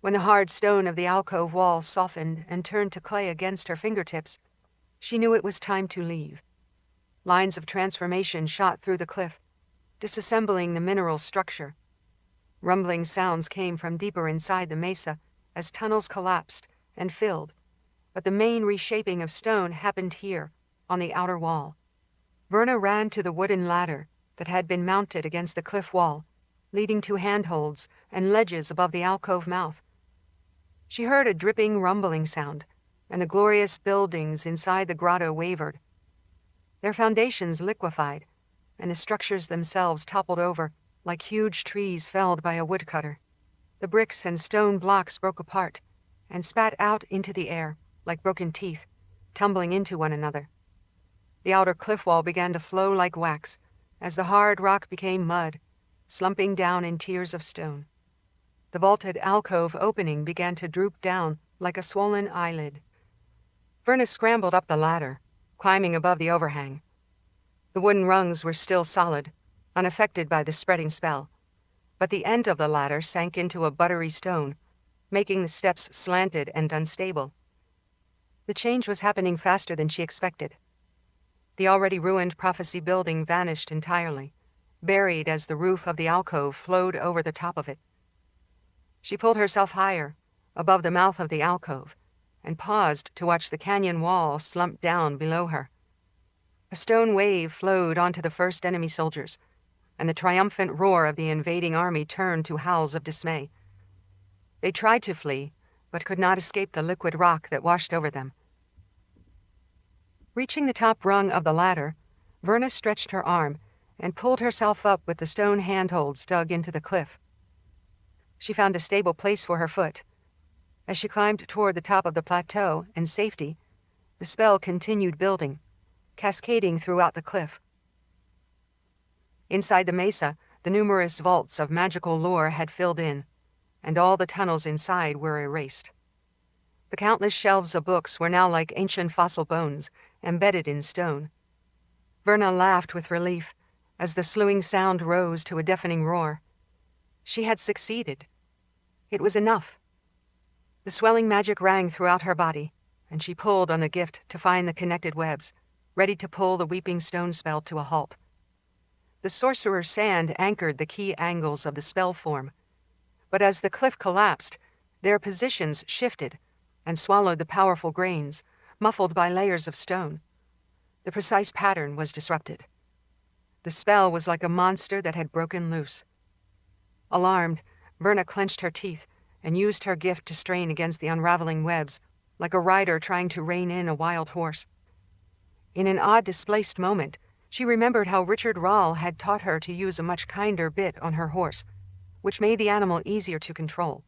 When the hard stone of the alcove wall softened and turned to clay against her fingertips, she knew it was time to leave. Lines of transformation shot through the cliff, disassembling the mineral structure. Rumbling sounds came from deeper inside the mesa as tunnels collapsed and filled, but the main reshaping of stone happened here, on the outer wall. Verna ran to the wooden ladder that had been mounted against the cliff wall, leading to handholds and ledges above the alcove mouth. She heard a dripping, rumbling sound, and the glorious buildings inside the grotto wavered. Their foundations liquefied, and the structures themselves toppled over like huge trees felled by a woodcutter. The bricks and stone blocks broke apart and spat out into the air like broken teeth, tumbling into one another. The outer cliff wall began to flow like wax as the hard rock became mud, slumping down in tiers of stone. The vaulted alcove opening began to droop down like a swollen eyelid. Verna scrambled up the ladder, climbing above the overhang. The wooden rungs were still solid, unaffected by the spreading spell, but the end of the ladder sank into a buttery stone, making the steps slanted and unstable. The change was happening faster than she expected. The already ruined prophecy building vanished entirely, buried as the roof of the alcove flowed over the top of it. She pulled herself higher, above the mouth of the alcove, and paused to watch the canyon wall slump down below her. A stone wave flowed onto the first enemy soldiers, and the triumphant roar of the invading army turned to howls of dismay. They tried to flee, but could not escape the liquid rock that washed over them. Reaching the top rung of the ladder, Verna stretched her arm and pulled herself up with the stone handholds dug into the cliff. She found a stable place for her foot. As she climbed toward the top of the plateau and safety, the spell continued building, cascading throughout the cliff. Inside the mesa, the numerous vaults of magical lore had filled in, and all the tunnels inside were erased. The countless shelves of books were now like ancient fossil bones, embedded in stone. Verna laughed with relief as the sluing sound rose to a deafening roar. She had succeeded. It was enough. The swelling magic rang throughout her body, and she pulled on the gift to find the connected webs, ready to pull the weeping stone spell to a halt. The sorcerer's sand anchored the key angles of the spell form, but as the cliff collapsed, their positions shifted and swallowed the powerful grains, muffled by layers of stone. The precise pattern was disrupted. The spell was like a monster that had broken loose. Alarmed, Verna clenched her teeth and used her gift to strain against the unraveling webs, like a rider trying to rein in a wild horse. In an odd, displaced moment, she remembered how Richard Rahl had taught her to use a much kinder bit on her horse, which made the animal easier to control.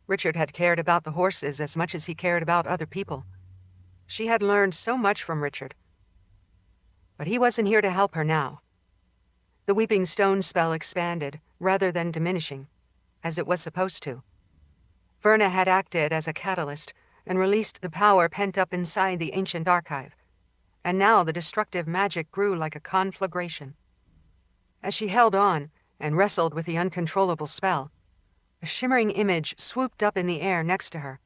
Richard had cared about the horses as much as he cared about other people. She had learned so much from Richard. But he wasn't here to help her now. The weeping stone spell expanded, rather than diminishing, as it was supposed to. Verna had acted as a catalyst and released the power pent up inside the ancient archive, and now the destructive magic grew like a conflagration. As she held on and wrestled with the uncontrollable spell, a shimmering image swooped up in the air next to her,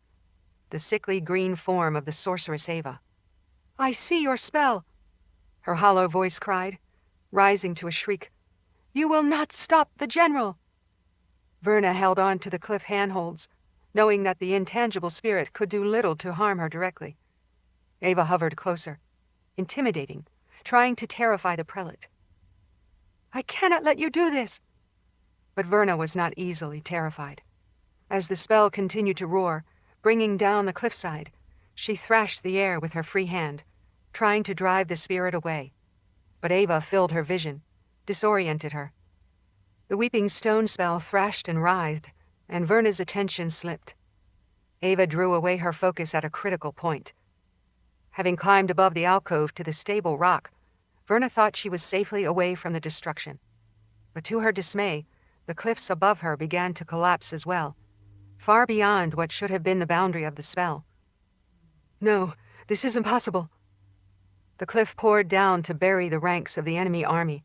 the sickly green form of the sorceress Ava. "I see your spell," her hollow voice cried, rising to a shriek. "You will not stop the general." Verna held on to the cliff handholds, knowing that the intangible spirit could do little to harm her directly. Ava hovered closer, intimidating, trying to terrify the prelate. "I cannot let you do this." But Verna was not easily terrified. As the spell continued to roar, bringing down the cliffside, she thrashed the air with her free hand, trying to drive the spirit away. But Ava filled her vision, disoriented her. The weeping stone spell thrashed and writhed, and Verna's attention slipped. Ava drew away her focus at a critical point. Having climbed above the alcove to the stable rock, Verna thought she was safely away from the destruction. But to her dismay, the cliffs above her began to collapse as well, far beyond what should have been the boundary of the spell. "No, this is impossible." The cliff poured down to bury the ranks of the enemy army.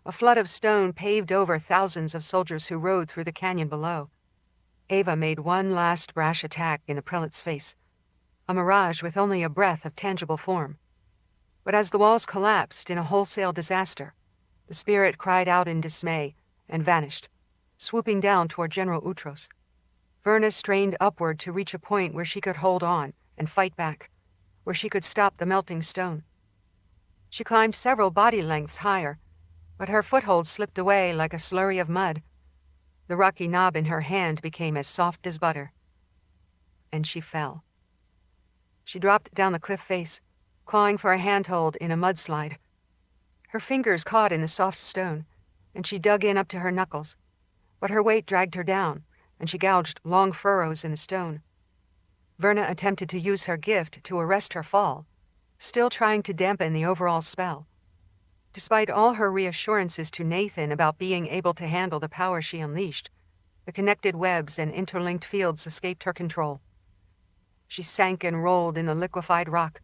A flood of stone paved over thousands of soldiers who rode through the canyon below. Ava made one last brash attack in the prelate's face, a mirage with only a breath of tangible form. But as the walls collapsed in a wholesale disaster, the spirit cried out in dismay and vanished, swooping down toward General Utros. Verna strained upward to reach a point where she could hold on and fight back, where she could stop the melting stone. She climbed several body lengths higher, but her foothold slipped away like a slurry of mud. The rocky knob in her hand became as soft as butter. And she fell. She dropped down the cliff face, clawing for a handhold in a mudslide. Her fingers caught in the soft stone, and she dug in up to her knuckles, but her weight dragged her down, and she gouged long furrows in the stone. Verna attempted to use her gift to arrest her fall, still trying to dampen the overall spell. Despite all her reassurances to Nathan about being able to handle the power she unleashed, the connected webs and interlinked fields escaped her control. She sank and rolled in the liquefied rock.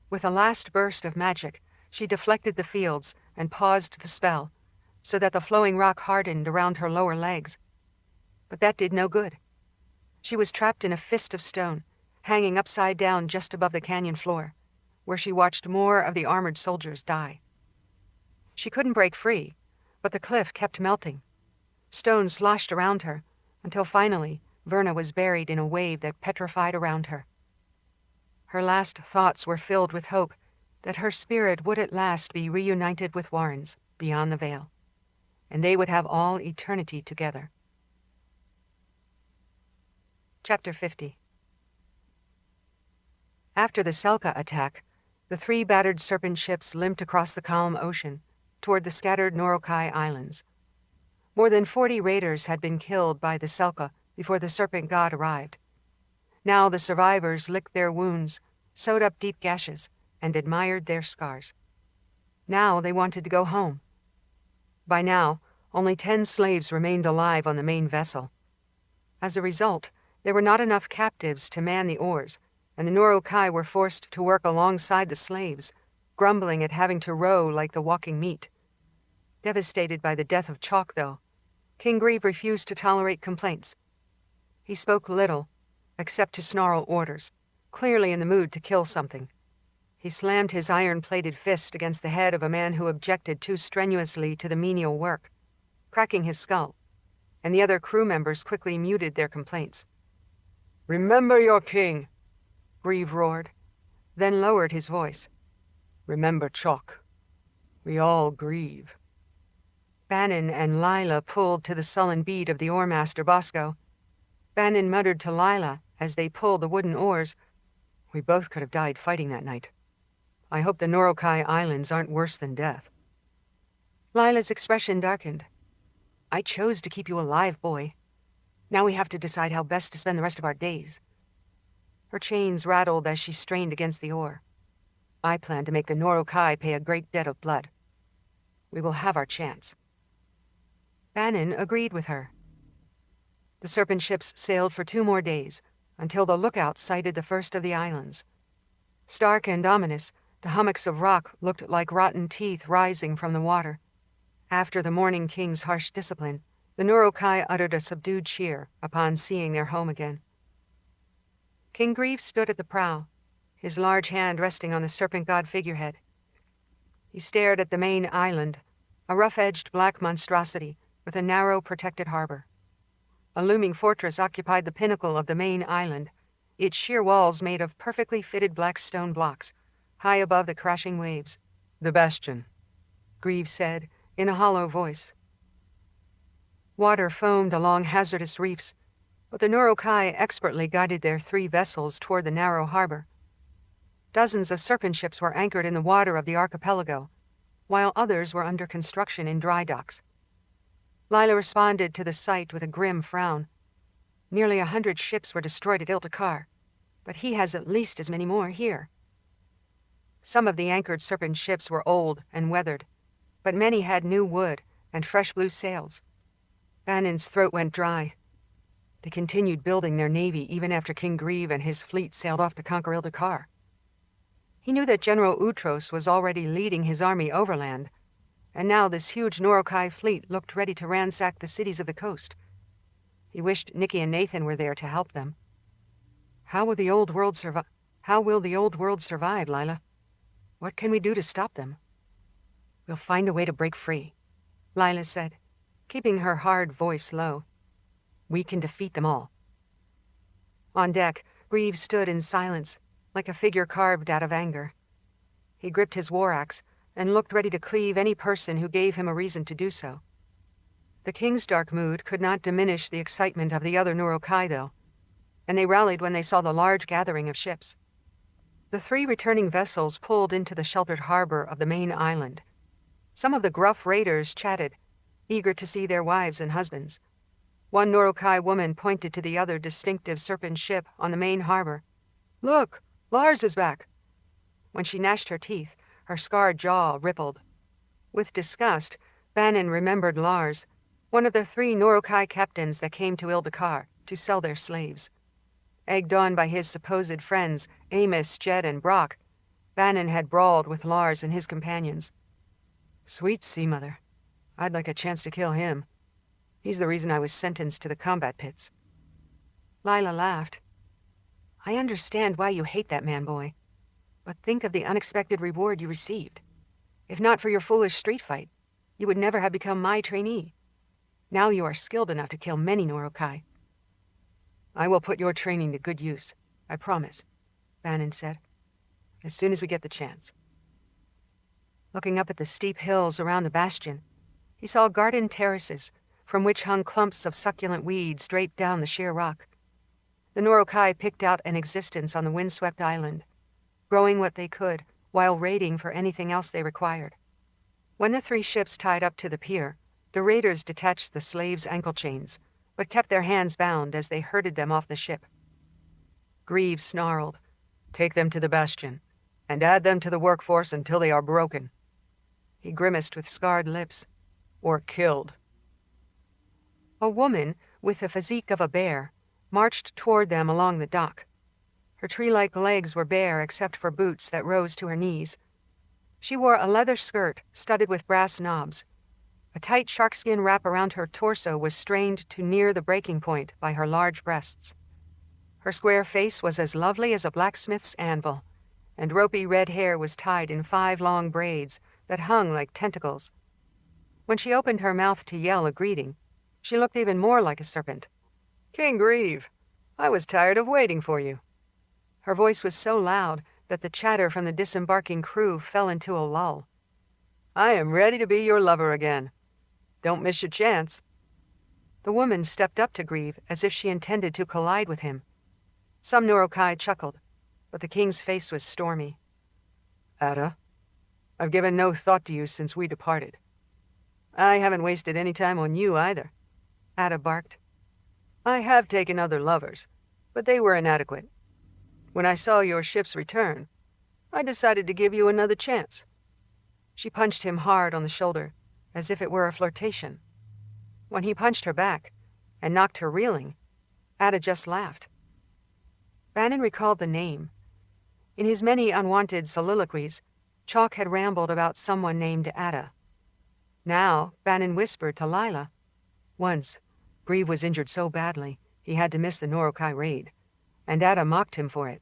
With a last burst of magic, she deflected the fields and paused the spell, so that the flowing rock hardened around her lower legs. But that did no good. She was trapped in a fist of stone, hanging upside down just above the canyon floor, where she watched more of the armored soldiers die. She couldn't break free, but the cliff kept melting. Stones sloshed around her, until finally Verna was buried in a wave that petrified around her. Her last thoughts were filled with hope that her spirit would at last be reunited with Warren's beyond the veil, and they would have all eternity together. Chapter 50. After the Selka attack, the 3 battered serpent ships limped across the calm ocean toward the scattered Norokai Islands. More than 40 raiders had been killed by the Selka before the serpent god arrived. Now the survivors licked their wounds, sewed up deep gashes, and admired their scars. Now they wanted to go home. By now, only 10 slaves remained alive on the main vessel. As a result, there were not enough captives to man the oars, and the Norokai were forced to work alongside the slaves, grumbling at having to row like the walking meat. Devastated by the death of Chalk, though, King Grieve refused to tolerate complaints. He spoke little, except to snarl orders, clearly in the mood to kill something. He slammed his iron-plated fist against the head of a man who objected too strenuously to the menial work, cracking his skull, and the other crew members quickly muted their complaints. "Remember your king," Grieve roared, then lowered his voice. "Remember Chalk. We all grieve." Bannon and Lila pulled to the sullen beat of the oarmaster Bosco. Bannon muttered to Lila as they pulled the wooden oars, "We both could have died fighting that night. I hope the Norokai Islands aren't worse than death." Lila's expression darkened. "I chose to keep you alive, boy. Now we have to decide how best to spend the rest of our days." Her chains rattled as she strained against the oar. "I plan to make the Norokai pay a great debt of blood. We will have our chance." Bannon agreed with her. The serpent ships sailed for 2 more days, until the lookout sighted the first of the islands. Stark and ominous, the hummocks of rock looked like rotten teeth rising from the water. After the Morning King's harsh discipline, the Norokai uttered a subdued cheer upon seeing their home again. King Grieve stood at the prow, his large hand resting on the serpent god figurehead. He stared at the main island, a rough-edged black monstrosity with a narrow, protected harbor. A looming fortress occupied the pinnacle of the main island, its sheer walls made of perfectly fitted black stone blocks, high above the crashing waves. "The bastion," Grieve said, in a hollow voice. Water foamed along hazardous reefs, but the Norokai expertly guided their 3 vessels toward the narrow harbor. Dozens of serpent ships were anchored in the water of the archipelago, while others were under construction in dry docks. Lila responded to the sight with a grim frown. Nearly 100 ships were destroyed at Iltakar, but he has at least as many more here. Some of the anchored serpent ships were old and weathered, but many had new wood and fresh blue sails. Bannon's throat went dry. They continued building their navy even after King Grieve and his fleet sailed off to conquer Iltakar. He knew that General Utros was already leading his army overland, and now this huge Norokai fleet looked ready to ransack the cities of the coast. He wished Nicci and Nathan were there to help them. How will the old world survive, Lila? What can we do to stop them?" "We'll find a way to break free," Lila said, keeping her hard voice low. "We can defeat them all." On deck, Grieve stood in silence, like a figure carved out of anger. He gripped his war axe and looked ready to cleave any person who gave him a reason to do so. The king's dark mood could not diminish the excitement of the other Norokai, though, and they rallied when they saw the large gathering of ships. The 3 returning vessels pulled into the sheltered harbor of the main island. Some of the gruff raiders chatted, eager to see their wives and husbands. One Norokai woman pointed to the other distinctive serpent ship on the main harbor. "Look, Lars is back." When she gnashed her teeth, her scarred jaw rippled. With disgust, Bannon remembered Lars, one of the 3 Norokai captains that came to Iltakar to sell their slaves. Egged on by his supposed friends, Amos, Jed, and Brock, Bannon had brawled with Lars and his companions. Sweet sea mother. I'd like a chance to kill him. He's the reason I was sentenced to the combat pits. Lila laughed. I understand why you hate that man, boy. But think of the unexpected reward you received. If not for your foolish street fight, you would never have become my trainee. Now you are skilled enough to kill many Norokai. I will put your training to good use, I promise, Bannon said, as soon as we get the chance. Looking up at the steep hills around the bastion, he saw garden terraces from which hung clumps of succulent weeds draped down the sheer rock. The Norokai picked out an existence on the windswept island, growing what they could while raiding for anything else they required. When the 3 ships tied up to the pier, the raiders detached the slaves' ankle chains, but kept their hands bound as they herded them off the ship. Grieve snarled, "Take them to the bastion, and add them to the workforce until they are broken." He grimaced with scarred lips. "Or killed." A woman, with the physique of a bear, marched toward them along the dock. Her tree-like legs were bare except for boots that rose to her knees. She wore a leather skirt studded with brass knobs. A tight sharkskin wrap around her torso was strained to near the breaking point by her large breasts. Her square face was as lovely as a blacksmith's anvil, and ropey red hair was tied in 5 long braids that hung like tentacles. When she opened her mouth to yell a greeting, she looked even more like a serpent. "King Grieve, I was tired of waiting for you." Her voice was so loud that the chatter from the disembarking crew fell into a lull. "I am ready to be your lover again. Don't miss your chance." The woman stepped up to Grieve as if she intended to collide with him. Some Norokai chuckled, but the king's face was stormy. "Ada, I've given no thought to you since we departed." "I haven't wasted any time on you either," Ada barked. "I have taken other lovers, but they were inadequate. When I saw your ship's return, I decided to give you another chance." She punched him hard on the shoulder, as if it were a flirtation. When he punched her back and knocked her reeling, Ada just laughed. Bannon recalled the name. In his many unwanted soliloquies, Chalk had rambled about someone named Ada. Now, Bannon whispered to Lila. Once, Grieve was injured so badly he had to miss the Norokai raid, and Ada mocked him for it.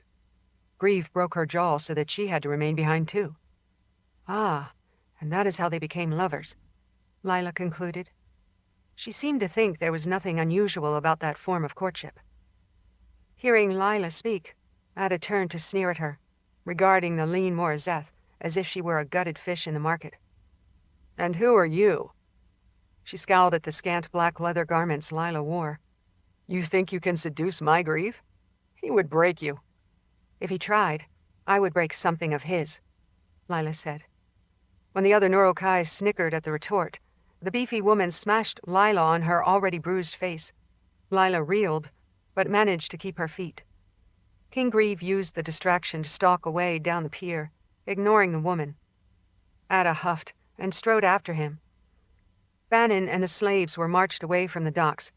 Grieve broke her jaw so that she had to remain behind too. Ah, and that is how they became lovers, Lila concluded. She seemed to think there was nothing unusual about that form of courtship. Hearing Lila speak, Ada turned to sneer at her, regarding the lean Morazeth as if she were a gutted fish in the market. "And who are you?" She scowled at the scant black leather garments Lila wore. "You think you can seduce my Grieve? He would break you." "If he tried, I would break something of his," Lila said. When the other Norokai snickered at the retort, the beefy woman smashed Lila on her already bruised face. Lila reeled, but managed to keep her feet. King Grieve used the distraction to stalk away down the pier, ignoring the woman. Ada huffed and strode after him. Bannon and the slaves were marched away from the docks,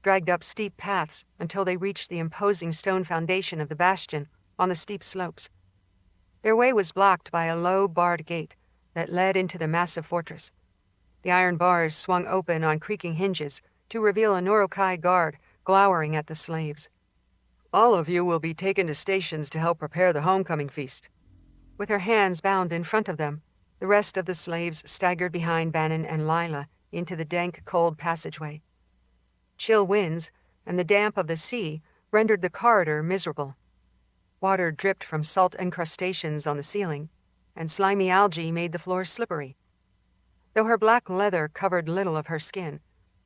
dragged up steep paths until they reached the imposing stone foundation of the bastion on the steep slopes. Their way was blocked by a low, barred gate that led into the massive fortress. The iron bars swung open on creaking hinges to reveal a Norokai guard glowering at the slaves. "All of you will be taken to stations to help prepare the homecoming feast." With her hands bound in front of them, the rest of the slaves staggered behind Bannon and Lila into the dank, cold passageway. Chill winds and the damp of the sea rendered the corridor miserable. Water dripped from salt encrustations on the ceiling, and slimy algae made the floor slippery. Though her black leather covered little of her skin,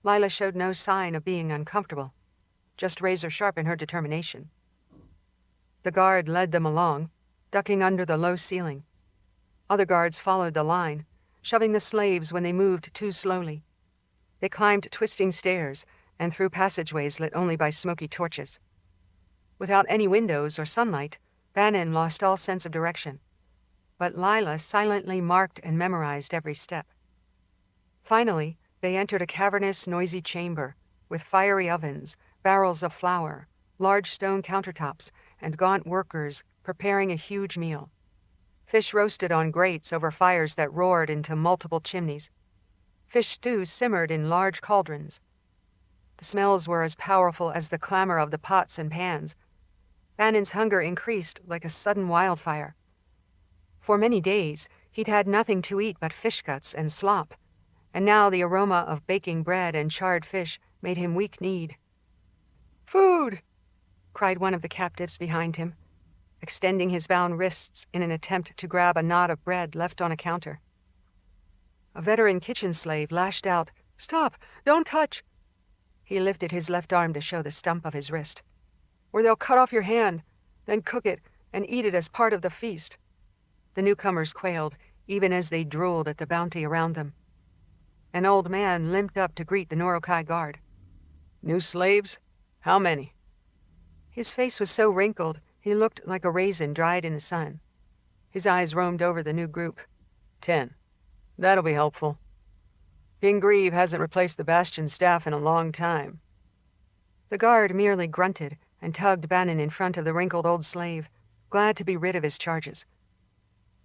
Lila showed no sign of being uncomfortable, just razor-sharp in her determination. The guard led them along, ducking under the low ceiling. Other guards followed the line, shoving the slaves when they moved too slowly. They climbed twisting stairs and through passageways lit only by smoky torches. Without any windows or sunlight, Bannon lost all sense of direction, but Lila silently marked and memorized every step. Finally, they entered a cavernous, noisy chamber with fiery ovens, barrels of flour, large stone countertops, and gaunt workers preparing a huge meal. Fish roasted on grates over fires that roared into multiple chimneys. Fish stews simmered in large cauldrons. The smells were as powerful as the clamor of the pots and pans. Bannon's hunger increased like a sudden wildfire. For many days, he'd had nothing to eat but fish guts and slop, and now the aroma of baking bread and charred fish made him weak-kneed. "Food!" cried one of the captives behind him, extending his bound wrists in an attempt to grab a knot of bread left on a counter. A veteran kitchen slave lashed out, "Stop! Don't touch!" He lifted his left arm to show the stump of his wrist. "Or they'll cut off your hand, then cook it and eat it as part of the feast." The newcomers quailed, even as they drooled at the bounty around them. An old man limped up to greet the Norokai guard. "New slaves? How many?" His face was so wrinkled, he looked like a raisin dried in the sun. His eyes roamed over the new group. 10. That'll be helpful. King Grieve hasn't replaced the Bastion staff in a long time." The guard merely grunted and tugged Bannon in front of the wrinkled old slave, glad to be rid of his charges.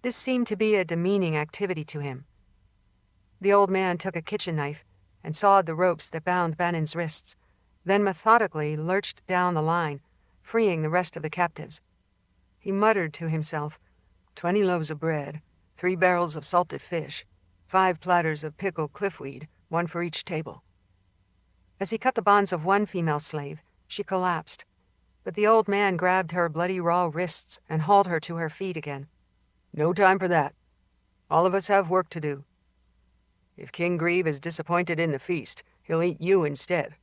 This seemed to be a demeaning activity to him. The old man took a kitchen knife and sawed the ropes that bound Bannon's wrists, then methodically lurched down the line, freeing the rest of the captives. He muttered to himself, 20 loaves of bread, 3 barrels of salted fish, 5 platters of pickled cliffweed, 1 for each table. As he cut the bonds of one female slave, she collapsed, but the old man grabbed her bloody raw wrists and hauled her to her feet again. "No time for that. All of us have work to do. If King Grieve is disappointed in the feast, he'll eat you instead."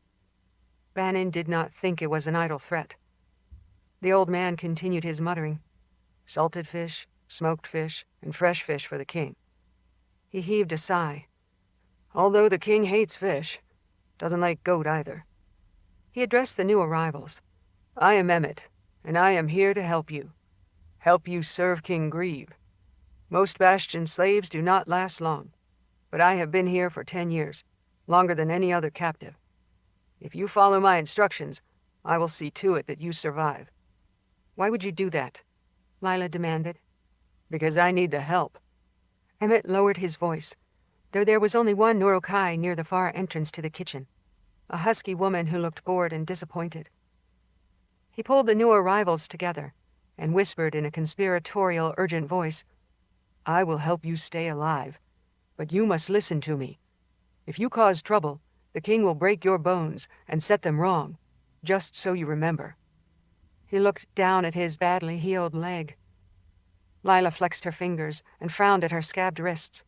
Bannon did not think it was an idle threat. The old man continued his muttering. "Salted fish, smoked fish, and fresh fish for the king." He heaved a sigh. "Although the king hates fish, doesn't like goat either." He addressed the new arrivals. "I am Emmett, and I am here to help you. Help you serve King Grieve. Most Bastion slaves do not last long, but I have been here for 10 years, longer than any other captive. If you follow my instructions, I will see to it that you survive." "Why would you do that?" Lila demanded. "Because I need the help." Emmett lowered his voice, though there was only one Norokai near the far entrance to the kitchen, a husky woman who looked bored and disappointed. He pulled the new arrivals together and whispered in a conspiratorial, urgent voice, "I will help you stay alive, but you must listen to me. If you cause trouble, the king will break your bones and set them wrong, just so you remember." He looked down at his badly healed leg. Lila flexed her fingers and frowned at her scabbed wrists.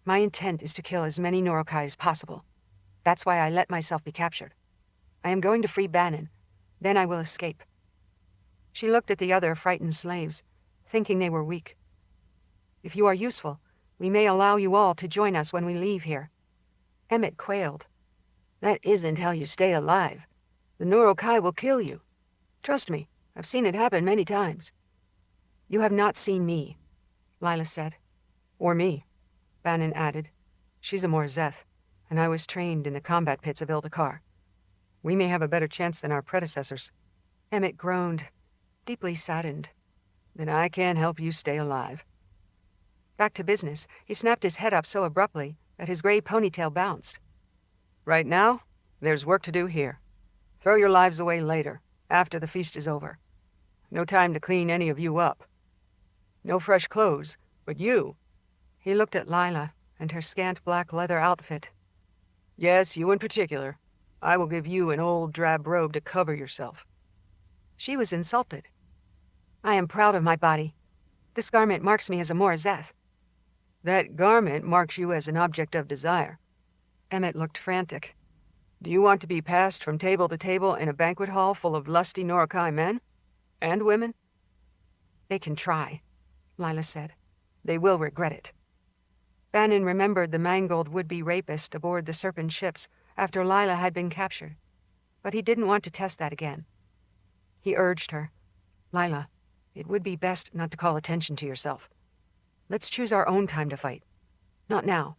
"My intent is to kill as many Norokai as possible. That's why I let myself be captured. I am going to free Bannon. Then I will escape." She looked at the other frightened slaves, thinking they were weak. "If you are useful, we may allow you all to join us when we leave here." Emmett quailed. "That isn't how you stay alive. The Norokai will kill you. Trust me, I've seen it happen many times." "You have not seen me," Lila said. "Or me," Bannon added. "She's a Morzeth, and I was trained in the combat pits of Ildakar. We may have a better chance than our predecessors." Emmett groaned, deeply saddened. "Then I can't help you stay alive." Back to business, he snapped his head up so abruptly that his gray ponytail bounced. "Right now, there's work to do here. Throw your lives away later, after the feast is over. No time to clean any of you up. No fresh clothes, but you." He looked at Lila and her scant black leather outfit. "Yes, you in particular. I will give you an old drab robe to cover yourself." She was insulted. "I am proud of my body. This garment marks me as a Morzeth." "That garment marks you as an object of desire." Emmett looked frantic. "Do you want to be passed from table to table in a banquet hall full of lusty Norokai men? And women?" "They can try," Lila said. "They will regret it." Bannon remembered the mangled would-be rapist aboard the Serpent ships after Lila had been captured, but he didn't want to test that again. He urged her, "Lila, it would be best not to call attention to yourself. Let's choose our own time to fight. Not now."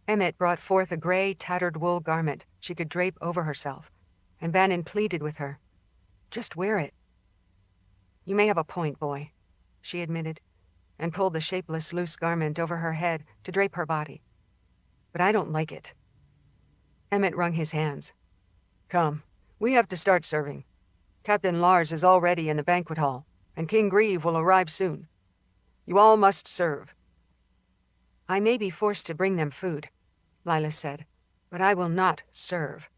Emmett brought forth a gray, tattered wool garment she could drape over herself, and Bannon pleaded with her, Just wear it." "You may have a point, boy," she admitted, and pulled the shapeless, loose garment over her head to drape her body. "But I don't like it." Emmett wrung his hands. "Come, we have to start serving. Captain Lars is already in the banquet hall, and King Grieve will arrive soon. You all must serve." "I may be forced to bring them food," Lila said, "but I will not serve."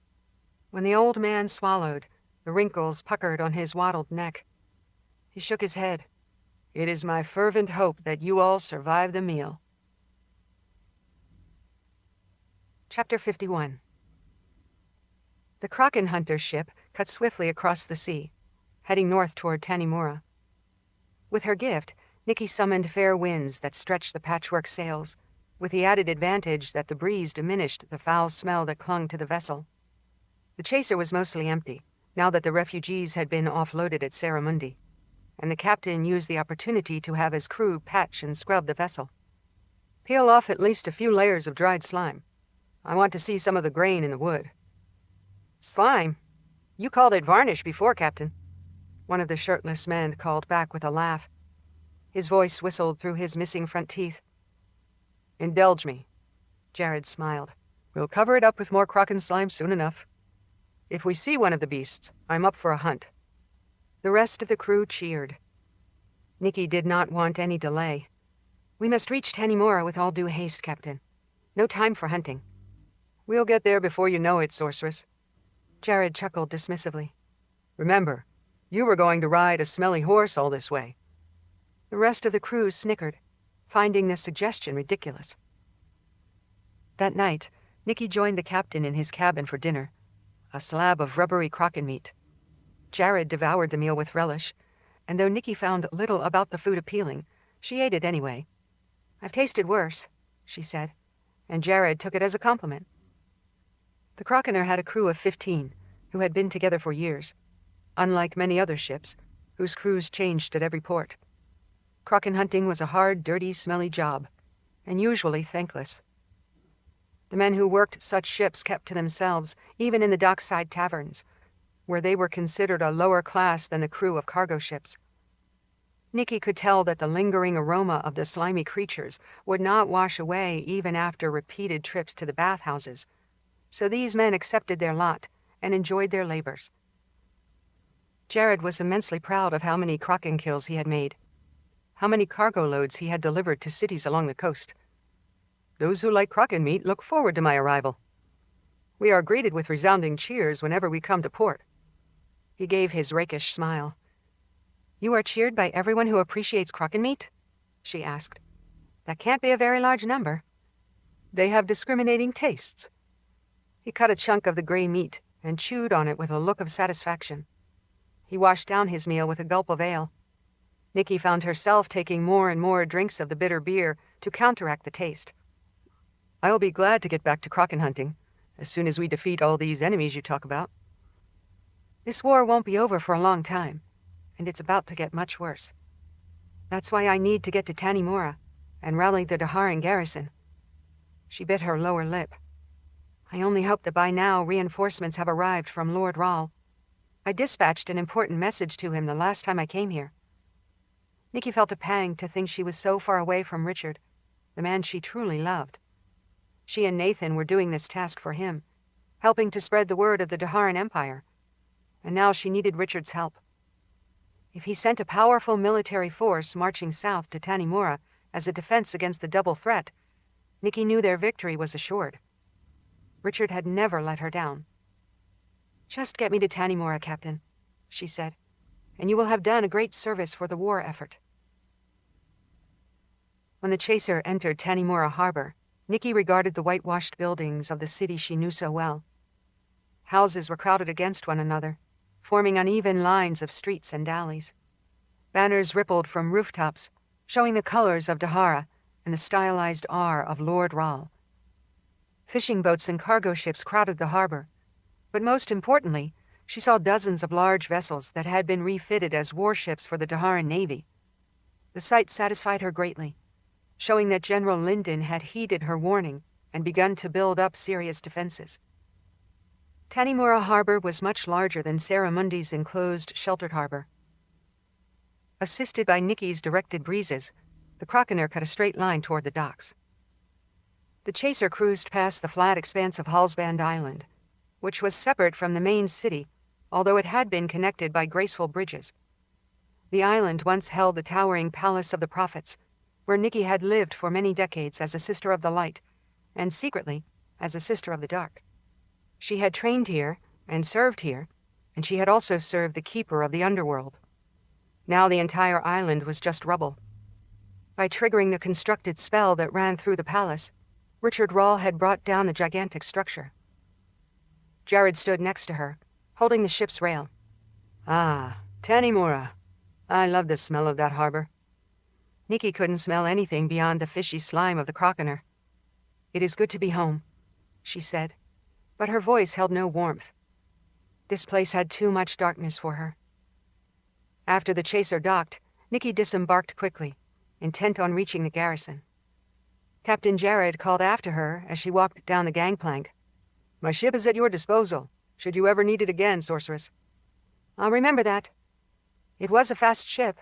When the old man swallowed, the wrinkles puckered on his wattled neck. He shook his head. "It is my fervent hope that you all survive the meal." Chapter 51. The Kraken hunter's ship cut swiftly across the sea, heading north toward Tanimura. With her gift, Nicci summoned fair winds that stretched the patchwork sails, with the added advantage that the breeze diminished the foul smell that clung to the vessel. The chaser was mostly empty, now that the refugees had been offloaded at Saramundi, and the captain used the opportunity to have his crew patch and scrub the vessel. "Peel off at least a few layers of dried slime. I want to see some of the grain in the wood." "Slime? You called it varnish before, Captain," one of the shirtless men called back with a laugh. His voice whistled through his missing front teeth. "Indulge me," Jared smiled. "We'll cover it up with more Kraken slime soon enough. If we see one of the beasts, I'm up for a hunt." The rest of the crew cheered. Nicci did not want any delay. "We must reach Tanimura with all due haste, Captain. No time for hunting." "We'll get there before you know it, sorceress." Jared chuckled dismissively. "Remember, you were going to ride a smelly horse all this way." The rest of the crew snickered, finding this suggestion ridiculous. That night, Nicci joined the captain in his cabin for dinner, a slab of rubbery Kraken meat. Jared devoured the meal with relish, and though Nicci found little about the food appealing, she ate it anyway. "I've tasted worse," she said, and Jared took it as a compliment. The Krakener had a crew of 15, who had been together for years, unlike many other ships, whose crews changed at every port. Kraken hunting was a hard, dirty, smelly job, and usually thankless. The men who worked such ships kept to themselves, even in the dockside taverns, where they were considered a lower class than the crew of cargo ships. Nicci could tell that the lingering aroma of the slimy creatures would not wash away even after repeated trips to the bathhouses, so these men accepted their lot and enjoyed their labors. Jared was immensely proud of how many Kraken kills he had made, how many cargo loads he had delivered to cities along the coast. "Those who like Kraken meat look forward to my arrival. We are greeted with resounding cheers whenever we come to port." He gave his rakish smile. "You are cheered by everyone who appreciates Kraken meat?" she asked. "That can't be a very large number." "They have discriminating tastes." He cut a chunk of the gray meat and chewed on it with a look of satisfaction. He washed down his meal with a gulp of ale. Nicci found herself taking more and more drinks of the bitter beer to counteract the taste. "I'll be glad to get back to Kraken hunting, as soon as we defeat all these enemies you talk about." "This war won't be over for a long time, and it's about to get much worse. That's why I need to get to Tanimura and rally the Daharan garrison." She bit her lower lip. "I only hope that by now reinforcements have arrived from Lord Rahl. I dispatched an important message to him the last time I came here." Nicci felt a pang to think she was so far away from Richard, the man she truly loved. She and Nathan were doing this task for him, helping to spread the word of the Daharan Empire, and now she needed Richard's help. If he sent a powerful military force marching south to Tanimura as a defense against the double threat, Nicci knew their victory was assured. Richard had never let her down. "Just get me to Tanimura, Captain," she said, "and you will have done a great service for the war effort." When the chaser entered Tanimura harbor, Nicci regarded the whitewashed buildings of the city she knew so well. Houses were crowded against one another, forming uneven lines of streets and alleys. Banners rippled from rooftops, showing the colors of Dahara and the stylized R of Lord Rahl. Fishing boats and cargo ships crowded the harbor, but most importantly, she saw dozens of large vessels that had been refitted as warships for the Daharan Navy. The sight satisfied her greatly, showing that General Linden had heeded her warning and begun to build up serious defenses. Tanimura Harbor was much larger than Saramundi's enclosed, sheltered harbor. Assisted by Nicci's directed breezes, the Crocodile cut a straight line toward the docks. The chaser cruised past the flat expanse of Hallsband Island, which was separate from the main city, although it had been connected by graceful bridges. The island once held the towering Palace of the Prophets, where Nicci had lived for many decades as a Sister of the Light, and secretly as a Sister of the Dark. She had trained here and served here, and she had also served the Keeper of the Underworld. Now the entire island was just rubble. By triggering the constructed spell that ran through the palace, Richard Rahl had brought down the gigantic structure. Jared stood next to her, holding the ship's rail. "Ah, Tanimura. I love the smell of that harbor." Nicci couldn't smell anything beyond the fishy slime of the Crocodile. "It is good to be home," she said, but her voice held no warmth. This place had too much darkness for her. After the chaser docked, Nicci disembarked quickly, intent on reaching the garrison. Captain Jared called after her as she walked down the gangplank. "My ship is at your disposal, should you ever need it again, sorceress." "I'll remember that. It was a fast ship."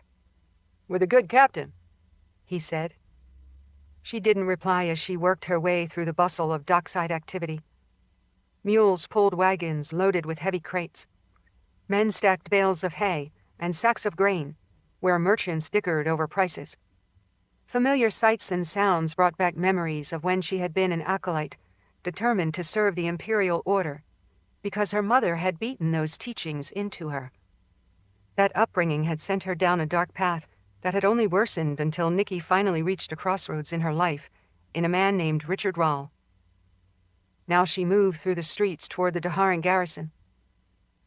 "With a good captain," he said. She didn't reply as she worked her way through the bustle of dockside activity. Mules pulled wagons loaded with heavy crates. Men stacked bales of hay and sacks of grain, where merchants dickered over prices. Familiar sights and sounds brought back memories of when she had been an acolyte, determined to serve the imperial order, because her mother had beaten those teachings into her. That upbringing had sent her down a dark path that had only worsened until Nicci finally reached a crossroads in her life, in a man named Richard Rahl. Now she moved through the streets toward the Daharan garrison.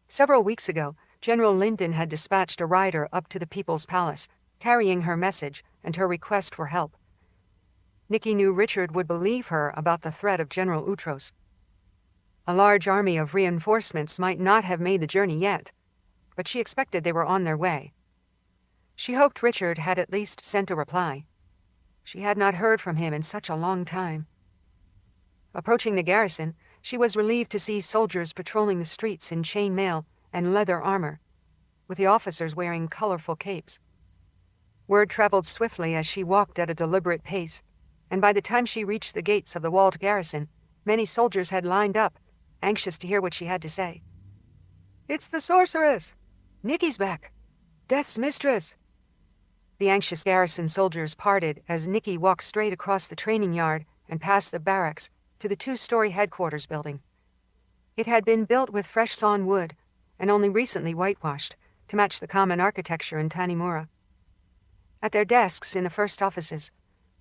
Several weeks ago, General Linden had dispatched a rider up to the People's Palace, carrying her message and her request for help. Nicci knew Richard would believe her about the threat of General Utros. A large army of reinforcements might not have made the journey yet, but she expected they were on their way. She hoped Richard had at least sent a reply. She had not heard from him in such a long time. Approaching the garrison, she was relieved to see soldiers patrolling the streets in chain mail and leather armor, with the officers wearing colorful capes. Word traveled swiftly as she walked at a deliberate pace, and by the time she reached the gates of the walled garrison, many soldiers had lined up, anxious to hear what she had to say. "It's the sorceress! Nicci's back! Death's mistress!" The anxious garrison soldiers parted as Nicci walked straight across the training yard and past the barracks to the 2-story headquarters building. It had been built with fresh sawn wood and only recently whitewashed to match the common architecture in Tanimura. At their desks in the first offices,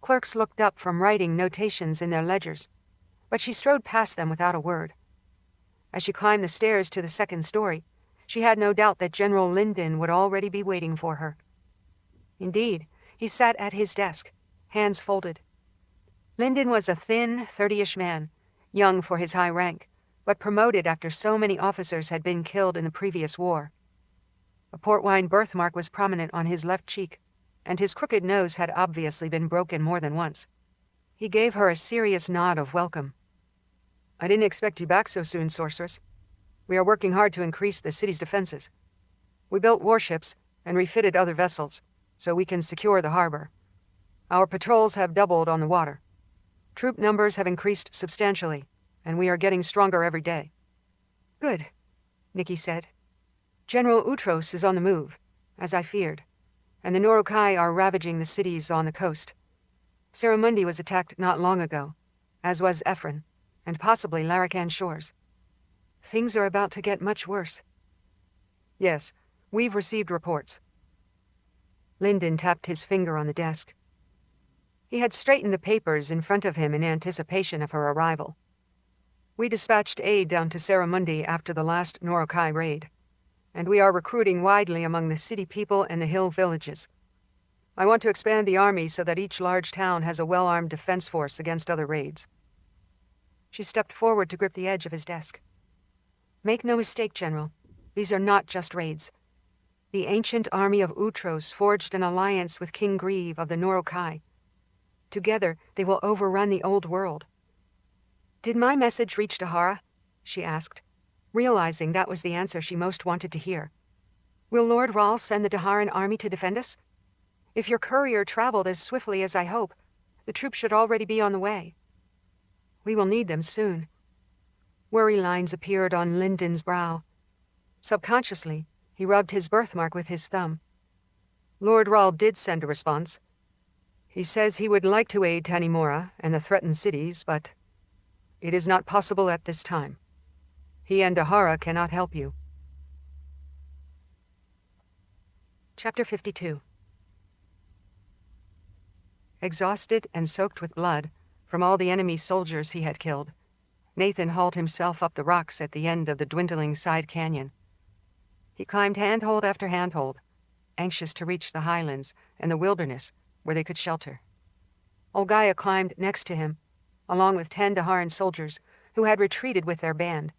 clerks looked up from writing notations in their ledgers, but she strode past them without a word. As she climbed the stairs to the 2nd story, she had no doubt that General Linden would already be waiting for her. Indeed, he sat at his desk, hands folded. Linden was a thin, 30-ish man, young for his high rank, but promoted after so many officers had been killed in the previous war. A port wine birthmark was prominent on his left cheek, and his crooked nose had obviously been broken more than once. He gave her a serious nod of welcome. "I didn't expect you back so soon, sorceress. We are working hard to increase the city's defenses. We built warships and refitted other vessels, so we can secure the harbor. Our patrols have doubled on the water. Troop numbers have increased substantially, and we are getting stronger every day." "Good," Nicci said. "General Utros is on the move, as I feared, and the Norokai are ravaging the cities on the coast. Saramundi was attacked not long ago, as was Ephron, and possibly Larakan shores. Things are about to get much worse." "Yes, we've received reports." Linden tapped his finger on the desk. He had straightened the papers in front of him in anticipation of her arrival. "We dispatched aid down to Saramundi after the last Norokai raid, and we are recruiting widely among the city people and the hill villages. I want to expand the army so that each large town has a well-armed defense force against other raids." She stepped forward to grip the edge of his desk. "Make no mistake, General. These are not just raids. The ancient army of Utros forged an alliance with King Grieve of the Norokai. Together, they will overrun the old world." "Did my message reach Dahara?" she asked. realizing that was the answer she most wanted to hear. "Will Lord Rahl send the Daharan army to defend us? If your courier traveled as swiftly as I hope, the troops should already be on the way. We will need them soon." Worry lines appeared on Lyndon's brow. Subconsciously, he rubbed his birthmark with his thumb. Lord Rahl did send a response. He says he would like to aid Tanimura and the threatened cities, but it is not possible at this time. He and Dahara cannot help you. Chapter 52. Exhausted and soaked with blood from all the enemy soldiers he had killed, Nathan hauled himself up the rocks at the end of the dwindling side canyon. He climbed handhold after handhold, anxious to reach the highlands and the wilderness where they could shelter. Olgaya climbed next to him, along with 10 Daharan soldiers who had retreated with their band.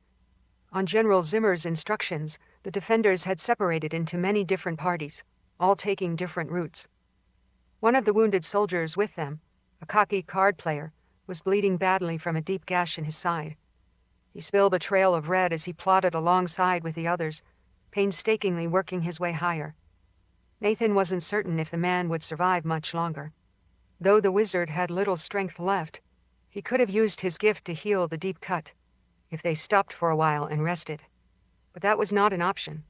On General Zimmer's instructions, the defenders had separated into many different parties, all taking different routes. One of the wounded soldiers with them, a cocky card player, was bleeding badly from a deep gash in his side. He spilled a trail of red as he plodded alongside with the others, painstakingly working his way higher. Nathan wasn't certain if the man would survive much longer. Though the wizard had little strength left, he could have used his gift to heal the deep cut, if they stopped for a while and rested. But that was not an option.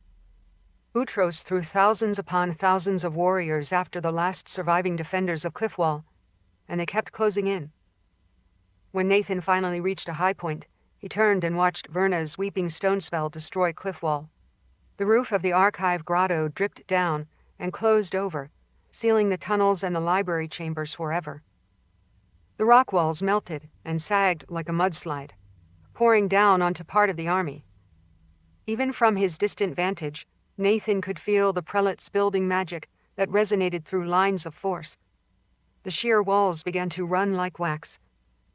Utros threw thousands upon thousands of warriors after the last surviving defenders of Cliffwall, and they kept closing in. When Nathan finally reached a high point, he turned and watched Verna's weeping stone spell destroy Cliffwall. The roof of the archive grotto dripped down and closed over, sealing the tunnels and the library chambers forever. The rock walls melted and sagged like a mudslide, pouring down onto part of the army. Even from his distant vantage, Nathan could feel the prelate's building magic that resonated through lines of force. The sheer walls began to run like wax,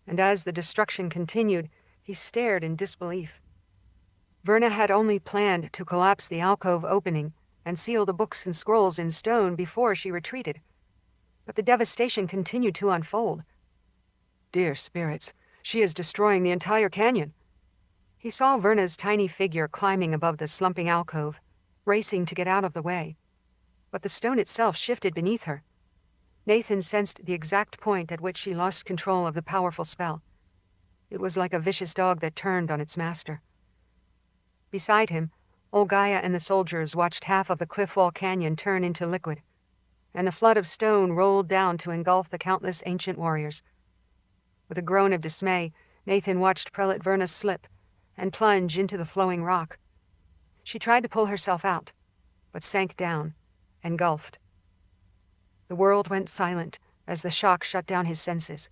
and as the destruction continued, he stared in disbelief. Verna had only planned to collapse the alcove opening and seal the books and scrolls in stone before she retreated. But the devastation continued to unfold. Dear spirits, she is destroying the entire canyon. He saw Verna's tiny figure climbing above the slumping alcove, racing to get out of the way. But the stone itself shifted beneath her. Nathan sensed the exact point at which she lost control of the powerful spell. It was like a vicious dog that turned on its master. Beside him, Olgaya and the soldiers watched half of the Cliffwall Canyon turn into liquid, and the flood of stone rolled down to engulf the countless ancient warriors. With a groan of dismay, Nathan watched Prelate Verna slip and plunge into the flowing rock. She tried to pull herself out, but sank down, engulfed. The world went silent as the shock shut down his senses.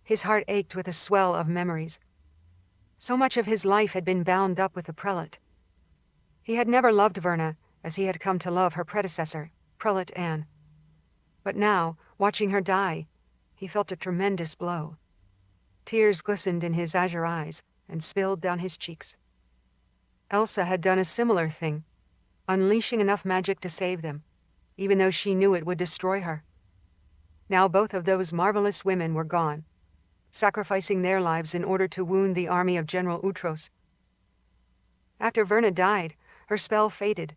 His heart ached with a swell of memories. So much of his life had been bound up with the prelate. He had never loved Verna as he had come to love her predecessor, Prelate Anne. But now, watching her die, he felt a tremendous blow. Tears glistened in his azure eyes and spilled down his cheeks. Elsa had done a similar thing, unleashing enough magic to save them, even though she knew it would destroy her. Now both of those marvelous women were gone, sacrificing their lives in order to wound the army of General Utros. After Verna died, her spell faded,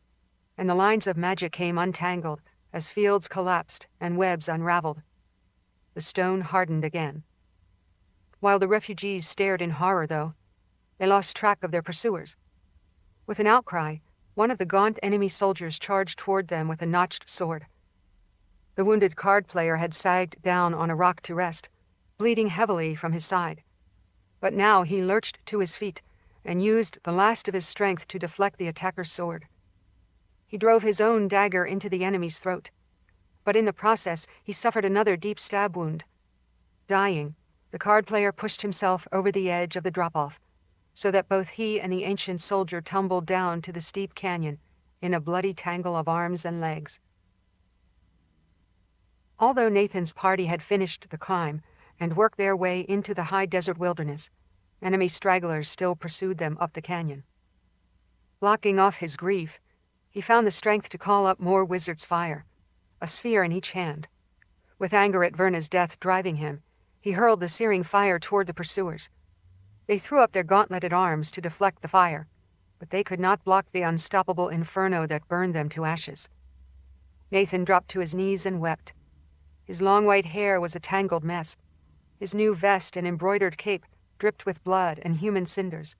and the lines of magic came untangled as fields collapsed and webs unraveled. The stone hardened again. While the refugees stared in horror, though, they lost track of their pursuers. With an outcry, one of the gaunt enemy soldiers charged toward them with a notched sword. The wounded card player had sagged down on a rock to rest, bleeding heavily from his side. But now he lurched to his feet and used the last of his strength to deflect the attacker's sword. He drove his own dagger into the enemy's throat, but in the process he suffered another deep stab wound. Dying, the card player pushed himself over the edge of the drop-off, so that both he and the ancient soldier tumbled down to the steep canyon in a bloody tangle of arms and legs. Although Nathan's party had finished the climb and worked their way into the high desert wilderness, enemy stragglers still pursued them up the canyon. Blocking off his grief, he found the strength to call up more wizard's fire, a sphere in each hand. With anger at Verna's death driving him, he hurled the searing fire toward the pursuers. They threw up their gauntleted arms to deflect the fire, but they could not block the unstoppable inferno that burned them to ashes. Nathan dropped to his knees and wept. His long white hair was a tangled mess. His new vest and embroidered cape dripped with blood and human cinders.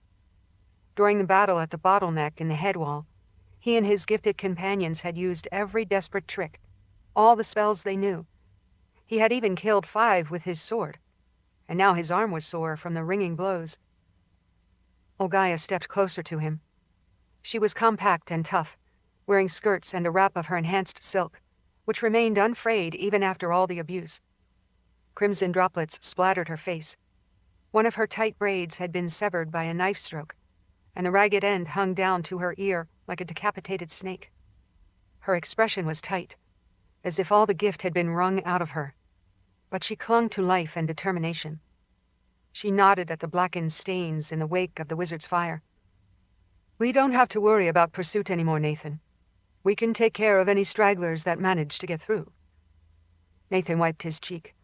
During the battle at the bottleneck in the head wall, he and his gifted companions had used every desperate trick, all the spells they knew. He had even killed 5 with his sword, and now his arm was sore from the ringing blows. Olgaia stepped closer to him. She was compact and tough, wearing skirts and a wrap of her enhanced silk, which remained unfrayed even after all the abuse. Crimson droplets splattered her face. One of her tight braids had been severed by a knife stroke, and the ragged end hung down to her ear like a decapitated snake. Her expression was tight, as if all the gift had been wrung out of her, but she clung to life and determination. She nodded at the blackened stains in the wake of the wizard's fire. "We don't have to worry about pursuit anymore, Nathan. We can take care of any stragglers that manage to get through." Nathan wiped his cheek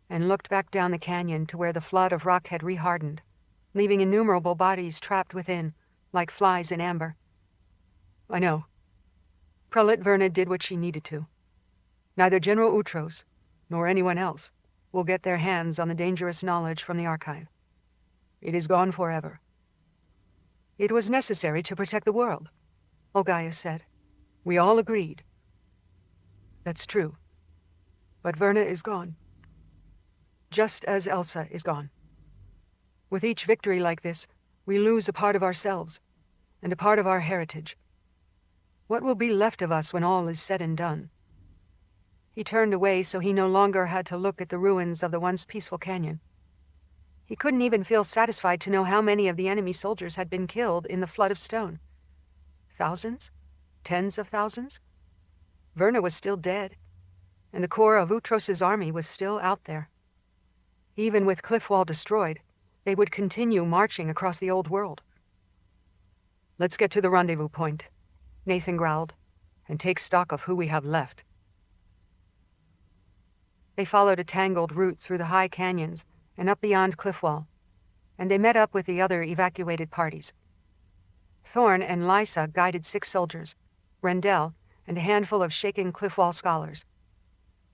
and looked back down the canyon to where the flood of rock had rehardened, leaving innumerable bodies trapped within, like flies in amber. "I know. Prelate Verna did what she needed to. Neither General Utros, nor anyone else, will get their hands on the dangerous knowledge from the archive. It is gone forever." "It was necessary to protect the world," Olgaia said. "We all agreed." "That's true. But Verna is gone. Just as Elsa is gone. With each victory like this, we lose a part of ourselves, and a part of our heritage. What will be left of us when all is said and done?" He turned away so he no longer had to look at the ruins of the once peaceful canyon. He couldn't even feel satisfied to know how many of the enemy soldiers had been killed in the flood of stone. Thousands? Tens of thousands? Verna was still dead, and the core of Utros's army was still out there. Even with Cliffwall destroyed, they would continue marching across the old world. "Let's get to the rendezvous point," Nathan growled, "and take stock of who we have left." They followed a tangled route through the high canyons and up beyond Cliffwall, and they met up with the other evacuated parties. Thorn and Lysa guided 6 soldiers, Rendell, and a handful of shaken Cliffwall scholars.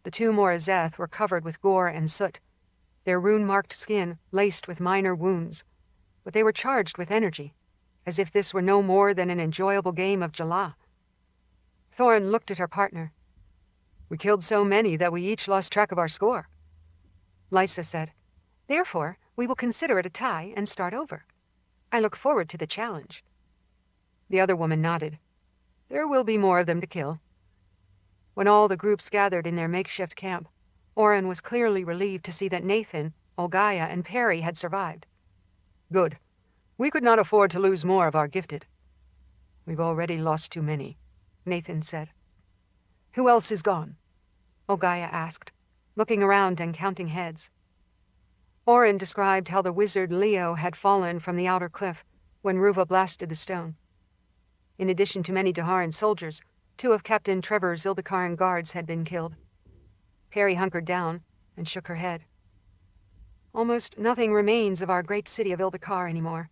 The 2 Morazeth were covered with gore and soot, their rune-marked skin laced with minor wounds, but they were charged with energy, as if this were no more than an enjoyable game of Jala. Thorn looked at her partner. "We killed so many that we each lost track of our score." Lysa said, "Therefore, we will consider it a tie and start over. I look forward to the challenge." The other woman nodded. "There will be more of them to kill." When all the groups gathered in their makeshift camp, Oren was clearly relieved to see that Nathan, Olgaia, and Perry had survived. "Good. We could not afford to lose more of our gifted." "We've already lost too many," Nathan said. "Who else is gone?" Olgaia asked, looking around and counting heads. Oren described how the wizard Leo had fallen from the outer cliff when Ruva blasted the stone. In addition to many Daharan soldiers, 2 of Captain Trevor Zildakaran guards had been killed. Perry hunkered down and shook her head. "Almost nothing remains of our great city of Ildakar anymore."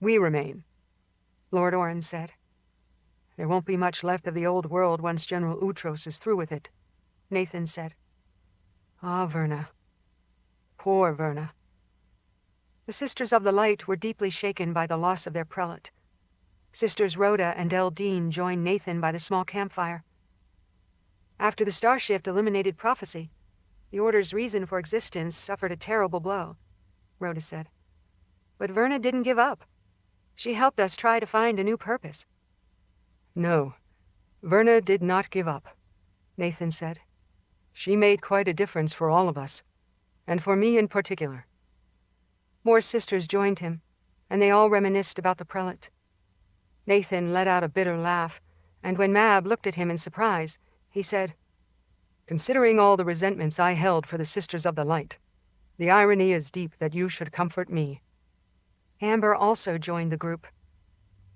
"We remain," Lord Oren said. "There won't be much left of the old world once General Utros is through with it," Nathan said. "Ah, Verna. Poor Verna." The Sisters of the Light were deeply shaken by the loss of their prelate. Sisters Rhoda and Eldine joined Nathan by the small campfire. After the starshift eliminated prophecy, the Order's reason for existence suffered a terrible blow, Rhoda said. But Verna didn't give up. She helped us try to find a new purpose. "No, Verna did not give up," Nathan said. "She made quite a difference for all of us, and for me in particular." More sisters joined him, and they all reminisced about the prelate. Nathan let out a bitter laugh, and when Mab looked at him in surprise, he said, "Considering all the resentments I held for the Sisters of the Light, the irony is deep that you should comfort me." Amber also joined the group.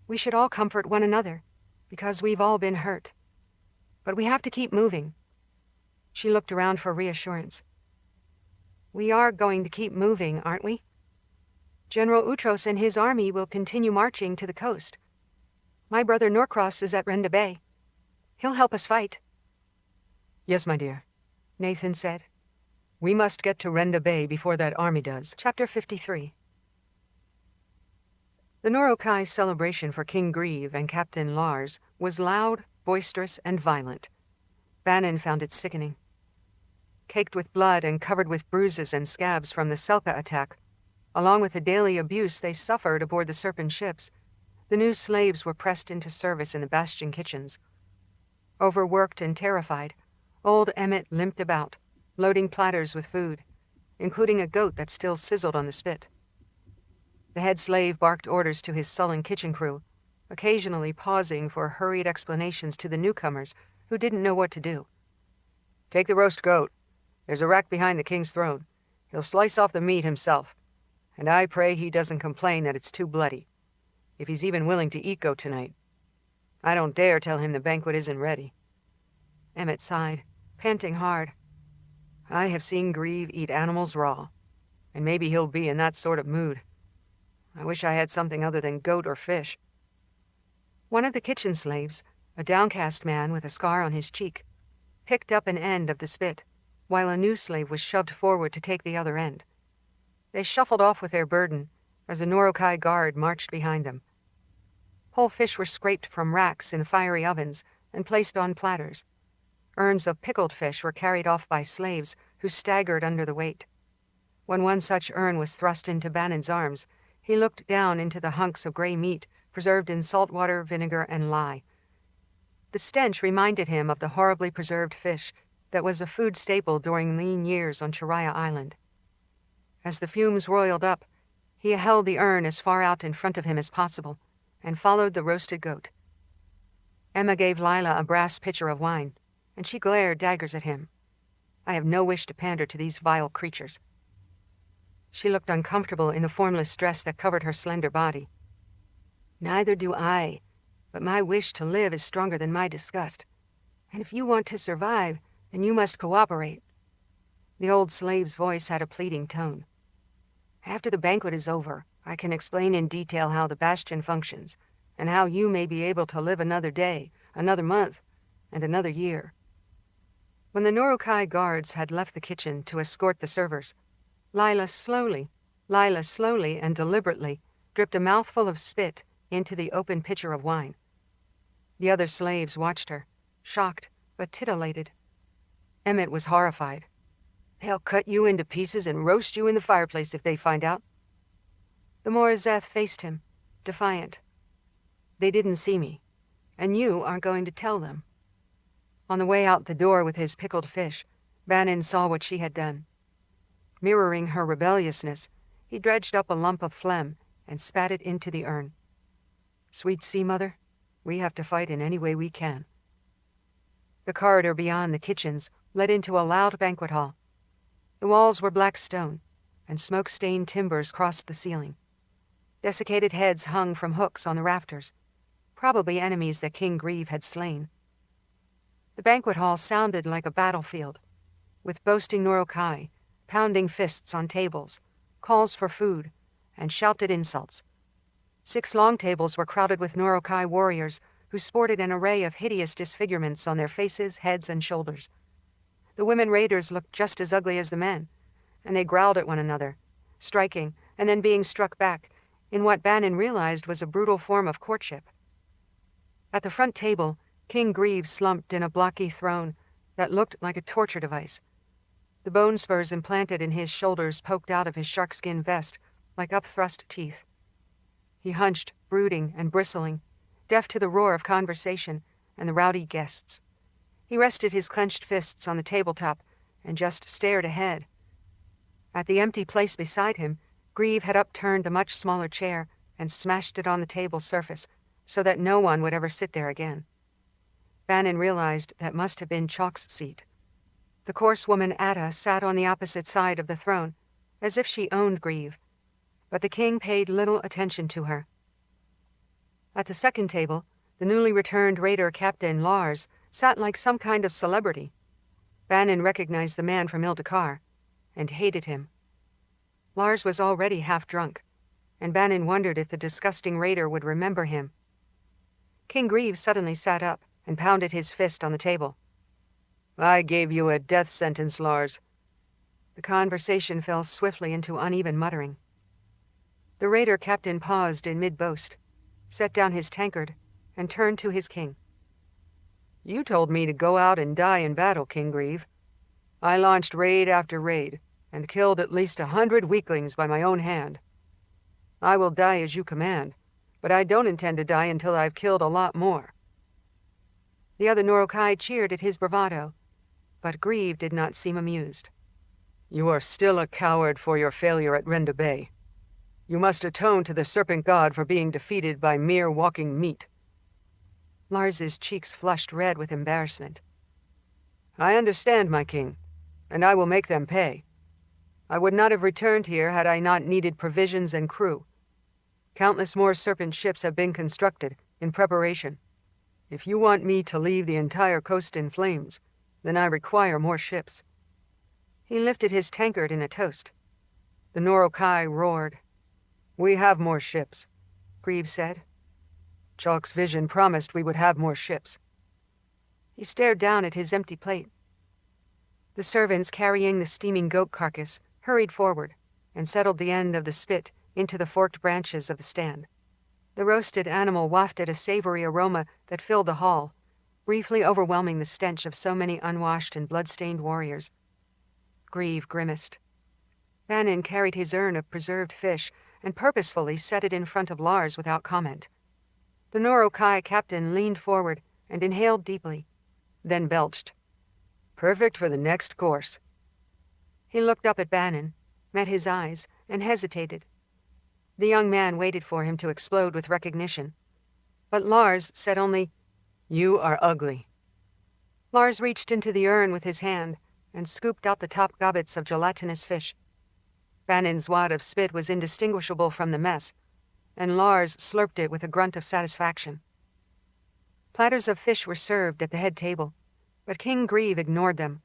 "We should all comfort one another, because we've all been hurt. But we have to keep moving." She looked around for reassurance. "We are going to keep moving, aren't we?" General Utros and his army will continue marching to the coast. My brother Norcross is at Renda Bay. He'll help us fight. Yes, my dear, Nathan said. We must get to Renda Bay before that army does. Chapter 53. The Norokai celebration for King Grieve and Captain Lars was loud, boisterous, and violent. Bannon found it sickening. Caked with blood and covered with bruises and scabs from the Selka attack, along with the daily abuse they suffered aboard the Serpent ships, the new slaves were pressed into service in the bastion kitchens. Overworked and terrified, old Emmett limped about, loading platters with food, including a goat that still sizzled on the spit. The head slave barked orders to his sullen kitchen crew, occasionally pausing for hurried explanations to the newcomers who didn't know what to do. Take the roast goat. There's a rack behind the king's throne. He'll slice off the meat himself, and I pray he doesn't complain that it's too bloody, if he's even willing to eat goat tonight. I don't dare tell him the banquet isn't ready. Emmett sighed, panting hard. I have seen Grieve eat animals raw, and maybe he'll be in that sort of mood. I wish I had something other than goat or fish. One of the kitchen slaves, a downcast man with a scar on his cheek, picked up an end of the spit, while a new slave was shoved forward to take the other end. They shuffled off with their burden as a Norokai guard marched behind them. Whole fish were scraped from racks in fiery ovens and placed on platters. Urns of pickled fish were carried off by slaves who staggered under the weight. When one such urn was thrust into Bannon's arms, he looked down into the hunks of gray meat preserved in salt water, vinegar, and lye. The stench reminded him of the horribly preserved fish that was a food staple during lean years on Chiraya Island. As the fumes roiled up, he held the urn as far out in front of him as possible and followed the roasted goat. Emma gave Lila a brass pitcher of wine, and she glared daggers at him. I have no wish to pander to these vile creatures. She looked uncomfortable in the formless dress that covered her slender body. Neither do I, but my wish to live is stronger than my disgust. And if you want to survive, then you must cooperate. The old slave's voice had a pleading tone. After the banquet is over, I can explain in detail how the bastion functions, and how you may be able to live another day, another month, and another year. When the Norokai guards had left the kitchen to escort the servers, Lila slowly and deliberately dripped a mouthful of spit into the open pitcher of wine. The other slaves watched her, shocked but titillated. Emmett was horrified. They'll cut you into pieces and roast you in the fireplace if they find out. The Morazeth faced him, defiant. They didn't see me, and you aren't going to tell them. On the way out the door with his pickled fish, Bannon saw what she had done. Mirroring her rebelliousness, he dredged up a lump of phlegm and spat it into the urn. Sweet sea mother, we have to fight in any way we can. The corridor beyond the kitchens led into a loud banquet hall. The walls were black stone, and smoke-stained timbers crossed the ceiling. Desiccated heads hung from hooks on the rafters, probably enemies that King Grieve had slain. The banquet hall sounded like a battlefield, with boasting Norokai, pounding fists on tables, calls for food, and shouted insults. 6 long tables were crowded with Norokai warriors who sported an array of hideous disfigurements on their faces, heads, and shoulders. The women raiders looked just as ugly as the men, and they growled at one another, striking and then being struck back in what Bannon realized was a brutal form of courtship. At the front table, King Grieve slumped in a blocky throne that looked like a torture device. The bone spurs implanted in his shoulders poked out of his sharkskin vest like upthrust teeth. He hunched, brooding and bristling, deaf to the roar of conversation and the rowdy guests. He rested his clenched fists on the tabletop and just stared ahead. At the empty place beside him, Grieve had upturned a much smaller chair and smashed it on the table's surface so that no one would ever sit there again. Bannon realized that must have been Chalk's seat. The coarse woman Atta sat on the opposite side of the throne, as if she owned Grieve, but the king paid little attention to her. At the second table, the newly returned raider Captain Lars sat like some kind of celebrity. Bannon recognized the man from Ildakar, and hated him. Lars was already half drunk, and Bannon wondered if the disgusting raider would remember him. King Grieve suddenly sat up and pounded his fist on the table. I gave you a death sentence, Lars. The conversation fell swiftly into uneven muttering. The raider captain paused in mid-boast, set down his tankard, and turned to his king. You told me to go out and die in battle, King Grieve. I launched raid after raid, and killed at least 100 weaklings by my own hand. I will die as you command, but I don't intend to die until I've killed a lot more. The other Norokai cheered at his bravado, but Grieve did not seem amused. You are still a coward for your failure at Renda Bay. You must atone to the Serpent God for being defeated by mere walking meat. Lars's cheeks flushed red with embarrassment. I understand, my king, and I will make them pay. I would not have returned here had I not needed provisions and crew. Countless more Serpent ships have been constructed, in preparation. If you want me to leave the entire coast in flames, then I require more ships. He lifted his tankard in a toast. The Norokai roared. We have more ships, Grieve said. Chalk's vision promised we would have more ships. He stared down at his empty plate. The servants carrying the steaming goat carcass hurried forward and settled the end of the spit into the forked branches of the stand. The roasted animal wafted a savory aroma that filled the hall, briefly overwhelming the stench of so many unwashed and blood-stained warriors. Grieve grimaced. Bannon carried his urn of preserved fish and purposefully set it in front of Lars without comment. The Norokai captain leaned forward and inhaled deeply, then belched. Perfect for the next course. He looked up at Bannon, met his eyes, and hesitated. The young man waited for him to explode with recognition. But Lars said only, You are ugly. Lars reached into the urn with his hand and scooped out the top gobbets of gelatinous fish. Bannon's wad of spit was indistinguishable from the mess, and Lars slurped it with a grunt of satisfaction. Platters of fish were served at the head table, but King Grieve ignored them,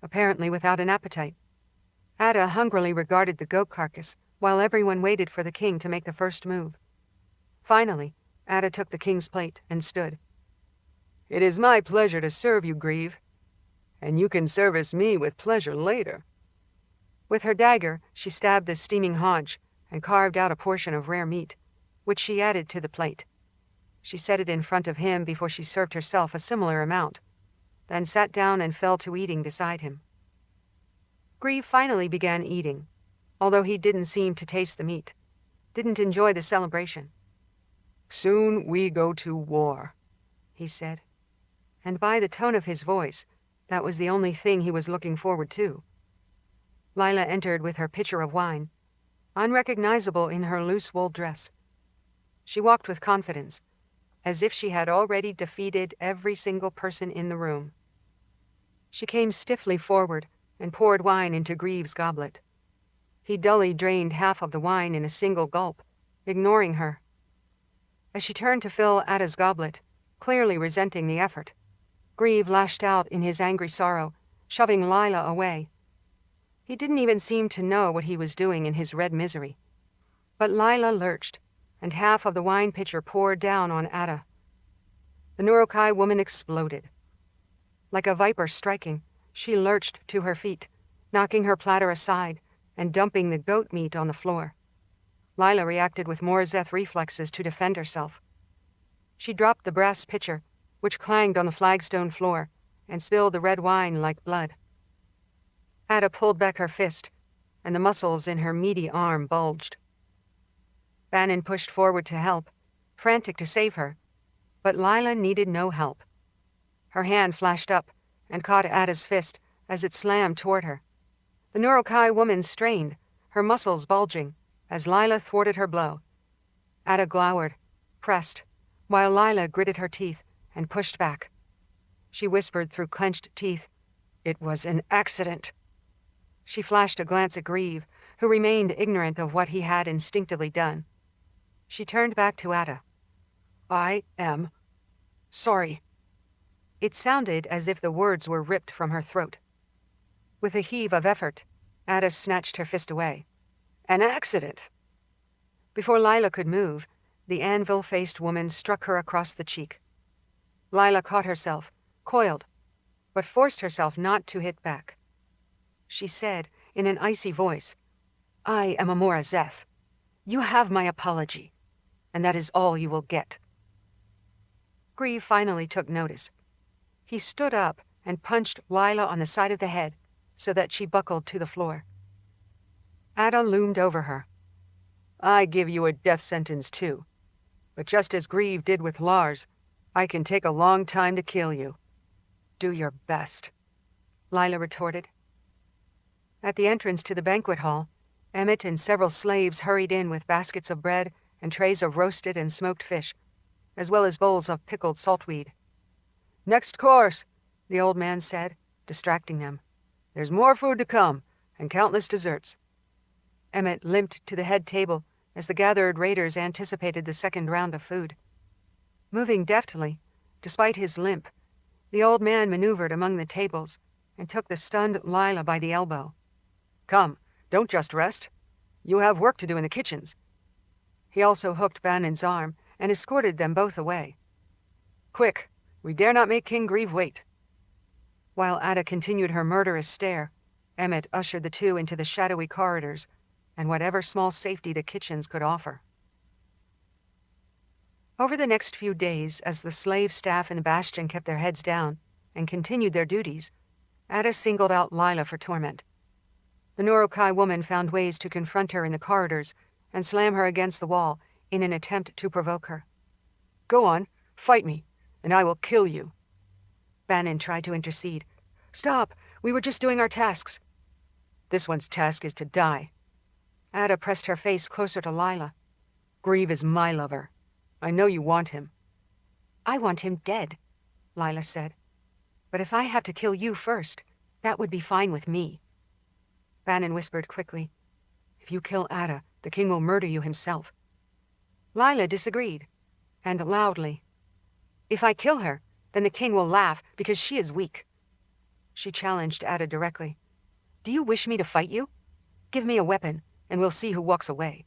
apparently without an appetite. Ada hungrily regarded the goat carcass, while everyone waited for the king to make the first move. Finally, Ada took the king's plate and stood. It is my pleasure to serve you, Grieve, and you can service me with pleasure later. With her dagger, she stabbed the steaming haunch and carved out a portion of rare meat, which she added to the plate. She set it in front of him before she served herself a similar amount, then sat down and fell to eating beside him. Grieve finally began eating, although he didn't seem to taste the meat, didn't enjoy the celebration. Soon we go to war, he said, and by the tone of his voice, that was the only thing he was looking forward to. Lila entered with her pitcher of wine, unrecognizable in her loose wool dress. She walked with confidence, as if she had already defeated every single person in the room. She came stiffly forward and poured wine into Grieve's goblet. He dully drained half of the wine in a single gulp, ignoring her. As she turned to fill Ada's goblet, clearly resenting the effort, Grieve lashed out in his angry sorrow, shoving Lila away. He didn't even seem to know what he was doing in his red misery. But Lila lurched, and half of the wine pitcher poured down on Ada. The Norokai woman exploded. Like a viper striking, she lurched to her feet, knocking her platter aside and dumping the goat meat on the floor. Lila reacted with more Zeth reflexes to defend herself. She dropped the brass pitcher, which clanged on the flagstone floor, and spilled the red wine like blood. Ada pulled back her fist, and the muscles in her meaty arm bulged. Bannon pushed forward to help, frantic to save her, but Lila needed no help. Her hand flashed up and caught Ada's fist as it slammed toward her. The Norokai woman strained, her muscles bulging, as Lila thwarted her blow. Ada glowered, pressed, while Lila gritted her teeth and pushed back. She whispered through clenched teeth, "It was an accident." She flashed a glance at Grieve, who remained ignorant of what he had instinctively done. She turned back to Ada. "I am sorry." It sounded as if the words were ripped from her throat. With a heave of effort, Ada snatched her fist away. "An accident." Before Lila could move, the anvil-faced woman struck her across the cheek. Lila caught herself, coiled, but forced herself not to hit back. She said, in an icy voice, "I am Amora Zeth. You have my apology, and that is all you will get." Grieve finally took notice. He stood up and punched Lila on the side of the head so that she buckled to the floor. Ada loomed over her. "I give you a death sentence too, but just as Grieve did with Lars, I can take a long time to kill you. Do your best," Lila retorted. At the entrance to the banquet hall, Emmett and several slaves hurried in with baskets of bread and trays of roasted and smoked fish, as well as bowls of pickled saltweed. "Next course," the old man said, distracting them. "There's more food to come, and countless desserts." Emmett limped to the head table as the gathered raiders anticipated the second round of food. Moving deftly, despite his limp, the old man maneuvered among the tables and took the stunned Lila by the elbow. "Come, don't just rest. You have work to do in the kitchens." He also hooked Bannon's arm and escorted them both away. "Quick, we dare not make King Grieve wait." While Ada continued her murderous stare, Emmett ushered the two into the shadowy corridors and whatever small safety the kitchens could offer. Over the next few days, as the slave staff in the bastion kept their heads down and continued their duties, Ada singled out Lila for torment. The Norokai woman found ways to confront her in the corridors and slam her against the wall in an attempt to provoke her. "Go on, fight me, and I will kill you." Bannon tried to intercede. "Stop, we were just doing our tasks." "This one's task is to die." Ada pressed her face closer to Lila. "Grieve is my lover. I know you want him." "I want him dead," Lila said. "But if I have to kill you first, that would be fine with me." Bannon whispered quickly, "If you kill Ada, the king will murder you himself." Lila disagreed, and loudly. "If I kill her, then the king will laugh because she is weak." She challenged Ada directly. "Do you wish me to fight you? Give me a weapon, and we'll see who walks away."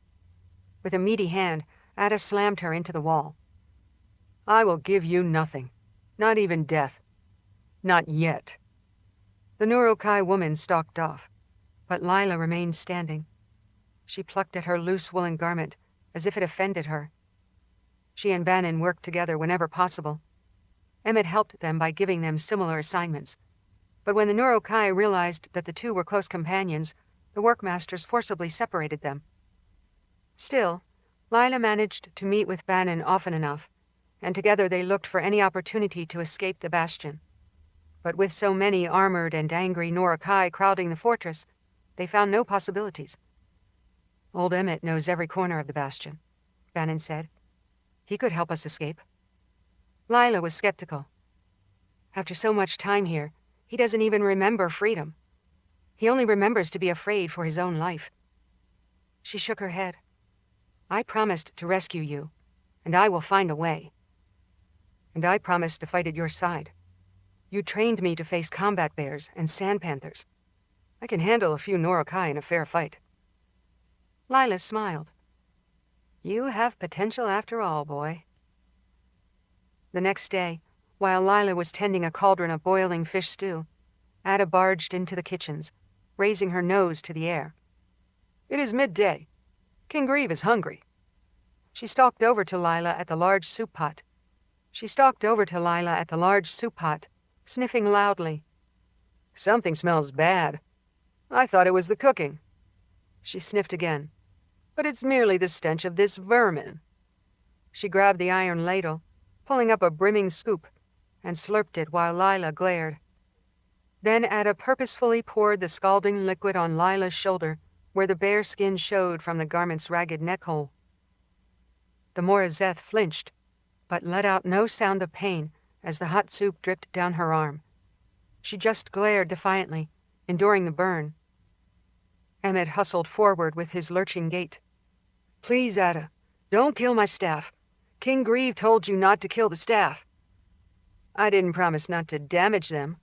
With a meaty hand, Ada slammed her into the wall. "I will give you nothing, not even death. Not yet." The Norokai woman stalked off, but Lila remained standing. She plucked at her loose woolen garment as if it offended her. She and Bannon worked together whenever possible. Emmett helped them by giving them similar assignments, but when the Norokai realized that the two were close companions, the workmasters forcibly separated them. Still, Lila managed to meet with Bannon often enough, and together they looked for any opportunity to escape the bastion. But with so many armored and angry Norokai crowding the fortress, they found no possibilities. "Old Emmett knows every corner of the bastion," Bannon said. "He could help us escape." Lila was skeptical. "After so much time here, he doesn't even remember freedom. He only remembers to be afraid for his own life." She shook her head. "I promised to rescue you, and I will find a way. And I promised to fight at your side. You trained me to face combat bears and sand panthers. I can handle a few Norokai in a fair fight." Lila smiled. "You have potential after all, boy." The next day, while Lila was tending a cauldron of boiling fish stew, Ada barged into the kitchens, raising her nose to the air. "It is midday. King Grieve is hungry." She stalked over to Lila at the large soup pot, sniffing loudly. "Something smells bad. I thought it was the cooking." She sniffed again. "But it's merely the stench of this vermin." She grabbed the iron ladle, pulling up a brimming scoop, and slurped it while Lila glared. Then Ada purposefully poured the scalding liquid on Lila's shoulder, where the bare skin showed from the garment's ragged neck hole. The Morazeth flinched, but let out no sound of pain as the hot soup dripped down her arm. She just glared defiantly, enduring the burn. Emmett hustled forward with his lurching gait. "Please, Ada, don't kill my staff. King Grieve told you not to kill the staff." "I didn't promise not to damage them."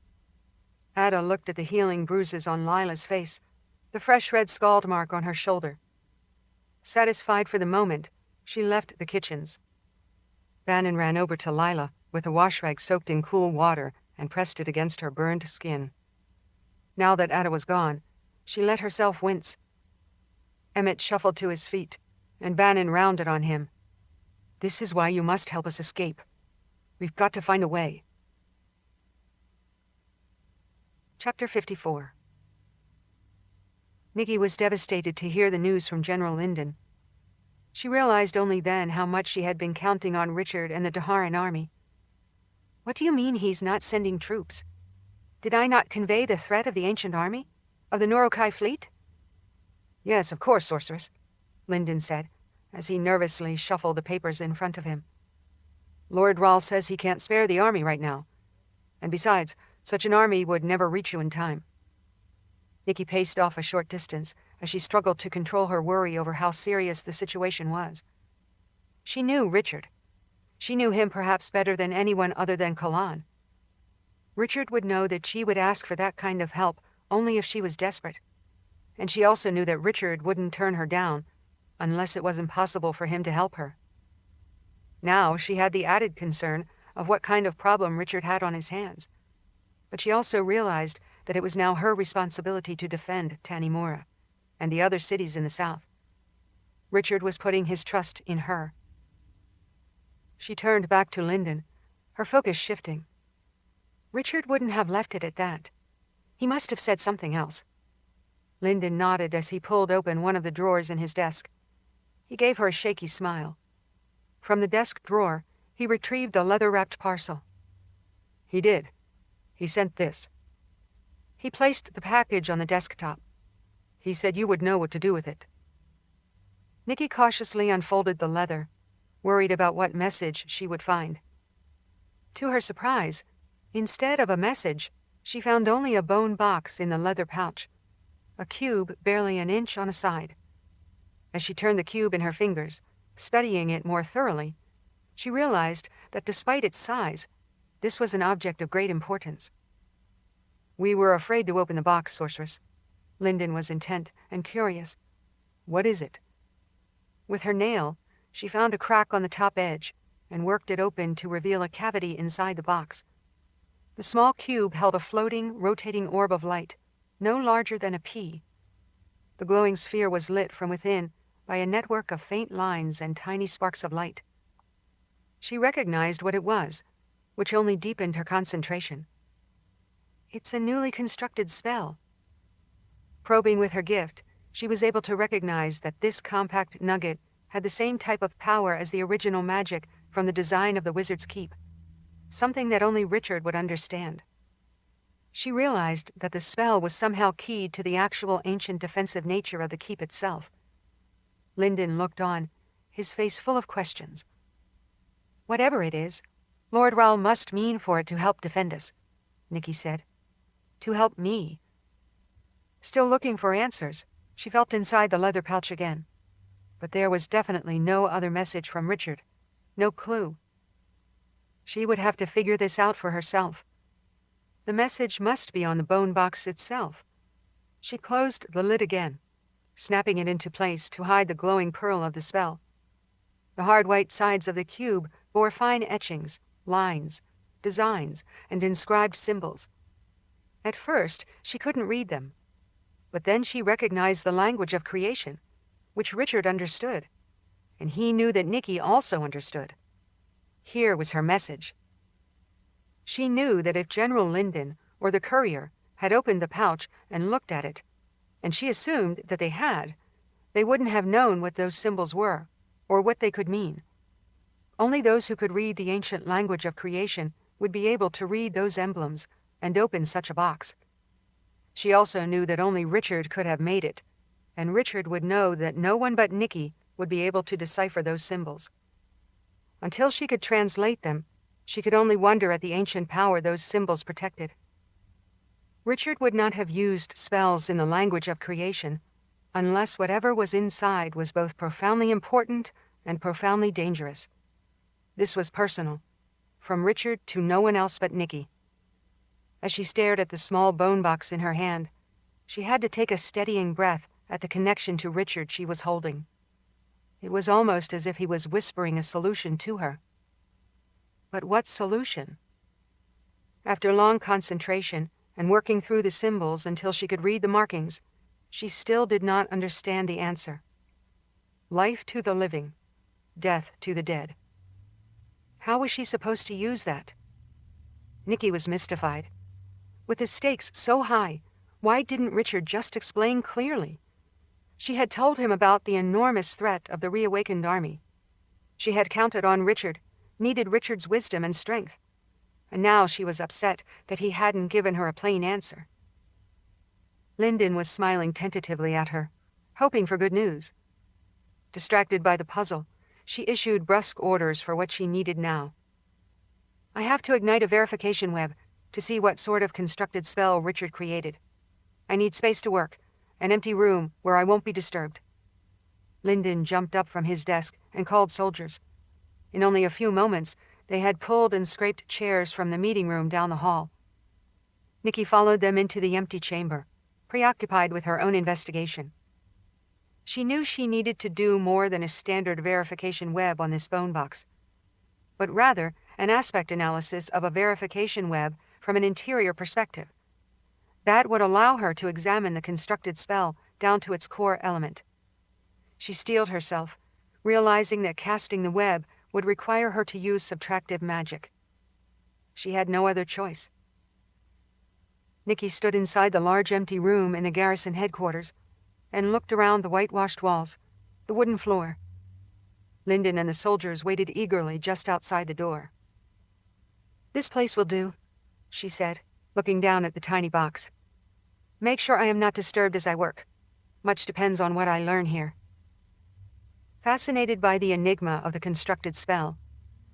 Ada looked at the healing bruises on Lila's face, the fresh red scald mark on her shoulder. Satisfied for the moment, she left the kitchens. Bannon ran over to Lila with a wash rag soaked in cool water and pressed it against her burned skin. Now that Ada was gone, she let herself wince. Emmett shuffled to his feet, and Bannon rounded on him. "This is why you must help us escape. We've got to find a way." Chapter 54. Nicci was devastated to hear the news from General Linden. She realized only then how much she had been counting on Richard and the Daharan army. "What do you mean he's not sending troops? Did I not convey the threat of the ancient army? Of the Norokai fleet?" "Yes, of course, sorceress," Linden said, as he nervously shuffled the papers in front of him. "Lord Rahl says he can't spare the army right now. And besides, such an army would never reach you in time." Nicci paced off a short distance as she struggled to control her worry over how serious the situation was. She knew Richard. She knew him perhaps better than anyone other than Kalan. Richard would know that she would ask for that kind of help only if she was desperate. And she also knew that Richard wouldn't turn her down unless it was impossible for him to help her. Now she had the added concern of what kind of problem Richard had on his hands. But she also realized that it was now her responsibility to defend Tanimura and the other cities in the south. Richard was putting his trust in her. She turned back to Linden, her focus shifting. Richard wouldn't have left it at that. He must have said something else. Linden nodded as he pulled open one of the drawers in his desk. He gave her a shaky smile. From the desk drawer, he retrieved a leather-wrapped parcel. "He did. He sent this." He placed the package on the desktop. "He said you would know what to do with it." Nicci cautiously unfolded the leather, worried about what message she would find. To her surprise, instead of a message, she found only a bone box in the leather pouch, a cube barely an inch on a side. As she turned the cube in her fingers, studying it more thoroughly, she realized that despite its size, this was an object of great importance. "We were afraid to open the box, sorceress." Linden was intent and curious. "What is it?" With her nail, she found a crack on the top edge and worked it open to reveal a cavity inside the box. The small cube held a floating, rotating orb of light, no larger than a pea. The glowing sphere was lit from within by a network of faint lines and tiny sparks of light. She recognized what it was, which only deepened her concentration. It's a newly constructed spell. Probing with her gift, she was able to recognize that this compact nugget had the same type of power as the original magic from the design of the Wizard's Keep, something that only Richard would understand. She realized that the spell was somehow keyed to the actual ancient defensive nature of the keep itself. Linden looked on, his face full of questions. "Whatever it is, Lord Rahl must mean for it to help defend us," Nicci said. "To help me." Still looking for answers, she felt inside the leather pouch again. But there was definitely no other message from Richard, no clue. She would have to figure this out for herself. The message must be on the bone box itself. She closed the lid again, snapping it into place to hide the glowing pearl of the spell. The hard white sides of the cube bore fine etchings, lines, designs, and inscribed symbols. At first, she couldn't read them. But then she recognized the language of creation, which Richard understood, and he knew that Nicci also understood. Here was her message. She knew that if General Linden or the courier had opened the pouch and looked at it, and she assumed that they had, they wouldn't have known what those symbols were, or what they could mean. Only those who could read the ancient language of creation would be able to read those emblems and open such a box. She also knew that only Richard could have made it, and Richard would know that no one but Nicci would be able to decipher those symbols. Until she could translate them, she could only wonder at the ancient power those symbols protected. Richard would not have used spells in the language of creation unless whatever was inside was both profoundly important and profoundly dangerous. This was personal, from Richard to no one else but Nicci. As she stared at the small bone box in her hand, she had to take a steadying breath at the connection to Richard she was holding. It was almost as if he was whispering a solution to her. But what solution? After long concentration and working through the symbols until she could read the markings, she still did not understand the answer. Life to the living, death to the dead. How was she supposed to use that? Nicci was mystified. With the stakes so high, why didn't Richard just explain clearly? She had told him about the enormous threat of the reawakened army. She had counted on Richard, needed Richard's wisdom and strength. And now she was upset that he hadn't given her a plain answer. Lyndon was smiling tentatively at her, hoping for good news. Distracted by the puzzle, she issued brusque orders for what she needed now. I have to ignite a verification web to see what sort of constructed spell Richard created. I need space to work, an empty room where I won't be disturbed. Lyndon jumped up from his desk and called soldiers. In only a few moments, they had pulled and scraped chairs from the meeting room down the hall. Nicci followed them into the empty chamber, preoccupied with her own investigation. She knew she needed to do more than a standard verification web on this bone box, but rather an aspect analysis of a verification web from an interior perspective. That would allow her to examine the constructed spell down to its core element. She steeled herself, realizing that casting the web would require her to use subtractive magic. She had no other choice. Nicci stood inside the large empty room in the garrison headquarters and looked around the whitewashed walls, the wooden floor. Lyndon and the soldiers waited eagerly just outside the door. "This place will do," she said, looking down at the tiny box. "Make sure I am not disturbed as I work. Much depends on what I learn here." Fascinated by the enigma of the constructed spell,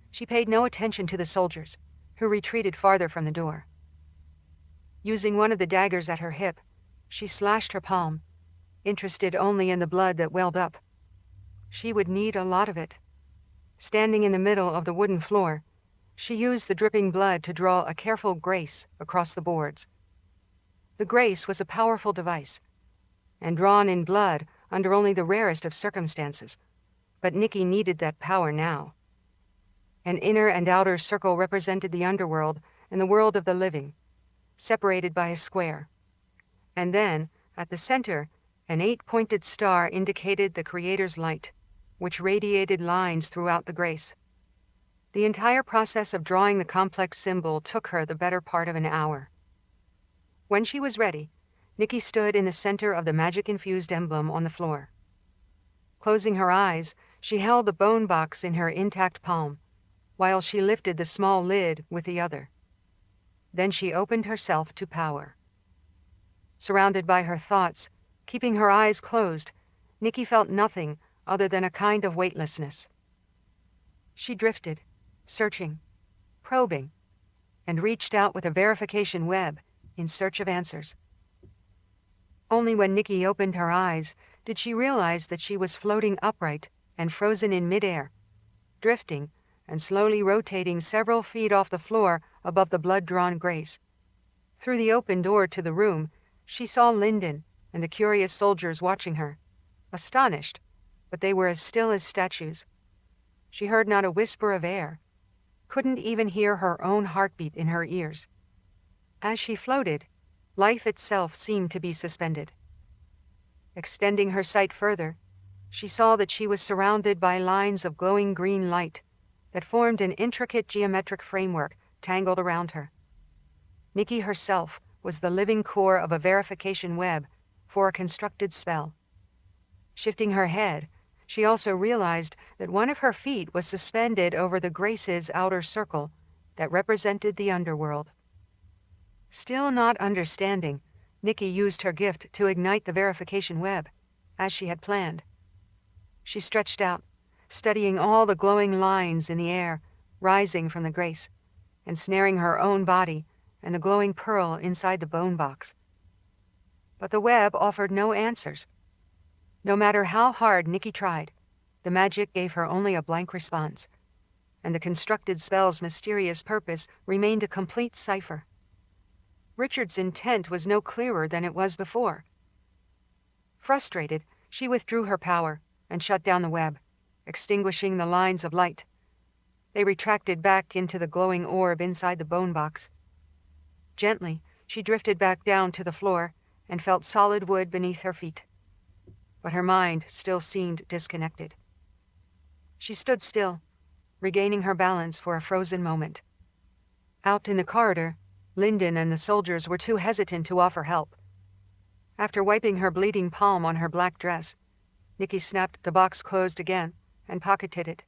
she paid no attention to the soldiers, who retreated farther from the door. Using one of the daggers at her hip, she slashed her palm, interested only in the blood that welled up. She would need a lot of it. Standing in the middle of the wooden floor, she used the dripping blood to draw a careful grace across the boards. The grace was a powerful device, and drawn in blood under only the rarest of circumstances, but Nicci needed that power now. An inner and outer circle represented the underworld and the world of the living, separated by a square. And then, at the center, an 8-pointed star indicated the Creator's light, which radiated lines throughout the grace. The entire process of drawing the complex symbol took her the better part of an hour. When she was ready, Nicci stood in the center of the magic-infused emblem on the floor. Closing her eyes, she held the bone box in her intact palm, while she lifted the small lid with the other. Then she opened herself to power. Surrounded by her thoughts, keeping her eyes closed, Nicci felt nothing other than a kind of weightlessness. She drifted, searching, probing, and reached out with a verification web in search of answers. Only when Nicci opened her eyes did she realize that she was floating upright and frozen in midair, drifting and slowly rotating several feet off the floor above the blood-drawn grace. Through the open door to the room, she saw Lyndon and the curious soldiers watching her, astonished, but they were as still as statues. She heard not a whisper of air, couldn't even hear her own heartbeat in her ears. As she floated, life itself seemed to be suspended. Extending her sight further, she saw that she was surrounded by lines of glowing green light that formed an intricate geometric framework tangled around her. Nicci herself was the living core of a verification web for a constructed spell. Shifting her head, she also realized that one of her feet was suspended over the grace's outer circle that represented the underworld. Still not understanding, Nicci used her gift to ignite the verification web, as she had planned. She stretched out, studying all the glowing lines in the air, rising from the grace, and snaring her own body and the glowing pearl inside the bone box. But the web offered no answers. No matter how hard Nicci tried, the magic gave her only a blank response, and the constructed spell's mysterious purpose remained a complete cipher. Richard's intent was no clearer than it was before. Frustrated, she withdrew her power and shut down the web, extinguishing the lines of light. They retracted back into the glowing orb inside the bone box. Gently, she drifted back down to the floor and felt solid wood beneath her feet. But her mind still seemed disconnected. She stood still, regaining her balance for a frozen moment. Out in the corridor, Lyndon and the soldiers were too hesitant to offer help. After wiping her bleeding palm on her black dress, Nicci snapped the box closed again and pocketed it.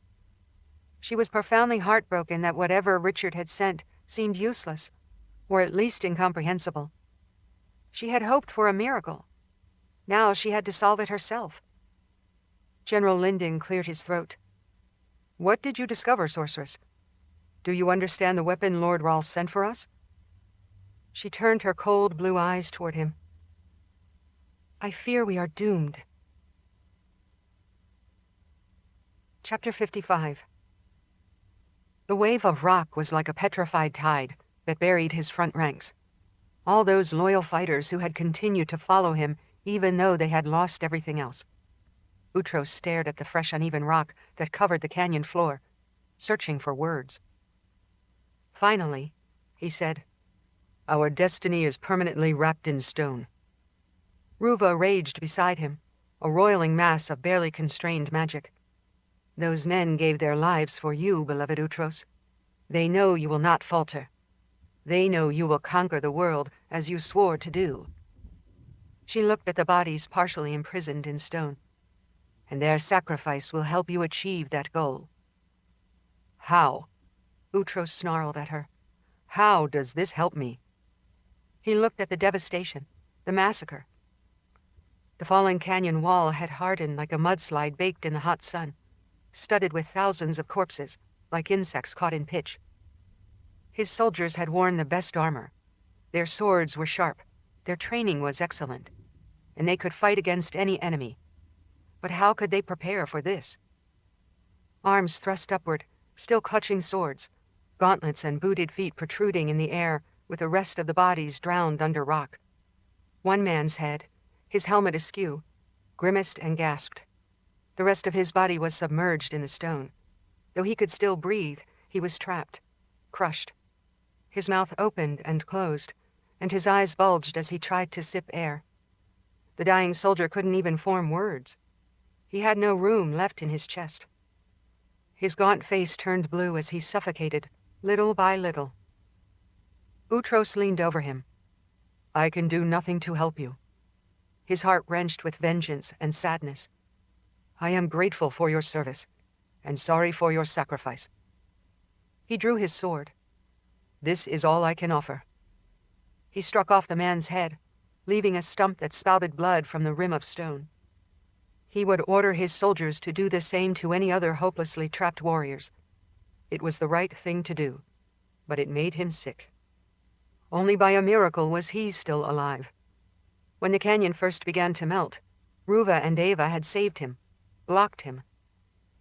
She was profoundly heartbroken that whatever Richard had sent seemed useless, or at least incomprehensible. She had hoped for a miracle. Now she had to solve it herself. General Lyndon cleared his throat. "What did you discover, sorceress? Do you understand the weapon Lord Rawls sent for us?" She turned her cold blue eyes toward him. "I fear we are doomed." Chapter 55. The wave of rock was like a petrified tide that buried his front ranks. All those loyal fighters who had continued to follow him even though they had lost everything else. Utros stared at the fresh uneven rock that covered the canyon floor, searching for words. Finally, he said, "Our destiny is permanently wrapped in stone." Ruva raged beside him, a roiling mass of barely constrained magic. "Those men gave their lives for you, beloved Utros. They know you will not falter. They know you will conquer the world as you swore to do." She looked at the bodies partially imprisoned in stone. "And their sacrifice will help you achieve that goal." "How?" Utros snarled at her. "How does this help me?" He looked at the devastation, the massacre. The fallen canyon wall had hardened like a mudslide baked in the hot sun, studded with thousands of corpses, like insects caught in pitch. His soldiers had worn the best armor. Their swords were sharp, their training was excellent, and they could fight against any enemy. But how could they prepare for this? Arms thrust upward, still clutching swords, gauntlets and booted feet protruding in the air, with the rest of the bodies drowned under rock. One man's head, his helmet askew, grimaced and gasped. The rest of his body was submerged in the stone. Though he could still breathe, he was trapped, crushed. His mouth opened and closed, and his eyes bulged as he tried to sip air. The dying soldier couldn't even form words. He had no room left in his chest. His gaunt face turned blue as he suffocated, little by little. Utros leaned over him. "I can do nothing to help you." His heart wrenched with vengeance and sadness. "I am grateful for your service, and sorry for your sacrifice." He drew his sword. "This is all I can offer." He struck off the man's head, leaving a stump that spouted blood from the rim of stone. He would order his soldiers to do the same to any other hopelessly trapped warriors. It was the right thing to do, but it made him sick. Only by a miracle was he still alive. When the canyon first began to melt, Ruva and Ava had saved him, blocked him.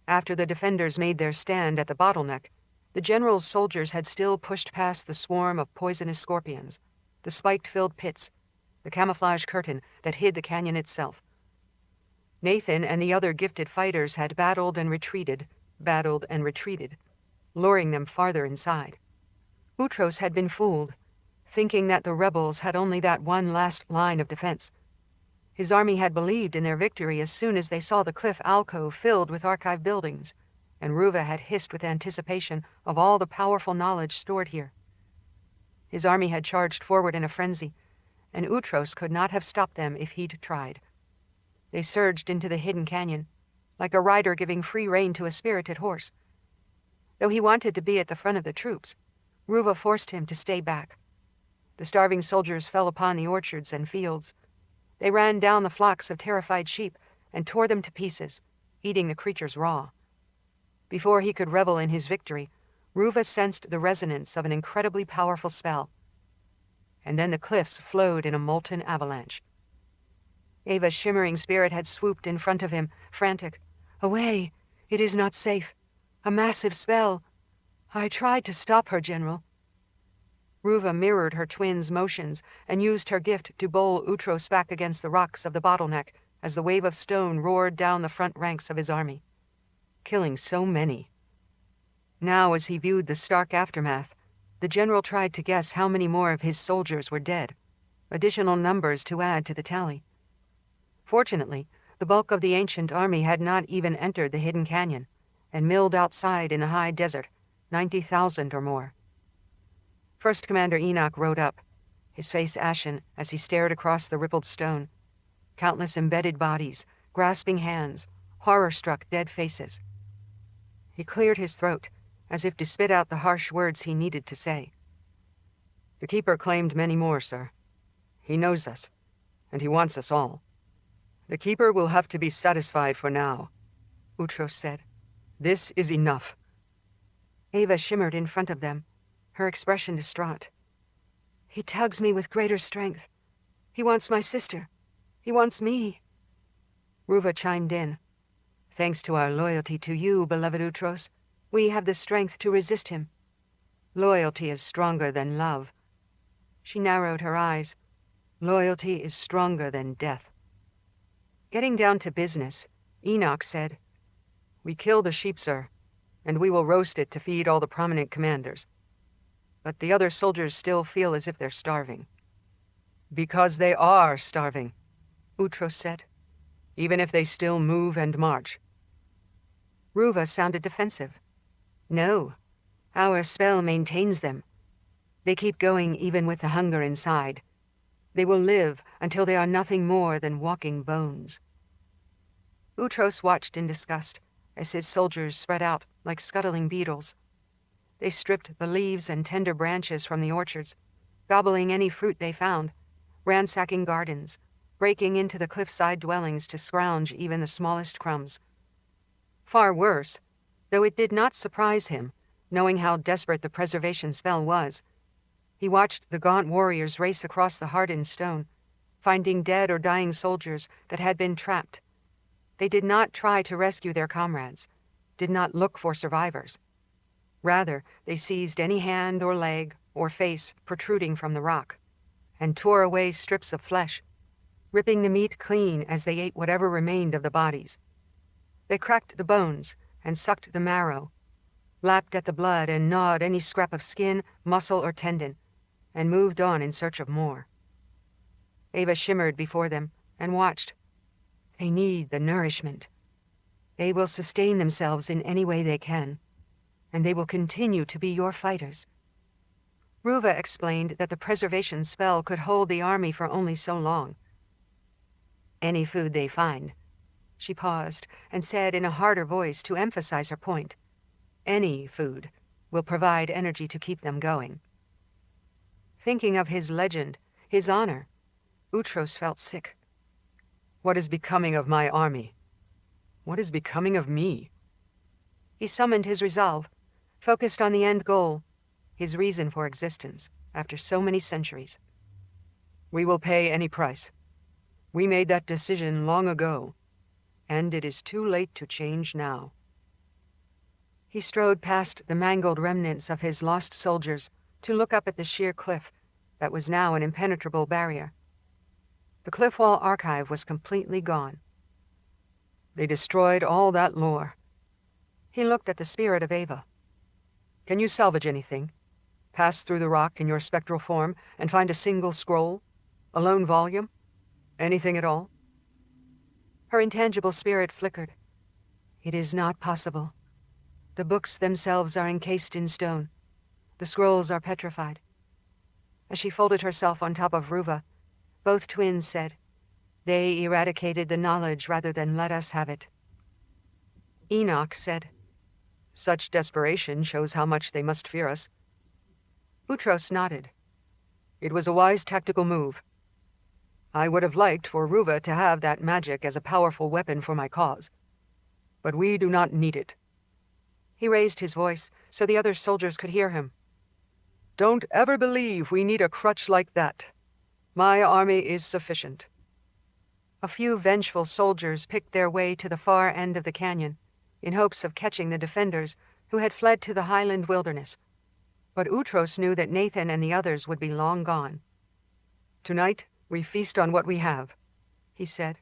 After the defenders made their stand at the bottleneck, the general's soldiers had still pushed past the swarm of poisonous scorpions, the spiked-filled pits, the camouflage curtain that hid the canyon itself. Nathan and the other gifted fighters had battled and retreated, luring them farther inside. Utros had been fooled, thinking that the rebels had only that one last line of defense. His army had believed in their victory as soon as they saw the cliff alcove filled with archive buildings, and Ruva had hissed with anticipation of all the powerful knowledge stored here. His army had charged forward in a frenzy, and Utros could not have stopped them if he'd tried. They surged into the hidden canyon, like a rider giving free rein to a spirited horse. Though he wanted to be at the front of the troops, Ruva forced him to stay back. The starving soldiers fell upon the orchards and fields. They ran down the flocks of terrified sheep and tore them to pieces, eating the creatures raw. Before he could revel in his victory, Ruva sensed the resonance of an incredibly powerful spell. And then the cliffs flowed in a molten avalanche. Ava's shimmering spirit had swooped in front of him, frantic. "Away! It is not safe. A massive spell. I tried to stop her, General." Ruva mirrored her twin's motions and used her gift to bowl Utros back against the rocks of the bottleneck as the wave of stone roared down the front ranks of his army. killing so many. Now, as he viewed the stark aftermath, the general tried to guess how many more of his soldiers were dead, additional numbers to add to the tally. Fortunately, the bulk of the ancient army had not even entered the hidden canyon, and milled outside in the high desert, 90,000 or more. First Commander Enoch rode up, his face ashen as he stared across the rippled stone. Countless embedded bodies, grasping hands, horror-struck dead faces. He cleared his throat, as if to spit out the harsh words he needed to say. The Keeper claimed many more, sir. He knows us, and he wants us all. The Keeper will have to be satisfied for now, Utros said. This is enough. Ava shimmered in front of them, her expression distraught. He tugs me with greater strength. He wants my sister. He wants me. Ruva chimed in. Thanks to our loyalty to you, beloved Utros, we have the strength to resist him. Loyalty is stronger than love. She narrowed her eyes. Loyalty is stronger than death. Getting down to business, Enoch said, We killed a sheep, sir, and we will roast it to feed all the prominent commanders. But the other soldiers still feel as if they're starving. Because they are starving, Utros said. Even if they still move and march. Ruva sounded defensive. No, our spell maintains them. They keep going even with the hunger inside. They will live until they are nothing more than walking bones. Utros watched in disgust as his soldiers spread out like scuttling beetles. They stripped the leaves and tender branches from the orchards, gobbling any fruit they found, ransacking gardens, breaking into the cliffside dwellings to scrounge even the smallest crumbs. Far worse, though it did not surprise him, knowing how desperate the preservation spell was, he watched the gaunt warriors race across the hardened stone, finding dead or dying soldiers that had been trapped. They did not try to rescue their comrades, did not look for survivors. Rather, they seized any hand or leg or face protruding from the rock, and tore away strips of flesh, ripping the meat clean as they ate whatever remained of the bodies. They cracked the bones and sucked the marrow, lapped at the blood and gnawed any scrap of skin, muscle, or tendon, and moved on in search of more. Ava shimmered before them and watched. They need the nourishment. They will sustain themselves in any way they can, and they will continue to be your fighters. Ruva explained that the preservation spell could hold the army for only so long. Any food they find. She paused and said in a harder voice to emphasize her point. Any food will provide energy to keep them going. Thinking of his legend, his honor, Utros felt sick. What is becoming of my army? What is becoming of me? He summoned his resolve, focused on the end goal, his reason for existence, after so many centuries. We will pay any price. We made that decision long ago, and it is too late to change now. He strode past the mangled remnants of his lost soldiers to look up at the sheer cliff that was now an impenetrable barrier. The cliff wall archive was completely gone. They destroyed all that lore. He looked at the spirit of Ava. Can you salvage anything? Pass through the rock in your spectral form and find a single scroll? A lone volume? Anything at all? Her intangible spirit flickered. It is not possible. The books themselves are encased in stone. The scrolls are petrified. As she folded herself on top of Ruva, both twins said, They eradicated the knowledge rather than let us have it. Enoch said, Such desperation shows how much they must fear us. Utros nodded. It was a wise tactical move. I would have liked for Ruva to have that magic as a powerful weapon for my cause. But we do not need it. He raised his voice so the other soldiers could hear him. Don't ever believe we need a crutch like that. My army is sufficient. A few vengeful soldiers picked their way to the far end of the canyon, in hopes of catching the defenders who had fled to the highland wilderness. But Utros knew that Nathan and the others would be long gone. Tonight, we feast on what we have, he said,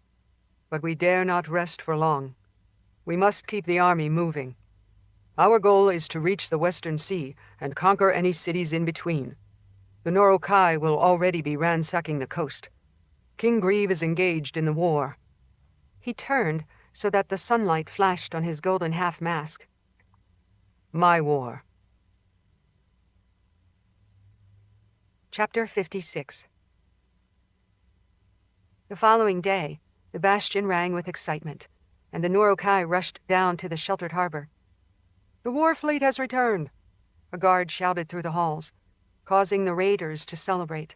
but we dare not rest for long. We must keep the army moving. Our goal is to reach the Western Sea and conquer any cities in between. The Norokai will already be ransacking the coast. King Grieve is engaged in the war." He turned so that the sunlight flashed on his golden half-mask. "My war." Chapter 56. The following day, the bastion rang with excitement, and the Norokai rushed down to the sheltered harbor. "The war fleet has returned," a guard shouted through the halls, causing the raiders to celebrate.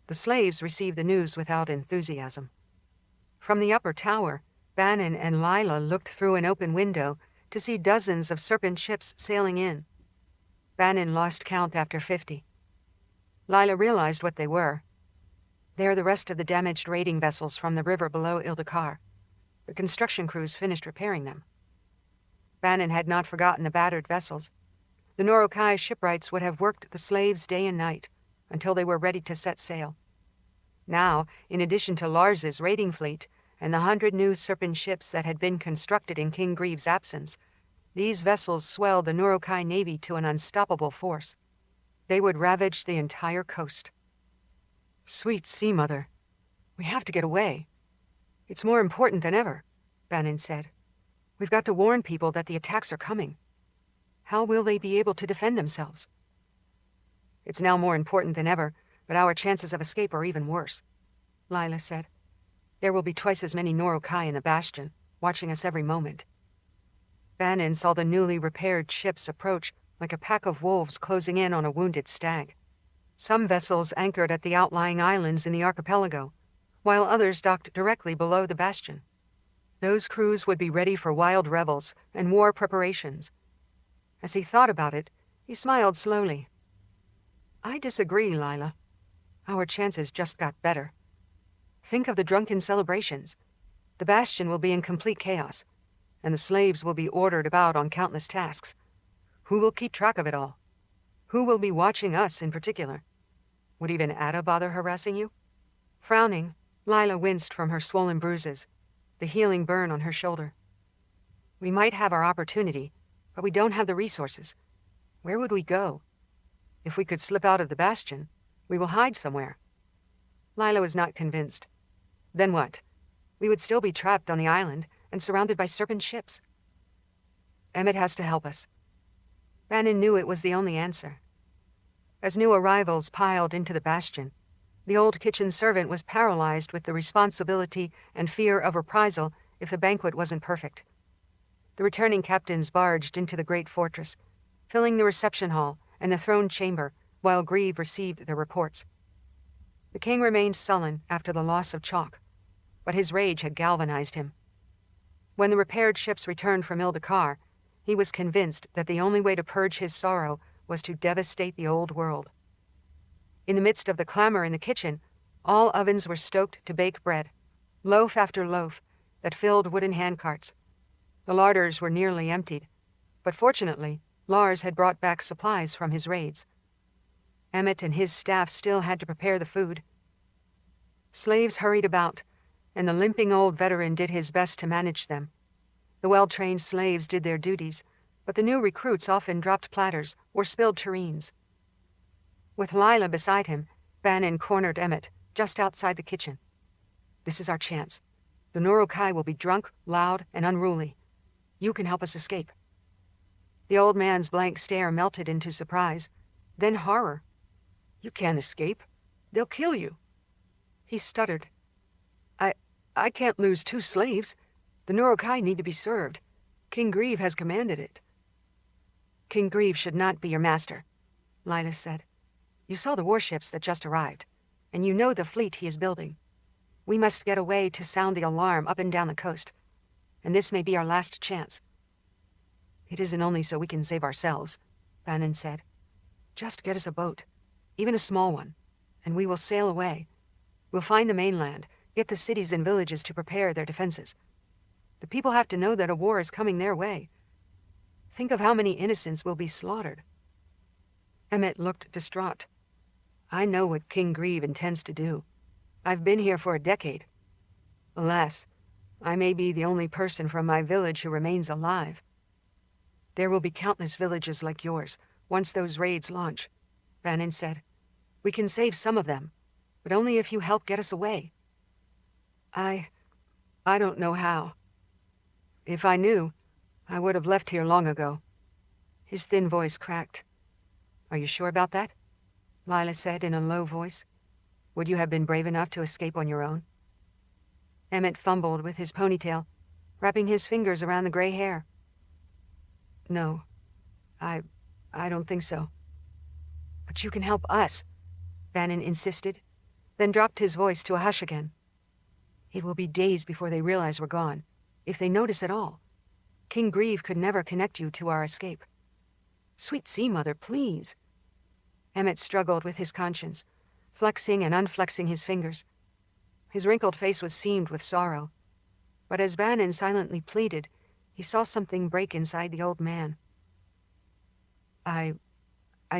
The slaves received the news without enthusiasm. From the upper tower, Bannon and Lila looked through an open window to see dozens of serpent ships sailing in. Bannon lost count after 50. Lila realized what they were. They are the rest of the damaged raiding vessels from the river below Ildikar. The construction crews finished repairing them. Bannon had not forgotten the battered vessels. The Norokai shipwrights would have worked the slaves day and night until they were ready to set sail. Now, in addition to Lars's raiding fleet and the 100 new serpent ships that had been constructed in King Grieve's absence, these vessels swelled the Norokai navy to an unstoppable force. They would ravage the entire coast. "Sweet Sea Mother, we have to get away." "It's more important than ever," Bannon said. "We've got to warn people that the attacks are coming. How will they be able to defend themselves?" "It's now more important than ever, but our chances of escape are even worse," Lila said. "There will be twice as many Norokai in the bastion, watching us every moment." Bannon saw the newly repaired ships approach like a pack of wolves closing in on a wounded stag. Some vessels anchored at the outlying islands in the archipelago, while others docked directly below the bastion. Those crews would be ready for wild revels and war preparations. As he thought about it, he smiled slowly. "I disagree, Lila. Our chances just got better. Think of the drunken celebrations. The bastion will be in complete chaos, and the slaves will be ordered about on countless tasks. Who will keep track of it all? Who will be watching us in particular? Would even Ada bother harassing you?" Frowning, Lila winced from her swollen bruises, the healing burn on her shoulder. "We might have our opportunity, but we don't have the resources. Where would we go? If we could slip out of the bastion, we will hide somewhere." Lila was not convinced. Then what? We would still be trapped on the island and surrounded by serpent ships. "Emmett has to help us." Bannon knew it was the only answer. As new arrivals piled into the bastion, the old kitchen servant was paralyzed with the responsibility and fear of reprisal if the banquet wasn't perfect. The returning captains barged into the great fortress, filling the reception hall and the throne chamber while Grieve received their reports. The king remained sullen after the loss of Chalk, but his rage had galvanized him. When the repaired ships returned from Ildikar, he was convinced that the only way to purge his sorrow was to devastate the old world. In the midst of the clamor in the kitchen, all ovens were stoked to bake bread, loaf after loaf, that filled wooden handcarts. The larders were nearly emptied, but fortunately, Lars had brought back supplies from his raids. Emmett and his staff still had to prepare the food. Slaves hurried about, and the limping old veteran did his best to manage them. The well-trained slaves did their duties, but the new recruits often dropped platters or spilled tureens. With Lila beside him, Bannon cornered Emmett, just outside the kitchen. "This is our chance. The Norokai will be drunk, loud, and unruly. You can help us escape." The old man's blank stare melted into surprise, then horror. "You can't escape. They'll kill you." He stuttered. I can't lose 2 slaves. The Norokai need to be served. King Grieve has commanded it." "King Grieve should not be your master," Lila said. "You saw the warships that just arrived, and you know the fleet he is building. We must get away to sound the alarm up and down the coast, and this may be our last chance." "It isn't only so we can save ourselves," Bannon said. "Just get us a boat, even a small one, and we will sail away. We'll find the mainland, get the cities and villages to prepare their defenses. The people have to know that a war is coming their way. Think of how many innocents will be slaughtered." Emmett looked distraught. "I know what King Grieve intends to do. I've been here for a decade. Alas, I may be the only person from my village who remains alive. There will be countless villages like yours once those raids launch, Bannon said. We can save some of them, but only if you help get us away. I don't know how. If I knew, I would have left here long ago. His thin voice cracked. Are you sure about that? Lila said in a low voice. Would you have been brave enough to escape on your own? Emmett fumbled with his ponytail, wrapping his fingers around the gray hair. No, I don't think so. But you can help us, Bannon insisted, then dropped his voice to a hush again. It will be days before they realize we're gone, if they notice at all. King Grieve could never connect you to our escape. Sweet Sea Mother, please. Emmett struggled with his conscience, flexing and unflexing his fingers. His wrinkled face was seamed with sorrow. But as Bannon silently pleaded, he saw something break inside the old man. I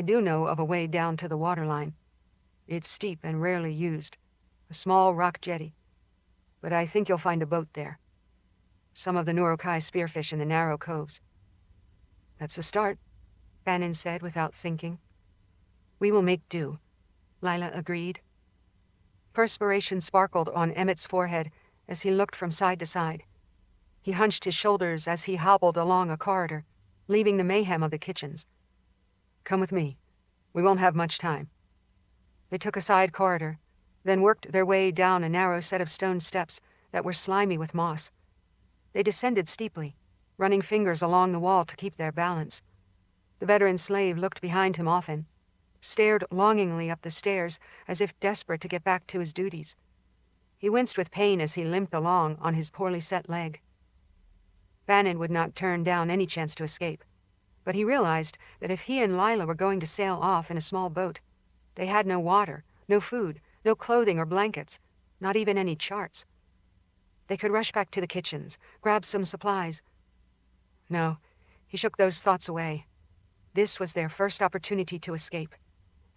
do know of a way down to the waterline. It's steep and rarely used, a small rock jetty. But I think you'll find a boat there. Some of the Nurokai spearfish in the narrow coves. That's a start, Bannon said without thinking. We will make do, Lila agreed. Perspiration sparkled on Emmett's forehead as he looked from side to side. He hunched his shoulders as he hobbled along a corridor, leaving the mayhem of the kitchens. Come with me. We won't have much time. They took a side corridor, then worked their way down a narrow set of stone steps that were slimy with moss. They descended steeply, running fingers along the wall to keep their balance. The veteran slave looked behind him often, stared longingly up the stairs as if desperate to get back to his duties. He winced with pain as he limped along on his poorly set leg. Bannon would not turn down any chance to escape, but he realized that if he and Lila were going to sail off in a small boat, they had no water, no food, no clothing or blankets, not even any charts. They could rush back to the kitchens, grab some supplies. No, he shook those thoughts away. This was their first opportunity to escape,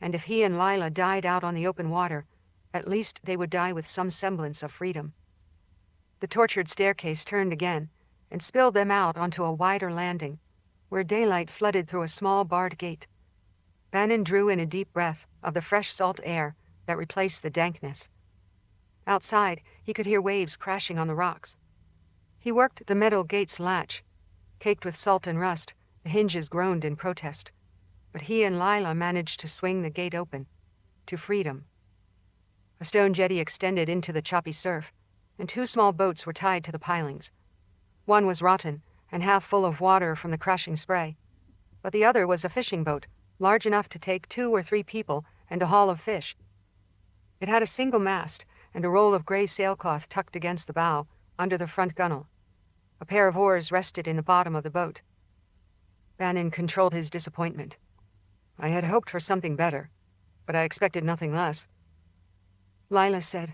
and if he and Lila died out on the open water, at least they would die with some semblance of freedom. The tortured staircase turned again and spilled them out onto a wider landing, where daylight flooded through a small barred gate. Bannon drew in a deep breath of the fresh salt air that replaced the dankness. Outside, he could hear waves crashing on the rocks. He worked the metal gate's latch. Caked with salt and rust, the hinges groaned in protest, but he and Lila managed to swing the gate open, to freedom. A stone jetty extended into the choppy surf, and 2 small boats were tied to the pilings. One was rotten and half full of water from the crashing spray, but the other was a fishing boat, large enough to take 2 or 3 people and a haul of fish. It had a single mast and a roll of gray sailcloth tucked against the bow, under the front gunwale. A pair of oars rested in the bottom of the boat. Bannon controlled his disappointment. I had hoped for something better, but I expected nothing less. Lila said,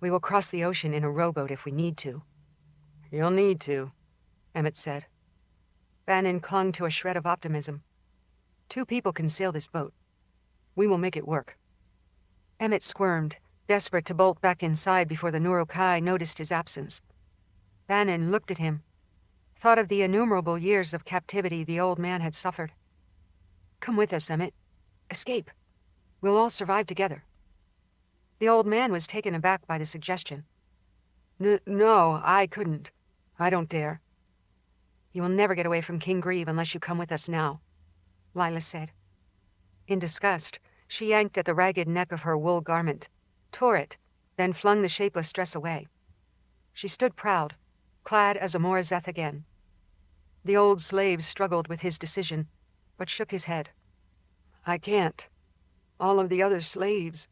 We will cross the ocean in a rowboat if we need to. You'll need to, Emmett said. Bannon clung to a shred of optimism. 2 people can sail this boat. We will make it work. Emmett squirmed, desperate to bolt back inside before the Nurokai noticed his absence. Bannon looked at him, thought of the innumerable years of captivity the old man had suffered. Come with us, Emmett. Escape. We'll all survive together. The old man was taken aback by the suggestion. No, I couldn't. I don't dare. You will never get away from King Grieve unless you come with us now, Lila said. In disgust, she yanked at the ragged neck of her wool garment, tore it, then flung the shapeless dress away. She stood proud, clad as a Morazeth again. The old slave struggled with his decision, but shook his head. I can't. All of the other slaves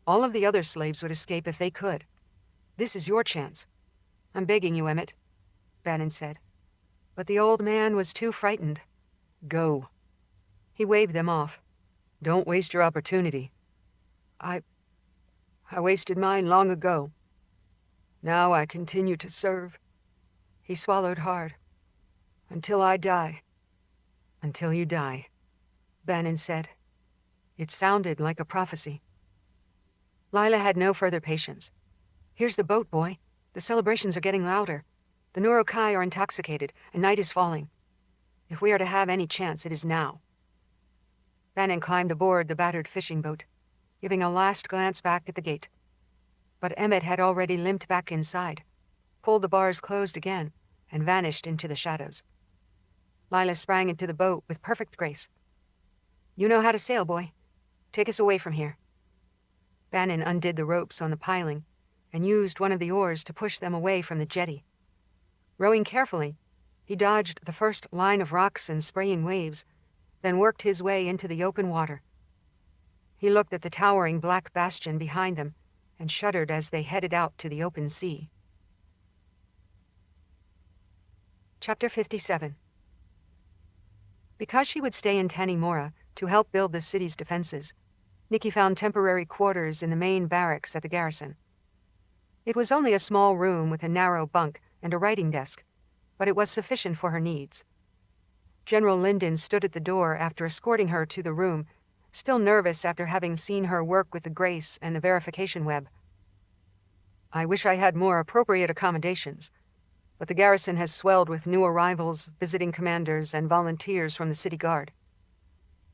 would escape if they could. This is your chance. I'm begging you, Emmett, Bannon said. But the old man was too frightened. Go. He waved them off. Don't waste your opportunity. I wasted mine long ago. Now I continue to serve. He swallowed hard. Until I die. Until you die, Bannon said. It sounded like a prophecy. Lila had no further patience. Here's the boat, boy. The celebrations are getting louder. The Nurokai are intoxicated, and night is falling. If we are to have any chance, it is now. Bannon climbed aboard the battered fishing boat, giving a last glance back at the gate. But Emmett had already limped back inside, pulled the bars closed again, and vanished into the shadows. Lila sprang into the boat with perfect grace. "You know how to sail, boy. Take us away from here." Bannon undid the ropes on the piling and used one of the oars to push them away from the jetty. Rowing carefully, he dodged the first line of rocks and spraying waves, then worked his way into the open water. He looked at the towering black bastion behind them and shuddered as they headed out to the open sea. Chapter 57. Because she would stay in Tanimura to help build the city's defenses, Nicci found temporary quarters in the main barracks at the garrison. It was only a small room with a narrow bunk and a writing desk, but it was sufficient for her needs. General Linden stood at the door after escorting her to the room, still nervous after having seen her work with the Grace and the verification web. "I wish I had more appropriate accommodations, but the garrison has swelled with new arrivals, visiting commanders, and volunteers from the city guard."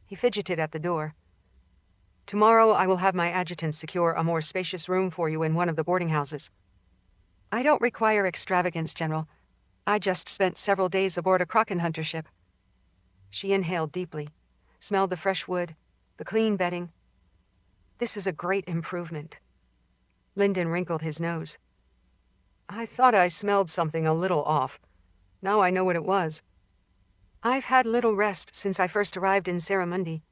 He fidgeted at the door. "Tomorrow I will have my adjutant secure a more spacious room for you in one of the boarding houses." "I don't require extravagance, General. I just spent several days aboard a Krakenhunter ship." She inhaled deeply, smelled the fresh wood, the clean bedding. "This is a great improvement." Linden wrinkled his nose. "I thought I smelled something a little off. Now I know what it was." "I've had little rest since I first arrived in Saramundi,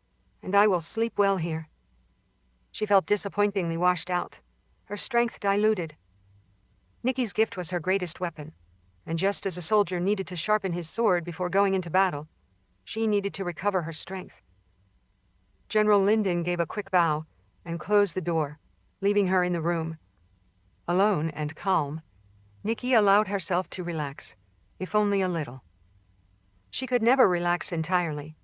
and I will sleep well here." She felt disappointingly washed out, her strength diluted. Nicci's gift was her greatest weapon, and just as a soldier needed to sharpen his sword before going into battle, she needed to recover her strength. General Linden gave a quick bow and closed the door, leaving her in the room. Alone and calm, Nicci allowed herself to relax, if only a little. She could never relax entirely,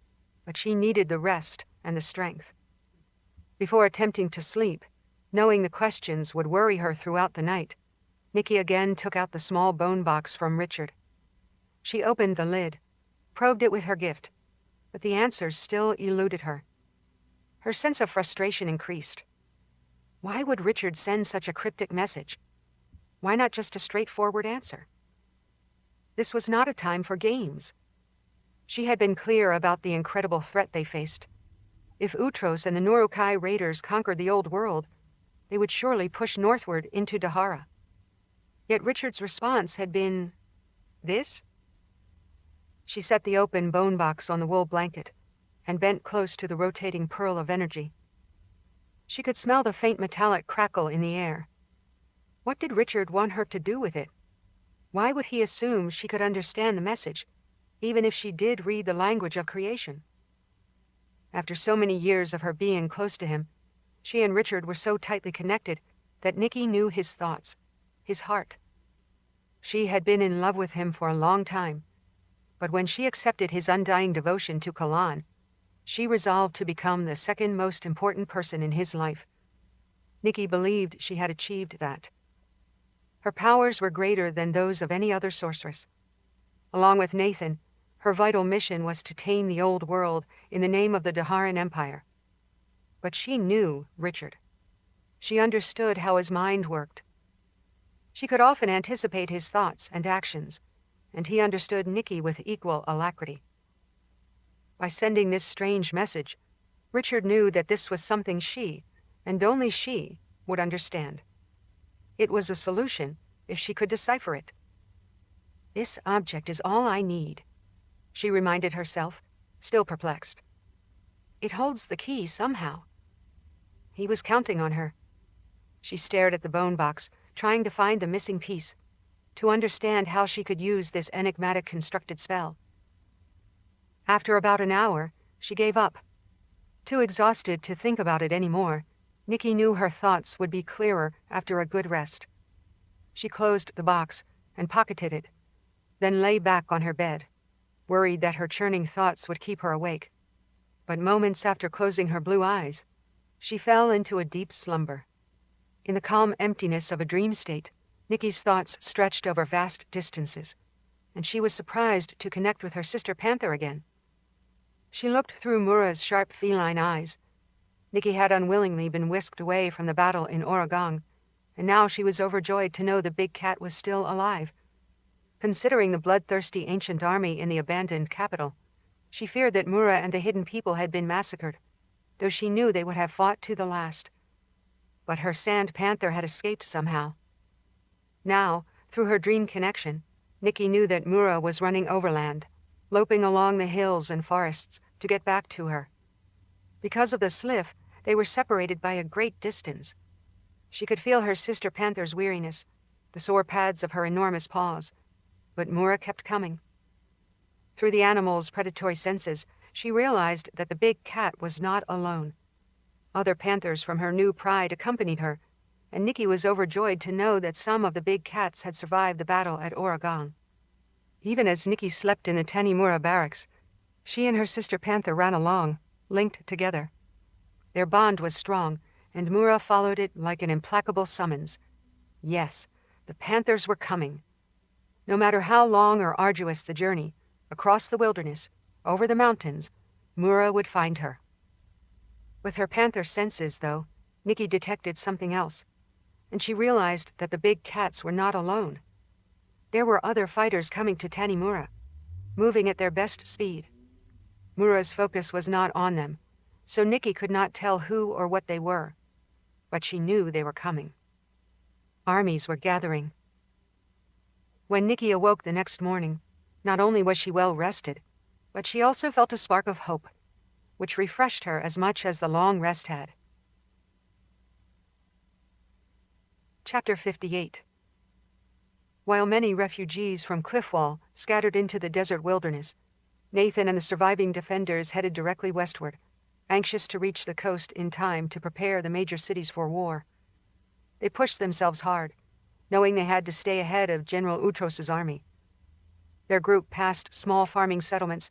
but she needed the rest and the strength. Before attempting to sleep, knowing the questions would worry her throughout the night, Nicci again took out the small bone box from Richard. She opened the lid, probed it with her gift, but the answers still eluded her. Her sense of frustration increased. Why would Richard send such a cryptic message? Why not just a straightforward answer? This was not a time for games. She had been clear about the incredible threat they faced. If Utros and the Nurokai raiders conquered the old world, they would surely push northward into Dahara. Yet Richard's response had been, this? She set the open bone box on the wool blanket and bent close to the rotating pearl of energy. She could smell the faint metallic crackle in the air. What did Richard want her to do with it? Why would he assume she could understand the message, even if she did read the language of creation? After so many years of her being close to him, she and Richard were so tightly connected that Nicci knew his thoughts, his heart. She had been in love with him for a long time, but when she accepted his undying devotion to Kalan, she resolved to become the second most important person in his life. Nicci believed she had achieved that. Her powers were greater than those of any other sorceress. Along with Nathan, her vital mission was to tame the old world in the name of the Daharan Empire. But she knew Richard. She understood how his mind worked. She could often anticipate his thoughts and actions, and he understood Nicci with equal alacrity. By sending this strange message, Richard knew that this was something she, and only she, would understand. It was a solution if she could decipher it. "This object is all I need," she reminded herself, still perplexed. "It holds the key somehow." He was counting on her. She stared at the bone box, trying to find the missing piece, to understand how she could use this enigmatic constructed spell. After about an hour, she gave up. Too exhausted to think about it anymore, Nicci knew her thoughts would be clearer after a good rest. She closed the box and pocketed it, then lay back on her bed, worried that her churning thoughts would keep her awake. But moments after closing her blue eyes, she fell into a deep slumber. In the calm emptiness of a dream state, Nicci's thoughts stretched over vast distances, and she was surprised to connect with her sister panther again. She looked through Mura's sharp feline eyes. Nicci had unwillingly been whisked away from the battle in Oregon, and now she was overjoyed to know the big cat was still alive. Considering the bloodthirsty ancient army in the abandoned capital, she feared that Mura and the hidden people had been massacred, though she knew they would have fought to the last. But her sand panther had escaped somehow. Now, through her dream connection, Nicci knew that Mura was running overland, loping along the hills and forests to get back to her. Because of the sliff, they were separated by a great distance. She could feel her sister panther's weariness, the sore pads of her enormous paws, but Mura kept coming. Through the animal's predatory senses, she realized that the big cat was not alone. Other panthers from her new pride accompanied her, and Nicci was overjoyed to know that some of the big cats had survived the battle at Oregon. Even as Nicci slept in the Tanimura barracks, she and her sister panther ran along, linked together. Their bond was strong, and Mura followed it like an implacable summons. Yes, the panthers were coming. No matter how long or arduous the journey, across the wilderness, over the mountains, Mura would find her. With her panther senses, though, Nicci detected something else, and she realized that the big cats were not alone. There were other fighters coming to Tanimura, moving at their best speed. Mura's focus was not on them, so Nicci could not tell who or what they were, but she knew they were coming. Armies were gathering. When Nicci awoke the next morning, not only was she well rested, but she also felt a spark of hope, which refreshed her as much as the long rest had. Chapter 58. While many refugees from Cliffwall scattered into the desert wilderness, Nathan and the surviving defenders headed directly westward, anxious to reach the coast in time to prepare the major cities for war. They pushed themselves hard, knowing they had to stay ahead of General Utros's army. Their group passed small farming settlements,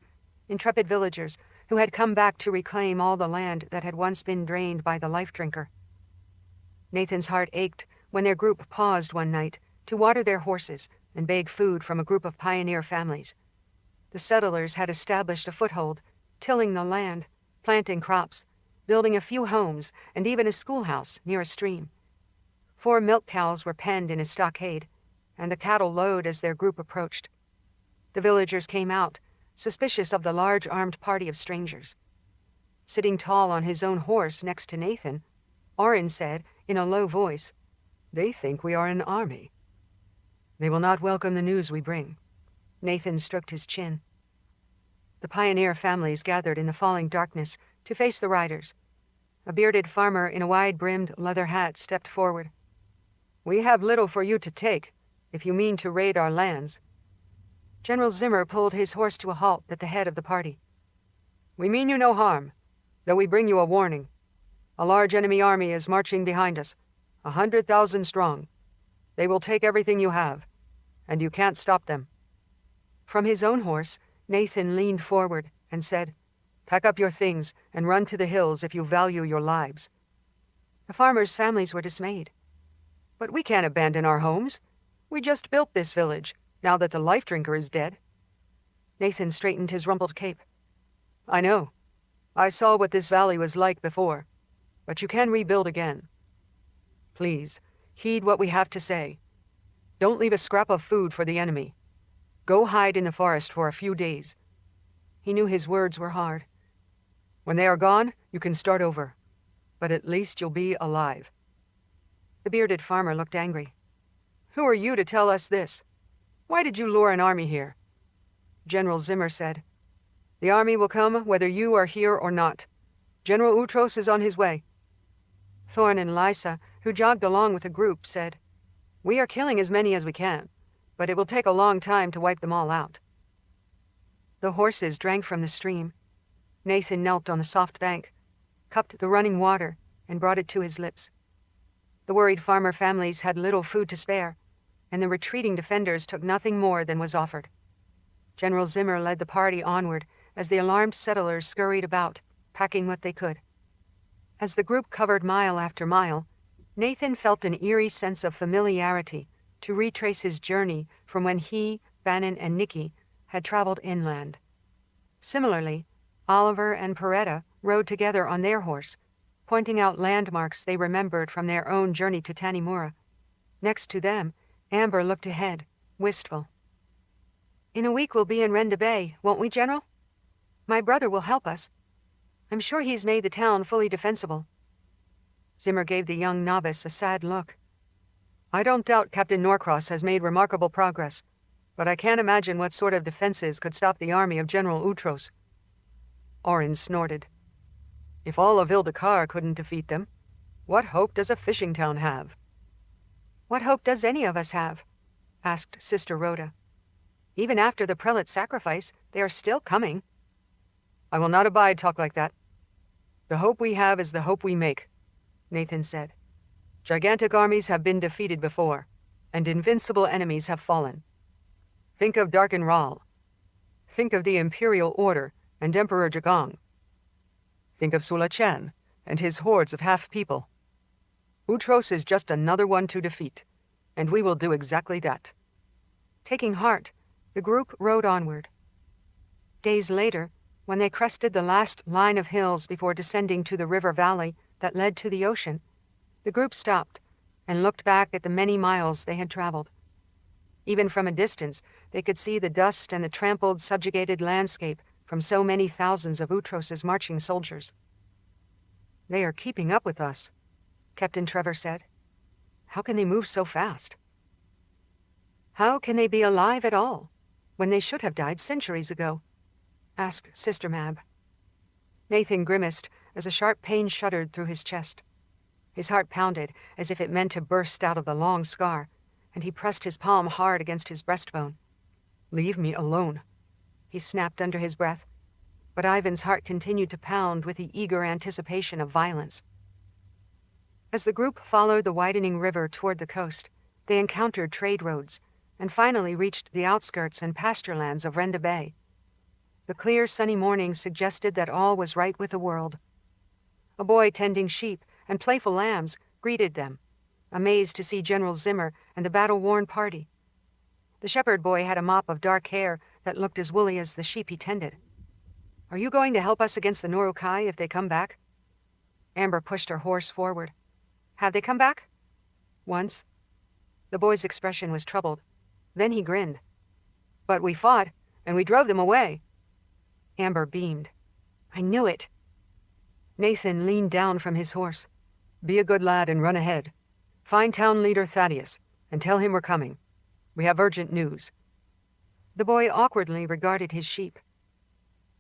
intrepid villagers who had come back to reclaim all the land that had once been drained by the life drinker. Nathan's heart ached when their group paused one night to water their horses and beg food from a group of pioneer families. The settlers had established a foothold, tilling the land, planting crops, building a few homes, and even a schoolhouse near a stream. 4 milk cows were penned in a stockade, and the cattle lowed as their group approached. The villagers came out, suspicious of the large armed party of strangers. Sitting tall on his own horse next to Nathan, Orin said, in a low voice, "They think we are an army. They will not welcome the news we bring." Nathan stroked his chin. The pioneer families gathered in the falling darkness to face the riders. A bearded farmer in a wide-brimmed leather hat stepped forward. "We have little for you to take, if you mean to raid our lands." General Zimmer pulled his horse to a halt at the head of the party. "We mean you no harm, though we bring you a warning. A large enemy army is marching behind us, 100,000 strong. They will take everything you have, and you can't stop them." From his own horse, Nathan leaned forward and said, "Pack up your things and run to the hills if you value your lives." The farmers' families were dismayed. "But we can't abandon our homes. We just built this village, now that the life drinker is dead." Nathan straightened his rumpled cape. "I know. I saw what this valley was like before, but you can rebuild again. Please, heed what we have to say. Don't leave a scrap of food for the enemy. Go hide in the forest for a few days." He knew his words were hard. "When they are gone, you can start over, but at least you'll be alive." The bearded farmer looked angry. "Who are you to tell us this? Why did you lure an army here?" General Zimmer said, "The army will come whether you are here or not. General Utros is on his way." Thorn and Lysa, who jogged along with the group, said, "We are killing as many as we can, but it will take a long time to wipe them all out." The horses drank from the stream. Nathan knelt on the soft bank, cupped the running water, and brought it to his lips. The worried farmer families had little food to spare, and the retreating defenders took nothing more than was offered. General Zimmer led the party onward as the alarmed settlers scurried about, packing what they could. As the group covered mile after mile, Nathan felt an eerie sense of familiarity to retrace his journey from when he, Bannon, and Nicci had traveled inland. Similarly, Oliver and Peretta rode together on their horse, pointing out landmarks they remembered from their own journey to Tanimura. Next to them, Amber looked ahead, wistful. "In a week we'll be in Renda Bay, won't we, General? My brother will help us. I'm sure he's made the town fully defensible." Zimmer gave the young novice a sad look. "I don't doubt Captain Norcross has made remarkable progress, but I can't imagine what sort of defenses could stop the army of General Utros." Orin snorted. "If all of Ildakar couldn't defeat them, what hope does a fishing town have?" "What hope does any of us have?" asked Sister Rhoda. "Even after the prelate's sacrifice, they are still coming." "I will not abide talk like that. The hope we have is the hope we make," Nathan said. "Gigantic armies have been defeated before, and invincible enemies have fallen. Think of Darken Ral. Think of the Imperial Order and Emperor Jagong. Think of Sula Chan and his hordes of half-people. Utros is just another one to defeat, and we will do exactly that." Taking heart, the group rode onward. Days later, when they crested the last line of hills before descending to the river valley that led to the ocean, the group stopped and looked back at the many miles they had traveled. Even from a distance, they could see the dust and the trampled, subjugated landscape from so many thousands of Utros's marching soldiers. "They are keeping up with us," Captain Trevor said. "How can they move so fast?" "How can they be alive at all, when they should have died centuries ago?" asked Sister Mab. Nathan grimaced as a sharp pain shuddered through his chest. His heart pounded as if it meant to burst out of the long scar, and he pressed his palm hard against his breastbone. "Leave me alone," he snapped under his breath, but Ivan's heart continued to pound with the eager anticipation of violence. As the group followed the widening river toward the coast, they encountered trade roads, and finally reached the outskirts and pasture lands of Renda Bay. The clear, sunny morning suggested that all was right with the world. A boy tending sheep and playful lambs greeted them, amazed to see General Zimmer and the battle-worn party. The shepherd boy had a mop of dark hair that looked as woolly as the sheep he tended. "Are you going to help us against the Norukai if they come back?" Amber pushed her horse forward. "Have they come back?" "Once." The boy's expression was troubled. Then he grinned. "But we fought, and we drove them away." Amber beamed. "I knew it." Nathan leaned down from his horse. "Be a good lad and run ahead. Find town leader Thaddeus, and tell him we're coming. We have urgent news." The boy awkwardly regarded his sheep.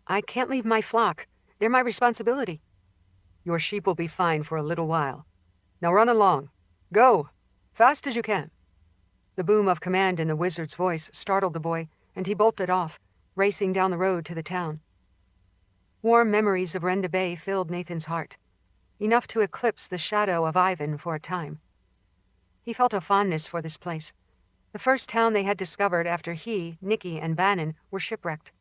"I can't leave my flock. They're my responsibility." "Your sheep will be fine for a little while. Now run along. Go! Fast as you can." The boom of command in the wizard's voice startled the boy, and he bolted off, racing down the road to the town. Warm memories of Renda Bay filled Nathan's heart, enough to eclipse the shadow of Ivan for a time. He felt a fondness for this place, the first town they had discovered after he, Nicci, and Bannon were shipwrecked.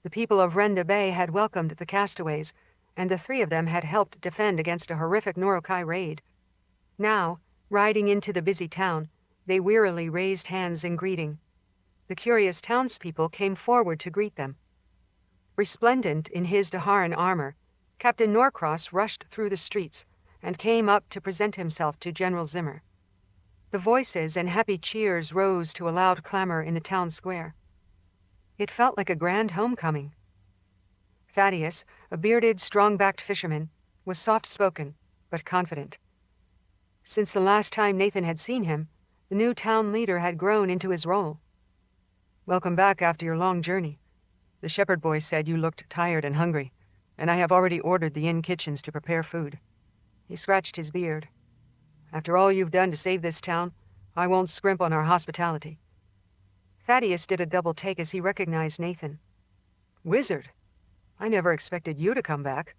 The people of Renda Bay had welcomed the castaways, and the three of them had helped defend against a horrific Norukai raid. Now, riding into the busy town, they wearily raised hands in greeting. The curious townspeople came forward to greet them. Resplendent in his Daharan armor, Captain Norcross rushed through the streets and came up to present himself to General Zimmer. The voices and happy cheers rose to a loud clamor in the town square. It felt like a grand homecoming. Thaddeus, a bearded, strong-backed fisherman, was soft-spoken, but confident. Since the last time Nathan had seen him, the new town leader had grown into his role. "Welcome back after your long journey. The shepherd boy said you looked tired and hungry, and I have already ordered the inn kitchens to prepare food." He scratched his beard. "After all you've done to save this town, I won't scrimp on our hospitality." Thaddeus did a double take as he recognized Nathan. "Wizard? I never expected you to come back."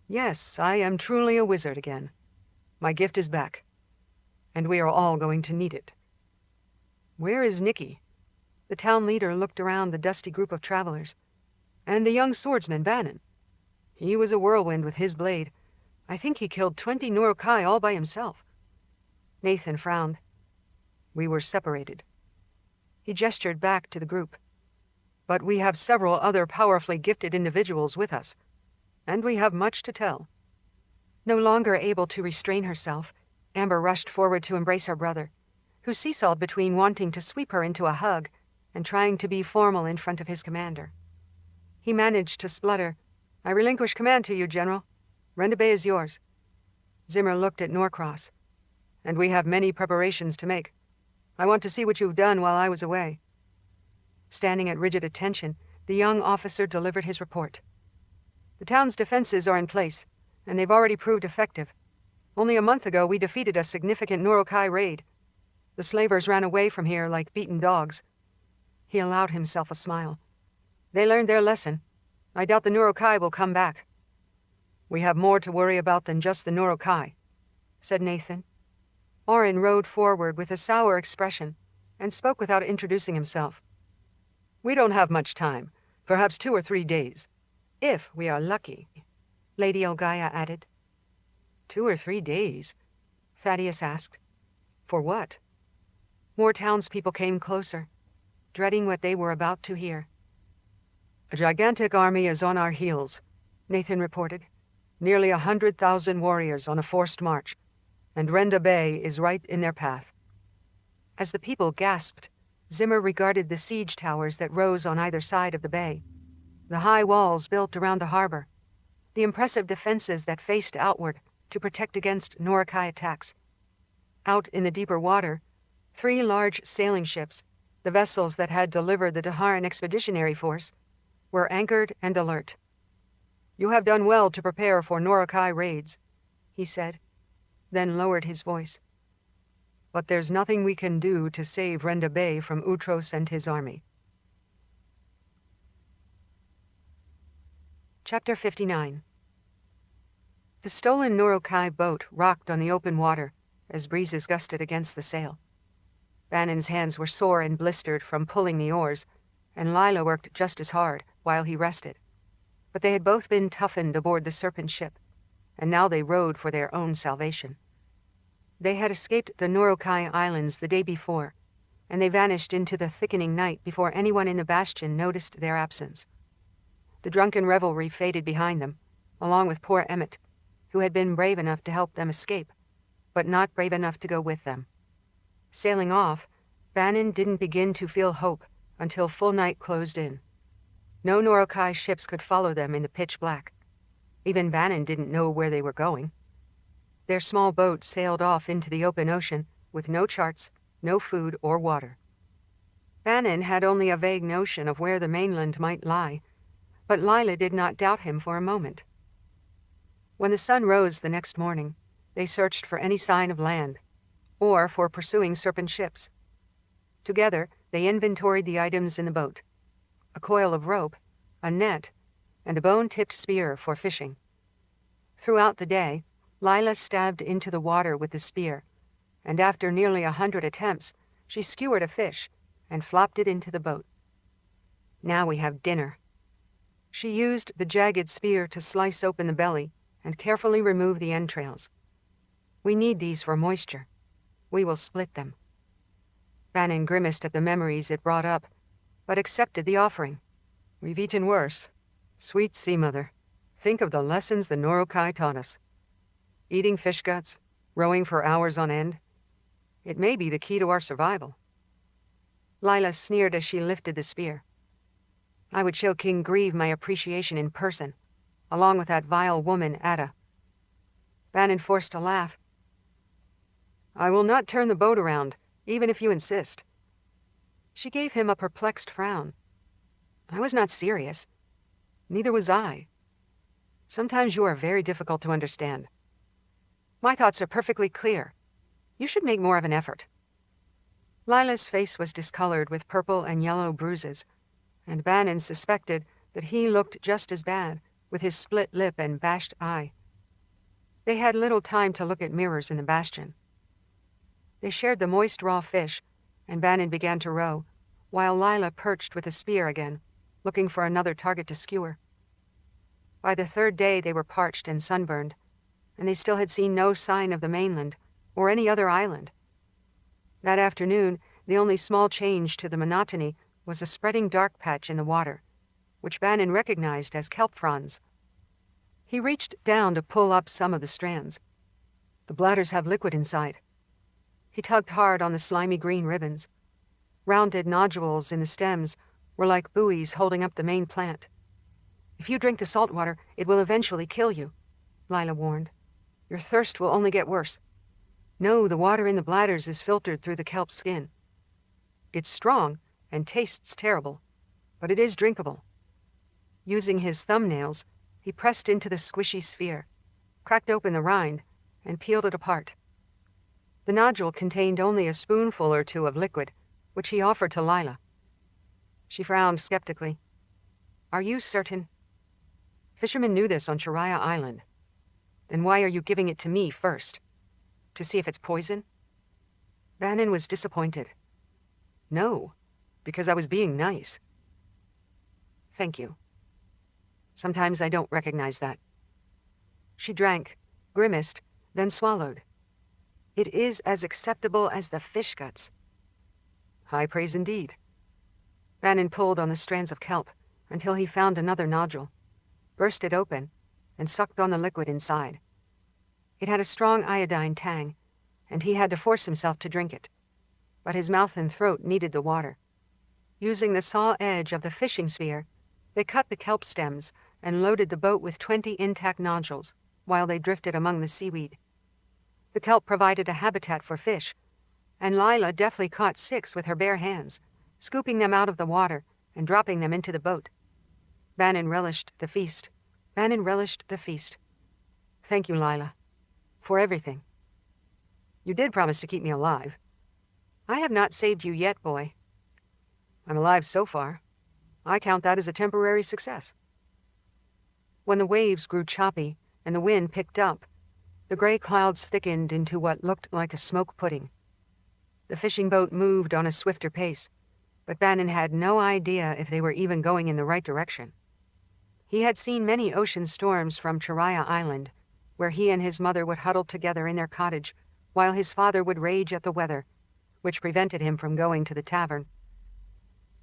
"Yes, I am truly a wizard again. My gift is back, and we are all going to need it." "Where is Nicci?" The town leader looked around the dusty group of travelers. "And the young swordsman, Bannon. He was a whirlwind with his blade. I think he killed 20 Norukai all by himself." Nathan frowned. we were separated. He gestured back to the group. But we have several other powerfully gifted individuals with us, and we have much to tell. No longer able to restrain herself, Amber rushed forward to embrace her brother, who seesawed between wanting to sweep her into a hug and trying to be formal in front of his commander. He managed to splutter, "I relinquish command to you, General. Renda Bay is yours." Zimmer looked at Norcross. "And we have many preparations to make. I want to see what you've done while I was away." Standing at rigid attention, the young officer delivered his report. "The town's defenses are in place, and they've already proved effective. Only a month ago, we defeated a significant Norokai raid. The slavers ran away from here like beaten dogs." He allowed himself a smile. "They learned their lesson. I doubt the Norokai will come back." "We have more to worry about than just the Norokai," said Nathan. Orin rode forward with a sour expression and spoke without introducing himself. "We don't have much time, perhaps 2 or 3 days. If we are lucky," Lady Elgaia added. 2 or 3 days? Thaddeus asked. For what? More townspeople came closer, dreading what they were about to hear. "A gigantic army is on our heels," Nathan reported. "Nearly 100,000 warriors on a forced march, and Renda Bay is right in their path." As the people gasped, Zimmer regarded the siege towers that rose on either side of the bay, the high walls built around the harbor, the impressive defenses that faced outward to protect against Norokai attacks. Out in the deeper water, 3 large sailing ships, the vessels that had delivered the Daharan Expeditionary Force, were anchored and alert. "You have done well to prepare for Norokai raids," he said, then lowered his voice. "But there's nothing we can do to save Renda Bay from Utros and his army." Chapter 59. The stolen Norokai boat rocked on the open water as breezes gusted against the sail. Bannon's hands were sore and blistered from pulling the oars, and Lila worked just as hard while he rested. But they had both been toughened aboard the Serpent ship, and now they rowed for their own salvation. They had escaped the Norokai Islands the day before, and they vanished into the thickening night before anyone in the bastion noticed their absence. The drunken revelry faded behind them, along with poor Emmett, who had been brave enough to help them escape, but not brave enough to go with them. Sailing off, Bannon didn't begin to feel hope until full night closed in. No Norokai ships could follow them in the pitch black. Even Bannon didn't know where they were going. Their small boat sailed off into the open ocean with no charts, no food or water. Bannon had only a vague notion of where the mainland might lie, but Lila did not doubt him for a moment. When the sun rose the next morning, they searched for any sign of land, or for pursuing Serpent ships. Together, they inventoried the items in the boat: a coil of rope, a net, and a bone-tipped spear for fishing. Throughout the day, Lila stabbed into the water with the spear, and after nearly 100 attempts, she skewered a fish and flopped it into the boat. "Now we have dinner." She used the jagged spear to slice open the belly and carefully remove the entrails. "We need these for moisture. We will split them." Bannon grimaced at the memories it brought up, but accepted the offering. "We've eaten worse. Sweet Sea Mother, think of the lessons the Norokai taught us. Eating fish guts, rowing for hours on end. It may be the key to our survival." Lila sneered as she lifted the spear. "I would show King Grieve my appreciation in person, along with that vile woman, Ada." Bannon forced a laugh. "I will not turn the boat around, even if you insist." She gave him a perplexed frown. "I was not serious. Neither was I. Sometimes you are very difficult to understand. My thoughts are perfectly clear. You should make more of an effort." Lila's face was discolored with purple and yellow bruises, and Bannon suspected that he looked just as bad, with his split lip and bashed eye. They had little time to look at mirrors in the bastion. They shared the moist raw fish, and Bannon began to row, while Lila perched with a spear again, looking for another target to skewer. By the 3rd day they were parched and sunburned, and they still had seen no sign of the mainland or any other island. That afternoon, the only small change to the monotony was a spreading dark patch in the water, which Bannon recognized as kelp fronds. He reached down to pull up some of the strands. The bladders have liquid inside. He tugged hard on the slimy green ribbons. Rounded nodules in the stems were like buoys holding up the main plant. "If you drink the salt water, it will eventually kill you," Lila warned. "Your thirst will only get worse. No, the water in the bladders is filtered through the kelp skin. It's strong and tastes terrible, but it is drinkable." Using his thumbnails, he pressed into the squishy sphere, cracked open the rind, and peeled it apart. The nodule contained only a spoonful or two of liquid, which he offered to Lila. She frowned skeptically. "Are you certain?" "Fishermen knew this on Chiraya Island." "Then why are you giving it to me first? To see if it's poison?" Bannon was disappointed. "No, because I was being nice." "Thank you. Sometimes I don't recognize that." She drank, grimaced, then swallowed. "It is as acceptable as the fish guts." "High praise indeed." Bannon pulled on the strands of kelp until he found another nodule, burst it open, and sucked on the liquid inside. It had a strong iodine tang, and he had to force himself to drink it. But his mouth and throat needed the water. Using the saw edge of the fishing spear, they cut the kelp stems and loaded the boat with 20 intact nodules while they drifted among the seaweed. The kelp provided a habitat for fish, and Lila deftly caught 6 with her bare hands, scooping them out of the water and dropping them into the boat. Bannon relished the feast. "Thank you, Lila, for everything. You did promise to keep me alive." "I have not saved you yet, boy." "I'm alive so far. I count that as a temporary success." When the waves grew choppy and the wind picked up, the gray clouds thickened into what looked like a smoke pudding. The fishing boat moved on a swifter pace, but Bannon had no idea if they were even going in the right direction. He had seen many ocean storms from Chiraya Island, where he and his mother would huddle together in their cottage while his father would rage at the weather, which prevented him from going to the tavern.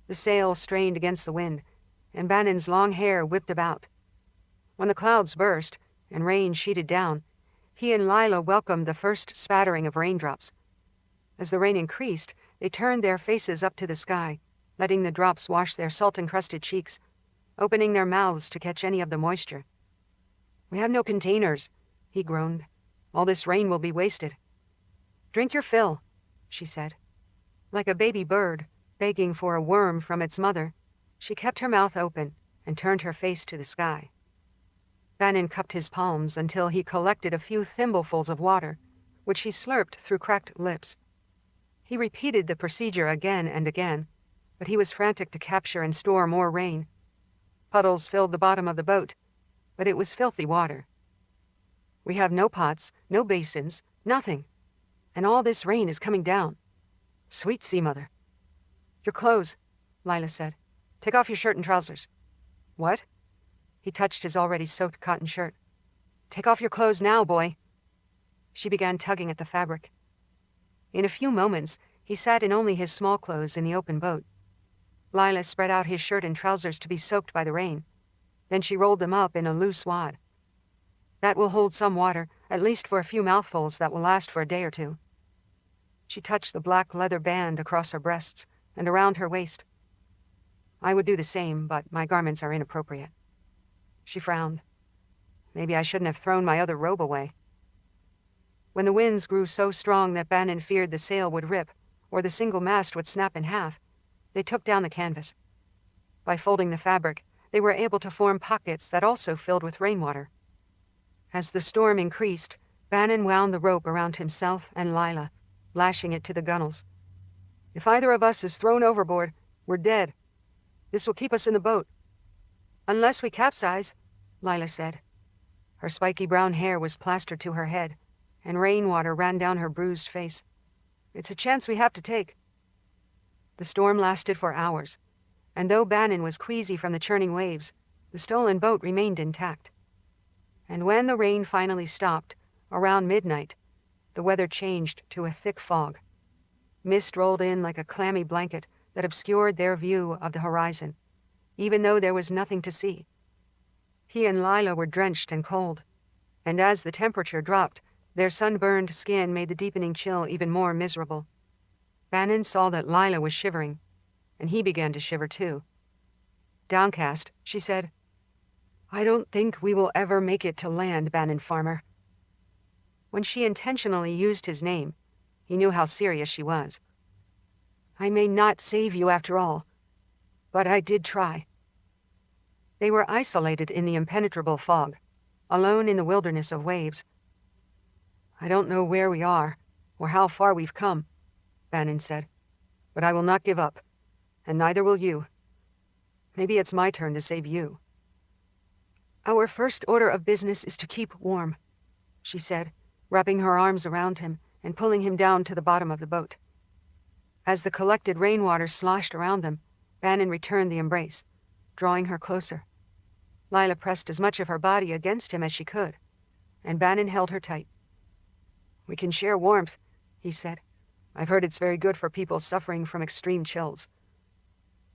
The sail strained against the wind, and Bannon's long hair whipped about. When the clouds burst and rain sheeted down, he and Lila welcomed the first spattering of raindrops. As the rain increased, they turned their faces up to the sky, letting the drops wash their salt-encrusted cheeks, opening their mouths to catch any of the moisture. "We have no containers," he groaned. "All this rain will be wasted." "Drink your fill," she said. Like a baby bird, begging for a worm from its mother, she kept her mouth open and turned her face to the sky. Bannon cupped his palms until he collected a few thimblefuls of water, which he slurped through cracked lips. He repeated the procedure again and again, but he was frantic to capture and store more rain. Puddles filled the bottom of the boat, but it was filthy water. "We have no pots, no basins, nothing. And all this rain is coming down. Sweet sea mother." "Your clothes," Lila said. "Take off your shirt and trousers." "What?" He touched his already soaked cotton shirt. "Take off your clothes now, boy." She began tugging at the fabric. In a few moments, he sat in only his small clothes in the open boat. Lila spread out his shirt and trousers to be soaked by the rain. Then she rolled them up in a loose wad. "That will hold some water, at least for a few mouthfuls that will last for a day or two." She touched the black leather band across her breasts and around her waist. "I would do the same, but my garments are inappropriate." She frowned. "Maybe I shouldn't have thrown my other robe away." When the winds grew so strong that Bannon feared the sail would rip or the single mast would snap in half, they took down the canvas. By folding the fabric, they were able to form pockets that also filled with rainwater. As the storm increased, Bannon wound the rope around himself and Lila, lashing it to the gunnels. "If either of us is thrown overboard, we're dead. This will keep us in the boat." "Unless we capsize," Lila said. Her spiky brown hair was plastered to her head, and rainwater ran down her bruised face. "It's a chance we have to take." The storm lasted for hours, and though Bannon was queasy from the churning waves, the stolen boat remained intact. And when the rain finally stopped, around midnight, the weather changed to a thick fog. Mist rolled in like a clammy blanket that obscured their view of the horizon, even though there was nothing to see. He and Lila were drenched and cold, and as the temperature dropped, their sunburned skin made the deepening chill even more miserable. Bannon saw that Lila was shivering, and he began to shiver too. Downcast, she said, "I don't think we will ever make it to land, Bannon Farmer." When she intentionally used his name, he knew how serious she was. "I may not save you after all, but I did try." They were isolated in the impenetrable fog, alone in the wilderness of waves. "I don't know where we are, or how far we've come," Bannon said, "but I will not give up, and neither will you. Maybe it's my turn to save you." "Our first order of business is to keep warm," she said, wrapping her arms around him and pulling him down to the bottom of the boat. As the collected rainwater sloshed around them, Bannon returned the embrace, drawing her closer. Lila pressed as much of her body against him as she could, and Bannon held her tight. "We can share warmth," he said. "I've heard it's very good for people suffering from extreme chills."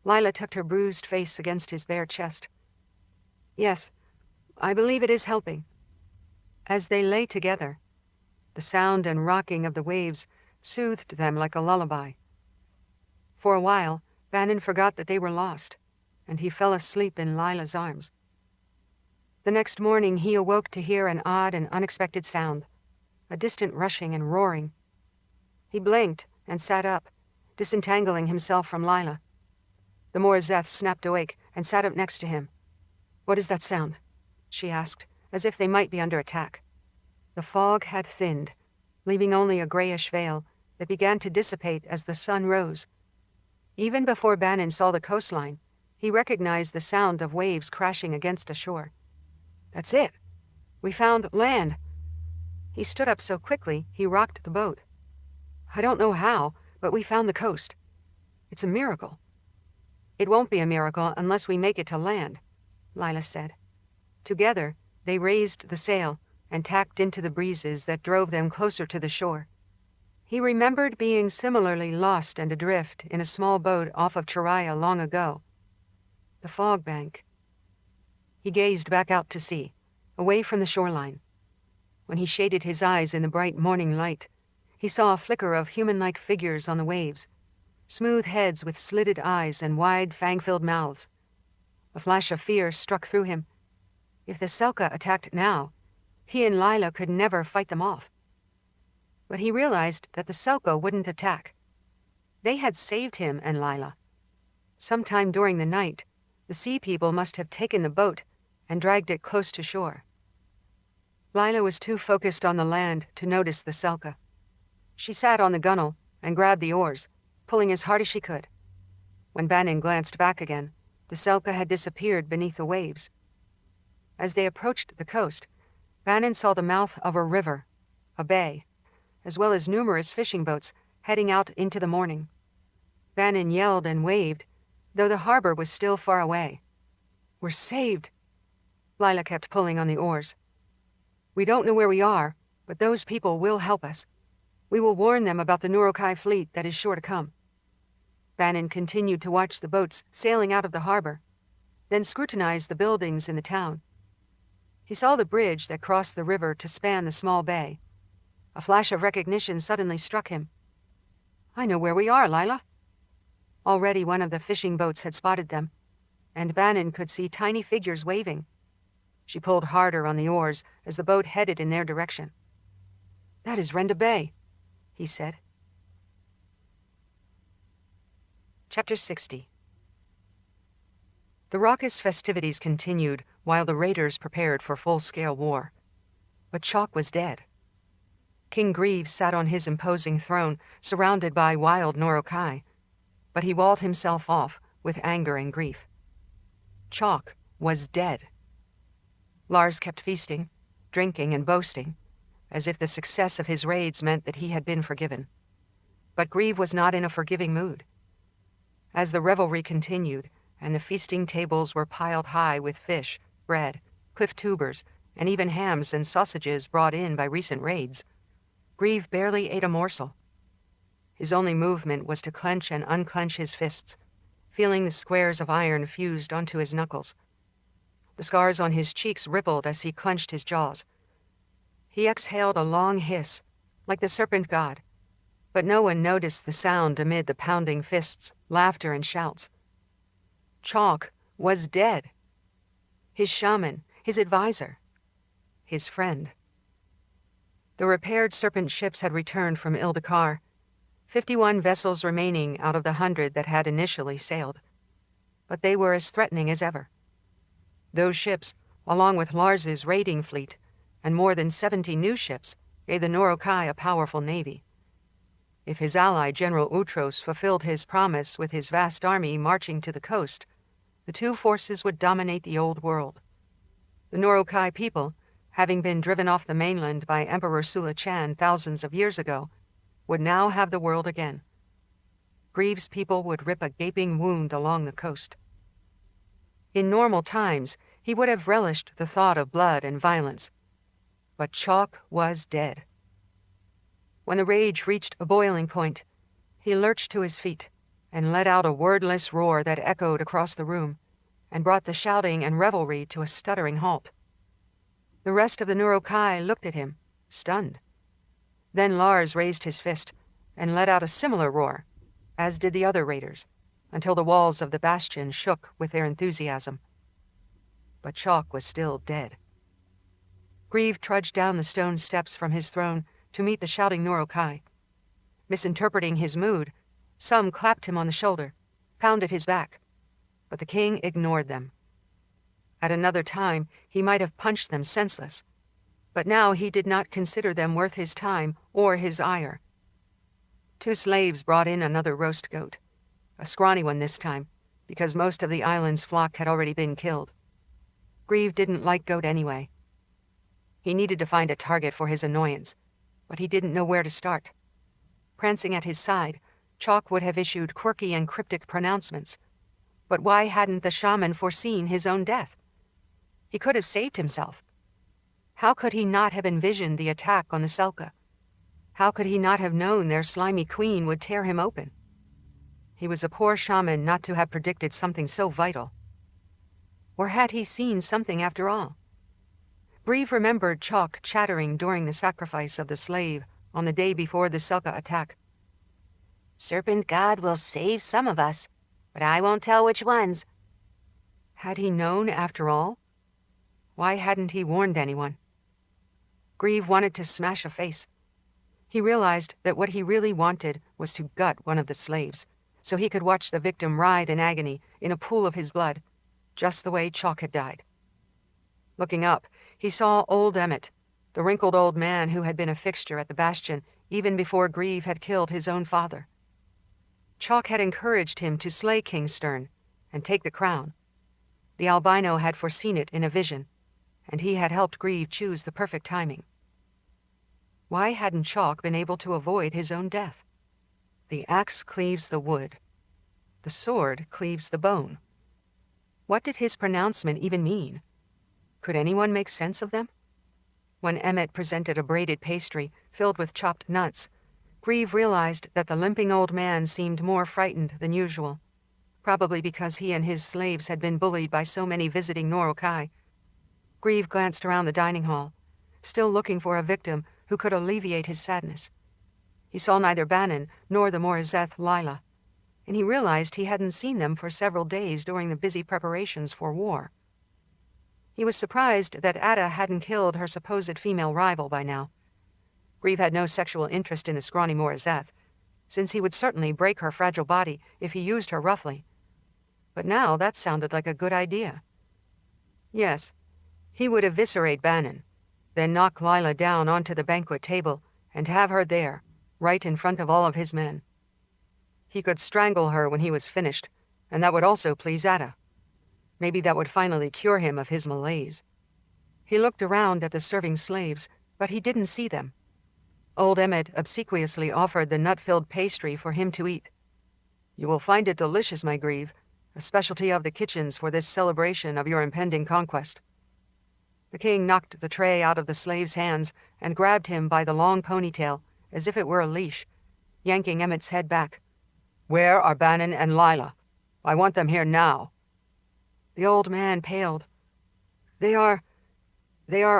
Lila tucked her bruised face against his bare chest. "Yes, I believe it is helping." As they lay together, the sound and rocking of the waves soothed them like a lullaby. For a while, Bannon forgot that they were lost, and he fell asleep in Lila's arms. The next morning he awoke to hear an odd and unexpected sound, a distant rushing and roaring. He blinked and sat up, disentangling himself from Lila. The Morizeth snapped awake and sat up next to him. "What is that sound?" she asked, as if they might be under attack. The fog had thinned, leaving only a grayish veil that began to dissipate as the sun rose. Even before Bannon saw the coastline, he recognized the sound of waves crashing against a shore. "That's it! We found land!" He stood up so quickly he rocked the boat. "I don't know how, but we found the coast. It's a miracle." "It won't be a miracle unless we make it to land," Lila said. Together, they raised the sail and tacked into the breezes that drove them closer to the shore. He remembered being similarly lost and adrift in a small boat off of Chiraya long ago. The fog bank. He gazed back out to sea, away from the shoreline. When he shaded his eyes in the bright morning light, he saw a flicker of human-like figures on the waves, smooth heads with slitted eyes and wide, fang-filled mouths. A flash of fear struck through him. If the Selka attacked now, he and Lila could never fight them off. But he realized that the Selka wouldn't attack. They had saved him and Lila. Sometime during the night, the sea people must have taken the boat and dragged it close to shore. Lila was too focused on the land to notice the Selka. She sat on the gunwale and grabbed the oars, pulling as hard as she could. When Bannon glanced back again, the Selka had disappeared beneath the waves. As they approached the coast, Bannon saw the mouth of a river, a bay, as well as numerous fishing boats heading out into the morning. Bannon yelled and waved, though the harbor was still far away. "We're saved!" Lila kept pulling on the oars. "We don't know where we are, but those people will help us. We will warn them about the Nurokai fleet that is sure to come." Bannon continued to watch the boats sailing out of the harbor, then scrutinized the buildings in the town. He saw the bridge that crossed the river to span the small bay. A flash of recognition suddenly struck him. "I know where we are, Lila." Already one of the fishing boats had spotted them, and Bannon could see tiny figures waving. She pulled harder on the oars as the boat headed in their direction. "That is Renda Bay," he said. Chapter 60. The raucous festivities continued while the raiders prepared for full-scale war. But Chalk was dead. King Grieve sat on his imposing throne, surrounded by wild Nurokai, but he walled himself off with anger and grief. Chalk was dead. Lars kept feasting, drinking, and boasting, as if the success of his raids meant that he had been forgiven. But Grieve was not in a forgiving mood. As the revelry continued, and the feasting tables were piled high with fish, bread, cliff tubers, and even hams and sausages brought in by recent raids, Grieve barely ate a morsel. His only movement was to clench and unclench his fists, feeling the squares of iron fused onto his knuckles. The scars on his cheeks rippled as he clenched his jaws. He exhaled a long hiss, like the serpent god, but no one noticed the sound amid the pounding fists, laughter, and shouts. Chalk was dead. His shaman, his advisor, his friend. The repaired serpent ships had returned from Ildakar, 51 vessels remaining out of the 100 that had initially sailed. But they were as threatening as ever. Those ships, along with Lars's raiding fleet, and more than 70 new ships, gave the Norokai a powerful navy. If his ally General Utros fulfilled his promise with his vast army marching to the coast, the two forces would dominate the old world. The Norokai people, having been driven off the mainland by Emperor Sula Chan thousands of years ago, would now have the world again. Greaves' people would rip a gaping wound along the coast. In normal times, he would have relished the thought of blood and violence. But Chalk was dead. When the rage reached a boiling point, he lurched to his feet and let out a wordless roar that echoed across the room and brought the shouting and revelry to a stuttering halt. The rest of the Norokai looked at him, stunned. Then Lars raised his fist and let out a similar roar, as did the other raiders, until the walls of the bastion shook with their enthusiasm. But Chalk was still dead. Grieve trudged down the stone steps from his throne to meet the shouting Norokai. Misinterpreting his mood, some clapped him on the shoulder, pounded his back, but the king ignored them. At another time, he might have punched them senseless, but now he did not consider them worth his time or his ire. 2 slaves brought in another roast goat, a scrawny one this time, because most of the island's flock had already been killed. Grieve didn't like goat anyway. He needed to find a target for his annoyance, but he didn't know where to start. Prancing at his side, Chalk would have issued quirky and cryptic pronouncements. But why hadn't the shaman foreseen his own death? He could have saved himself. How could he not have envisioned the attack on the Selka? How could he not have known their slimy queen would tear him open? He was a poor shaman not to have predicted something so vital. Or had he seen something after all? Grieve remembered Chalk chattering during the sacrifice of the slave on the day before the Selka attack. Serpent God will save some of us, but I won't tell which ones. Had he known after all? Why hadn't he warned anyone? Grieve wanted to smash a face. He realized that what he really wanted was to gut one of the slaves, so he could watch the victim writhe in agony in a pool of his blood, just the way Chalk had died. Looking up, he saw old Emmett, the wrinkled old man who had been a fixture at the bastion even before Grieve had killed his own father. Chalk had encouraged him to slay King Stern and take the crown. The albino had foreseen it in a vision, and he had helped Grieve choose the perfect timing. Why hadn't Chalk been able to avoid his own death? The axe cleaves the wood. The sword cleaves the bone. What did his pronouncement even mean? Could anyone make sense of them? When Emmett presented a braided pastry filled with chopped nuts, Grieve realized that the limping old man seemed more frightened than usual, probably because he and his slaves had been bullied by so many visiting Norokai. Grieve glanced around the dining hall, still looking for a victim who could alleviate his sadness. He saw neither Bannon nor the Morizeth Lila, and he realized he hadn't seen them for several days during the busy preparations for war. He was surprised that Ada hadn't killed her supposed female rival by now. Grieve had no sexual interest in the scrawny Morizeth, since he would certainly break her fragile body if he used her roughly. But now that sounded like a good idea. Yes, he would eviscerate Bannon, then knock Lila down onto the banquet table and have her there, right in front of all of his men. He could strangle her when he was finished, and that would also please Ada. Maybe that would finally cure him of his malaise. He looked around at the serving slaves, but he didn't see them. Old Emmett obsequiously offered the nut-filled pastry for him to eat. "You will find it delicious, my Grieve, a specialty of the kitchens for this celebration of your impending conquest." The king knocked the tray out of the slave's hands and grabbed him by the long ponytail, as if it were a leash. yanking Emmet's head back. "Where are Bannon and Lila? I want them here now." The old man paled. They are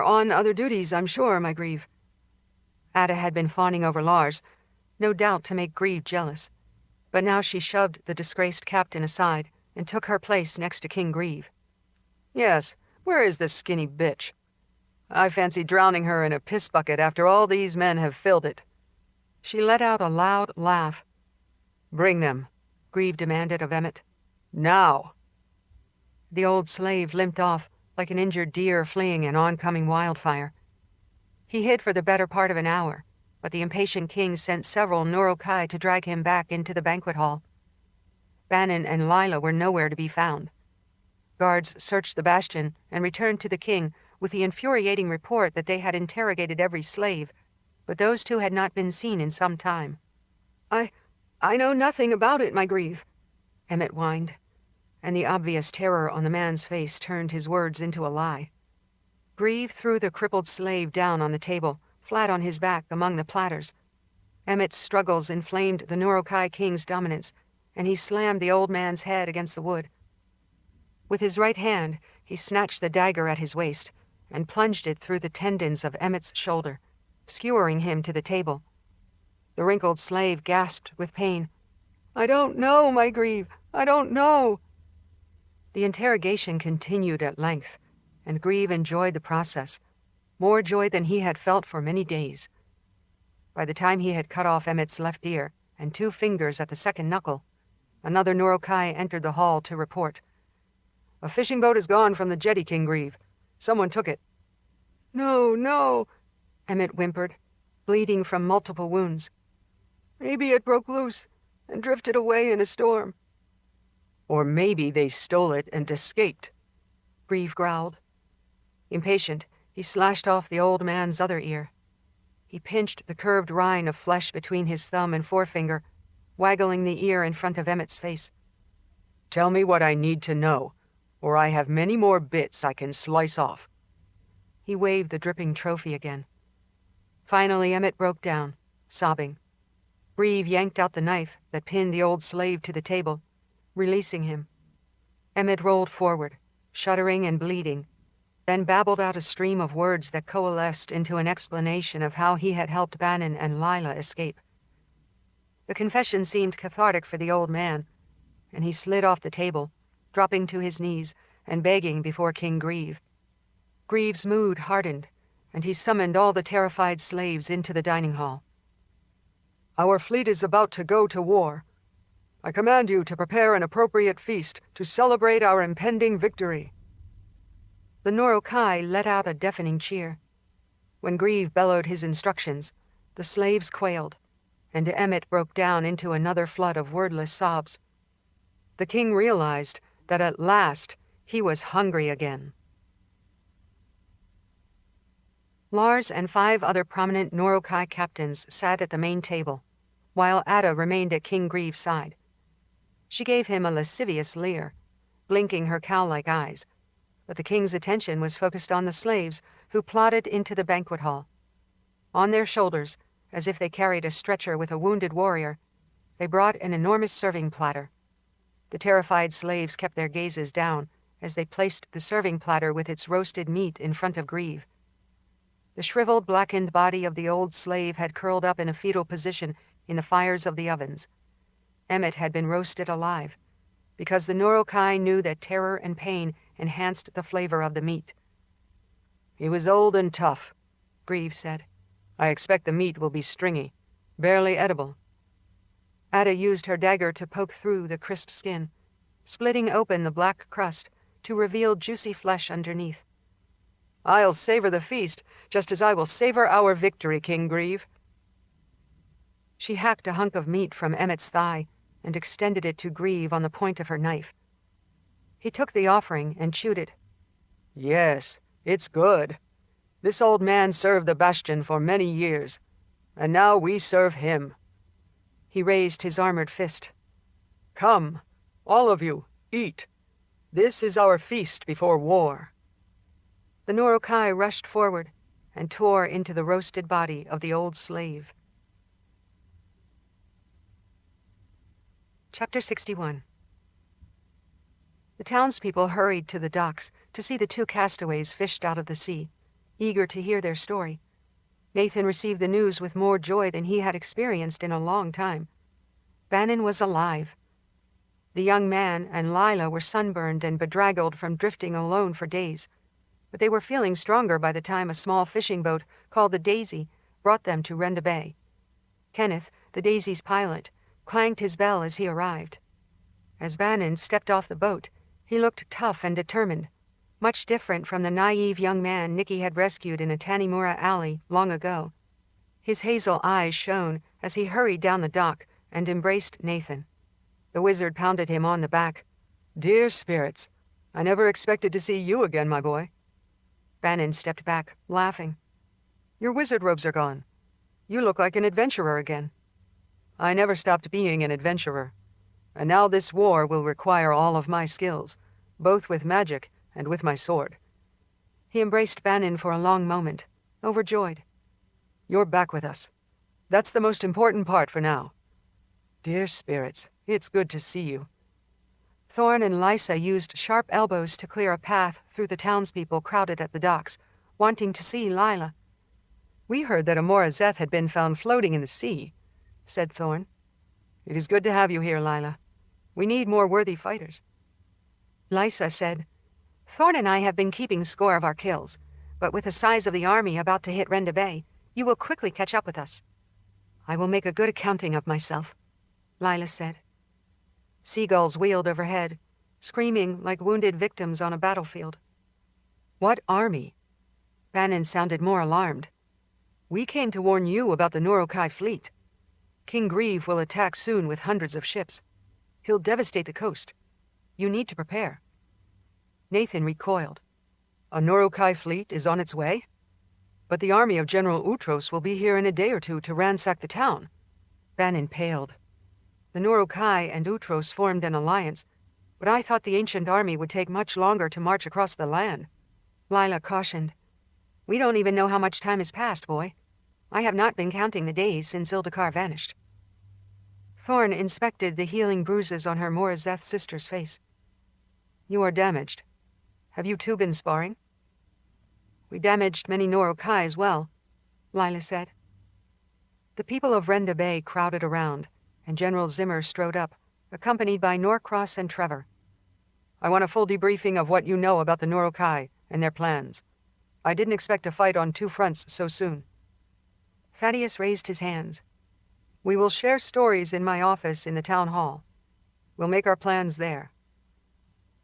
on other duties, I'm sure, my Grieve." Ada had been fawning over Lars, no doubt to make Grieve jealous, but now she shoved the disgraced captain aside and took her place next to King Grieve. "Yes, where is this skinny bitch? I fancy drowning her in a piss bucket after all these men have filled it." She let out a loud laugh. "Bring them," Grieve demanded of Emmet. "Now." The old slave limped off like an injured deer fleeing an oncoming wildfire. He hid for the better part of an hour, but the impatient king sent several Norokai to drag him back into the banquet hall. Bannon and Lila were nowhere to be found. Guards searched the bastion and returned to the king with the infuriating report that they had interrogated every slave, but those two had not been seen in some time. I know nothing about it, my Grieve," Emmet whined, and the obvious terror on the man's face turned his words into a lie. Grieve threw the crippled slave down on the table, flat on his back among the platters. Emmet's struggles inflamed the Norokai king's dominance, and he slammed the old man's head against the wood. With his right hand, he snatched the dagger at his waist and plunged it through the tendons of Emmet's shoulder, skewering him to the table. The wrinkled slave gasped with pain. "I don't know, my Grieve, I don't know." The interrogation continued at length, and Grieve enjoyed the process, more joy than he had felt for many days. By the time he had cut off Emmet's left ear and 2 fingers at the second knuckle, another Norokai entered the hall to report. "A fishing boat is gone from the jetty, King Grieve. Someone took it." No, Emmet whimpered, bleeding from multiple wounds. "Maybe it broke loose and drifted away in a storm." "Or maybe they stole it and escaped," Grieve growled. Impatient, he slashed off the old man's other ear. He pinched the curved rind of flesh between his thumb and forefinger, waggling the ear in front of Emmet's face. "Tell me what I need to know, or I have many more bits I can slice off." He waved the dripping trophy again. Finally, Emmet broke down, sobbing. Grieve yanked out the knife that pinned the old slave to the table, releasing him. Emmet rolled forward, shuddering and bleeding, then babbled out a stream of words that coalesced into an explanation of how he had helped Bannon and Lila escape. The confession seemed cathartic for the old man, and he slid off the table, dropping to his knees and begging before King Grieve. Grieve's mood hardened, and he summoned all the terrified slaves into the dining hall. "Our fleet is about to go to war. I command you to prepare an appropriate feast to celebrate our impending victory." The Norokai let out a deafening cheer. When Grieve bellowed his instructions, the slaves quailed, and Emmet broke down into another flood of wordless sobs. The king realized that at last he was hungry again. Lars and 5 other prominent Norokai captains sat at the main table, while Ada remained at King Grieve's side. She gave him a lascivious leer, blinking her cow-like eyes, but the king's attention was focused on the slaves who plodded into the banquet hall. On their shoulders, as if they carried a stretcher with a wounded warrior, they brought an enormous serving platter. The terrified slaves kept their gazes down as they placed the serving platter with its roasted meat in front of Grieve. The shriveled, blackened body of the old slave had curled up in a fetal position in the fires of the ovens. Emmet had been roasted alive, because the Norokai knew that terror and pain enhanced the flavor of the meat. "He was old and tough," Grieve said. "I expect the meat will be stringy, barely edible." Ada used her dagger to poke through the crisp skin, splitting open the black crust to reveal juicy flesh underneath. "I'll savor the feast, just as I will savor our victory, King Grieve." She hacked a hunk of meat from Emmet's thigh and extended it to Grieve on the point of her knife. He took the offering and chewed it. "Yes, it's good. This old man served the bastion for many years, and now we serve him." He raised his armored fist. "Come, all of you, eat. This is our feast before war." The Norokai rushed forward and tore into the roasted body of the old slave. Chapter 61. The townspeople hurried to the docks to see the two castaways fished out of the sea, eager to hear their story. Nathan received the news with more joy than he had experienced in a long time. Bannon was alive. The young man and Lila were sunburned and bedraggled from drifting alone for days, but they were feeling stronger by the time a small fishing boat called the Daisy brought them to Renda Bay. Kenneth, the Daisy's pilot, clanged his bell as he arrived. As Bannon stepped off the boat, he looked tough and determined, much different from the naive young man Nicci had rescued in a Tanimura alley long ago. His hazel eyes shone as he hurried down the dock and embraced Nathan. The wizard pounded him on the back. "Dear spirits, I never expected to see you again, my boy." Bannon stepped back, laughing. "Your wizard robes are gone. You look like an adventurer again." "I never stopped being an adventurer. And now this war will require all of my skills, both with magic and with my sword." He embraced Bannon for a long moment, overjoyed. "You're back with us. That's the most important part for now. Dear spirits, it's good to see you." Thorn and Lysa used sharp elbows to clear a path through the townspeople crowded at the docks, wanting to see Lila. "We heard that a Morazeth had been found floating in the sea," said Thorn. "It is good to have you here, Lila. We need more worthy fighters." Lysa said, "Thorn and I have been keeping score of our kills, but with the size of the army about to hit Renda Bay, you will quickly catch up with us." "I will make a good accounting of myself," Lila said. Seagulls wheeled overhead, screaming like wounded victims on a battlefield. "What army?" Bannon sounded more alarmed. "We came to warn you about the Norokai fleet. King Grieve will attack soon with hundreds of ships. He'll devastate the coast. You need to prepare." Nathan recoiled. "A Norokai fleet is on its way? But the army of General Utros will be here in a day or two to ransack the town." Bannon paled. The Norokai and Utros formed an alliance, but I thought the ancient army would take much longer to march across the land. Lila cautioned. "We don't even know how much time has passed, boy. I have not been counting the days since Ildikar vanished." Thorn inspected the healing bruises on her Morazeth sister's face. "You are damaged. Have you two been sparring?" "We damaged many Norokai as well," Lila said. The people of Renda Bay crowded around, and General Zimmer strode up, accompanied by Norcross and Trevor. "I want a full debriefing of what you know about the Norokai and their plans. I didn't expect a fight on two fronts so soon." Thaddeus raised his hands. "We will share stories in my office in the town hall. We'll make our plans there."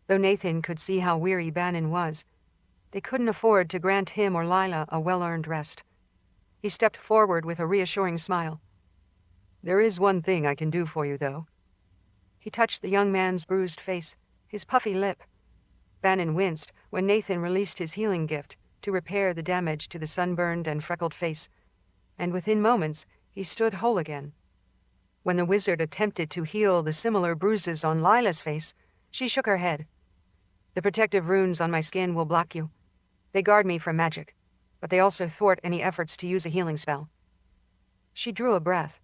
Though Nathan could see how weary Bannon was, they couldn't afford to grant him or Lila a well-earned rest. He stepped forward with a reassuring smile. "There is one thing I can do for you, though." He touched the young man's bruised face, his puffy lip. Bannon winced when Nathan released his healing gift to repair the damage to the sunburned and freckled face, and within moments he stood whole again. When the wizard attempted to heal the similar bruises on Lila's face, she shook her head. "The protective runes on my skin will block you. They guard me from magic, but they also thwart any efforts to use a healing spell." She drew a breath.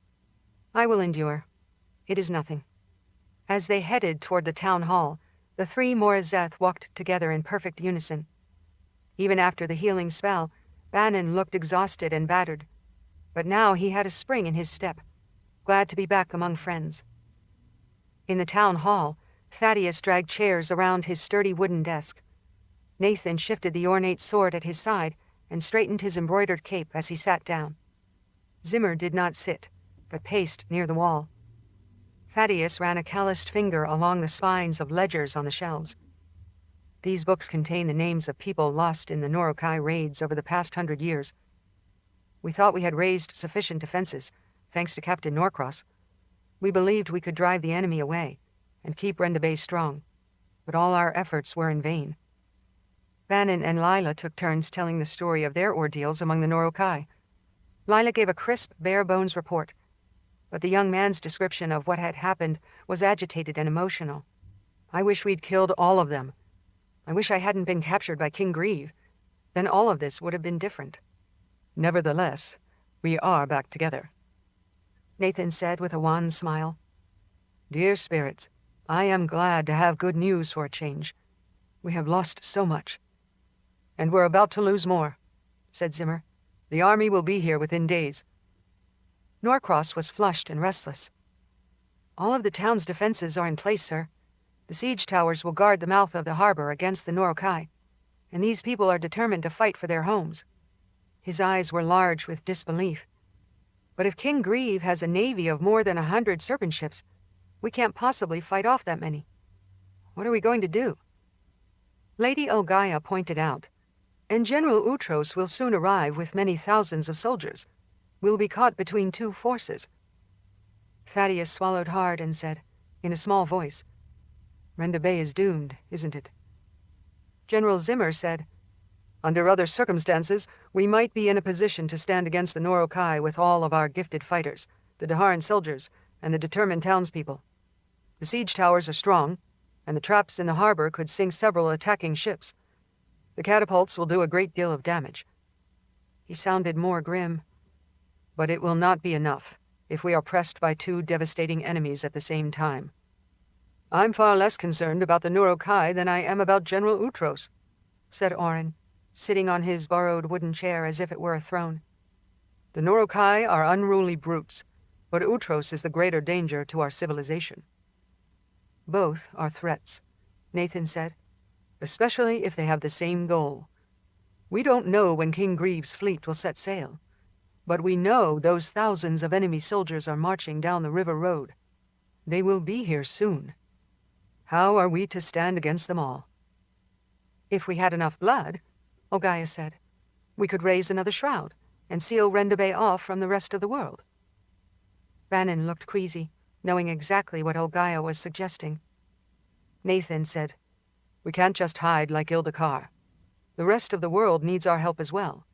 "I will endure. It is nothing." As they headed toward the town hall, the three Morazeth walked together in perfect unison. Even after the healing spell, Bannon looked exhausted and battered, but now he had a spring in his step, glad to be back among friends. In the town hall, Thaddeus dragged chairs around his sturdy wooden desk. Nathan shifted the ornate sword at his side and straightened his embroidered cape as he sat down. Zimmer did not sit, but paced near the wall. Thaddeus ran a calloused finger along the spines of ledgers on the shelves. These books contain the names of people lost in the Norokai raids over the past 100 years. We thought we had raised sufficient defenses, thanks to Captain Norcross. We believed we could drive the enemy away and keep Renda Bay strong, but all our efforts were in vain. Bannon and Lila took turns telling the story of their ordeals among the Norokai. Lila gave a crisp, bare-bones report, but the young man's description of what had happened was agitated and emotional. "I wish we'd killed all of them. I wish I hadn't been captured by King Grieve. Then all of this would have been different." "Nevertheless, we are back together," Nathan said with a wan smile. Dear spirits, I am glad to have good news for a change. We have lost so much. And we're about to lose more, said Zimmer. The army will be here within days. Norcross was flushed and restless. All of the town's defenses are in place, sir. The siege towers will guard the mouth of the harbor against the Norokai, and these people are determined to fight for their homes. His eyes were large with disbelief. But if King Grieve has a navy of more than 100 serpent ships, we can't possibly fight off that many. What are we going to do? Lady Olgaia pointed out, and General Utros will soon arrive with many thousands of soldiers. We'll be caught between two forces. Thaddeus swallowed hard and said, in a small voice, Renda Bay is doomed, isn't it? General Zimmer said, under other circumstances, we might be in a position to stand against the Norokai with all of our gifted fighters, the Daharan soldiers, and the determined townspeople. The siege towers are strong, and the traps in the harbor could sink several attacking ships. The catapults will do a great deal of damage. He sounded more grim. But it will not be enough if we are pressed by two devastating enemies at the same time. I'm far less concerned about the Norokai than I am about General Utros, said Orin, sitting on his borrowed wooden chair as if it were a throne. The Norokai are unruly brutes, but Utros is the greater danger to our civilization. Both are threats, Nathan said, especially if they have the same goal. We don't know when King Grieve's fleet will set sail, but we know those thousands of enemy soldiers are marching down the river road. They will be here soon. How are we to stand against them all? If we had enough blood, Olgaia said, we could raise another shroud and seal Renda Bay off from the rest of the world. Bannon looked queasy, knowing exactly what Olgaia was suggesting. Nathan said, we can't just hide like Ildakar. The rest of the world needs our help as well.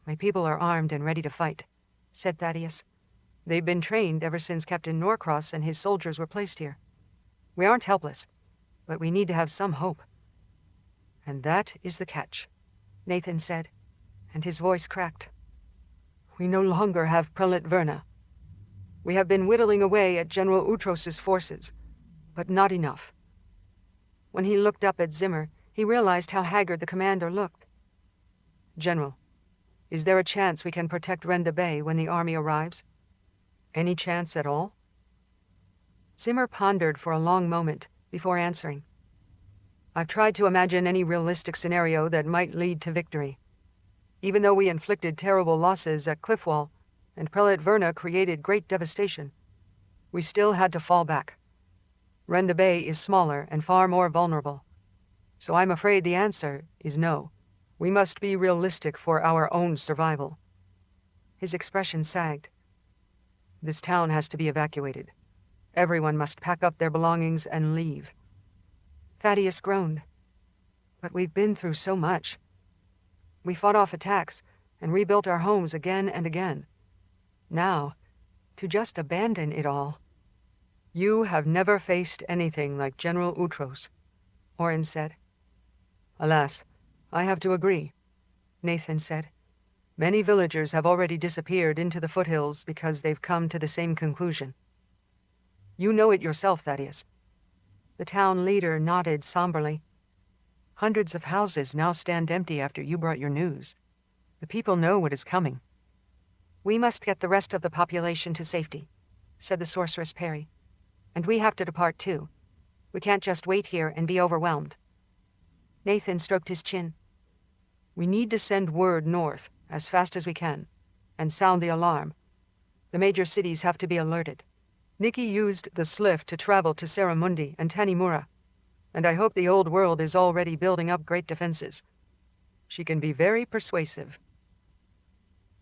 My people are armed and ready to fight, said Thaddeus. They've been trained ever since Captain Norcross and his soldiers were placed here. We aren't helpless, but we need to have some hope. And that is the catch, Nathan said, and his voice cracked. We no longer have Prelate Verna. We have been whittling away at General Utros's forces, but not enough. When he looked up at Zimmer, he realized how haggard the commander looked. General, is there a chance we can protect Renda Bay when the army arrives? Any chance at all? Zimmer pondered for a long moment before answering. I've tried to imagine any realistic scenario that might lead to victory. Even though we inflicted terrible losses at Cliffwall, and Prelate Verna created great devastation, we still had to fall back. Renda Bay is smaller and far more vulnerable. So I'm afraid the answer is no. We must be realistic for our own survival. His expression sagged. This town has to be evacuated. Everyone must pack up their belongings and leave. Thaddeus groaned. But we've been through so much. We fought off attacks and rebuilt our homes again and again. Now, to just abandon it all. You have never faced anything like General Utros, Orin said. Alas, I have to agree, Nathan said. Many villagers have already disappeared into the foothills because they've come to the same conclusion. You know it yourself, Thaddeus. The town leader nodded somberly. Hundreds of houses now stand empty after you brought your news. The people know what is coming. We must get the rest of the population to safety, said the sorceress Perry. And we have to depart too. We can't just wait here and be overwhelmed. Nathan stroked his chin. We need to send word north as fast as we can, and sound the alarm. The major cities have to be alerted. Nicci used the Slift to travel to Saramundi and Tanimura, and I hope the old world is already building up great defenses. She can be very persuasive.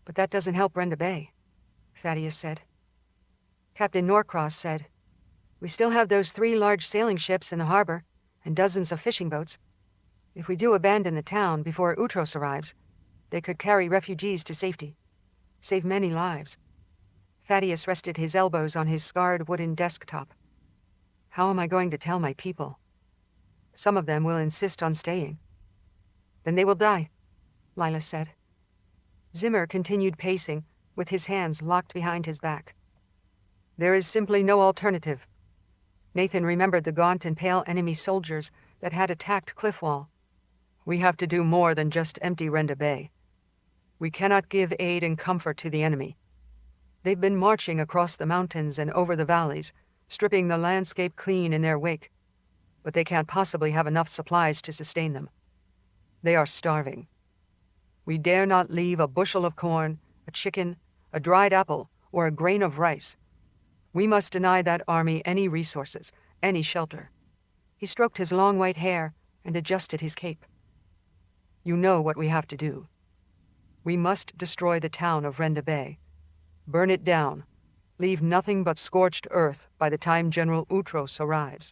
But that doesn't help Renda Bay, Thaddeus said. Captain Norcross said, we still have those 3 large sailing ships in the harbor, and dozens of fishing boats. If we do abandon the town before Utros arrives, they could carry refugees to safety, save many lives. Thaddeus rested his elbows on his scarred wooden desktop. How am I going to tell my people? Some of them will insist on staying. Then they will die, Lila said. Zimmer continued pacing, with his hands locked behind his back. There is simply no alternative. Nathan remembered the gaunt and pale enemy soldiers that had attacked Cliffwall. We have to do more than just empty Renda Bay. We cannot give aid and comfort to the enemy. They've been marching across the mountains and over the valleys, stripping the landscape clean in their wake. But they can't possibly have enough supplies to sustain them. They are starving. We dare not leave a bushel of corn, a chicken, a dried apple, or a grain of rice. We must deny that army any resources, any shelter. He stroked his long white hair and adjusted his cape. You know what we have to do. We must destroy the town of Renda Bay. Burn it down. Leave nothing but scorched earth by the time General Utros arrives.